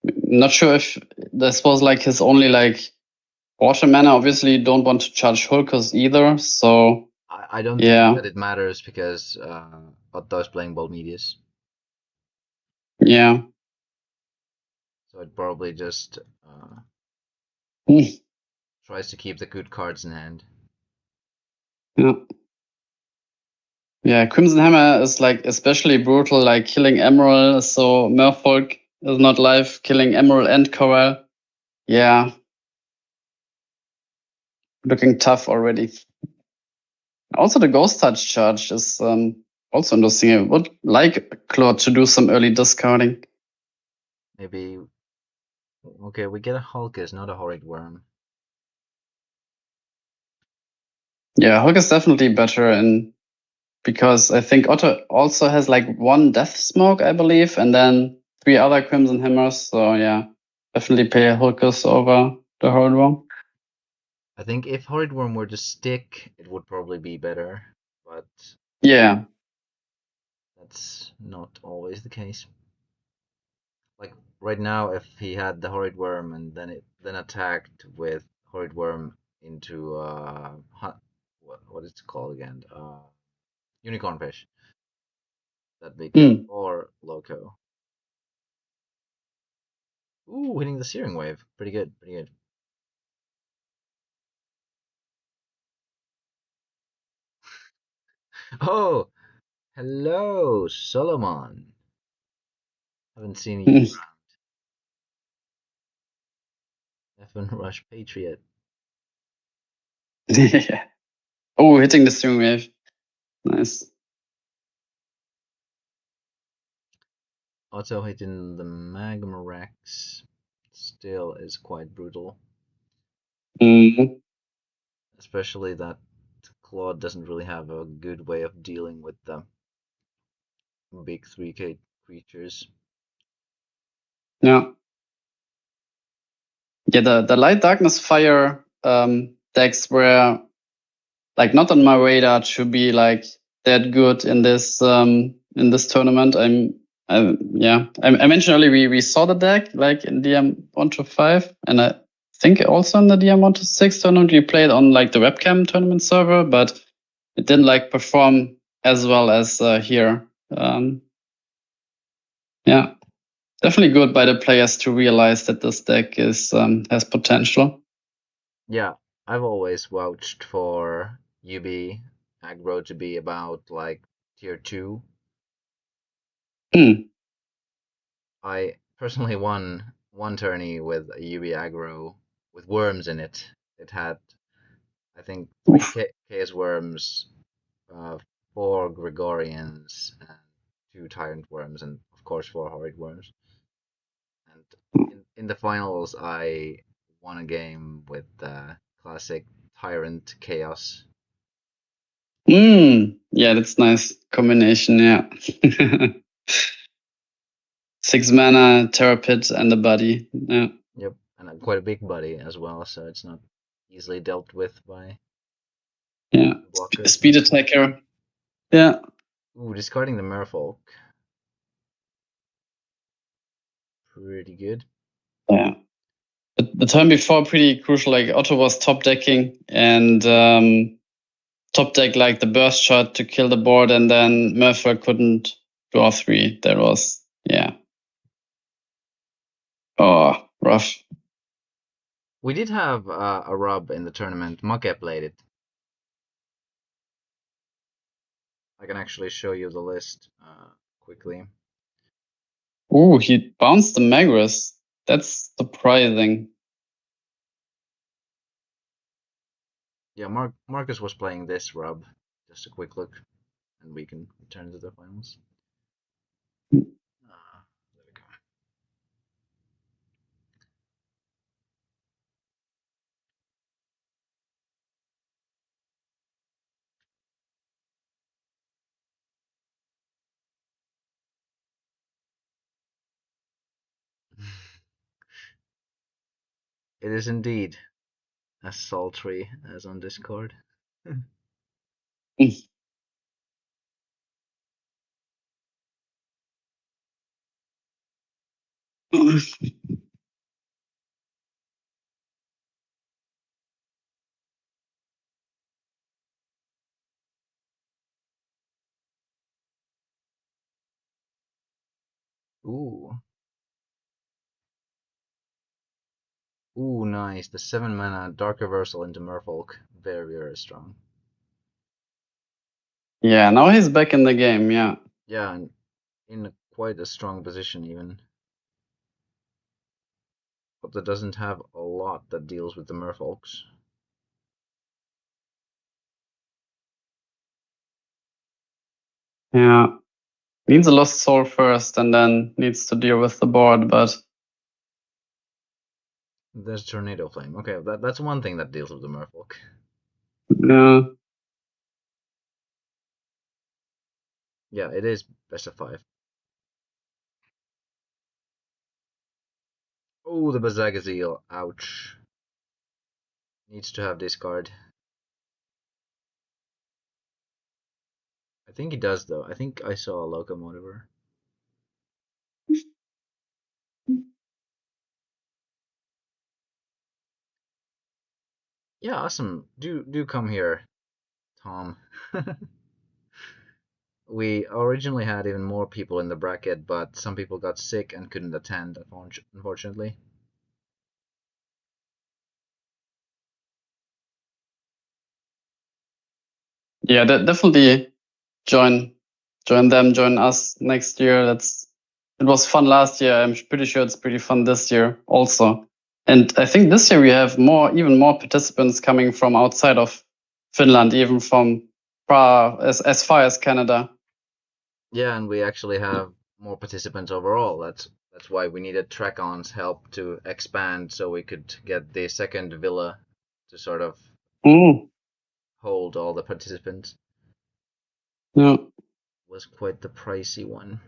Not sure if this was like his only like water mana. Obviously, you don't want to charge Hulkers either. So I don't yeah, think that it matters because Otto is playing Bold Medius. yeah. So it probably just Hmm. tries to keep the good cards in hand. Yeah. Yeah, Crimson Hammer is like especially brutal, like killing Emerald. So Merfolk is not live, killing Emerald and Coral. Yeah. Looking tough already. Also, the Ghost Touch charge is also interesting. I would like Claude to do some early discarding. Maybe. Okay, we get a Hulkus, not a Horrid Worm. Yeah, Hulk is definitely better in because I think Otto also has like one Death Smoke, I believe, and then 3 other Crimson Hammers. So yeah, definitely pay Hulkus over the Horrid Worm. I think if Horrid Worm were to stick, it would probably be better, but Yeah. that's not always the case. Like right now, if he had the Horrid Worm and then attacked with Horrid Worm into what is it called again? Unicorn Fish. That'd be good. Mm. Or Loco. Ooh, hitting the Searing Wave. Pretty good, pretty good. Oh, hello, Solomon. Haven't seen you around. F1 Rush Patriot. Yeah. Oh, hitting the Steering Wave. Nice. Otto hitting the Magma Rex still is quite brutal. Mm. Especially that Claude doesn't really have a good way of dealing with the big 3k creatures. Yeah. Yeah, the Light Darkness Fire decks were like not on my radar to be like that good in this tournament. I mentioned earlier we saw the deck like in DM 1-5, and I think also in the DM 1-6 tournament we played on like the webcam tournament server, but it didn't like perform as well as here. Yeah, definitely good by the players to realize that this deck is has potential. Yeah, I've always vouched for UB aggro to be about like tier 2. Hmm. I personally won one tourney with a UB aggro with worms in it. It had, I think, 3 Chaos Worms, 4 Gregorians, and 2 Tyrant Worms, and of course 4 Horrid Worms. And in the finals, I won a game with the classic Tyrant Chaos. Yeah, that's nice combination. Yeah. 6 mana, Terra Pit, and a body. Yeah. Yep, and quite a big body as well, so it's not easily dealt with by blockers. Speed attacker. Yeah. Ooh, discarding the Merfolk. Pretty good. Yeah. The turn before, pretty crucial. Like Otto was top decking and top deck like the burst shot to kill the board, and then Murphy couldn't draw 3. That was, yeah. Oh, rough. We did have a rub in the tournament. Manga played it. I can actually show you the list quickly. Ooh, he bounced the Magus. That's surprising. Yeah, Marcus was playing this rub. Just a quick look, and we can return to the finals. There we go. It is indeed as sultry as on Discord. Ooh. Ooh, nice. The 7 mana Dark Reversal into Merfolk. Very, very strong. Yeah, now he's back in the game, yeah. Yeah, and in quite a strong position even. But that doesn't have a lot that deals with the Merfolks. Yeah. Needs a Lost Soul first and then needs to deal with the board, but... There's Tornado Flame. Okay, that's one thing that deals with the Merfolk. Yeah. Yeah, it is best of 5. Oh, the Bazagazil. Ouch. Needs to have discard. I think he does, though. I think I saw a Locomotiver. Yeah, awesome. Do come here, Tom. We originally had even more people in the bracket, but some people got sick and couldn't attend, unfortunately. Yeah, definitely join them, join us next year. It was fun last year. I'm pretty sure it's pretty fun this year also. And I think this year we have even more participants coming from outside of Finland, even from as far as Canada. Yeah, and we actually have more participants overall. That's why we needed Trakon's help to expand, so we could get the second villa to sort of hold all the participants. Yeah. Was quite the pricey one.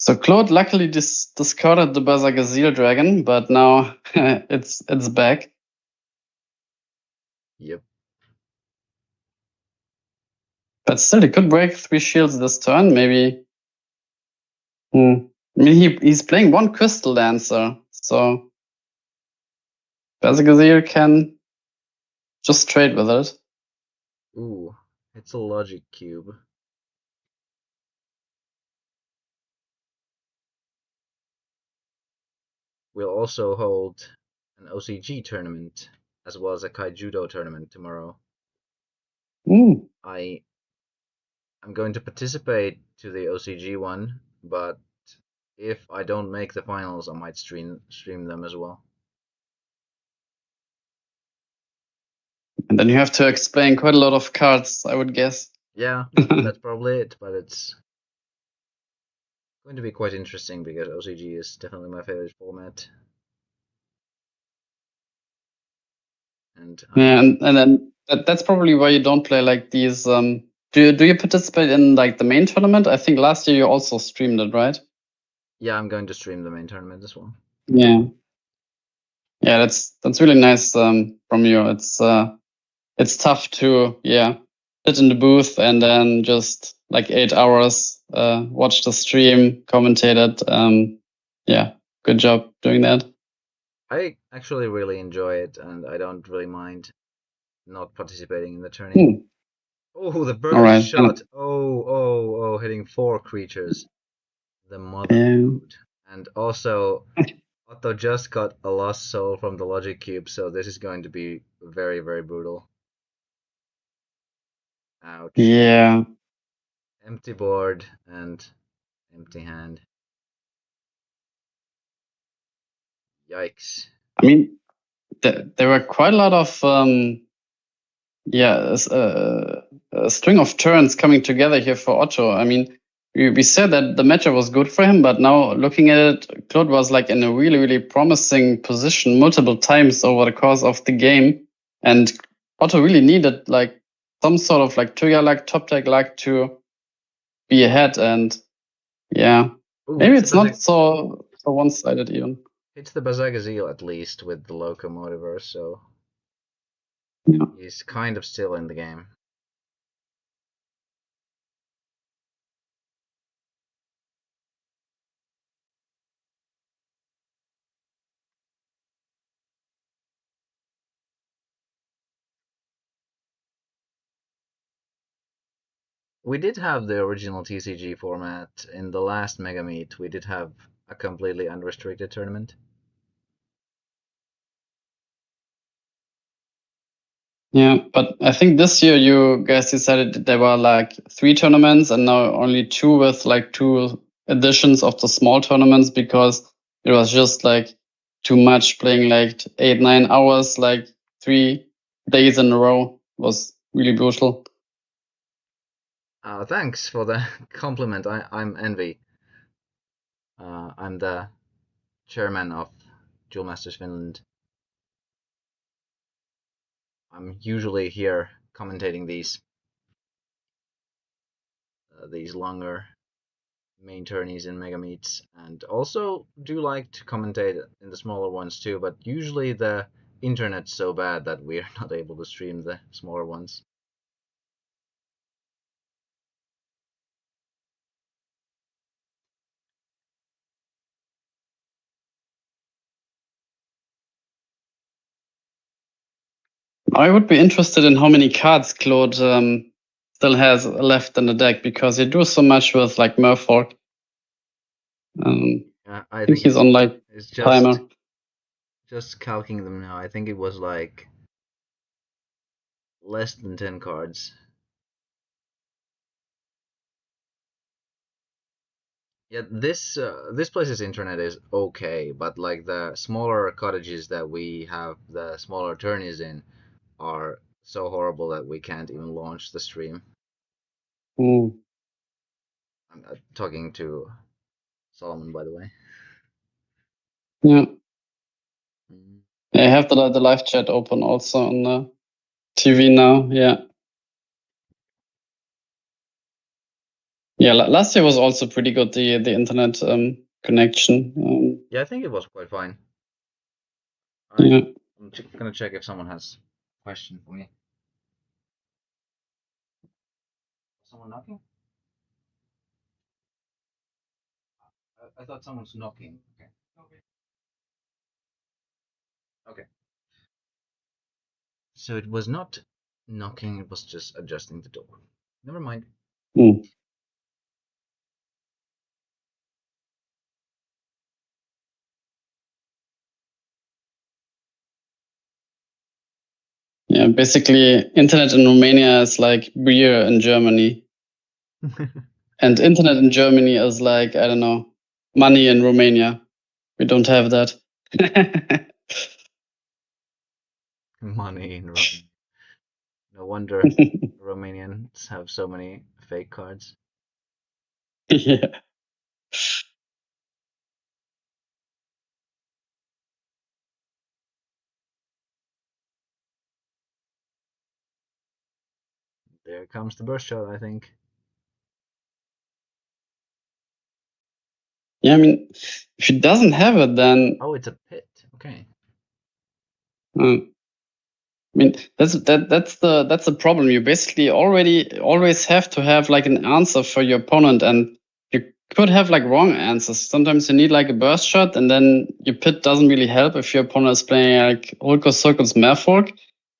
So Claude luckily discarded the Bazagazil dragon, but now it's back. Yep. But still, he could break 3 shields this turn, maybe. I mean, he's playing 1 Crystal Dancer, so Bazagazil can just trade with it. Ooh, it's a Logic Cube. We'll also hold an OCG tournament as well as a Kaijudo tournament tomorrow. I'm going to participate to the OCG one, but if I don't make the finals, I might stream them as well. And then you have to explain quite a lot of cards, I would guess. Yeah, that's probably it, but it's going to be quite interesting because OCG is definitely my favorite format. And then that's probably why you don't play like these. Do you participate in like the main tournament? I think last year you also streamed it, right? Yeah, I'm going to stream the main tournament as well. Yeah, that's really nice from you. It's tough to sit in the booth and then just like 8 hours watch the stream, commentate it. Good job doing that. I actually really enjoy it, and I don't really mind not participating in the tourney. Oh, the burst shot! Oh, hitting 4 creatures. The mother. And also, Otto just got a Lost Soul from the Logic Cube, so this is going to be very, very brutal. Ouch. Yeah. Empty board and empty hand. Yikes. I mean, there were quite a lot of a string of turns coming together here for Otto. I mean, we said that the matchup was good for him, but now looking at it, Claude was like in a really, really promising position multiple times over the course of the game, and Otto really needed like some sort of like trigger luck, top deck luck to be ahead. And maybe it's not so so one-sided even. It's the Bazagazil at least with the locomotiver, so Yeah. he's kind of still in the game. We did have the original TCG format in the last Megameet. We did have a completely unrestricted tournament. Yeah, but I think this year you guys decided that there were like 3 tournaments and now only 2 with like 2 editions of the small tournaments because it was just like too much playing like 8-9 hours, like 3 days in a row was really brutal. Thanks for the compliment. I'm Envy. I'm the chairman of Duel Masters Finland. I'm usually here commentating these longer main tourneys in Megameets, and also do like to commentate in the smaller ones too, but usually the internet's so bad that we're not able to stream the smaller ones. I would be interested in how many cards Claude still has left in the deck because he do so much with like Merfolk. I think he's on like it's timer. Just calculating them now. I think it was like less than 10 cards. Yeah, this place's internet is okay, but like the smaller cottages that we have the smaller tourneys in are so horrible that we can't even launch the stream. Mm. I'm talking to Solomon, by the way. Yeah. I have the live chat open also on the TV now. Yeah. Yeah, last year was also pretty good, the internet connection. Yeah, I think it was quite fine. Yeah. I'm gonna check if someone has a question for me. Someone knocking? I thought someone's knocking. Okay. Okay. So it was not knocking, it was just adjusting the door. Never mind. Mm. Yeah, basically, internet in Romania is like beer in Germany. And internet in Germany is like, I don't know, money in Romania. We don't have that. Money in Romania. No wonder Romanians have so many fake cards. Yeah. There comes the burst shot, I think. Yeah, I mean, if he doesn't have it, then Oh, it's a pit. Okay. I mean, that's the problem. You basically always have to have like an answer for your opponent, and you could have like wrong answers. Sometimes you need like a burst shot, and then your pit doesn't really help if your opponent is playing like Holko Circles Merfolk.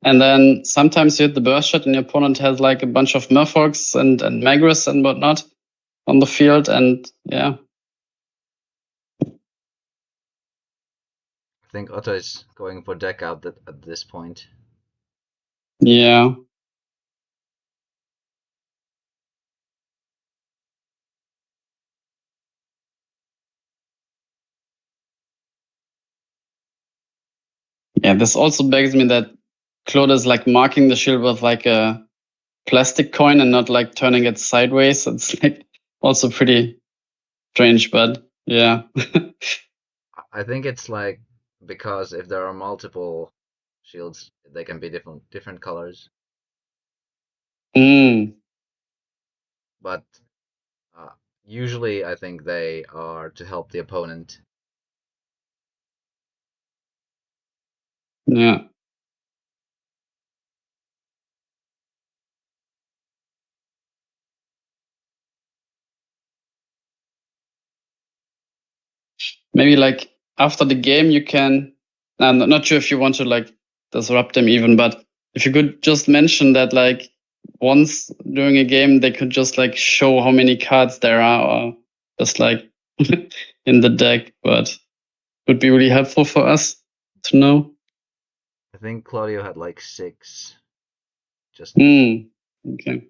And then sometimes you hit the burst shot, and your opponent has like a bunch of Merfolks and Magris and whatnot on the field, and yeah. I think Otto is going for deck out at this point. Yeah. Yeah, this also begs me that Claude is like marking the shield with like a plastic coin and not like turning it sideways. It's like also pretty strange, but yeah. I think it's like because if there are multiple shields, they can be different colors. Mm. But usually, I think they are to help the opponent Yeah. Maybe like after the game you can. I'm not sure if you want to like disrupt them even, but if you could just mention that like once during a game they could just like show how many cards there are, or just like in the deck, but would be really helpful for us to know. I think Claudio had like 6. Just Okay.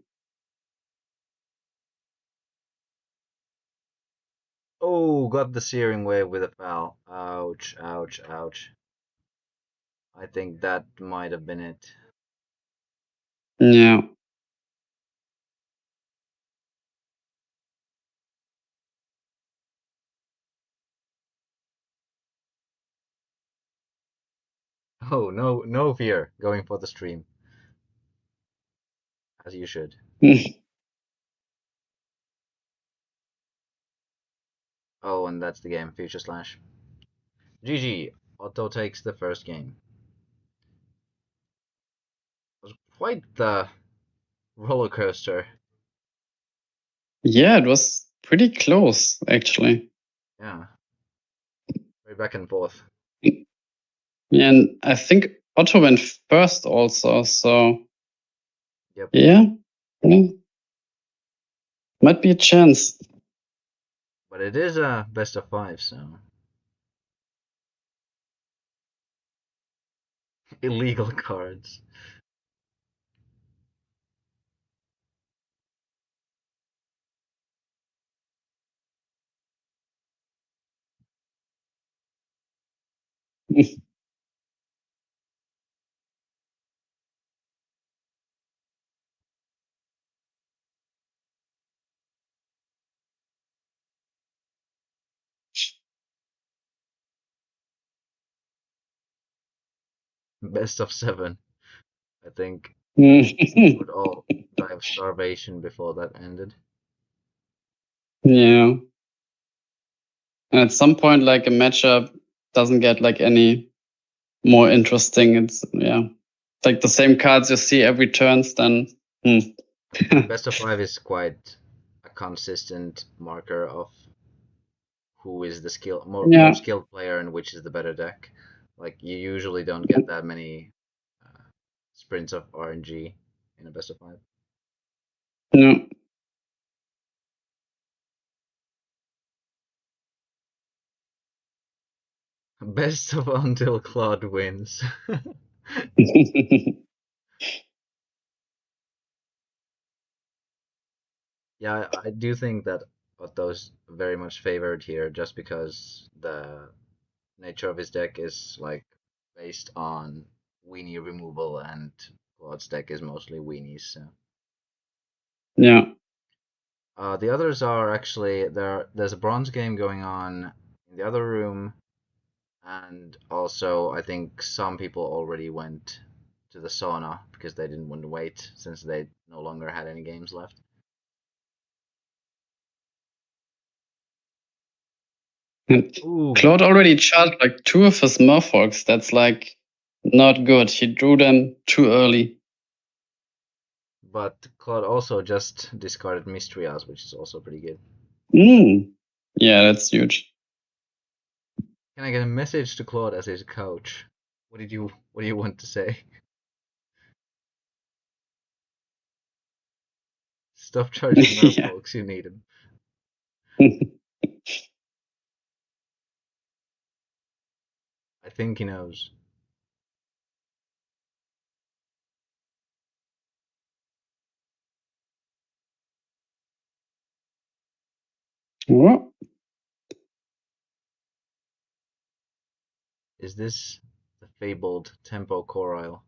Oh, got the searing wave with a foul. Ouch, ouch, ouch. I think that might have been it. Yeah. Oh, no fear. Going for the stream. As you should. Oh, and that's the game. Future Slash. GG. Otto takes the first game. It was quite the roller coaster. Yeah, it was pretty close actually. Yeah. Very back and forth. Yeah, and I think Otto went first also, so Yep. yeah. Might be a chance. But it is a best of 5, so. Illegal cards. Best of 7. I think would all die of starvation before that ended. Yeah. And at some point, like a matchup doesn't get like any more interesting. It's like the same cards you see every turns. Then Best of 5 is quite a consistent marker of who is the more skilled player and which is the better deck. Like you usually don't get that many sprints of RNG in a best of 5. No. Best of until Claude wins. Yeah, I do think that Otto's very much favored here just because the nature of his deck is like based on weenie removal and Claude's deck is mostly weenies. So. Yeah. The others are actually there's a bronze game going on in the other room, and also I think some people already went to the sauna because they didn't want to wait since they no longer had any games left. Claude already charged like 2 of his Murphogs. That's like not good. He drew them too early. But Claude also just discarded Mystrias, which is also pretty good. Yeah, that's huge. Can I get a message to Claude as his coach? What do you want to say? Stop charging Murphogs, you need him. I think he knows. What? Is this the fabled Tempo Corile?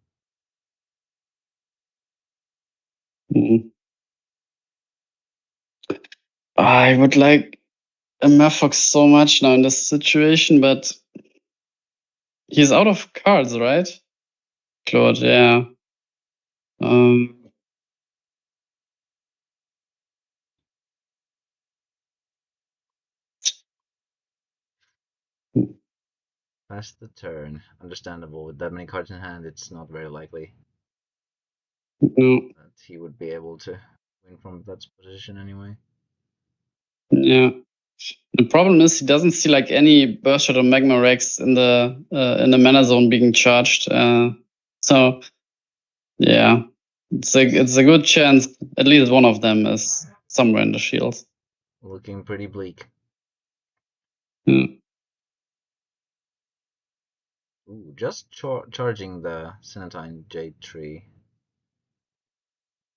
I would like a Murphog so much now in this situation, but he's out of cards, right? Claude, yeah. Pass the turn. Understandable. With that many cards in hand, it's not very likely No. that he would be able to win from that position anyway. Yeah. The problem is he doesn't see like any burst shot or magma rex in the mana zone being charged. So yeah, it's a good chance at least one of them is somewhere in the shields. Looking pretty bleak. Yeah. Ooh, just charging the Cenotine Jade Tree.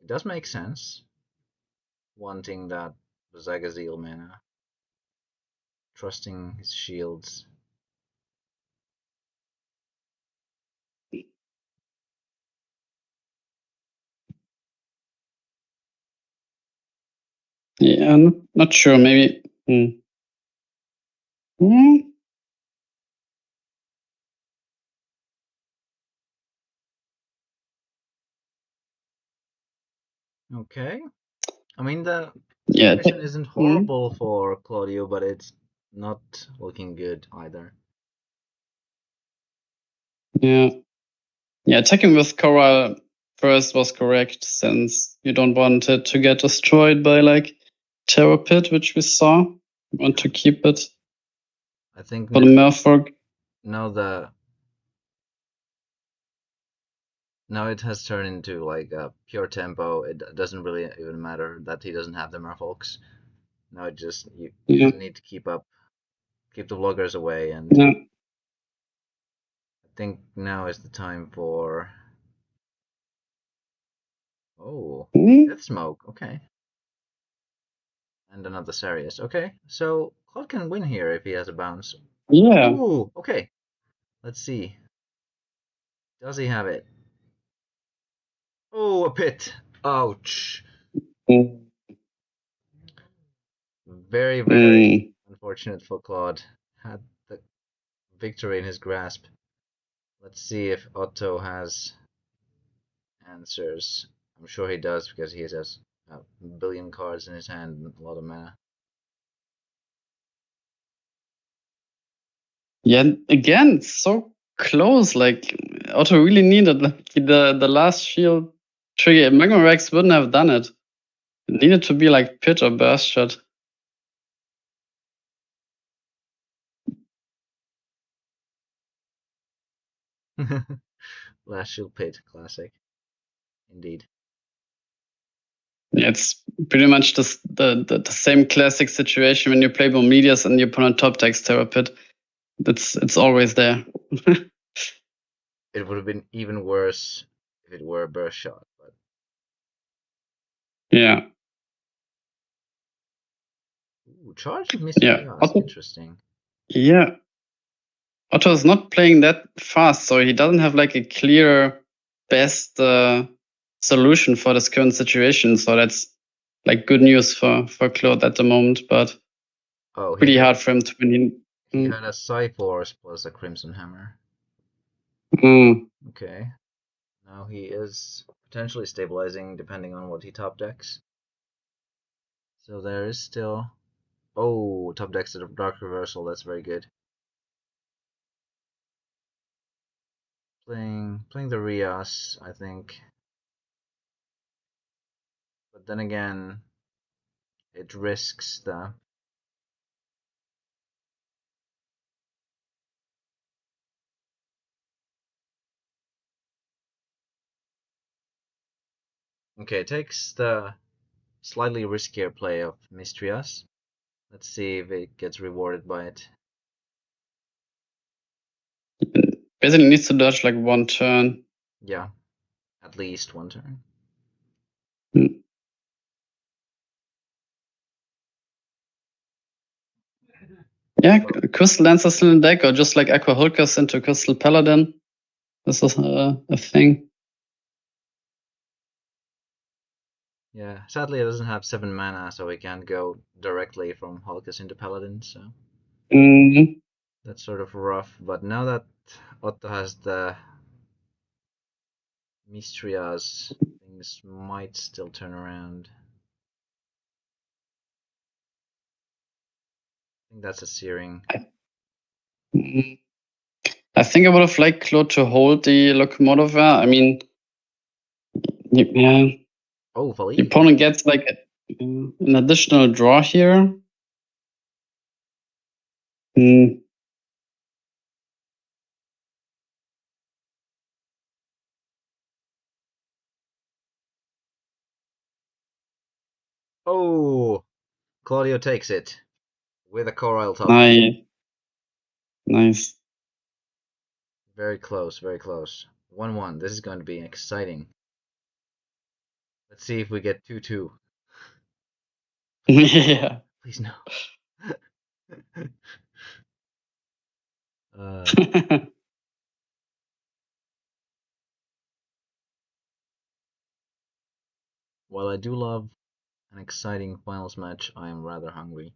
It does make sense. Wanting that Zagazil mana. Trusting his shields. Yeah, not sure. Maybe. Okay. I mean, the Yeah. situation isn't horrible for Claudio, but it's not looking good either. Yeah. Yeah, attacking with Coral first was correct, since you don't want it to get destroyed by like Terror Pit, which we saw. You want to keep it I think for the Merfolk. Now it has turned into like a pure tempo. It doesn't really even matter that he doesn't have the Merfolks. Now it just you need to keep the vloggers away, and I think now is the time for Death Smoke. Okay, and another Sarius. Okay, so Claude can win here if he has a bounce. Yeah. Ooh, okay. Let's see. Does he have it? Oh, a pit. Ouch. Very, very unfortunate for Claude. Had the victory in his grasp. Let's see if Otto has answers. I'm sure he does because he has a billion cards in his hand and a lot of mana. Yeah, again, so close. Like Otto really needed like the last shield trigger. Magma Rex wouldn't have done it. It needed to be like Pit or Burst Shot. Last shield pit, classic. Indeed. Yeah, it's pretty much just the same classic situation when you play Bomedius and your opponent top decks Terror Pit. It's always there. It would have been even worse if it were a burst shot, but yeah. Ooh, charge mystery. Yeah. Otto, interesting. yeah. Otto is not playing that fast, so he doesn't have like a clear best solution for this current situation. So that's like good news for Claude at the moment, but pretty hard for him to win. He had a Cyforce plus a Crimson Hammer. Okay. Now he is potentially stabilizing depending on what he top decks. So there is still... Oh, top decks a Dark Reversal, that's very good. Playing the Rias, I think. But then again, it risks the... Okay, it takes the slightly riskier play of Mistrias. Let's see if it gets rewarded by it. Basically needs to dodge like one turn. Yeah, at least one turn. Yeah, Crystal Lancer still in deck, or just like Aqua Hulkers into Crystal Paladin. This is a thing. Yeah, sadly it doesn't have 7 mana, so we can't go directly from Hulkus into Paladin, so... That's sort of rough, but now that Otto has the Mistrias, things might still turn around. I think that's a Searing. I think I would have liked Claude to hold the locomotive. I mean, yeah. Oh, The Philippe. opponent gets like an additional draw here. Oh, Claudio takes it with a Coral top. Nice. Very close, very close. 1-1. This is going to be exciting. Let's see if we get 2-2. Yeah. Please no. While I do love an exciting finals match, I am rather hungry.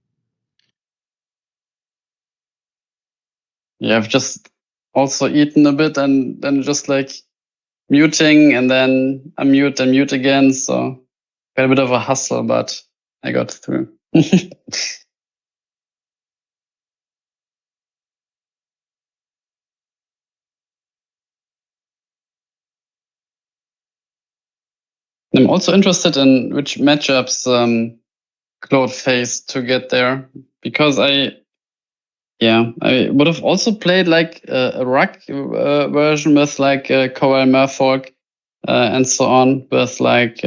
Yeah, I've just also eaten a bit and then just like muting and then unmute and mute again. So got a bit of a hustle, but I got through. I'm also interested in which matchups Claude faced to get there, because I would have also played like a ruck version with like Coral Murfolk and so on, with like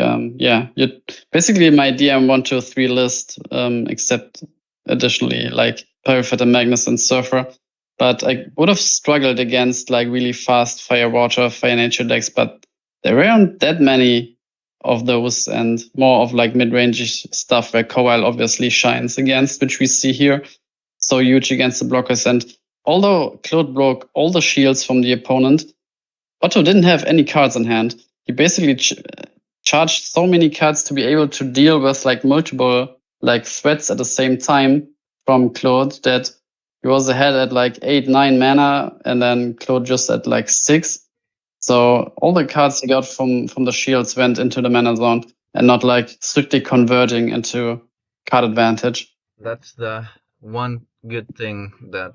basically my DM 1, 2, 3 list, except additionally like Pyrifet and Magnus and Surfer. But I would have struggled against like really fast Fire Water, Fire Nature decks, but there weren't that many of those, and more of like mid-range stuff where Coral obviously shines against, which we see here. So huge against the blockers. And although Claude broke all the shields from the opponent, Otto didn't have any cards in hand. He basically charged so many cards to be able to deal with like multiple like threats at the same time from Claude that he was ahead at like 8, 9 mana, and then Claude just at like 6. So all the cards he got from the shields went into the mana zone and not like strictly converting into card advantage. That's the one good thing that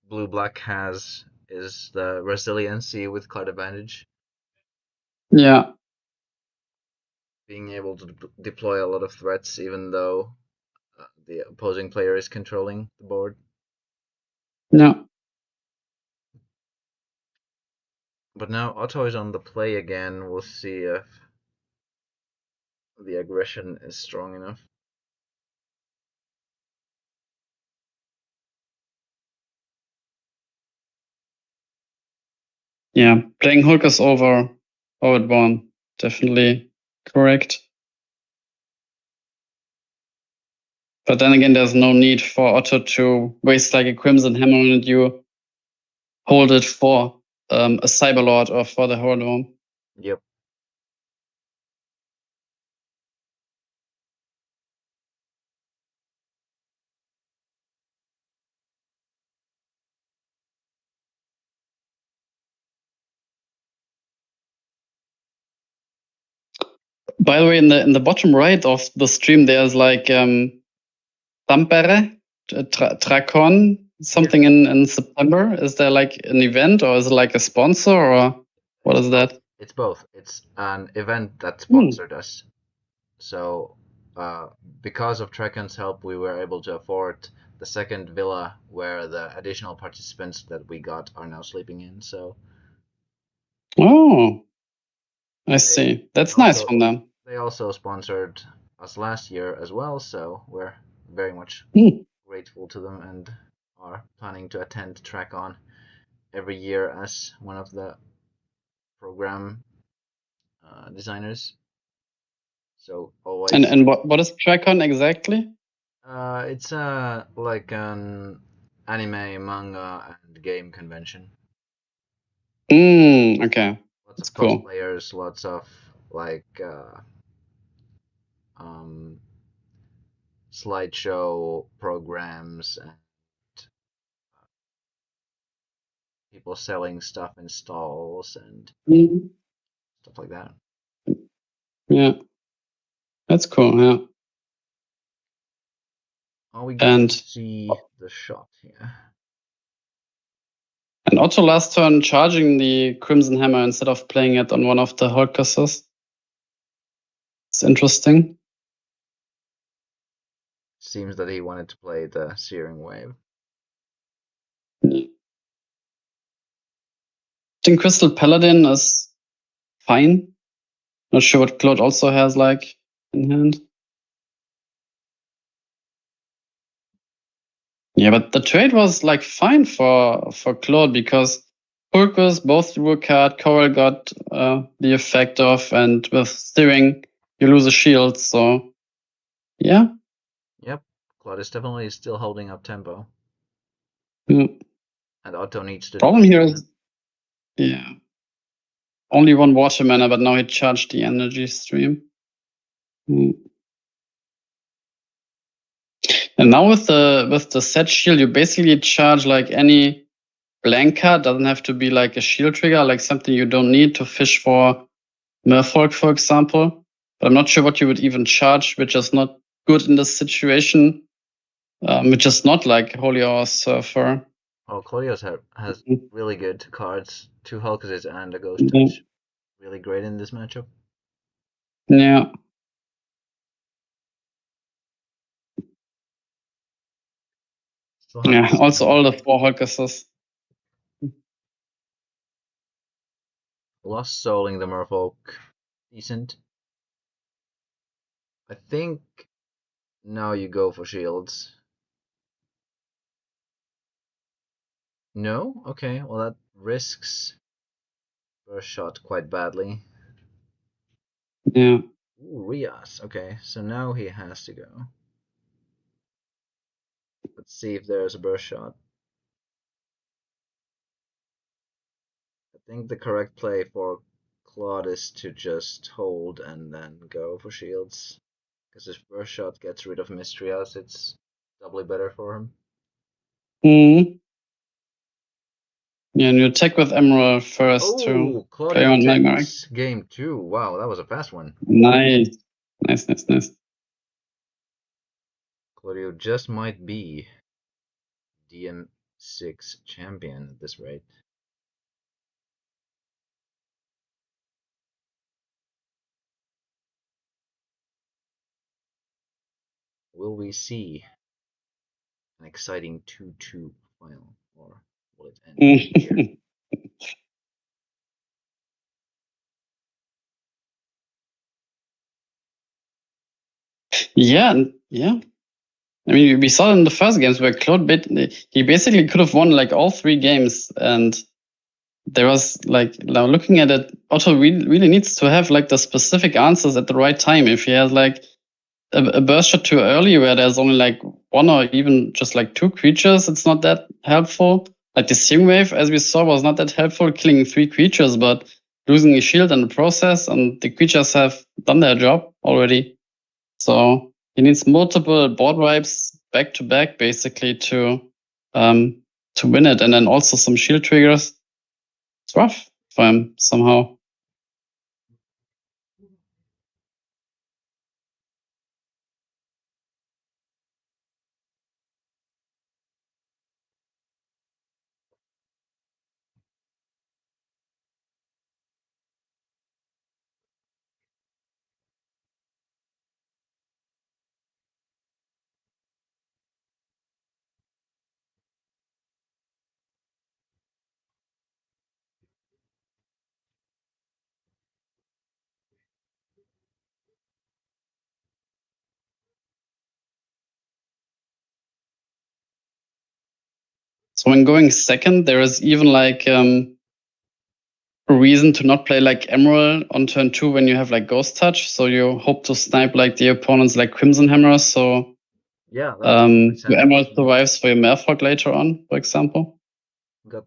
Blue-Black has, is the resiliency with card advantage. Yeah. Being able to deploy a lot of threats even though the opposing player is controlling the board. Yeah. But now Otto is on the play again. We'll see if the aggression is strong enough. Yeah, playing Hulkers over Forward Born, definitely correct. But then again, there's no need for Otto to waste like a Crimson Hammer on it. You hold it for a Cyberlord or for the Horde. Yep. By the way, in the bottom right of the stream, there's like Tampere, Tracon, something in September. Is there like an event, or is it like a sponsor, or what is that? It's both. It's an event that sponsored us. So because of Tracon's help, we were able to afford the second villa where the additional participants that we got are now sleeping in. So. Oh, I see. That's nice from them. They also sponsored us last year as well, so we're very much grateful to them and are planning to attend TrackOn every year as one of the program designers. So always. And what is TrackOn exactly? It's like an anime, manga, and game convention. Okay. Lots of cosplayers, lots of like slideshow programs and people selling stuff in stalls and stuff like that. Yeah, that's cool. Yeah. Are we going to see the shot here? And Otto last turn charging the Crimson Hammer instead of playing it on one of the Hulkuses. It's interesting. Seems that he wanted to play the Searing Wave. I think Crystal Paladin is fine. Not sure what Claude also has like in hand. Yeah, but the trade was like fine for Claude because Hulkus both drew a card, Coral got the effect of, and with Steering you lose a shield, so yeah. Yep, Claude is definitely still holding up tempo. Yeah. And Otto needs to... Problem here is, yeah, only one water mana, but now he charged the energy stream. And now with the set shield, you basically charge like any blank card. Doesn't have to be like a shield trigger, like something you don't need to fish for Merfolk, for example. But I'm not sure what you would even charge, which is not good in this situation, which is not like Holy Hour Surfer. Oh, Claudius has really good cards. 2 Hulkuses and a Ghost Touch. Really great in this matchup. Yeah. Yeah, also all the 4 Hulkuses. Lost Souling the Merfolk. Decent. I think now you go for shields. No? Okay, well that risks Burst Shot quite badly. Yeah. Ooh, Rias. Okay, so now he has to go. Let's see if there's a Burst Shot. I think the correct play for Claude is to just hold and then go for shields. Because if Burst Shot gets rid of Mistrias, it's doubly better for him. Yeah, and you attack with Emerald first to play on Manga. Game 2. Wow, that was a fast one. Nice. Claudio just might be DM-06 champion at this rate. Will we see an exciting 2-2 final, or will it end here? Yeah. I mean, we saw in the first games where Claude he basically could have won like all 3 games, and there was like, now looking at it, Otto really needs to have like the specific answers at the right time. If he has like a burst shot too early where there's only like 1 or even just like 2 creatures, it's not that helpful. Like the Sing Wave, as we saw, was not that helpful, killing 3 creatures, but losing a shield in the process, and the creatures have done their job already. So he needs multiple board wipes back to back, basically, to win it, and then also some shield triggers. It's rough for him somehow. So when going second, there is even like a reason to not play like Emerald on turn 2 when you have like Ghost Touch. So you hope to snipe like the opponents like Crimson Hammer. So yeah, your Emerald survives for your Merfolk later on, for example. Got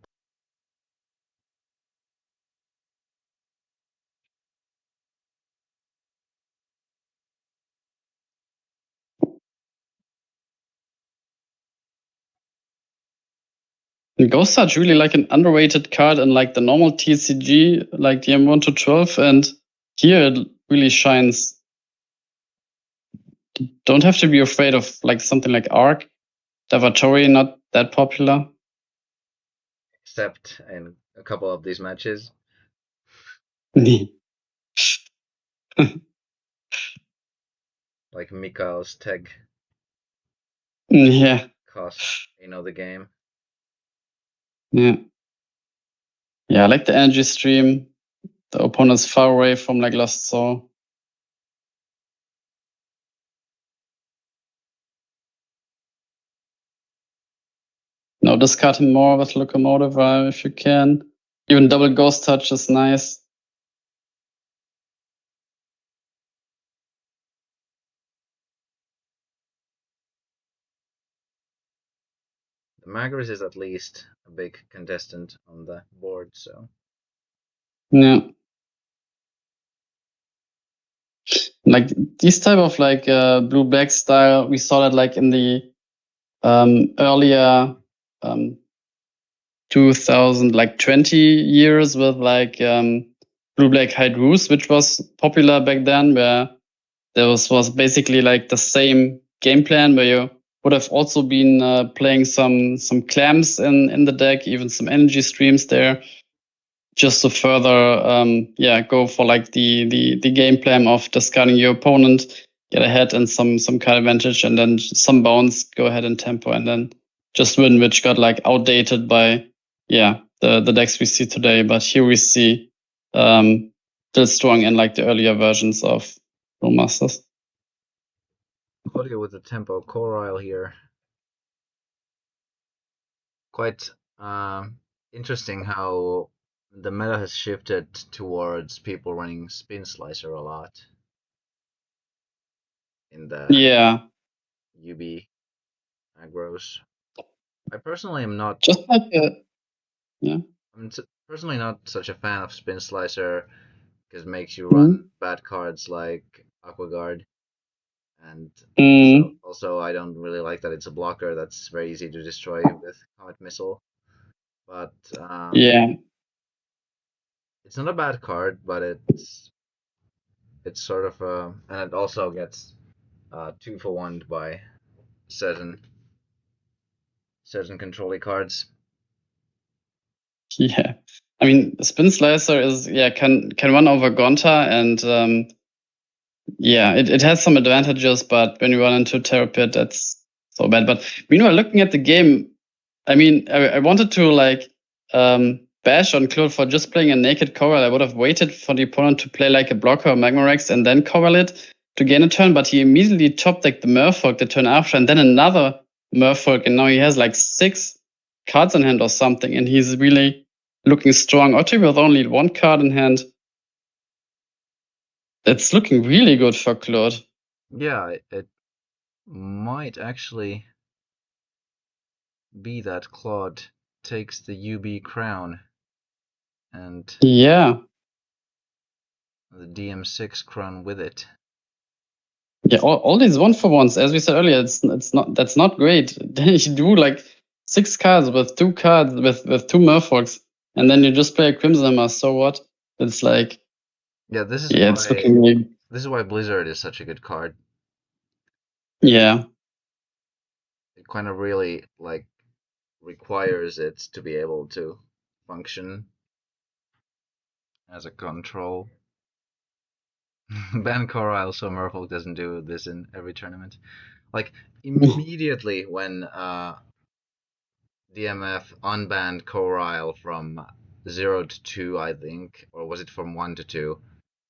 And Ghost Touch really like an underrated card in like the normal TCG, like DM1 to 12, and here it really shines. Don't have to be afraid of like something like Arc. Davatori, not that popular. stepped in a couple of these matches. Like Mikail's tag Yeah. cost the game. Yeah. Yeah, I like the energy stream. The opponent's far away from like Lost Soul. No, discard him more with Locomotive if you can. Even double Ghost Touch is nice. The Magris is at least a big contestant on the board, so. Yeah. Like these type of like blue-black style, we saw that like in the earlier 2020 years with like blue-black Hydrus, which was popular back then, where there was basically like the same game plan where you would have also been playing some clams in the deck, even some energy streams there, just to further go for like the game plan of discarding your opponent, get ahead and some card advantage, and then some bounce, go ahead and tempo, and then just win, which got like outdated by the decks we see today. But here we see still strong in like the earlier versions of Brewmasters. Claude with the tempo Corile here. Quite interesting how the meta has shifted towards people running Spin Slicer a lot in the UB aggros. I personally am not just like I'm personally not such a fan of Spin Slicer because it makes you run bad cards like Aquaguard, and also I don't really like that it's a blocker that's very easy to destroy with Comet Missile. But it's not a bad card, but it's sort of and it also gets 2-for-1 by certain control cards. Yeah, I mean, Spin Slicer is can run over Gonta, and it has some advantages, but when you run into Terror Pit, that's so bad. But meanwhile, looking at the game, I mean, I wanted to like bash on Claude for just playing a naked Coral. I would have waited for the opponent to play like a blocker or Magmarex and then Coral it to gain a turn, but he immediately top decked the Merfolk the turn after, and then another Merfolk, and now he has like 6 cards in hand or something, and he's really looking strong. Otto with only 1 card in hand. It's looking really good for Claude. Yeah, it might actually be that Claude takes the UB crown and the DM-06 crown with it. Yeah, all these 1-for-1s, as we said earlier, that's not great. Then you do like 6 cards with 2 cards with 2 Merfolks, and then you just play a Crimson Hammer. So what? It's like this is it's looking really... This is why Blizzard is such a good card. Yeah, it kind of really like requires it to be able to function as a control. Ban Corile so Merfolk doesn't do this in every tournament. Like immediately when DMF unbanned Corile from 0 to 2, I think, or was it from 1 to 2?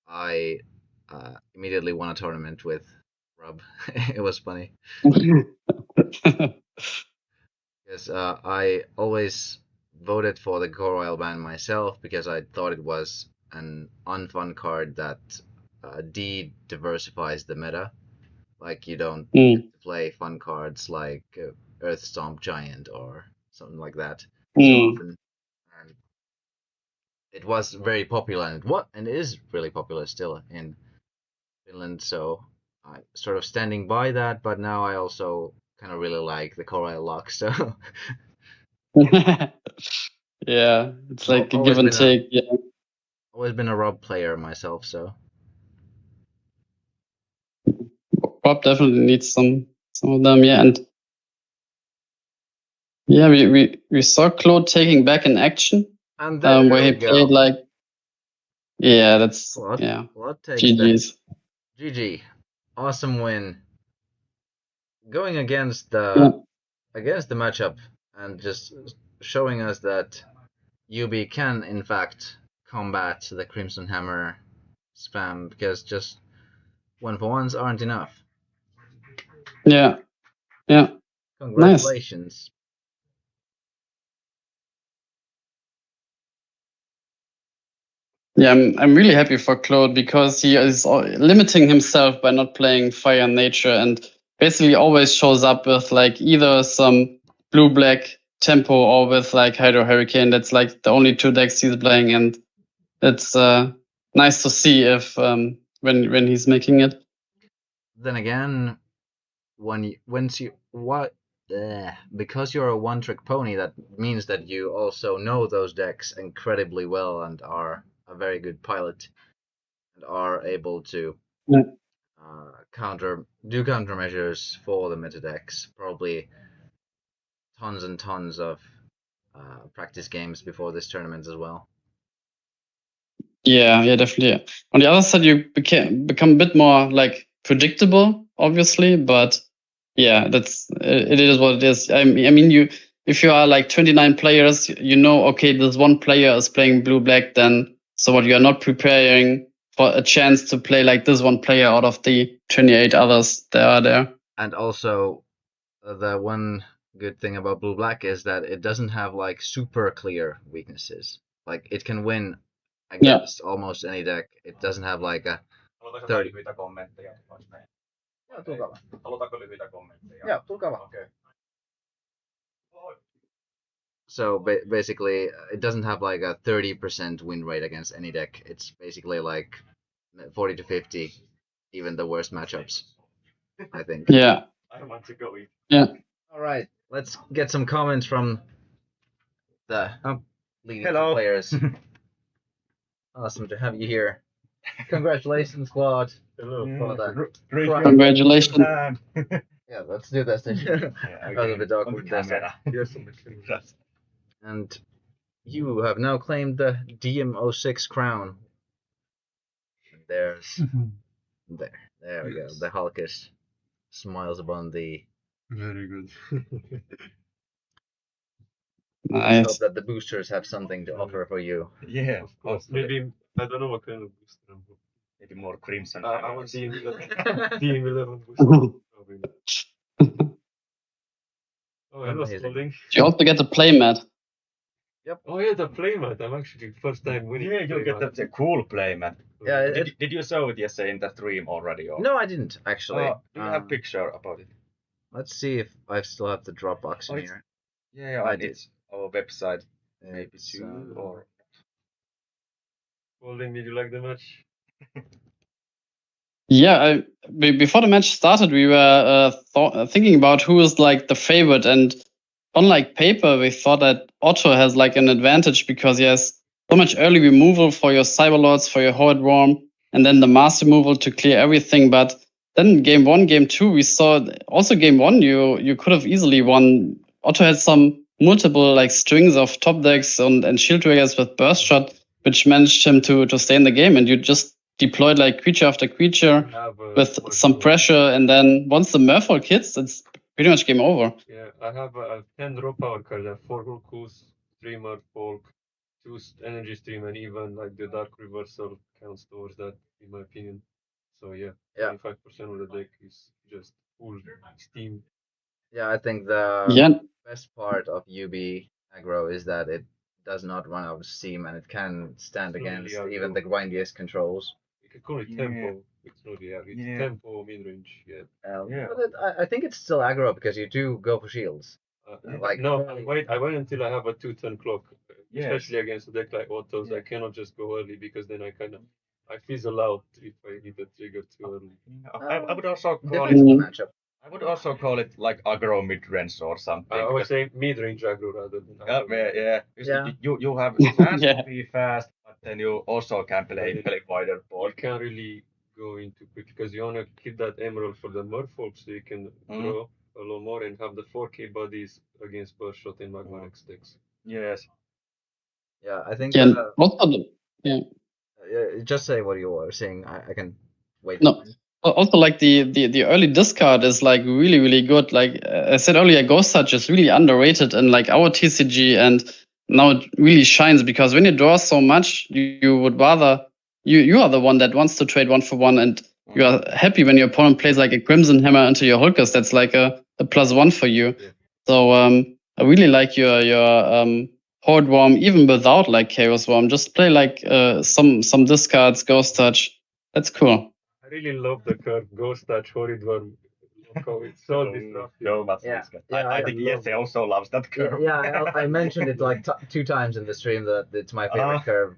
I immediately won a tournament with Rub. It was funny. Because I always voted for the Corile ban myself because I thought it was an unfun card that de-diversifies the meta. Like you don't get to play fun cards like Earth Stomp Giant or something like that so often. And it was very popular, and it is really popular still in Finland. So I'm sort of standing by that, but now I also kind of really like the Corile lock. So yeah, it's like a give and take. Always been a Rob player myself, so Rob definitely needs some of them. Yeah, and Yeah, we saw Claude taking back an action And there where he we go. played like, yeah, that's Claude, yeah, Claude takes GG's. that. GG. Awesome win. Going against Yeah. the matchup and just showing us that UB can in fact combat the Crimson Hammer spam, because just 1-for-1s aren't enough. Yeah. Yeah. Congratulations. Yeah, I'm really happy for Claude because he is limiting himself by not playing Fire and Nature, and basically always shows up with like either some blue-black tempo or with like Hydro Hurricane. That's like the only two decks he's playing, and it's nice to see if when he's making it. Then again, because you're a one-trick pony, that means that you also know those decks incredibly well and are a very good pilot and are able to do countermeasures for the meta decks. Probably tons and tons of practice games before this tournament as well. Yeah, definitely. On the other side, you become a bit more like predictable, obviously, but yeah, it is what it is. I mean, if you are like 29 players, you know, okay, this one player is playing blue-black, then so what, you are not preparing for a chance to play like this one player out of the 28 others that are there. And also, the one good thing about blue-black is that it doesn't have like super clear weaknesses. Like it can win against almost any deck. It doesn't have like a 30. lyhyitä kommentteja? Joo, tulkaa vaan. Halutaanko lyhyitä kommentteja? Joo, tulkaa vaan. Okay. So basically, it doesn't have like a 30% win rate against any deck. It's basically like 40 to 50, even the worst matchups, I think. Yeah. I want to go eat. Yeah. All right, let's get some comments from the leading Hello. players. Awesome to have you here. Congratulations, Claude. Hello. Great Congratulations. Yeah, let's do this. That was a bit awkward there. Yes, And you have now claimed the DM-06 crown. There's there we go. The Hulkish smiles upon thee. very good. I hope Nice. that the boosters have something to offer for you. Yeah, Of course. Maybe, I don't know what kind of booster I'm hoping. maybe more crimson. I want DM11 booster. Oh, I was Amazing. holding. You also get the playmat. Oh yeah, the playmat. I'm actually first time winning. Yeah, you get the cool playmat. Yeah, Did you show it yesterday in the stream already? Or? No, I didn't actually. Do you have picture about it? Let's see if I still have the Dropbox in here. Yeah, I and did. it's our website. Maybe It's, two or. Holding, did you like the match? Yeah, before the match started, we were thinking about who is like the favorite, and unlike paper, we thought that Otto has like an advantage because he has so much early removal for your Cyberlords, for your Horrid Worm, and then the mass removal to clear everything. But then game 1, game 2, we saw also game 1, you could have easily won. Otto had some multiple like strings of top decks and shield triggers with burst shot, which managed him to stay in the game, and you just deployed like creature after creature with some pressure, and then once the Merfolk hits, it's pretty much game over. Yeah, I have 10 draw power cards. I have 4 Urkus, 3 Merfolk, 2 energy stream, and even like the Dark Reversal counts towards that, in my opinion. So yeah, 25% of the deck is just full steam. Yeah, I think the best part of UB aggro is that it does not run out of steam and it can stand against even the grindiest controls. You can call it tempo. It's not it's tempo mid-range. Yeah. But I think it's still aggro because you do go for shields. I wait until I have a 2-turn clock, especially against a deck like Otto's. I cannot just go early because then I fizzle out if I hit the trigger too early. I would also call it matchup. I would also call it like aggro mid-range or something. I would say mid-range aggro rather than aggro. You have a chance to be fast, but then you also can play wider board. You can't really go into quick because you want to keep that emerald for the Merfolk so you can draw. a lot more and have the 4K bodies against burst shot and Magmarex decks. Yes. Yeah, I think. Yeah, also yeah. Just say what you were saying. I can wait. No, also like the early discard is like really good. Like I said earlier, Ghost Touch is really underrated in like our TCG, and now it really shines because when you draw so much, you would rather you are the one that wants to trade 1-for-1, and you are happy when your opponent plays like a Crimson Hammer into your Hulkers. That's like a +1 for you. Yeah. So I really like your Horde Worm, even without like Chaos Worm. Just play like some discards, Ghost Touch. That's cool. I really love the card Ghost Touch Horrid Worm. Loco. It's so disruptive. So much Yeah. this guy. Yeah, I I think love Jesse it. also loves that curve. Yeah, I mentioned it like 2 times in the stream that it's my favorite curve.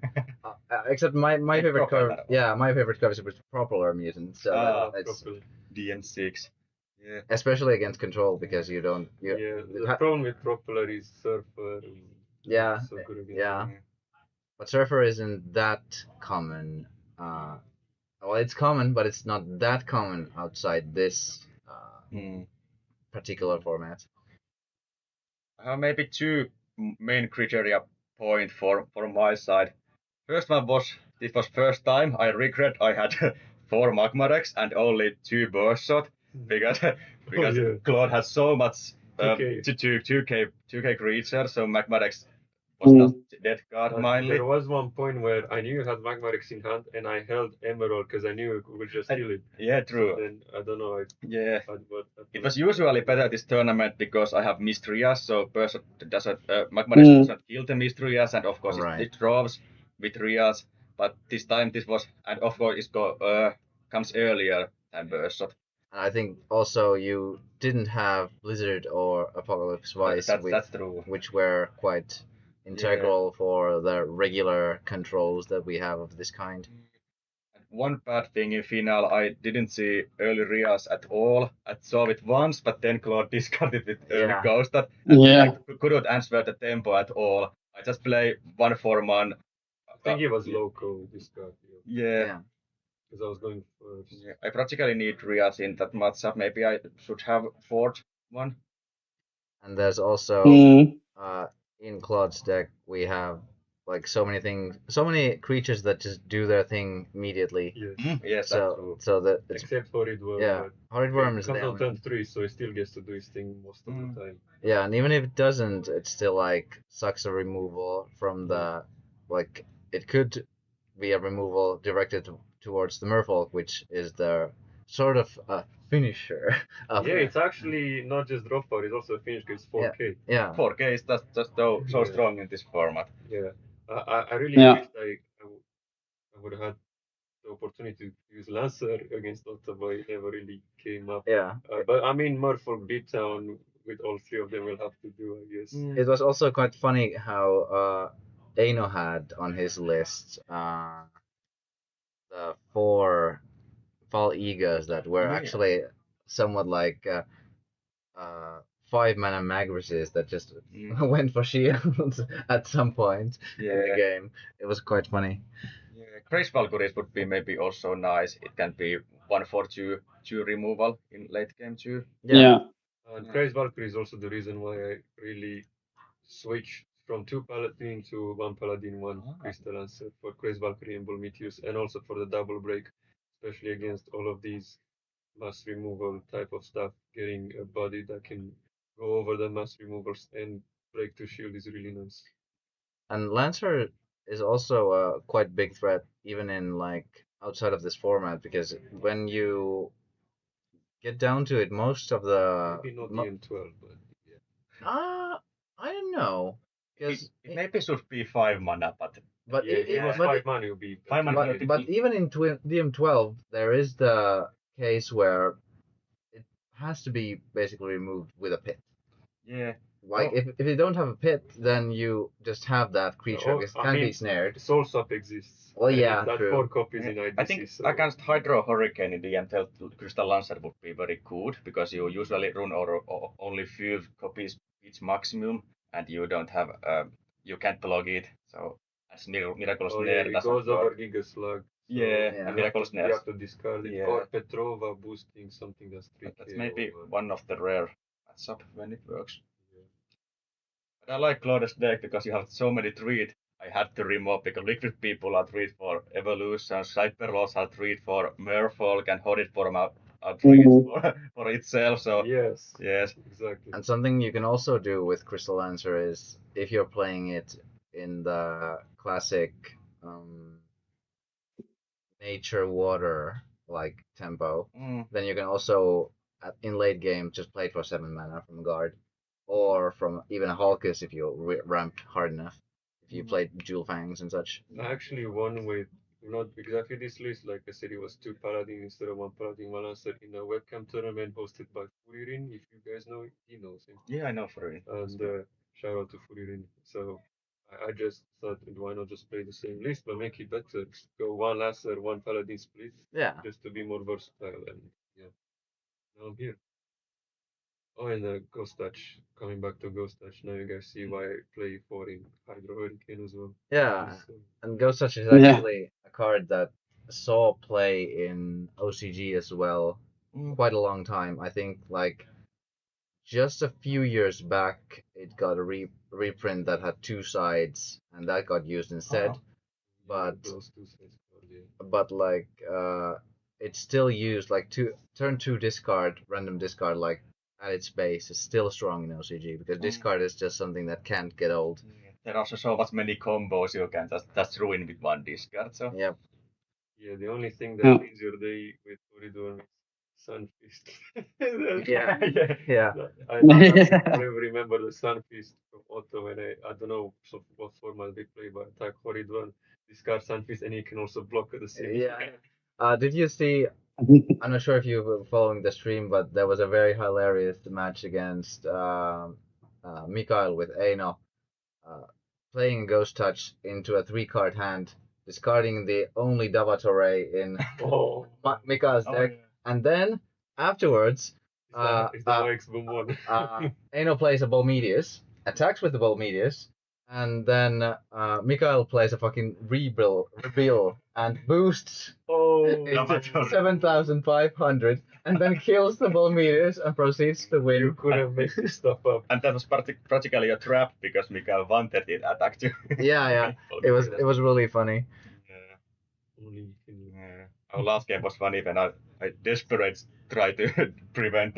Except my favorite curve. Propeller. Yeah, my favorite curve is with Propeller Mutant. So it's Properly. DM-06. Yeah. especially against control because you don't. Yeah, the problem with Propeller is Surfer. Yeah, So good against yeah. him. But Surfer isn't that common. Well, it's common, but it's not that common outside this particular format. Maybe 2 main criteria point for my side. First one was, this was first time I regret I had 4 Magmarex and only 2 burst shot because yeah. Claude has so much 2K. 2K creatures, so Magmarex was not dead card mainly. There was one point where I knew you had Magmarex in hand and I held Emerald because I knew we would just kill it. Yeah, true. So then I don't know. Yeah. It was usually better this tournament because I have Mystrias, so person doesn't Magmarex doesn't kill the Mystrias, and of course it draws with Rias. But this time this was, and of course it comes earlier than Burst. And I think also you didn't have Blizzard or Apocalypse Vice, that's true. which were quite integral for the regular controls that we have of this kind. One bad thing in final, I didn't see early Rias at all. I saw it once, but then Claude discarded with early Ghost. And I couldn't answer the tempo at all. I just play 1-for-1. I think it was local discard. Yeah. Because I was going first. Yeah. I practically need Rias in that matchup. Maybe I should have 4th one. And there's also in Claude's deck we have like so many creatures that just do their thing immediately. Yes, yes, that's true. So that it's, except Horrid Worm. Yeah, Horrid Worm is comes on turn 3, so he still gets to do his thing most of the time. Yeah, and even if it doesn't, it still like sucks a removal from the like. It could be a removal directed towards the Merfolk, which is the sort of finisher. It's actually not just drop power; it's also a finish because it's 4K. Yeah. 4K is just so strong in this format. Yeah, I really wish I would have had the opportunity to use Lancer against Otto, but it never really came up. Yeah. But I mean, Merfolk beatdown with all 3 of them will have to do, I guess. It was also quite funny how Aino had on his list the 4 Fall Egas that were actually somewhat like 5-mana Magrises that just went for shields at some point in the game. It was quite funny. Yeah, Grace Valkyries would be maybe also nice. It can be 1-for-2 removal in late game too. Yeah. And Grace Valkyrie is also the reason why I really switched from 2 Paladin to 1 Paladin, 1 Crystal Lancer for Grace Valkyrie and Prometheus, and also for the double break, especially against all of these mass removal type of stuff. Getting a body that can go over the mass removals and break to shield is really nice. And Lancer is also a quite big threat, even in like outside of this format, because when you get down to it, most of the maybe not DM-12, but I don't know. It maybe should be 5 mana, but it was 5 mana. It would be 5 mana. But even in DM-12, there is the case where it has to be basically removed with a pit. Yeah. Like if you don't have a pit, then you just have that creature because it can be snared. Soul Swap exists. Well, yeah, that true. 4 copies in IDC. I think against Hydro Hurricane in the DM-12, Crystal Lancer would be very good because you usually run only few copies each maximum, and you don't have you can't block it. So as Miracle Snare it doesn't goes work. over Giga Slug. And Miracle Snare. You have to discard it. Or Petrova boosting something that's 3K. That's maybe one of the rare matchup when it works. But I like Claude's deck because you have so many treat. I had to remove because Liquid people are treat for evolution, Cyberlords are treat for Merfolk, and Horrid form are treat for itself. So Yes. yes, Exactly. And something you can also do with Crystal Lancer is if you're playing it in the classic nature water like tempo, then you can also in late game just play it for 7 mana from guard, or from even a Halkus if you ramp hard enough. If you played Jewel Fangs and such. I actually won with not exactly this list. Like I said, it was 2 Paladin instead of 1 Paladin, 1 Lancer in a webcam tournament hosted by Furirin. If you guys know it, he knows him. Yeah, I know Furirin. And shout out to Furirin. So I just thought, why not just play the same list but make it better? Go 1 Lancer, 1 Paladin split. Yeah. Just to be more versatile. And yeah, now I'm here. Oh, and Ghost Touch. Coming back to Ghost Touch, now you guys see why I play 4 in Hydro Hurricane as well. Yeah, and Ghost Touch is actually a card that saw play in OCG as well quite a long time. I think like just a few years back, it got a reprint that had 2 sides, and that got used instead. But those 2 sides card, yeah. but like it's still used like turn 2 discard, random discard, like at its base is still strong in OCG because discard is just something that can't get old. There are also so much many combos you can just ruin with 1 discard. So yep. Yeah, the only thing that ruins your day with Corridor is Sunfist. yeah. I never remember the Sunfist from Otto when I don't know what format they play, but attack Corridor, discard Sunfist, and he can also block at the same time. Did you see? I'm not sure if you were following the stream, but there was a very hilarious match against Mikail with Eino, playing Ghost Touch into a 3-card hand, discarding the only Davatore in Mikail's deck, and then afterwards, Eino plays a Bolmedius, attacks with the Bolmedius, and then Mikail plays a fucking reveal and boosts 7,500 and then kills the Bolmedius and proceeds to win. You couldn't make this stuff up. And that was practically a trap because Mikael wanted it attack too. yeah. It was really funny. Our last game was funny when I desperate try to prevent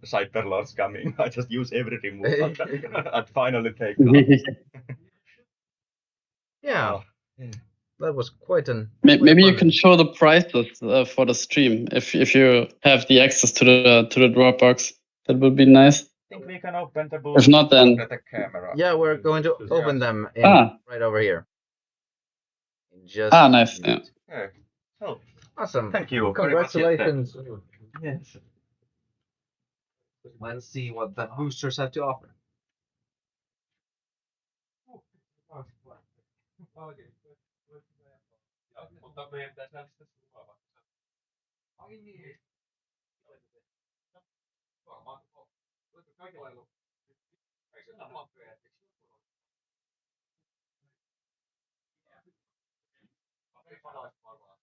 Cyberlords coming. I just use every remove and finally take off. Yeah. That was quite an. Maybe you can show the prices for the stream if you have the access to the Dropbox. That would be nice. I think we can open the book. If not, then the camera. Yeah, we're going to open them right over here. Just nice. Yeah. Okay. So, awesome. Thank you. Congratulations. Yes. Let's see what the boosters have to offer. Mutta meidän pitäisi nähdä sitä seuraavaa. Ai niin. Kaikilla ei ollut. Ei se mappeja. Ei palaisi varmaan.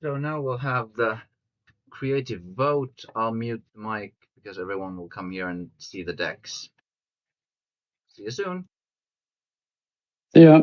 So now we'll have the creative vote. I'll mute the mic because everyone will come here and see the decks. See you soon. See ya.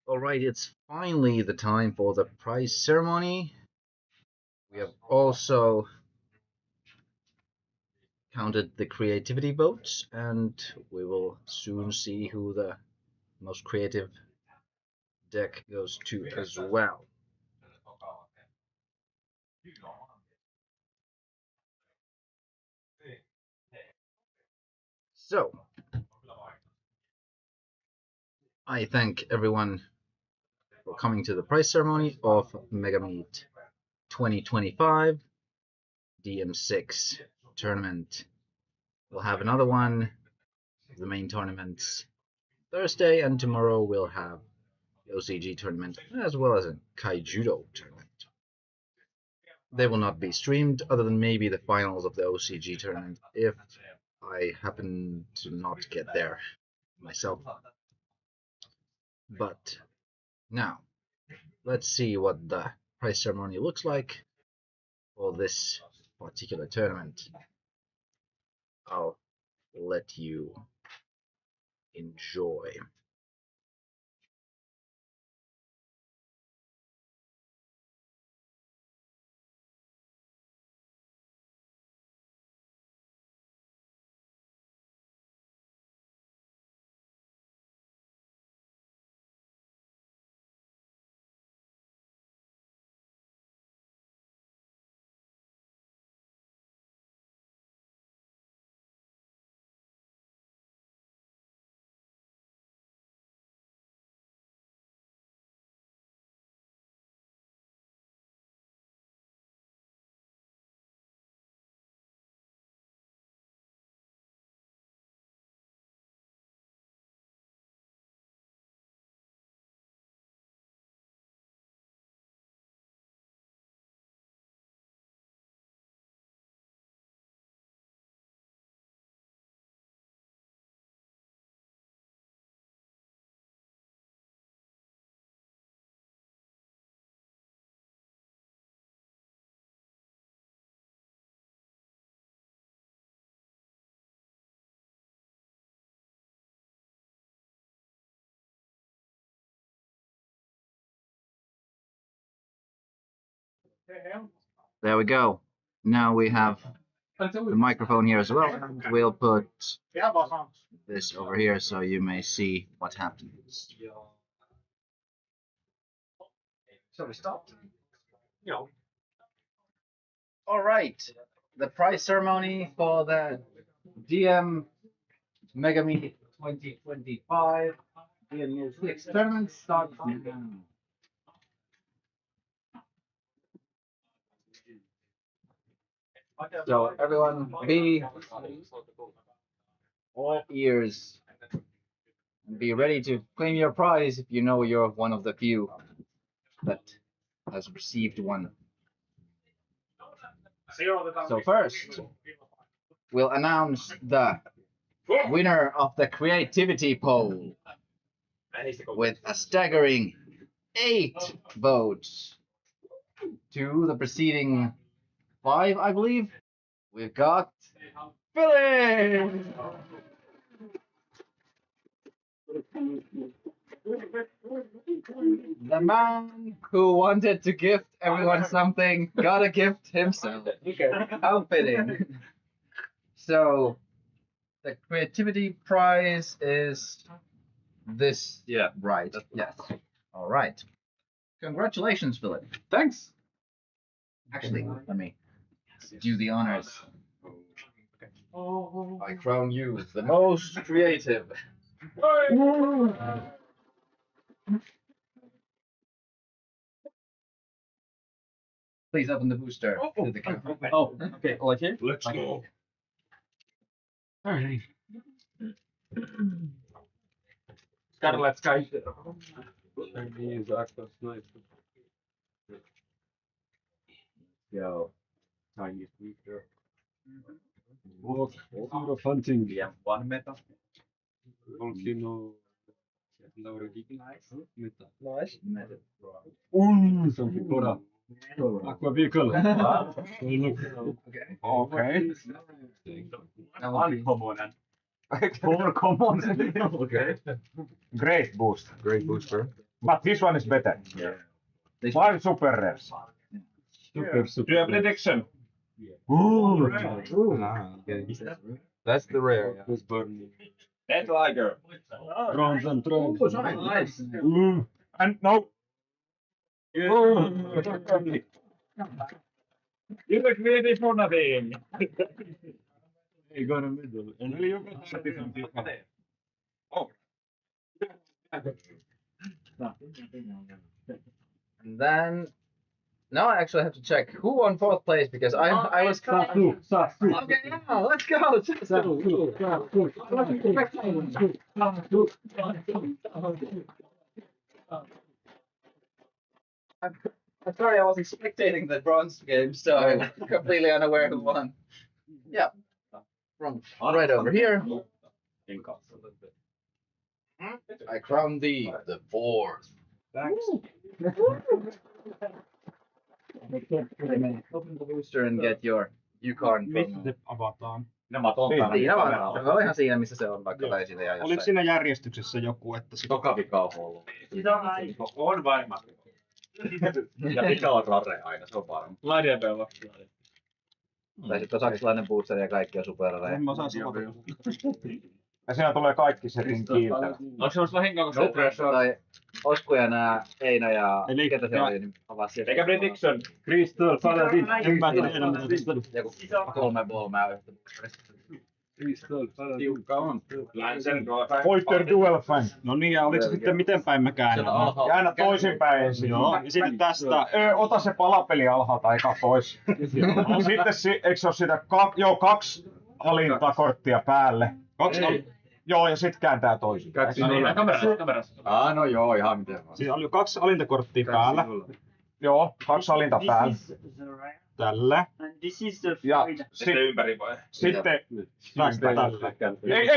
Alright, it's finally the time for the prize ceremony. We have also counted the creativity votes, and we will soon see who the most creative deck goes to as well. So, I thank everyone for coming to the prize ceremony of Megameet 2025 DM-06 tournament. We'll have another one, the main tournaments, Thursday, and tomorrow we'll have the OCG tournament as well as a Kaijudo tournament. They will not be streamed other than maybe the finals of the OCG tournament if I happen to not get there myself. But now, let's see what the prize ceremony looks like for this particular tournament. I'll let you enjoy. There we go. Now we have the microphone here as well. We'll put this over here so you may see what happens. So we stopped. All right, the prize ceremony for the DM Megameet 2025 DM-06 tournament starts now. So everyone, be all ears and be ready to claim your prize if you know you're one of the few that has received one. So first, we'll announce the winner of the creativity poll with a staggering 8 votes to the preceding 5, I believe. We've got Philip! The man who wanted to gift everyone something got a gift himself. How fitting. So, the creativity prize is this. Yeah. Right. Yes. All right. Congratulations, Philip. Thanks. Actually, let me do the honors. I crown you the most creative. Please open the booster to the camera. Oh, okay. All here? Let's go. All right. Scarlet Sky. Go. Tiny sweeter. What sort of hunting? We have 1 meta. Volcano. Laura Meta. Nice. Something Cora. Aqua vehicle. Okay. Okay. Uncommon. 4 commons. Okay. Great boost. Great booster. But this one is better. Yeah. 5 super rares. Super. Do you have prediction? Ooh. That's the rare. Dead Tiger. Bronze and trans. Nice. And no. You look really for nothing. You got a middle. And you got Oh. And then now I actually have to check who won 4th place because I was okay. Yeah, let's go. I'm sorry, I wasn't spectating the bronze game, so I'm completely unaware who won. Yeah, from right over here. I crown thee the 4th. Thanks. Open the booster and get your Yukon from... Mistä avataan? Nämä on Siinä vaan. Se on ihan siinä, missä se on, vaikka taisi ja jossain. Oliko siinä järjestyksessä joku, että se... Toka vika on ollut. On varma. Ja mikä on rare aina, se on varma. Gladiator. Tai sitten on saksalainen booster ja kaikki on superrareja. En mä osaa sanoa. Ja siinä tulee kaikki setin kiiltävä. Onko se vahinko, kun No pressure. Tai Osku ja nää Eino ja Eli- ketä se oli, niin avasi sieltä. Eikä prediction. Crystal Paladin. En mä tiedä, mitä tästä... Joku 3 ball yhtä. Crystal Paladin. Tiukka on. Länsen Pointer Duel Fan. No niin, ja oliko se sitten miten päin mä käännän? Ja aina toisinpäin ensin. Joo, ja sitten tästä... Ota se palapeli alhaalta eka pois. Sitten, eikö se ole sitä 2 alinta korttia päälle? 2 Joo, ja sitten kääntää toisin. Kamerassa. No joo, ihan miten vaan. Siinä oli 2 alintakorttia päällä. Joo, 2 alinta päällä. Tällä. Ja Sitten ympäri vai? sitten... Tällä. Ei.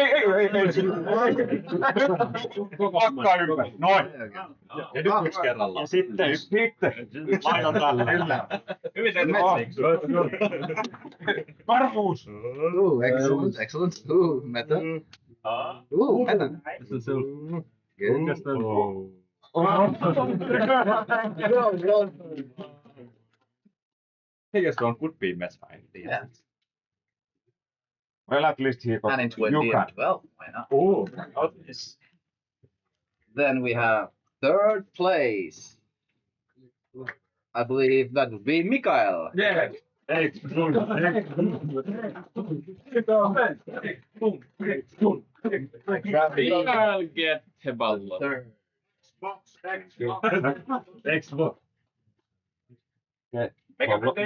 Pakkaa ympäri. Noin. Ja nyt yksi kerrallaan. Ja sitten laitan tällä. Hyvin tehty. Varmuus. Excellent. Meta. Meta. Hey, just one could be match fine. Yeah. Well, at least he got And in 20 you and can. 12. Why not? Oh, Then we have 3rd place. I believe that would be Mikael. Yeah. I'll get the ball. 3rd. Xbox.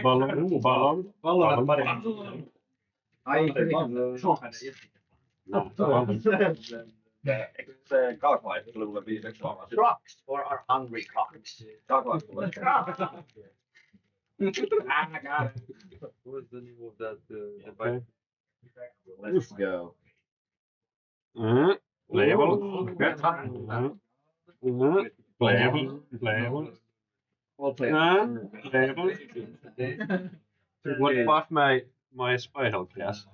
Ballon. Trucks for our hungry cocks. What's the name of that device? Let's go. Label. Label. All players. Label. What about my spinal class?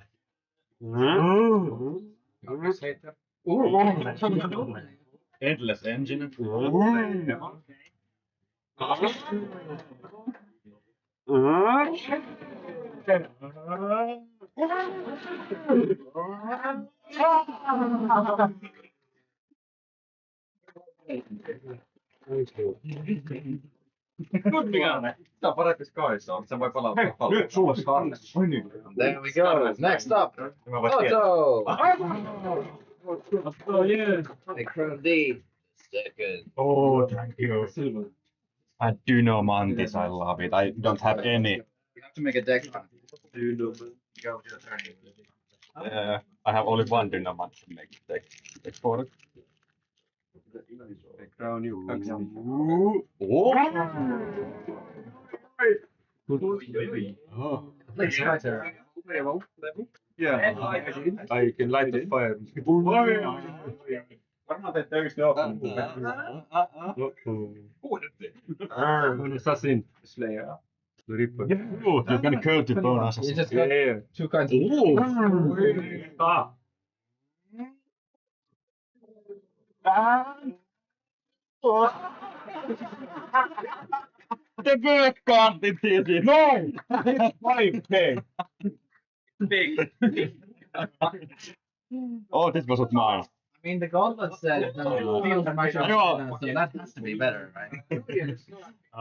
Endless engine. Tää on parempi Skyssa on, se voi palauttaa paljon. nyt sulle Skarne. There we go. Next up, Otto. Oh yeah. I crown thee second. Oh, thank you. I do Mantis, I love it. I don't have any. You have to make a deck. Dynoman. Go to your turn. I have only one Dynoman to make deck for it. Crown you. Oh. Please, my turn. Yeah. I can light the fire. Varmaan teette yksi joukkoon. Assassin Slayer. The Ripper. Oh, you're gonna kill the bonus. You just got Yeah. 2 kinds of. The bird quantity. No! It's 5K. Big. Oh, this wasn't mine. I mean, the gauntlet said feel the much so that has to be better, right?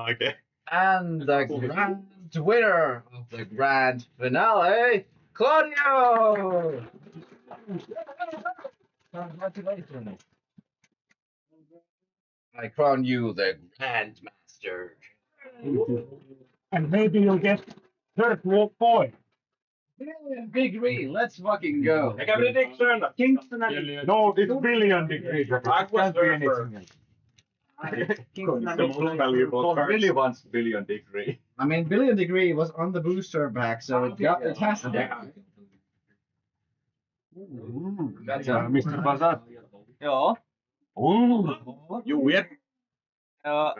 Okay. And the grand winner of the grand finale, Claudio! Congratulations. I crown you the Grand Master. And maybe you'll get third world boy. Degree, let's fucking go. I got prediction. No, it's billion degrees. I can't be anything else. Really wants billion degree. I mean, billion degree was on the booster pack, so it has to be. That's Mr. Bazar. Joo. You weird. Oh,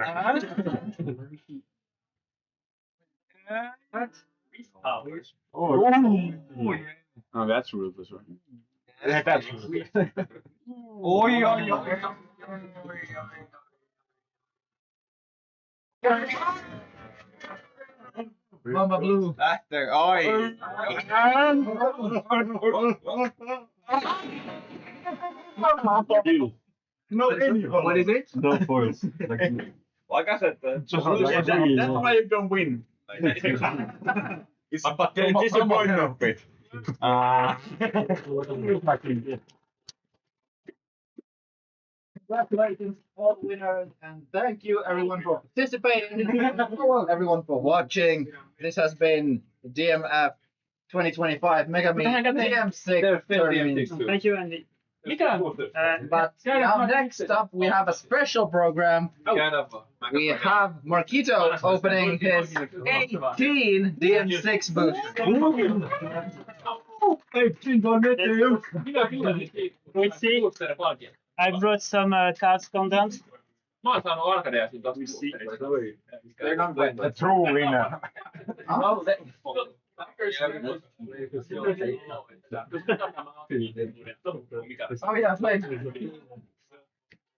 that's ruthless, right? Yeah, that's Oi, oi, oi. Mama Blue. Lähtee, oi. No, what is it? No foils. Like I said, that's why you don't win. It's a disappointment bit. Congratulations, all winners, and thank you everyone for participating. Everyone for watching. This has been DMF 2025 Megameet DM-06 tournament. Thank you, Andy. But now next up we have a special program. We have Marquito opening his 18 DM-6 booster. We'll see. I brought some cards content. Mä oon saanut Arkadeasin tosta. A true winner. Oh yeah, play.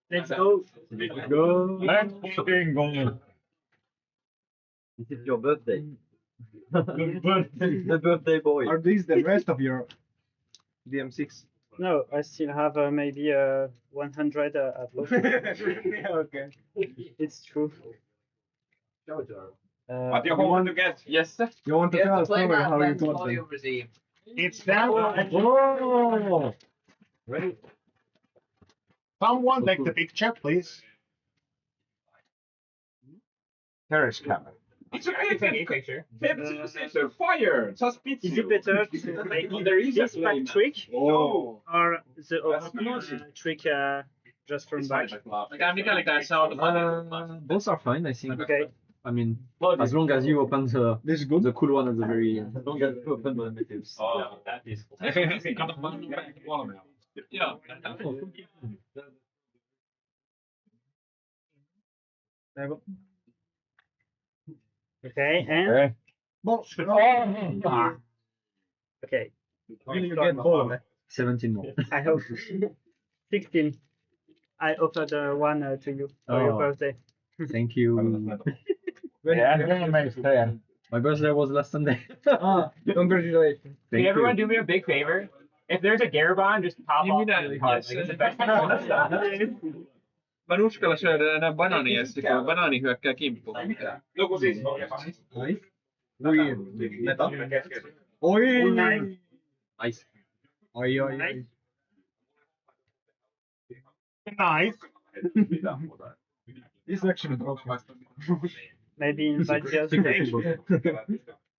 Let's go. Let's go. Let's fucking go. Is it your birthday? The birthday boy. Are these the rest of your DM6? No, I still have maybe 100 at home. Okay. It's true. But you want to get? Yes. You want to Get tell the us story playmat, how you then got all them? you receive. It's that one. Oh. Ready? Someone take the picture, please. Terrace camera. It's okay, take a picture. Fire! Just pizza. Is it better to make this back trick or the other trick just from back? Both are fine, I think. Okay. I mean, as long as you open This is good. the cool one at the very end. As long as you open the negatives. Oh, that is. Yeah. Okay, and okay. Will you get ball? 17 more. I hope 16. I offered one to you for your birthday. Thank you. My birthday was last Sunday. Congratulations. Can everyone do me a big favor? If there's a Garabon, just pop off the card. Like, it's the best thing. Mä en uskalla syödä enää banaaniessa, kun banaani hyökkää kimppuun. Joku siis. Oi! Nice. Oi, oi, oi. Nice. This actually dropped. Maybe invite the other.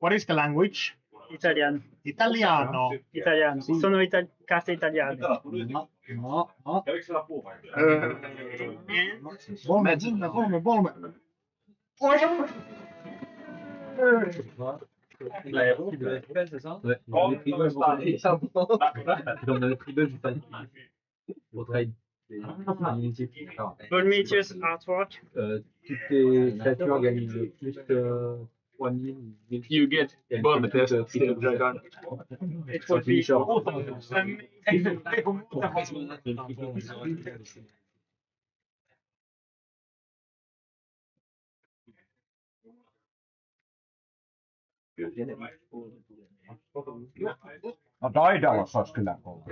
What is the language? Italian. Italiano. Italiano. Sono carte italiane. No, no, no. Kolme. Il devait être belle, c'est ça? Ouais. J'en avais pris deux juste à pour trade. Prometheus artwork. Toutes tes créatures gagnent plus 3000. You get Prometheus Steel Dragon. It would be No Daidalos olisi kyllä kova.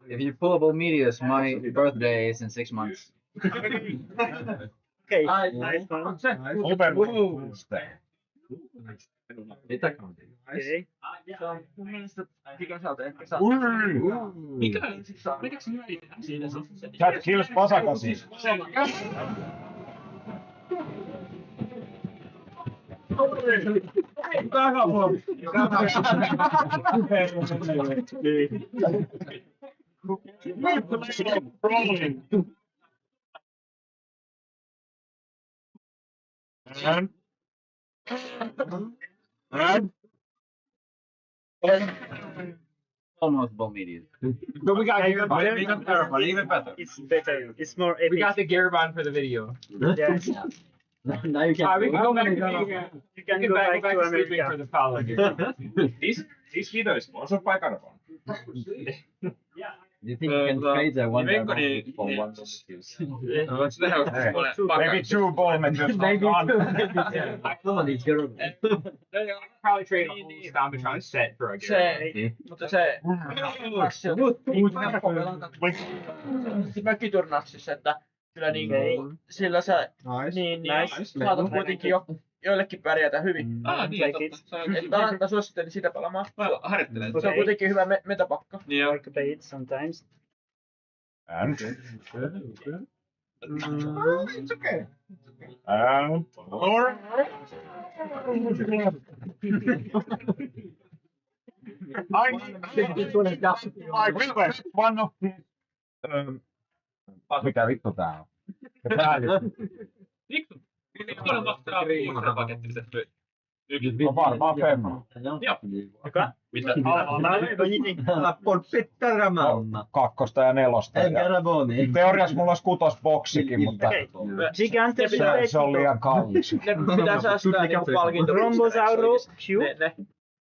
If you pull up Meteors, my birthday is in 6 months. Okay, nice one. Okay. Mun mielestä Mikael sä oot ehkä saa. Mikael se löi siinä sitten? Chat kills pasakasis. Almost bomb Meteors. But we got gear band. We got gear band, even better. It's better. It's more epic. We got the gear band for the video. Yes. Now you can. We can go back to You can go back to sleeping for America. the fallow gear. This video is sponsored by Carbon. Do you think you can trade the one for one? Maybe 2 Bolmeters. Maybe it's good. Probably trade a whole Stammetron set for a gear. Mutta se mökkiturnauksissa, että kyllä niinku sillä sä niin saatat kuitenkin joillekin pärjätä hyvin. Että mä suosittelin sitä pelaamaan. Harjoittelen. Se on kuitenkin hyvä metapakka. Like play it sometimes. And? It's okay. And? Or? I request one of these. Mikä vittu tää on? No varmaan Femma. Kakkosta ja nelosta. Teoriassa mulla olisi 6-boksikin, mutta se on liian kallis. Ne pitää säästää niinku palkinto. Rombosauro Q.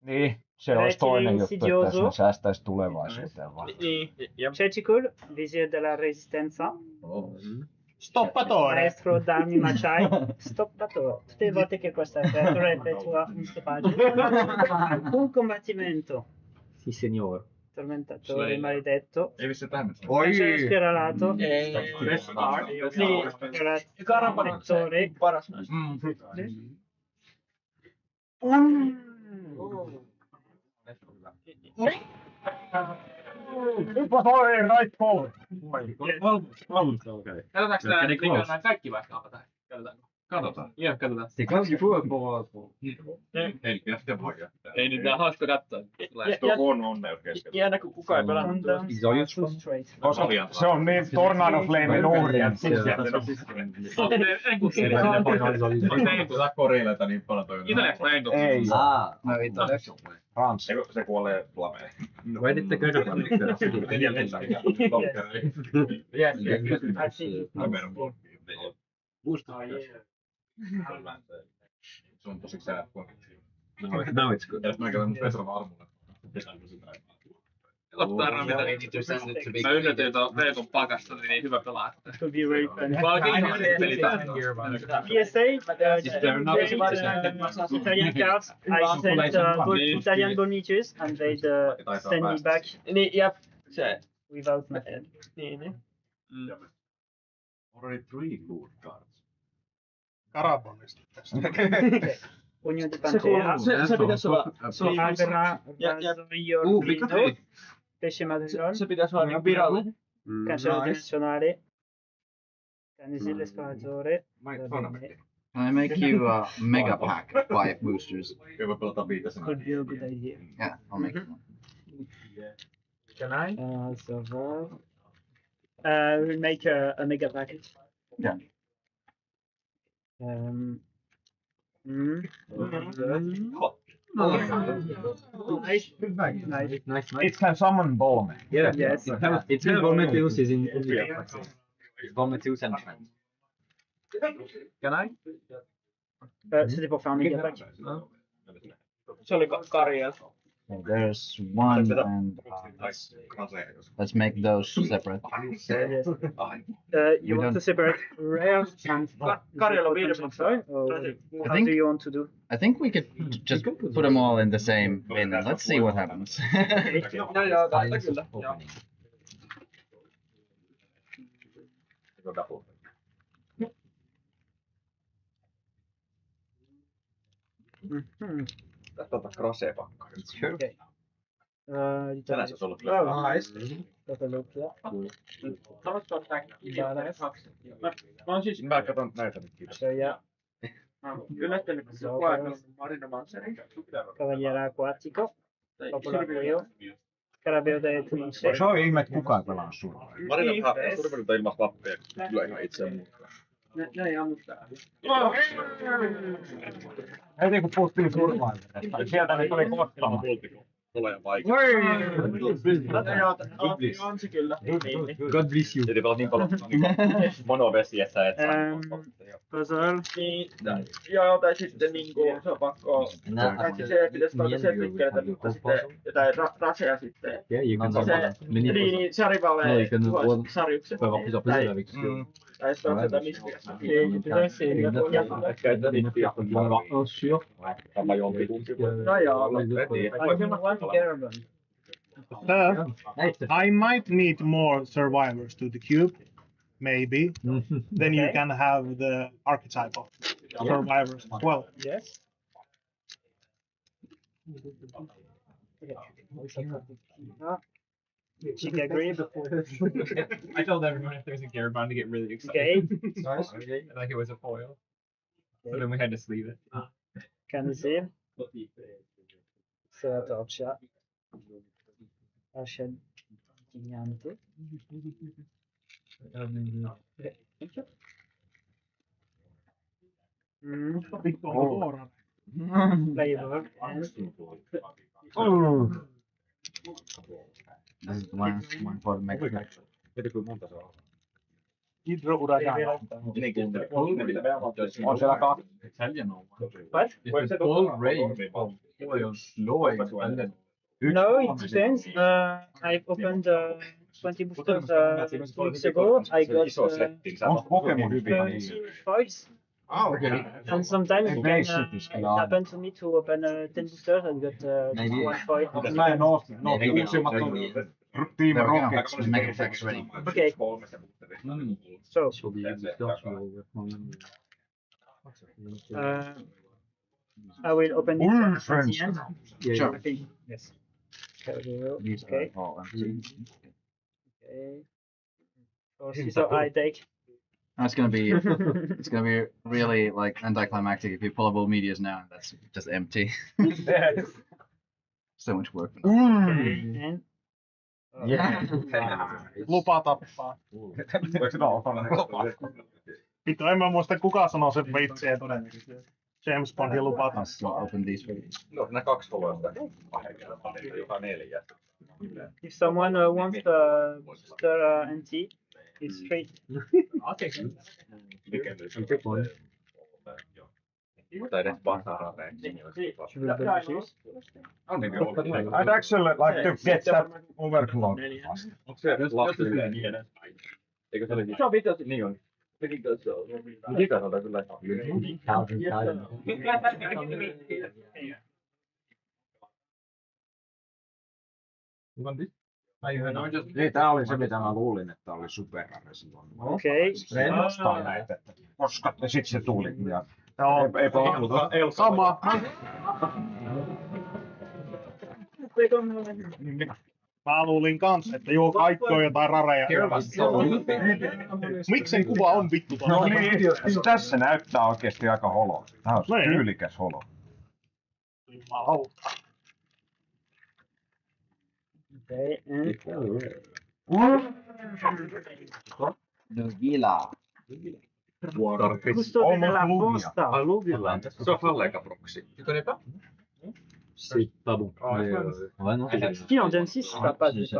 Niin, se olisi toinen juttu, että jos ne säästäisi tulevaisuuteen vaan. Niin. Certical, Visio della Resistenza. Stoppatore. Maestro Danni Machai. Stoppatore. Tutte le volte che questa creatura effettua un stoppaggio. Un combattimento. Sì, signor. Tormentatore maledetto. Ei vissi tähän. Cancello spiralato. Carapanettore. Paras. Nyt mä toin right forward. Katsotaanko nämä kaikki vaikka avata? Katsotaanko? Katsotaan. Joo, katsotaan. C'est comme il faut pour... Ei nyt nää hauska katsoa. On onneus keskellä. Jännä kun kukaan ei pelannut. Se on niin Tornado Flamen uhri. Saa korileita niin paljon toi. Italiaksi mä en kuule. Ei. No italiaksi. Ranska. Se kuolee flameen. Why did the good one? Se on tosi sää. Now it's good. Mä käyn mun Petra armulle. Ottaa ramita. Mä yllätyin tuon Veekon pakasta, niin hyvä pelaa. Could be very fun. Mä oikein ihmeellinen peli taas. PSA, Italian cards. I sent Italian bonitus and they send me back Niin, jep. Se. without method. Niin. Already 3 good cards. Karabonista. Pugno di Pantera. Se pitäisi olla. Agra, Vasoio, Lido, Pesce Madrillon, Se pitäisi olla niinku virallinen. Cancello Dimensionale, Canisille Sparatore. Can I make you a mega pack, 5 boosters? Hyvä pelata viitasi. Could be a good idea. Yeah, I'll make one. Can I? So we'll make a mega package. Yeah. Nice. It can summon Bolme. Yeah, Yes. it's Prometheus is in India. Prometheus and Trent. Can I? C'était pour faire un mega pack. Se oli Kariel. Okay, there's one, and let's make those separate. You want to separate rare and potential side, or how do you want to do? I think we could just put them all in the same bin, and let's see what happens. Okay. Tänään se olisi ollut Take a look here. Mä oon siis... Mä katson näitä nyt, kiitos. So yeah, Yllättänyt, kun se on kuvaillut marinomanseri. Cavaliere Aquatico, Popolo Carabeo de Tunce. Se on ihme, että kukaan pelaa sulla. Marinomahan on turvallisuutta ilman vappeja. Kyllä ihan itseään. Näin ammuttaa. Heti kun puhuttiin survivorista, niin sieltä ne tuli kohtaamaan. Tulee vaikea. On se kyllä. God bless you. Eli pelaa niin paljon monovesiessä, että Puzzle. Niin, joo, tai sitten niinku se on pakko... Tai se pitäisi tuolta sen pitkällä, mutta sitten jotain raseja sitten. Niin, sarivaleja, sarjukset. Tai sitten on sitä miskiässä. I might need more survivors to the cube, maybe. Then you can have the archetype of survivors as well. Yes. She can agree before. I told everyone if there's a Garabon to get really excited. Okay. Like it was a foil. So then we had to sleeve it. Can you see? So top shot. Russian Gigante. Flavor and This is the one for Mega. On siellä kaksi. what? All range of foils lower than No, it depends. I've opened 20 boosters 2 weeks ago. I got Onko Pokemon hyviä? 30 foils. Okay. And sometimes it happened to me to open 10 boosters and got Maybe. 1 foil. Mä en oo uusimmat on Team Rocket. Make effects ready. Okay. So, I will open it at the end. Sure. Okay. Yes. These Okay. are all empty. Okay. So I take. It's gonna be really like anticlimactic if you pull up all medias now and that's just empty. So much work. Okay. And Yeah. Lupa tappaa. Vittu, en mä muista kuka sanoo sen vitsiä todennäköisesti. James Bond ja lupa tappaa. So open these for you. No, nämä kaksi foloista. Joka 4. if someone wants booster NT, it's free. I'll take it. Pick one. Tai edes basaraa. I'd actually like to get that overclock. Onko se lapsi? Eikö se ole? Se on vitosi. Niin on. Mitä sanotaan kyllä? Niin, tää oli se, mitä mä luulin, että oli superrare silloin. Okei. En ostaa näitä, että koska sit se tuli. Ja Ei ollut sama. Mä luulin kans, että joo, kaikki on jotain rareja. Miksen kuva on vittu tuolla? No niin, tässä näyttää oikeesti aika holo. Tää on tyylikäs holo. Jumalauta. Okay, and Vila. Gusto de la posta. Se on Fallega-proxy. C'est pas bon. Ouais, non, c'est Qui en Gen 6 ça pas du tout.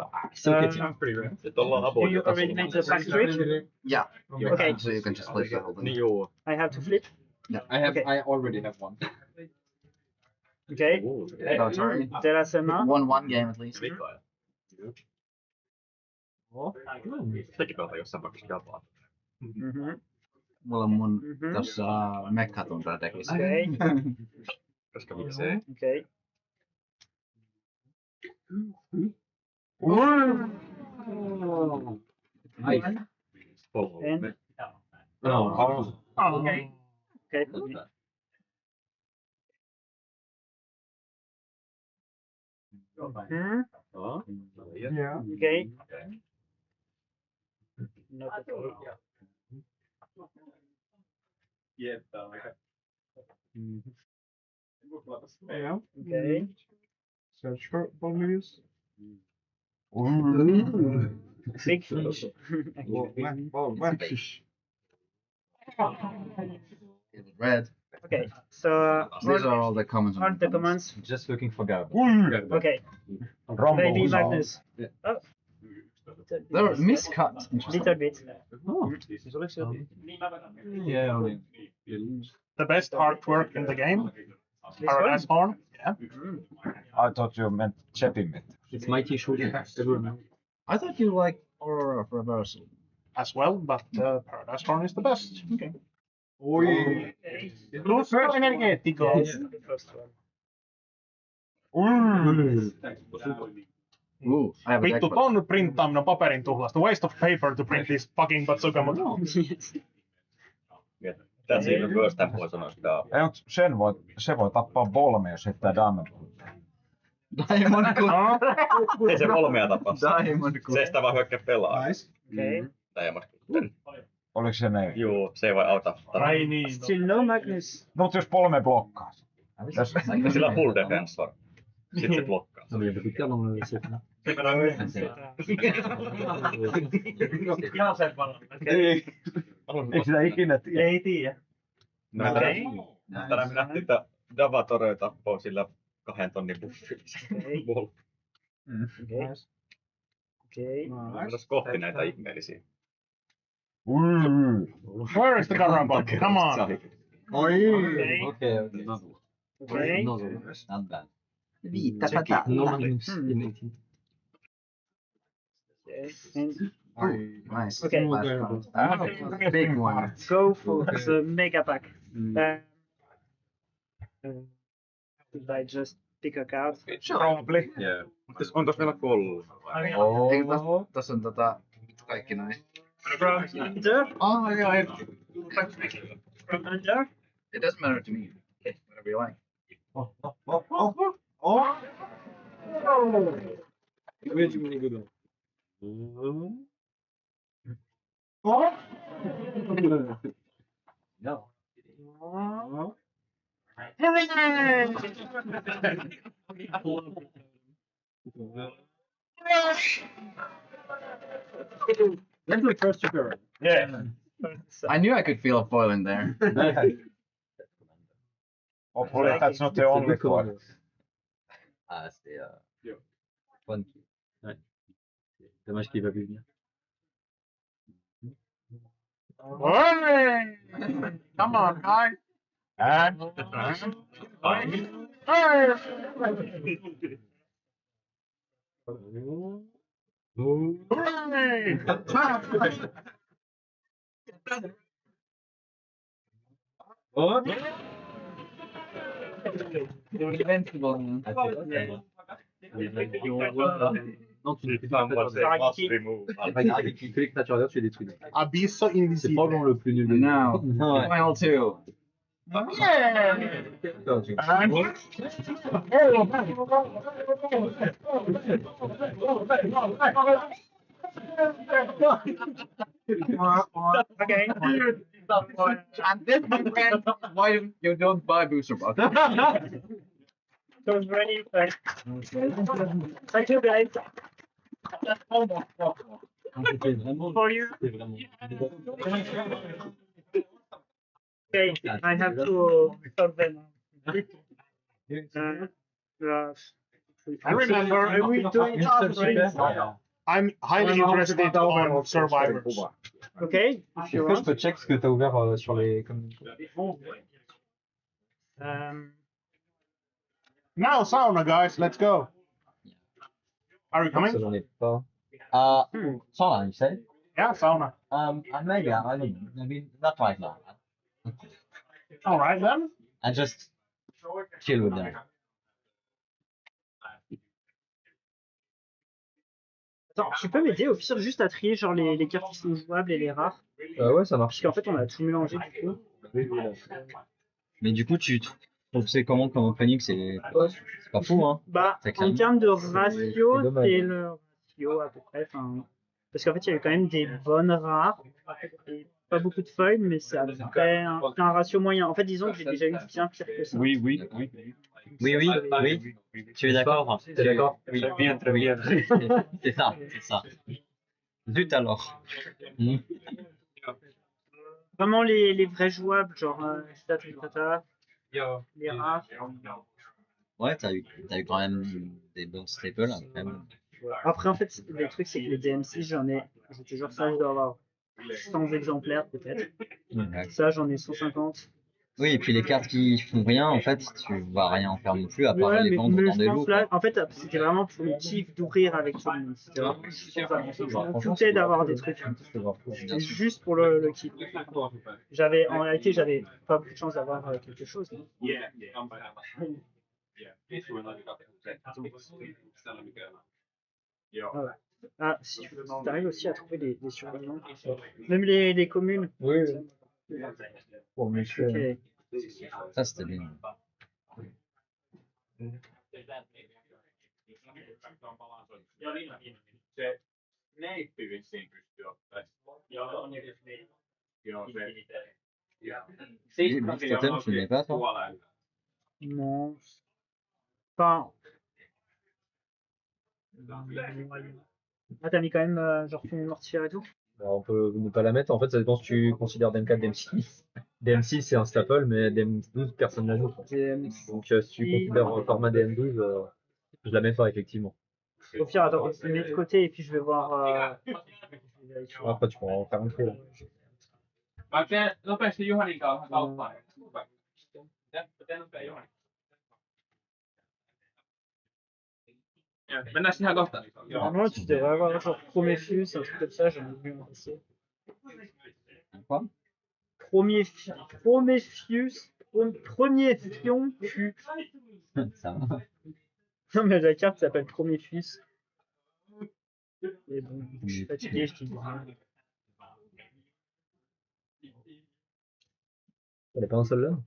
Nyt ollaan Do avoin. you already made the factory? Yeah. Okay. So you can just flip the whole Niin thing. joo. I have to flip. I already have one. Okay. Oh, sorry. Terasema. Won one game at least. Mikail. Sekin pelata jossain vaiheessa Japaa. Mulla on mun tossa Mekhatun dekissä. Okay. Koska miksei. Okay. Nice. And No. okay. Okay. Yeah. Okay. Not at all. Yeah. Okay. Search for Bolmius. Big fish. Big fish. Red. Okay. So These are all the comments. Aren't the commands? Just looking for Gab. Okay. Maybe Magnus. Oh. They were miscut. Little bit. Yeah. The best artwork in the game. Paradise Horn. Yeah. I thought you meant Chepimit. It's mighty shooting. I thought you liked Aurora of Reversal As well, but Paradise Horn is the best. Okay. Oi. Plus energetico. Yes, the first one. Ooh, I have a Vittu, ton printtaaminen on paperin tuhlasta. Waste of paper to print this fucking bazooka. That's even worse than poisonous dart. Ei, mut se voi tappaa Bolme, jos heittää damage. Diamond Gun. Ei se Bolmea tapaa. Diamond Gun. Se ei sitä vaan hyökkää pelaa. Nice. Okay. Diamond Gun. Oliko se ne? Juu, se ei voi auta. Still no Magnus. No, mutta jos Bolme blokkaa. Jos... Sillä on full defense on. Sitten se blokkaa. Ça veut dire non Eikö sitä ikinä tiedä? Ei tiedä. No, Okei. tänään me nähtiin, että Davatore tappoo sillä 2 tonnin buffilla. Okay. Okay. Mennäs kohti näitä ihmeellisiä. Where is the Garambot? Come on. Okay. Okay. No, Not bad. Viittä pätää. No Magnus in 18. Nice. Okay. Big one. Go for the mega pack. Did I just pick a card? Probably. Yeah. On tos vielä 3. Eikö tossa on kaikki näin? From under? Oh my god. From under? It doesn't matter to me. Whatever you like. Where do you want to go? No. That's the first trigger. Yeah. I knew I could feel a foil in there. Hopefully that's not the only foil. C'était Funky. Ouais. Dommage qu'il va plus venir. Come on, guys. And Invincible. Non, tu ne fais pas tu cliques naturel, tu es détruit. Abysso C'est Invisible. probablement le plus nul des deux. Now, Ouais. final two. Okay. And this weekend, why you don't buy booster box? So it's ready. Thank you guys. For you. Okay, I have to solve them. I remember, Are we doing top right? I'm highly interested on survivors. Okay, if you Est-ce que je want. peux check ce que tu as ouvert sur les. Now sauna, guys. Let's go. Are you Ça, coming? j'en ai pas. Sauna, you say? Yeah, sauna. Maybe I don't know. Maybe not right now. All right then. And just chill with them. Attends, tu peux m'aider au pire juste à trier genre les cartes qui sont jouables et les rares? Ouais, ça marche. Parce qu'en fait, on a tout mélangé du coup. Oui, là. Mais du coup, tu trouves c'est comment comme opening? C'est pas fou, hein? Bah, C'est en clairement- termes de c'est ratio, dommage. c'est le ratio à peu près. Parce qu'en fait, il y avait quand même des bonnes rares. Et pas beaucoup de feuilles, mais c'est à peu près un ratio moyen. En fait, disons que j'ai déjà eu bien pire que ça. Oui. Tu es d'accord? T'es d'accord? Oui. Très bien, très bien. C'est ça. Zut alors. Vraiment les vrais jouables, genre Tata, les rares. Ouais, t'as eu quand même des bons staples, hein, quand même. Après, en fait, le truc, c'est que les DM6, j'ai toujours ça, je dois avoir 100 exemplaires peut-être. Ouais. Ça, j'en ai 150. Oui, et puis les cartes qui font rien, en fait, tu vas rien en faire non plus, à part Ouais, les vendre dans je des pense lots. là, en fait, c'était vraiment pour le kiff d'ouvrir avec tout le monde. C'était vraiment juste pour ça. Je m'en foutais d'avoir des trucs. C'était juste pour le kiff. En réalité, j'avais pas beaucoup de chance d'avoir quelque chose. Voilà. Ah, si tu arrives aussi à trouver des survivants, même les communes. Oui. Pour Ok. monsieur. Ça, c'était bien. Totem, tu n'es pas, toi? Non. Enfin. Ah, t'as mis quand même genre fumée mortière et tout? Bah, on peut ne pas la mettre. En fait, ça dépend si tu considères DM4, DM6. DM6, c'est un staple, mais DM12, personne ne l'ajoute. Donc, si tu considères le format DM12, je la mets pas, effectivement. Au pire, attends, je le mets de côté et puis je vais voir. Après, tu pourras en faire un peu, là. Nopeasti Juhanin kanssa kauppaan. Mennään ihan kohta. Normalement, tu devrais avoir genre Prometheus, un truc comme ça, j'en ai vu un passé. Quoi? Prometheus, premier fion, Ça va. Non, mais la carte s'appelle Prometheus. Et bon, je suis fatigué, je dis. T'en as pas un seul là?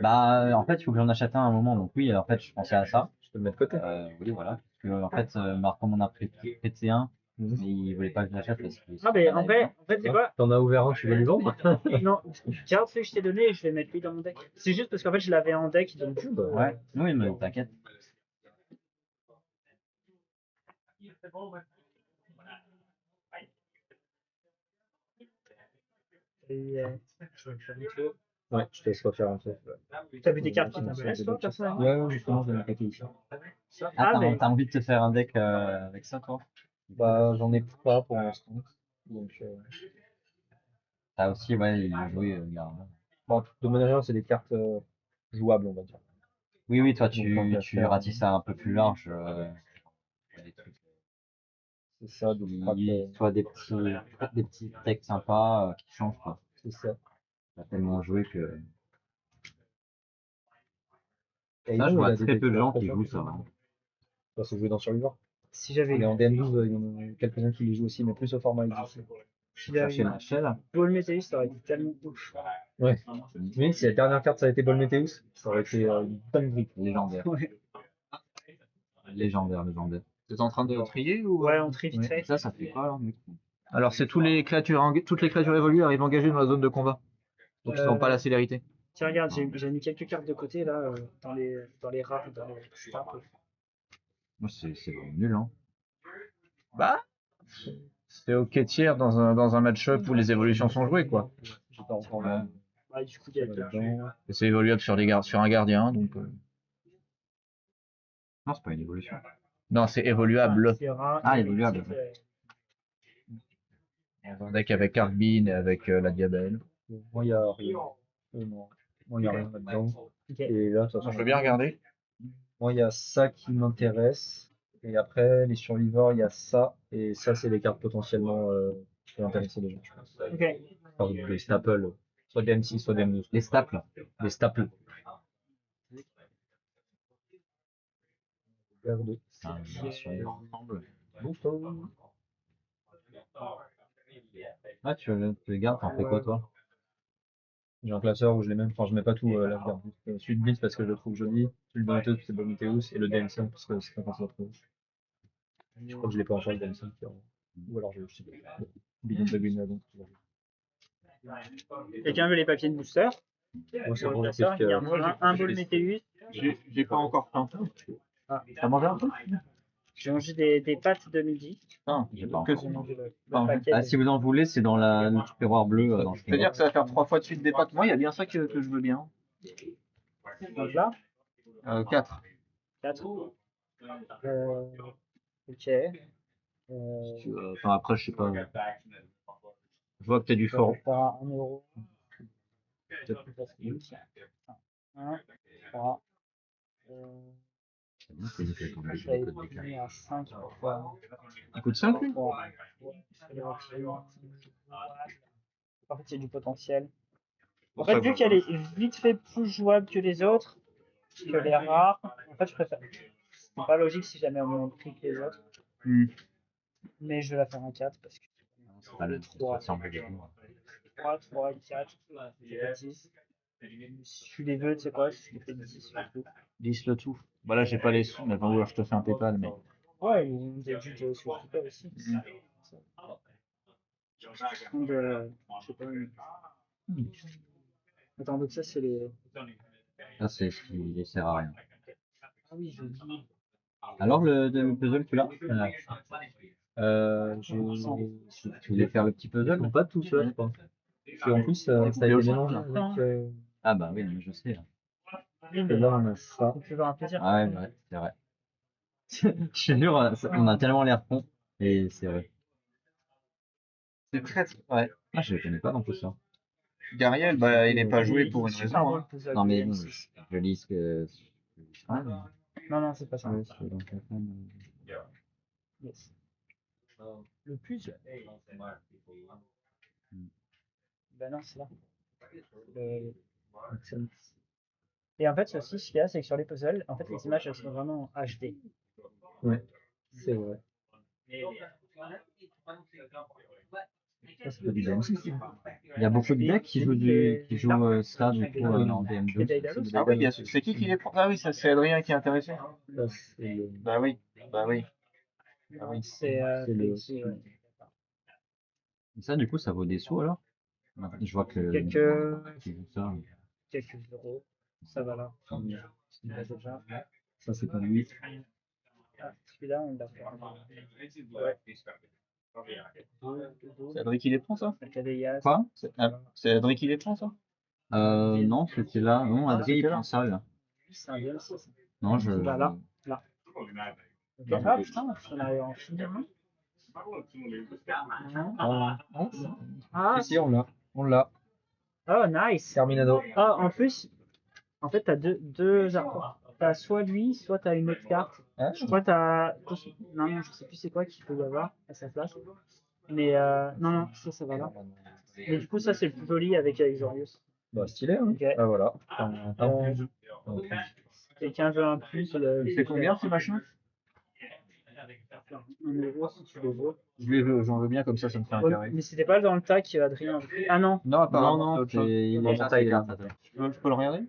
Bah, en fait, il faut que j'en achète un à un moment, donc oui, en fait, je pensais à ça. Je peux le mettre de côté. Oui, voilà. Parce que, en fait, Marquo m'en a prêté un, mais il voulait pas que je l'achète parce que. Ah, mais en fait, c'est quoi? T'en as ouvert un, tu veux lui vendre? Non, garde celui que je t'ai donné et je vais mettre lui dans mon deck. C'est juste parce qu'en fait, je l'avais en deck, donc. Ouais, oui, mais t'inquiète. Je vais faire un tour. Ouais, je te laisse refaire un truc. T'as vu des cartes qui t'intéressent, toi, personnellement? Ouais, justement, je vais mettre ici. Ah, t'as envie de te faire un deck avec ça, toi? Bah, j'en ai pas pour l'instant. Donc, t'as aussi, ouais, il a joué, bon, de manière générale, c'est des cartes jouables, on va dire. Oui, toi, tu ratisses ça un peu plus large. Des trucs. C'est ça, soit des petits decks sympas qui changent, quoi. C'est ça. T'as tellement joué que. Et Ça, je il vois a très des peu de gens decks qui jouent ça. Hein. Ça se joue dans Survivor. Si j'avais. Et en DM12, il y en a quelques-uns qui les jouent aussi, mais plus au format XXC. Si j'avais Ball Meteus, ça aurait été tellement ouf. Ouais. Mais si la dernière carte ça a été Ball Meteus, ça aurait été une dinguerie. Légendaire. Ouais. Légendaire. T'es en train de trier ou? Ouais, on trie vite fait. Ça fait quoi alors du coup? Alors c'est toutes les créatures évoluées arrivent engagées dans la zone de combat. Donc ils n'ont pas la célérité. Tiens, regarde, j'ai mis quelques cartes de côté là, dans les rares, dans les staples. Moi c'est vraiment nul, hein. Bah, c'est ok tiers dans un match-up où les évolutions sont jouées, quoi. J'ai pas encore. Ouais, du coup, il y a dedans. Et c'est évoluable sur un gardien, donc. Non, c'est pas une évolution. Non, c'est évoluable. Ah, évoluable. Dans un deck avec Carbine et avec la Diabelle. Moi, il y a rien. Non. Moi, il y a rien là-dedans. Okay. Et là, ça Je veux bien regarder. Moi, il y a ça qui m'intéresse. Et après, les survivors, il y a ça. Et ça, c'est les cartes potentiellement qui peuvent intéresser les gens, je pense. Ok. Enfin, les staples. Soit DM6, soit DM12. Les staples. Les staples. R2. Ça, survivants ensemble. Ah, tu les gardes, t'en fais quoi, toi? J'ai un classeur où je les mets, enfin je mets pas tout là, je garde juste celui de Blitz parce que je le trouve joli, celui de Moito parce que c'est Prometheus et le DM5 parce que c'est pas facile à trouver. Je crois que je l'ai pas encore le DM5 ou alors je sais pas. Bidon de Laguna donc. Quelqu'un veut les papiers de booster? Moi c'est bon, D'accord, il y a un bol Météus. J'ai pas encore faim. Ah. T'as mangé un truc? J'ai mangé des pâtes de midi. Non, j'ai pas Que encore. j'ai mangé le Ah, paquet. si vous en voulez, c'est dans le tiroir bleu dans le frigo. C'est-à-dire que ça va faire 3 fois de suite des pâtes. Moi, il y a bien ça que je veux bien. Donc là, 4. 4. Ok. Enfin, après, je sais pas. Je vois que t'as du fort. Pas 1 euro. Peut-être plus facile. 1, 3. C'est bien, c'est Ça a été mis à 5 pour faire. Il coûte 5 lui? En fait, il y a du potentiel. En fait, vu qu'elle est vite fait plus jouable que les autres, que les rares, en fait, je préfère. C'est pas logique si jamais on me prix que les autres. Mais je vais la faire un 4 parce que. C'est pas le 3. 3, 3 et 4. 10. Si je suis les deux, tu sais quoi, je fais 10 surtout. 10 le tout. Bah là, j'ai pas les sous, mais enfin, je te fais un PayPal, mais. Ouais, vous avez vu que sur PayPal aussi. Je sais pas. Attends, donc ça, c'est les. Ça, c'est ce qui sert à rien. Ah oui, je dis. Alors, le puzzle, tu l'as? Tu voulais faire le petit puzzle? Non, pas tout seul, je pense. Parce qu'en plus, ça a été mélangé avec. Ah bah oui, je sais. Et là, on a ça. Tu veux un plaisir? Ah ouais, c'est vrai. Je te jure, on a tellement l'air con. Et c'est vrai. C'est très. Ouais. Ah, je le connais pas non plus ça. Gariel, bah, il n'est pas joué pour une raison. Hein. Non, mais bon, je lis ce que. Non, c'est pas ça. Ouais, Yes. Le puzzle. Ben non, c'est là. Et en fait, aussi, ce qu'il y a, c'est que sur les puzzles, en fait, les images, elles sont vraiment en HD. Ouais, c'est vrai. Ça, c'est pas du DM6. Il y a beaucoup de decks qui jouent ça, du coup, en DM2. Ah oui, c'est qui les prend? Ah oui, ça c'est Adrien qui est intéressé. Bah oui, bah oui. Ah oui, c'est le. Et ça, du coup, ça vaut des sous alors? Je vois que. Quelques euros. Ça va là. Déjà. Ça, c'est pas lui. Ah, celui-là, on l'a fait. Ouais. C'est Adrien qui les prend, ça? Quoi? C'est Adrien qui les prend, ça? Non, c'était là. Non, Adrien, il prend ça, là. C'est un DM6. Non, je. Bah là. Ah putain, on arrive en finir. Si, on l'a. Oh, nice. Terminado. Ah, en plus, en fait, t'as deux arcs. T'as soit lui, soit t'as une autre carte. Je crois que t'as. Non, je sais plus c'est quoi qu'il peut y avoir à sa place. Mais non, ça va là. Mais du coup, ça, c'est le plus joli avec Xorius. Bah, stylé, hein. Okay. Ah, voilà. Quelqu'un veut un plus. C'est combien ce machin? 1 euro si tu le veux. J'en veux bien, comme ça me fait un carré. Mais c'était pas dans le tac, Adrien. Ah non. Non, apparemment, non, il est taille là. Je peux le regarder?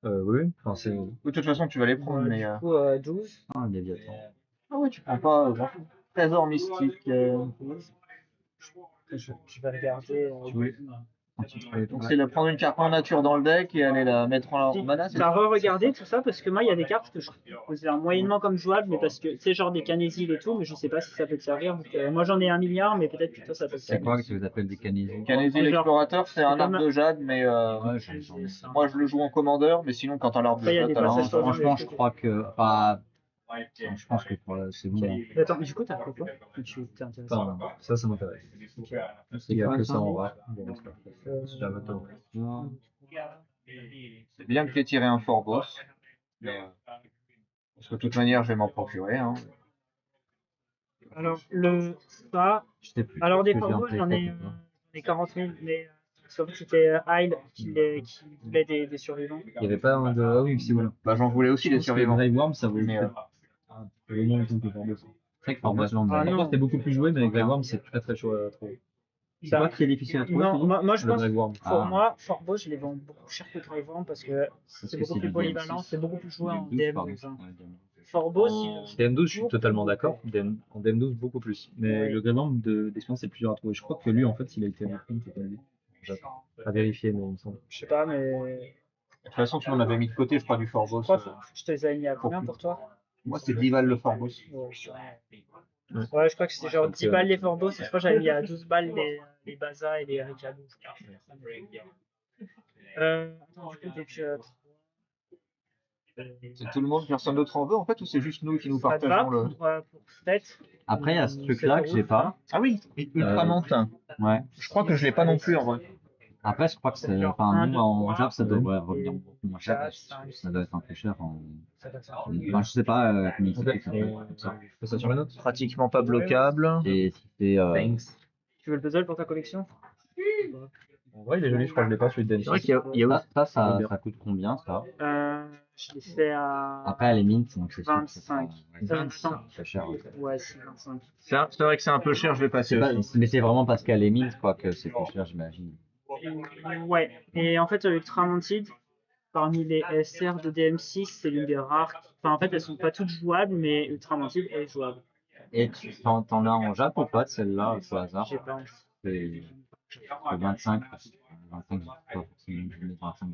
Oui. Enfin, c'est. De toute façon, tu vas les prendre, mais. Du coup, 12. Ah, Léviathan. Ah ouais, tu prends pas trésor mystique. Je vais regarder. Donc c'est de prendre une carte en nature dans le deck et aller la mettre en mana. T'as re-regardé tout ça parce que moi il y a des cartes que je considère moyennement comme jouables, mais parce que c'est genre des canésiles et tout, mais je sais pas si ça peut te servir. Donc, moi j'en ai 1 milliard, mais peut-être que toi ça peut te servir. C'est quoi que tu vous appelles des canésiles? Canésil explorateur, c'est un arbre de jade, mais moi je le joue en commandeur, mais sinon quand t'as l'arbre de jade, franchement je crois que. Je pense que c'est bon. Attends, mais du coup t'as fait quoi? Tu t'es intéressé? Enfin, ça m'intéresse. Il y a que ça en bas. C'est bien que tu aies tiré un fort boss. Parce que de toute manière, je vais m'en procurer. Hein. Alors, ça. Je sais plus. Alors, des ce que j'ai en Forbo, j'en ai, téléphone, j'en ai 40 000, mais sauf que c'était Hyde qui voulait des survivants. Il n'y avait pas un de. Ah oui, si, voilà. Bah, j'en voulais aussi des survivants. Grave Worm, ça vaut Mais, le moins autant que Forbo. C'est vrai que Forbo, non. c'était beaucoup plus joué, mais Grave Worm, c'est très très chaud à trouver. C'est Ça- pas très difficile à trouver. Non, moi je le pense, Grave Worm. pour moi, Forbo, je les vends beaucoup cher que Drive parce que c'est beaucoup plus polyvalent, c'est beaucoup plus joué en DM-12. Forbo, En DM12, je suis totalement d'accord. En DM12, beaucoup plus. Mais Oui. le Grave Worm d'expérience, c'est plus dur à trouver. Je crois que lui, en fait, il a été repris, à vérifier, mais il me semble. Je sais pas, mais. De toute façon, tu m'en avais mis de côté, je crois, du Forbos. Je te les avais mis à combien pour toi? Moi, c'est 10 balles le Forbos. Ouais, je crois que c'était genre 10 balles les Forbos, et je crois que j'avais mis à 12 balles les Baza et les Ricado. Attends, du coup, donc, C'est tout le monde, personne d'autre en veut en fait, ou c'est juste nous qui nous partageons le. Pour Stet. Après, il y a ce truc-là que j'ai pas. Ah oui, Ultramontain. Ouais. Je crois que je l'ai pas non plus en vrai. Après, je crois que c'est. Enfin, nous, en Java, ça devrait revenir beaucoup moins cher. Ça doit être un peu cher. Enfin, je sais pas combien c'est comme ça. Fais ça sur la note. Pratiquement pas bloquable. Et si c'est. Tu veux le puzzle pour ta collection? En vrai, il est joli, je crois que je l'ai pas celui de C'est vrai qu'il y a ça coûte combien ça? Je l'ai fait à. Après, elle est mint, donc c'est sûr. 25. 25. C'est cher. Ouais, c'est 25. C'est vrai que c'est un peu cher, je vais passer. Mais c'est vraiment parce qu'elle est mint, quoi, que c'est plus cher, j'imagine. Ouais, et en fait, Ultramontid, parmi les SR de DM6, c'est l'une des rares. Enfin, en fait, elles sont pas toutes jouables, mais Ultramontid est jouable. Et t'en as en Jap ou pas de celle-là, au hasard? J'ai pas. C'est 25, 25, pas forcément 25,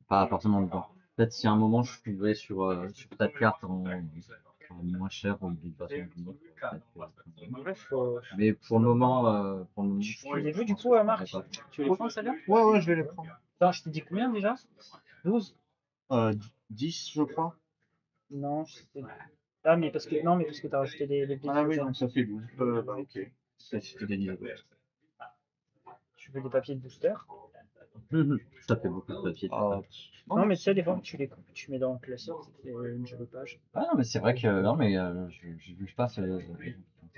pas forcément dedans. Peut-être si à un moment je trouverais sur ta carte en moins cher ou d'une façon mais pour le moment, Tu les veux du coup, Marc? Tu veux les prendre celle-là? Ouais, je vais les prendre. Attends, je t'ai dit combien déjà? 12? 10, je crois. Non, je sais. Ah, mais parce que t'as rajouté les petits. Ah oui, donc ça fait 12. Bah, ok. C'était des niveaux. Tu veux des papiers de booster? Ça fait beaucoup de papier. Non, mais tu sais, des fois, tu mets dans le classeur, ça fait une jolie page. Ah non, mais c'est vrai que. Non, mais je juge pas. Ça,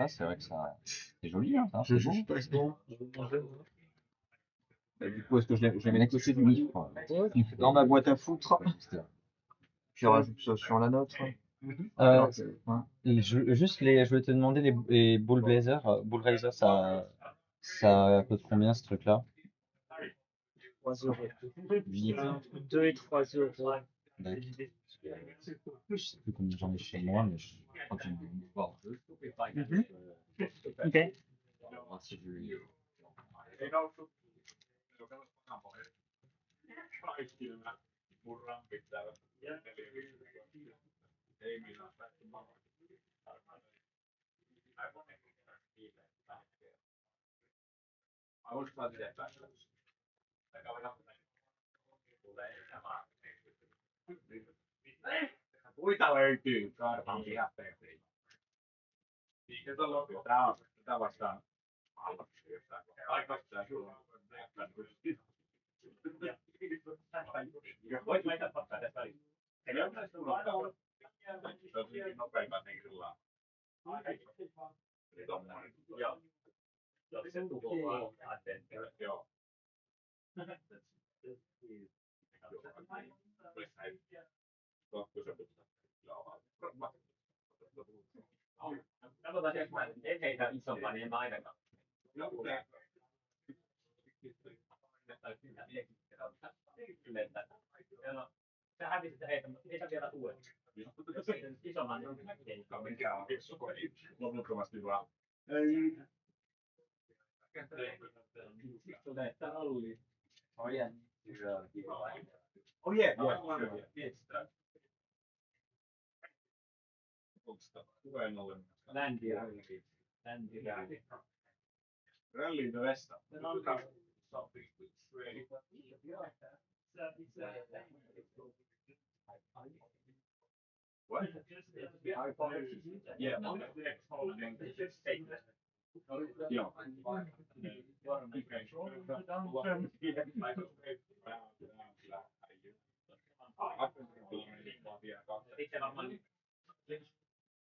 c'est vrai que ça. C'est joli, hein. Ça, je juge pas, c'est bon. Du coup, est-ce que je les mets de côté du livre dans ma boîte à foutre? Puis je rajoute ça sur la note. Je vais te demander les Bull Blazer. Bull Blazer, ça coûte combien ce truc-là? 3 euros. Entre 2 et 3 euros. Je sais plus combien j'en ai chez moi, mais je crois que j'en ai une voir deux. Ok. Puita löytyy kartan vihateen. Tätä vastaan. Voit meitä ottaa tästä väliin. Eli on näistä nopeimmat niin sillä Joo. Sen tukolla Joo. Katsotaan, jos mä en heitä isompaa, niin en mä ainakaan. Sä hävisit heitä, mutta ei sä vielä tue. Isomman mikä on loputtomasti vaan. Oh yeah. Oh yeah, sure. Rally the West. What? Yeah.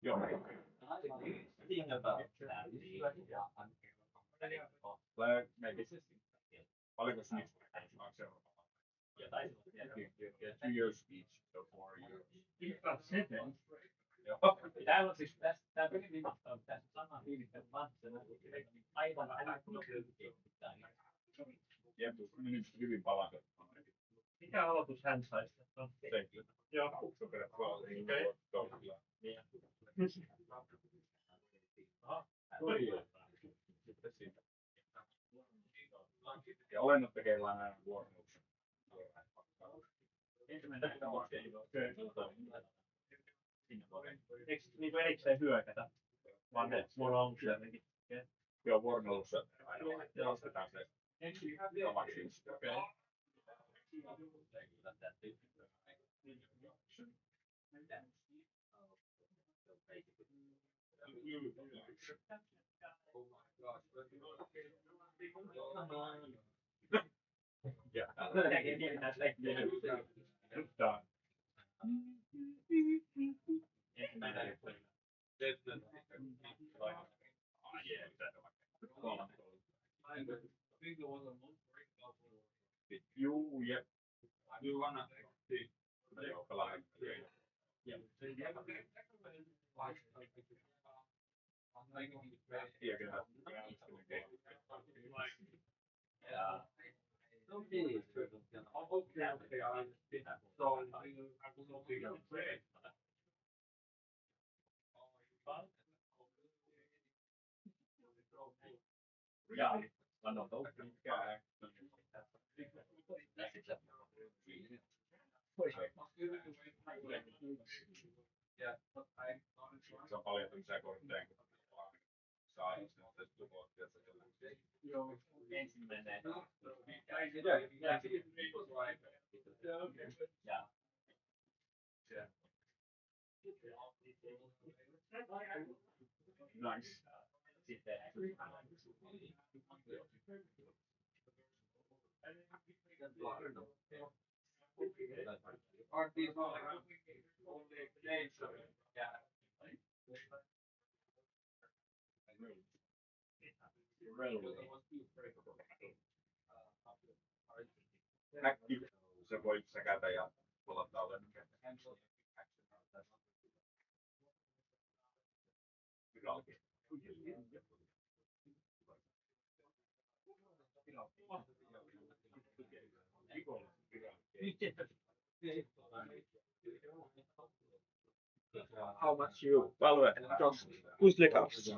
Joo. Paljonko niistä on seuraava? 2 years each, so 4 years. Joo. Täällä on siis tää peli viimasta tässä samaa fiilistä aivan jep, nyt hyvin palanut. Mikä aloitus hän sai sitten? Joo. Ja olennot tekee vaan aina vuorotuksen. Eikö niinku erikseen hyökätä? Vaan ne vuoroaluksi jotenkin. Joo, vuoroalussa aina lastetaan se omaksi. Yeah. Juu, jep. You wanna see the offline. Yeah. Yeah. Se on paljon tämmöisiä kortteja, kun saa joo, ensimmäinen. Nice. Sitten aren't these all only names? Yeah. Se voi säkätä ja polottaa lennokeita. How much you value just who's the cards?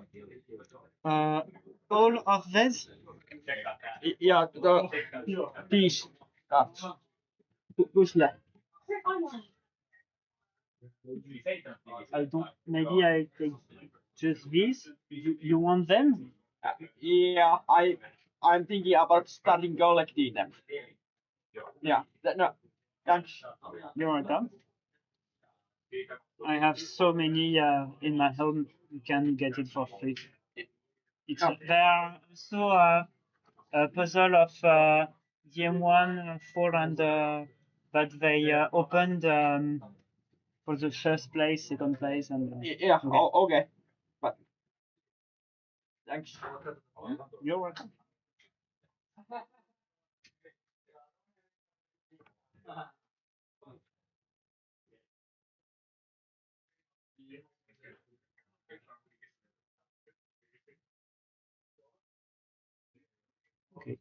All of this? Yeah, these cards. Who's left? I don't. Maybe I take just these. You want them? Yeah, I'm thinking about starting collecting them. Yeah, no, thanks. You're welcome. I have so many in my home. You can get it for free. It's there are also a puzzle of DM1, 4, and that they opened for the first place, second place, and Yeah. Okay. But thanks. You're welcome. Okay.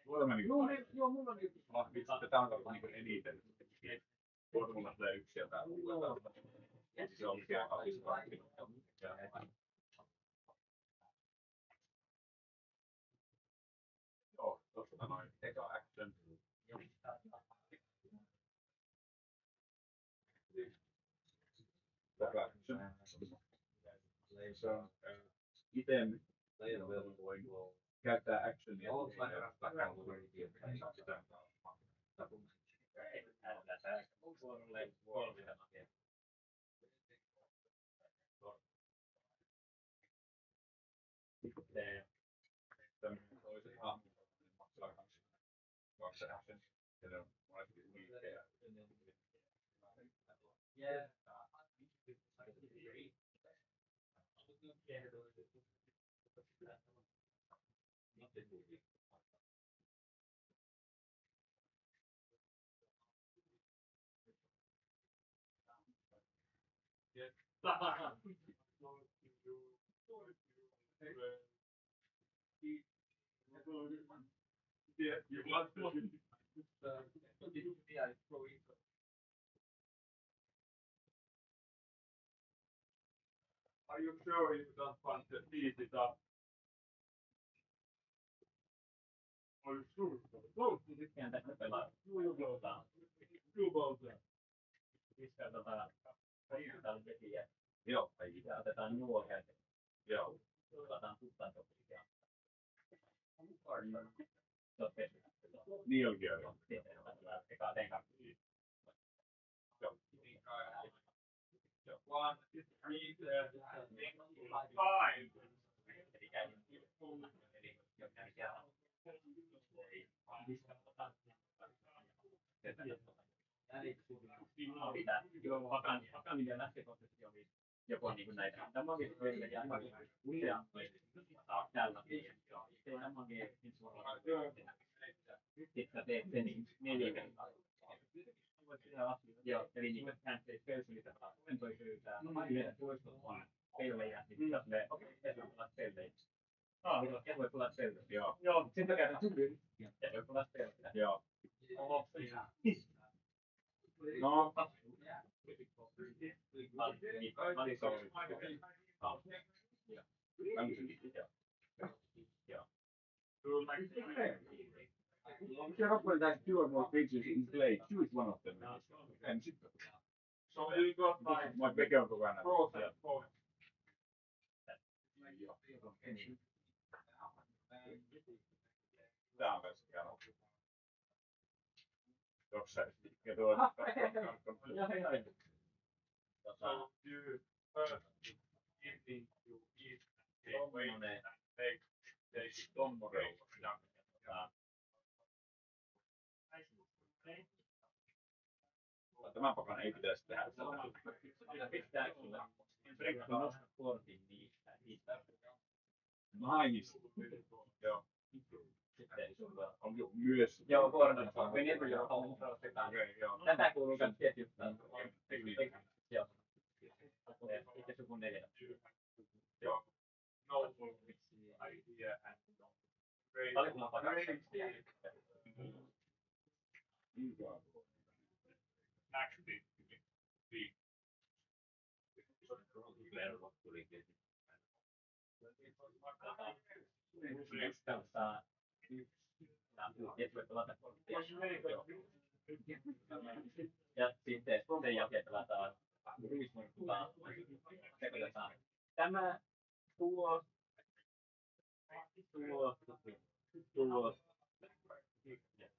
Tuolla meni. Joo, mulla on yksi. Tämä on niinku eniten. Mulla tulee yksi sieltä. Se on siellä kahdessa. Joo, tosta noin. Eka action. Item käyttää actionia. Are you sure you don't want to eat it up? Are you sure? Go! You go down. You go down. Joo. Ja otetaan nuoret. Joo. Otetaan tuttantokia. Niin onkin joo. Joo. One, three, five. Joo, mitä lähtökohtaisesti oli joku niin kuin näitä. Tämä on vielä useampi täällä. Tämä on sitten teet sen 4 kertaa. Joo, eli niin kuin hän teet pöysyitä, kommentoi pöytää, yleensä toistot vaan pelejä, niin sitten okei, voi tulla pelejä. Ja voi tulla pelejä. Joo, sitten käydään syvyyn, ja voi tulla pelejä. Joo. No, Careful that 2 or more creatures in play. Choose one of them. And so you got my bigger one. Tää on myös hieno. Tuossa ja tuo. So you first evening you eat a way and take tomorrow. Tämän pakan ei pitäisi tehdä. Pitää kyllä. Brekka nostaa kortin niistä. Nice. Joo. Sitten on myös. Joo, kortin. Whenever you're home. Tätä kuuluu myös tietysti. Joo. Itse suvun 4. Joo. No idea and actually ja sitten sen jälkeen pelataan sekoitetaan tämä tuo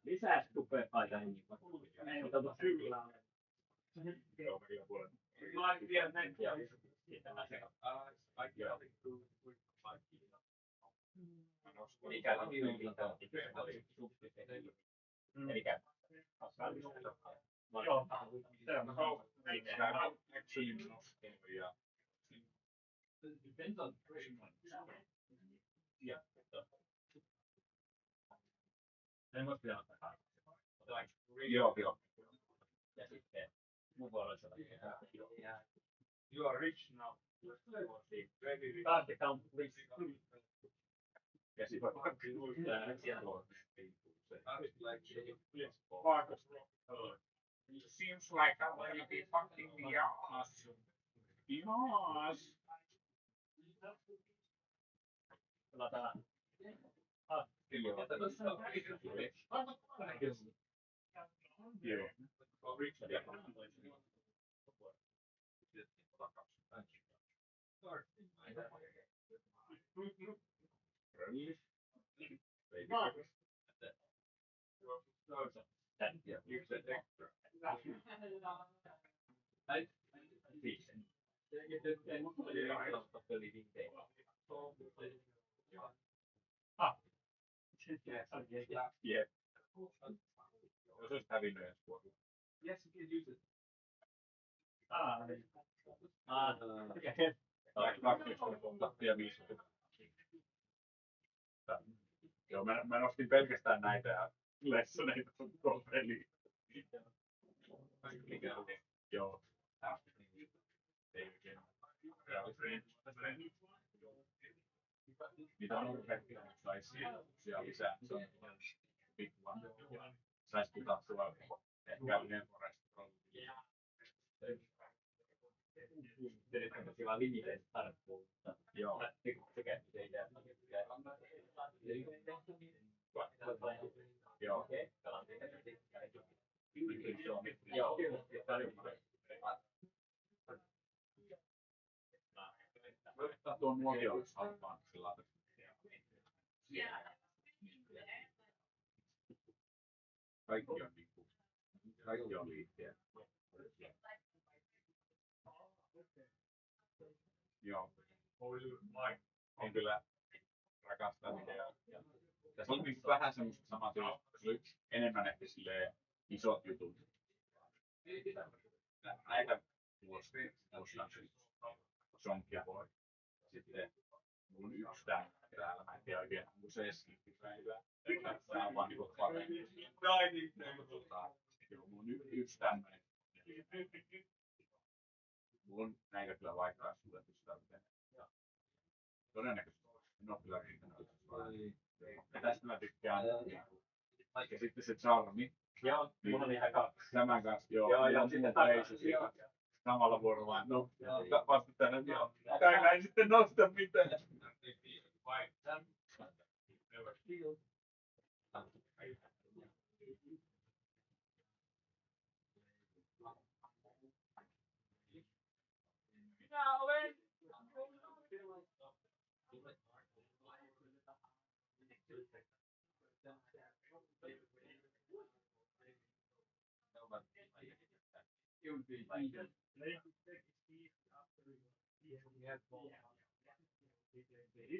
lisää stupepaita mutta tuossa kyllä Joo. Ja sitten mun vuorossa. You are rich now. Start the count, please. Ja sitten seems like I will be fucking the ass. Yonas. Pelataan. Joo. Yeah. Jos olisi hävinnyt ensi vuonna. Yes, you can use it. Tai 12 vuotta ja 5 vuotta. Joo, mä nostin pelkästään näitä ja lessoneita koko peliin. Joo. Mitä on kaikkea saisi lisää. Se on pikkuva. Saisi kutattua ehkä yhden forest. Vedetäänkö sillä limiteistä tarkkuutta? Joo. Sekä ei jää. Joo. Joo. Voittaa tuon muoviollisen halpaan sillä kaikki on niinku, kaikki on liikkeellä. Joo. En kyllä rakastaa videoa. Tässä on niinku vähän semmoista samaa tilaa, se oli enemmän ehkä silleen isot jutut. Näitä vuosia sonkia voi. Sitten mulla on yksi täällä, mä en tiedä oikein, onko se skippipäivä. Tää on vaan niinku paremmin. Mulla on yksi tämmönen. Mulla on näitä kyllä vaikka sulle pystytään tekemään. Todennäköisesti en oo kyllä riittänyt. Ja tästä mä tykkään. Ja sitten se charmi. Joo, mulla oli ihan kaksi. Tämän kanssa, joo. Ja sitten päiväsi samalla vuorolla. No, vasta tänne, joo. Täällä ei sitten nosta mitään. Minä olen.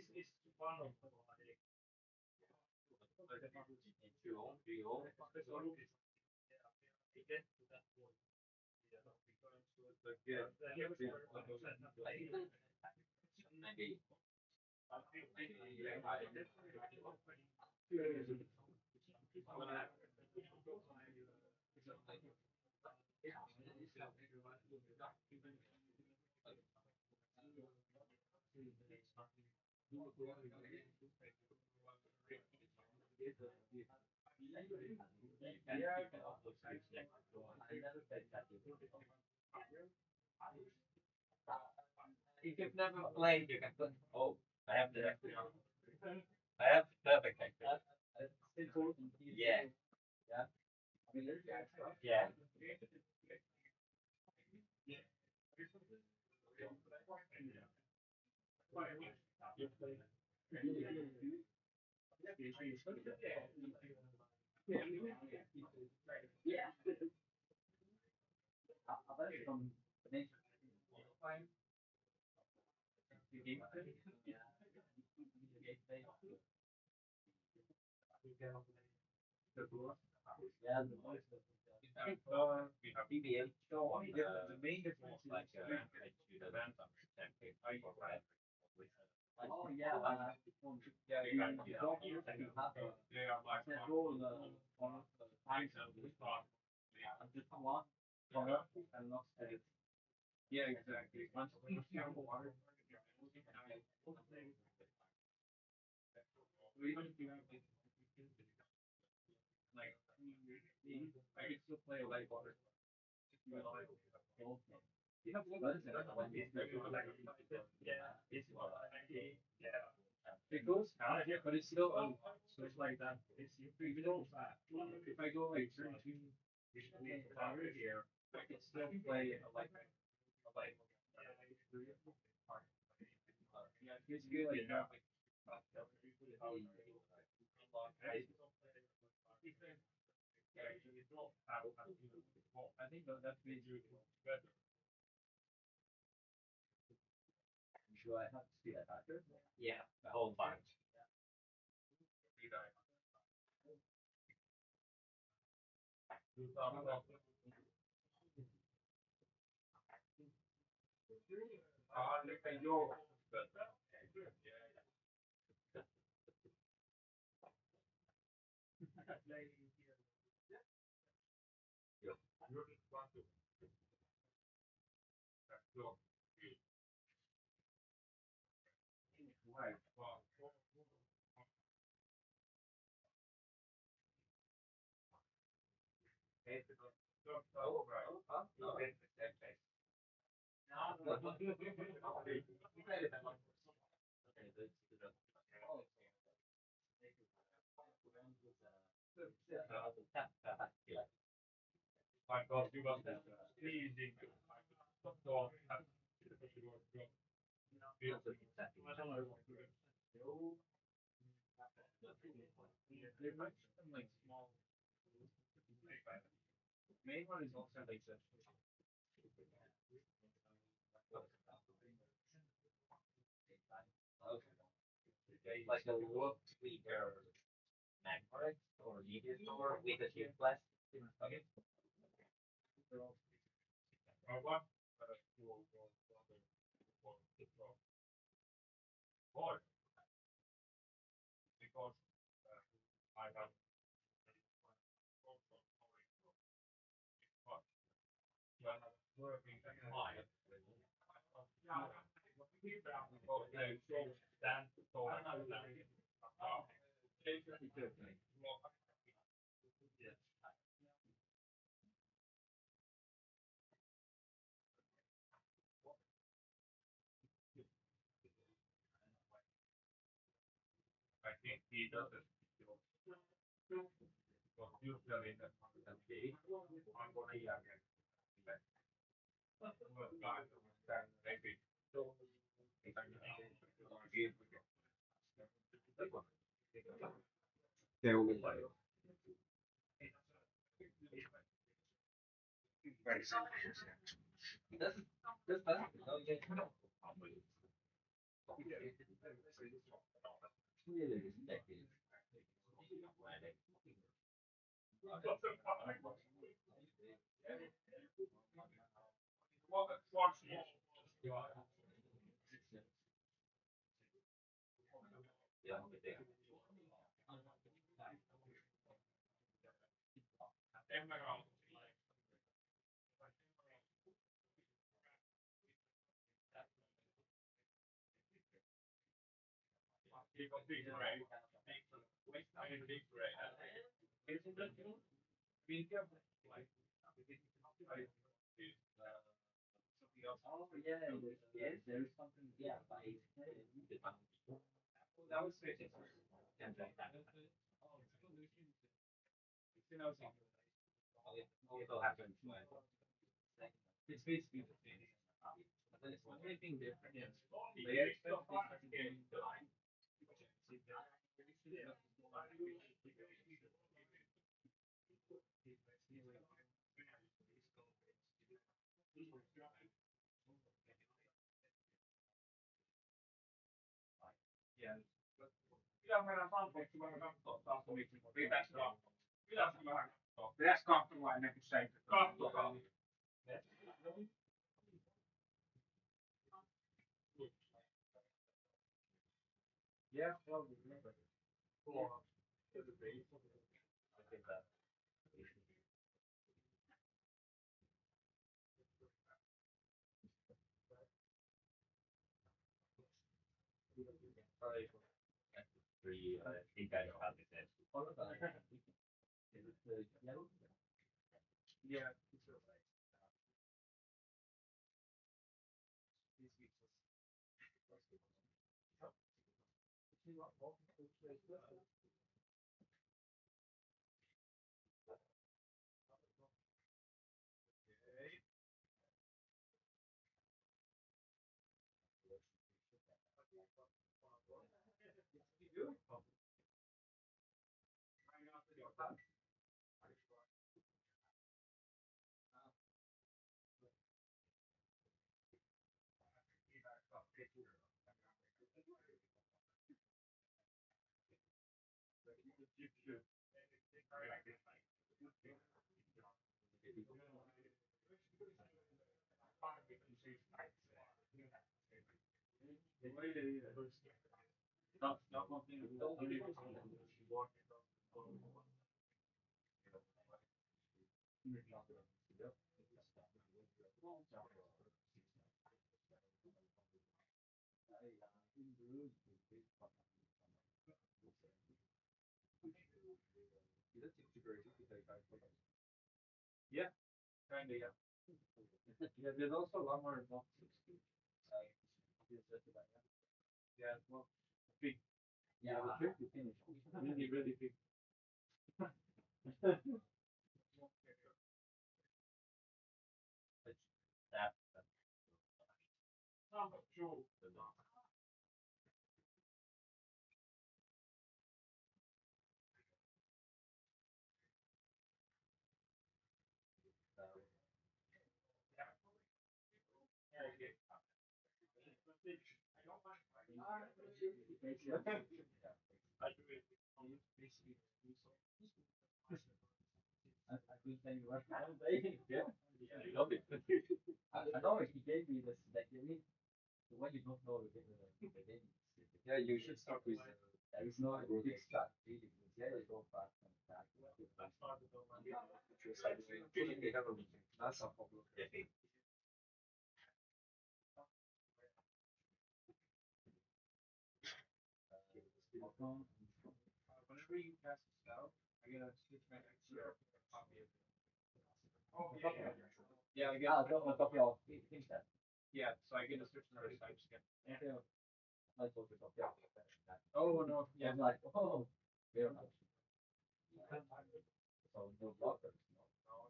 This is one of the If you've never played, you can put. Oh, I have the. I have perfect. Yeah. Yeah. Yeah. BBA show. The main difference like oh yeah, yeah, exactly. Like, I can still play light water. You have one yeah. It goes out, but it's still so it's like that. It's you don't if I go like 32 here, I can still play a light. Yeah, it's good. Like, I think that means you better. Should I have to see that after? Yeah, the whole bunch. Main one is also like like a work speaker Mac, correct? Or media store with a shift flash. Okay. What? Because I have working high. I think he doesn't. Because usually that day, I'm gonna hear again. Maybe. Very selfish. Oh yeah, yes, there is something. Yeah, that was switching. Also happens when it's basically the same. But then it's one thing different. Yes. They expect yeah. Kyllä meidän sampoiksi vähän katsoa taas, miksi pitäisi katsoa. Pitäisi vähän katsoa. Pitäisi katsoa ennen kuin se katsokaa. Yeah, well, remember. Cool. I think that. I think I know how this ends. Is it the yellow? Yeah, it's right. This week's Yeah, kinda, yeah. Yeah, there's also a lot more boxes. Yeah, well, big. Yeah, the trick to finish. Really, really big. That. Sure. I know he gave me this, like, the one you don't know, the name. Yeah, you should start with. There is no big start. Yeah, you go back and back. That's a problem. Whenever you pass this out, I gotta switch my XR copy of it. Oh, yeah, I get. A copy of that. Yeah, so I get a switch another time scan. Yeah. I told you about that. Oh no, yeah. I'm like, oh, very much. So no blockers, no.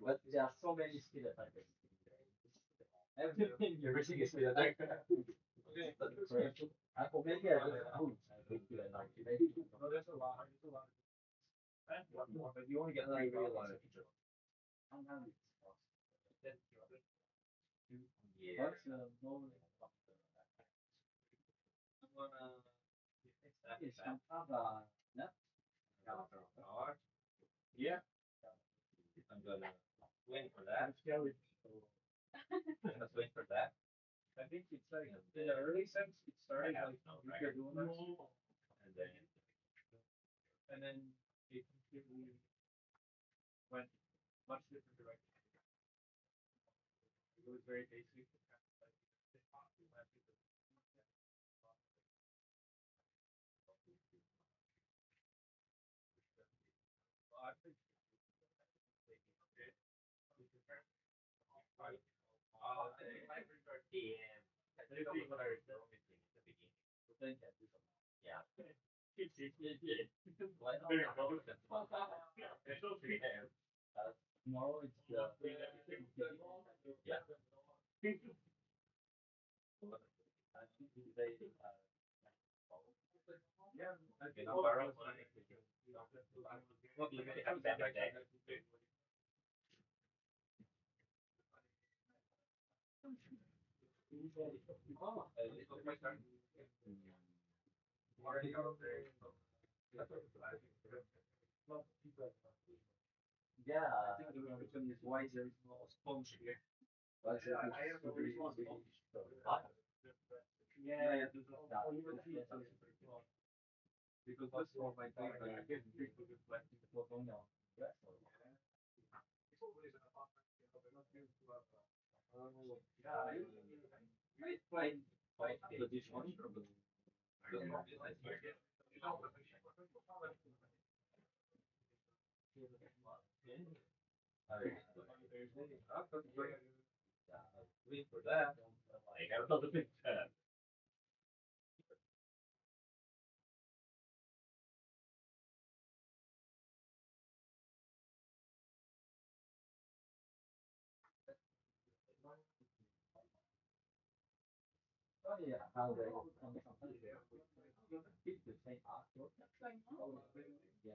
But there are so many skill attackers. Everything is skill attacker. I for maybe I don't skill attacker. No, there's a lot. There's a lot. But you only get three real life. Yeah. Yeah. I'm gonna wait for that. Let's wait for that. I think it's like in the early sense, it started like you're doing this, and then it completely went much different direction. It was very basic. Yeah. Tomorrow it's yeah. Yeah, I can borrow mine. What do you have that right there? Yeah, I think the reason is why there is no sponge here. But I have a response. Yeah, because that's for my thing, but I can't drink with it like the phone now. I find the dishwasher. Wait for that. I got another big tab. Oh yeah, how they keep the same artwork. Yeah.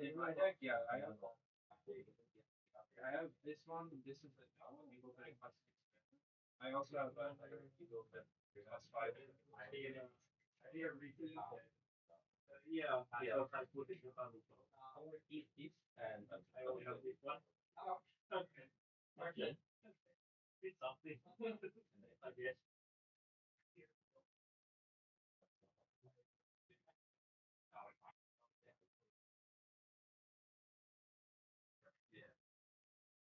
In my deck, yeah, I have this one. This is the Eagle Fang plus 6. I also have Eagle Fang plus 5. I need a refill. Yeah, so I put it on each, and I only have this one. Okay. Okay. It's something. I guess. Yeah.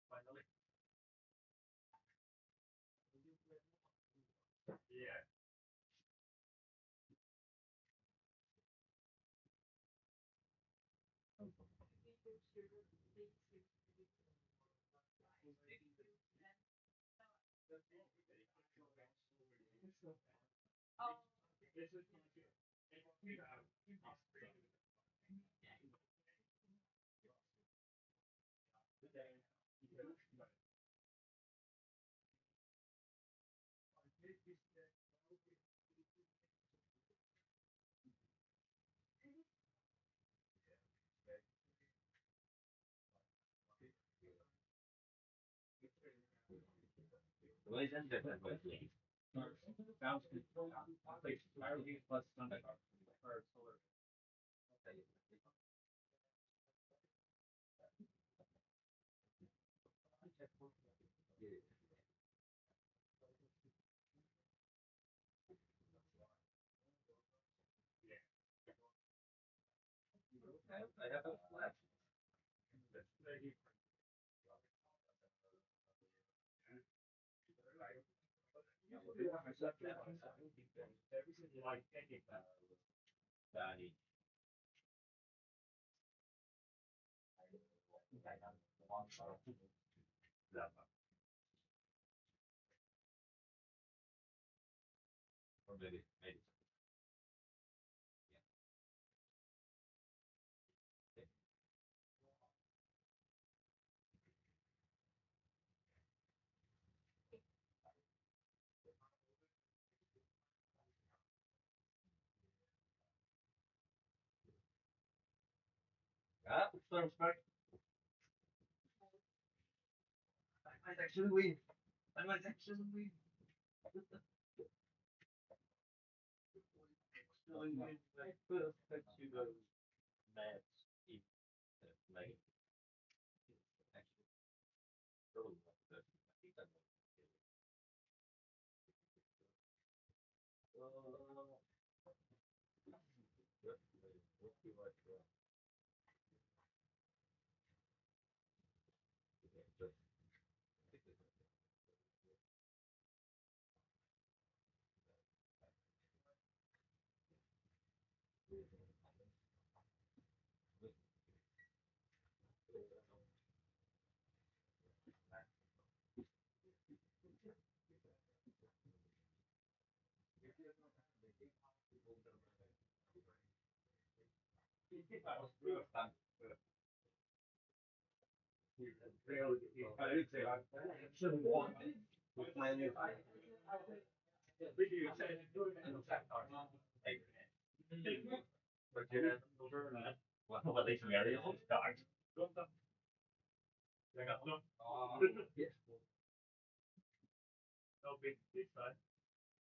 Finally. Yeah. I have a flash. Or maybe. Ah. might actually win. I might actually win.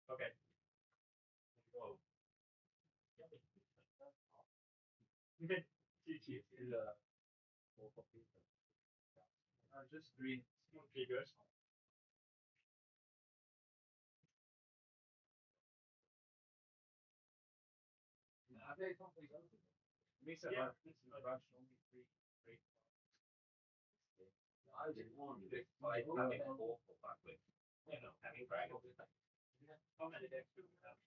Okay. Just three small figures. Makes it hard. Only three. I didn't want to fight having a awful back with, having brag over that. How many decks do we have?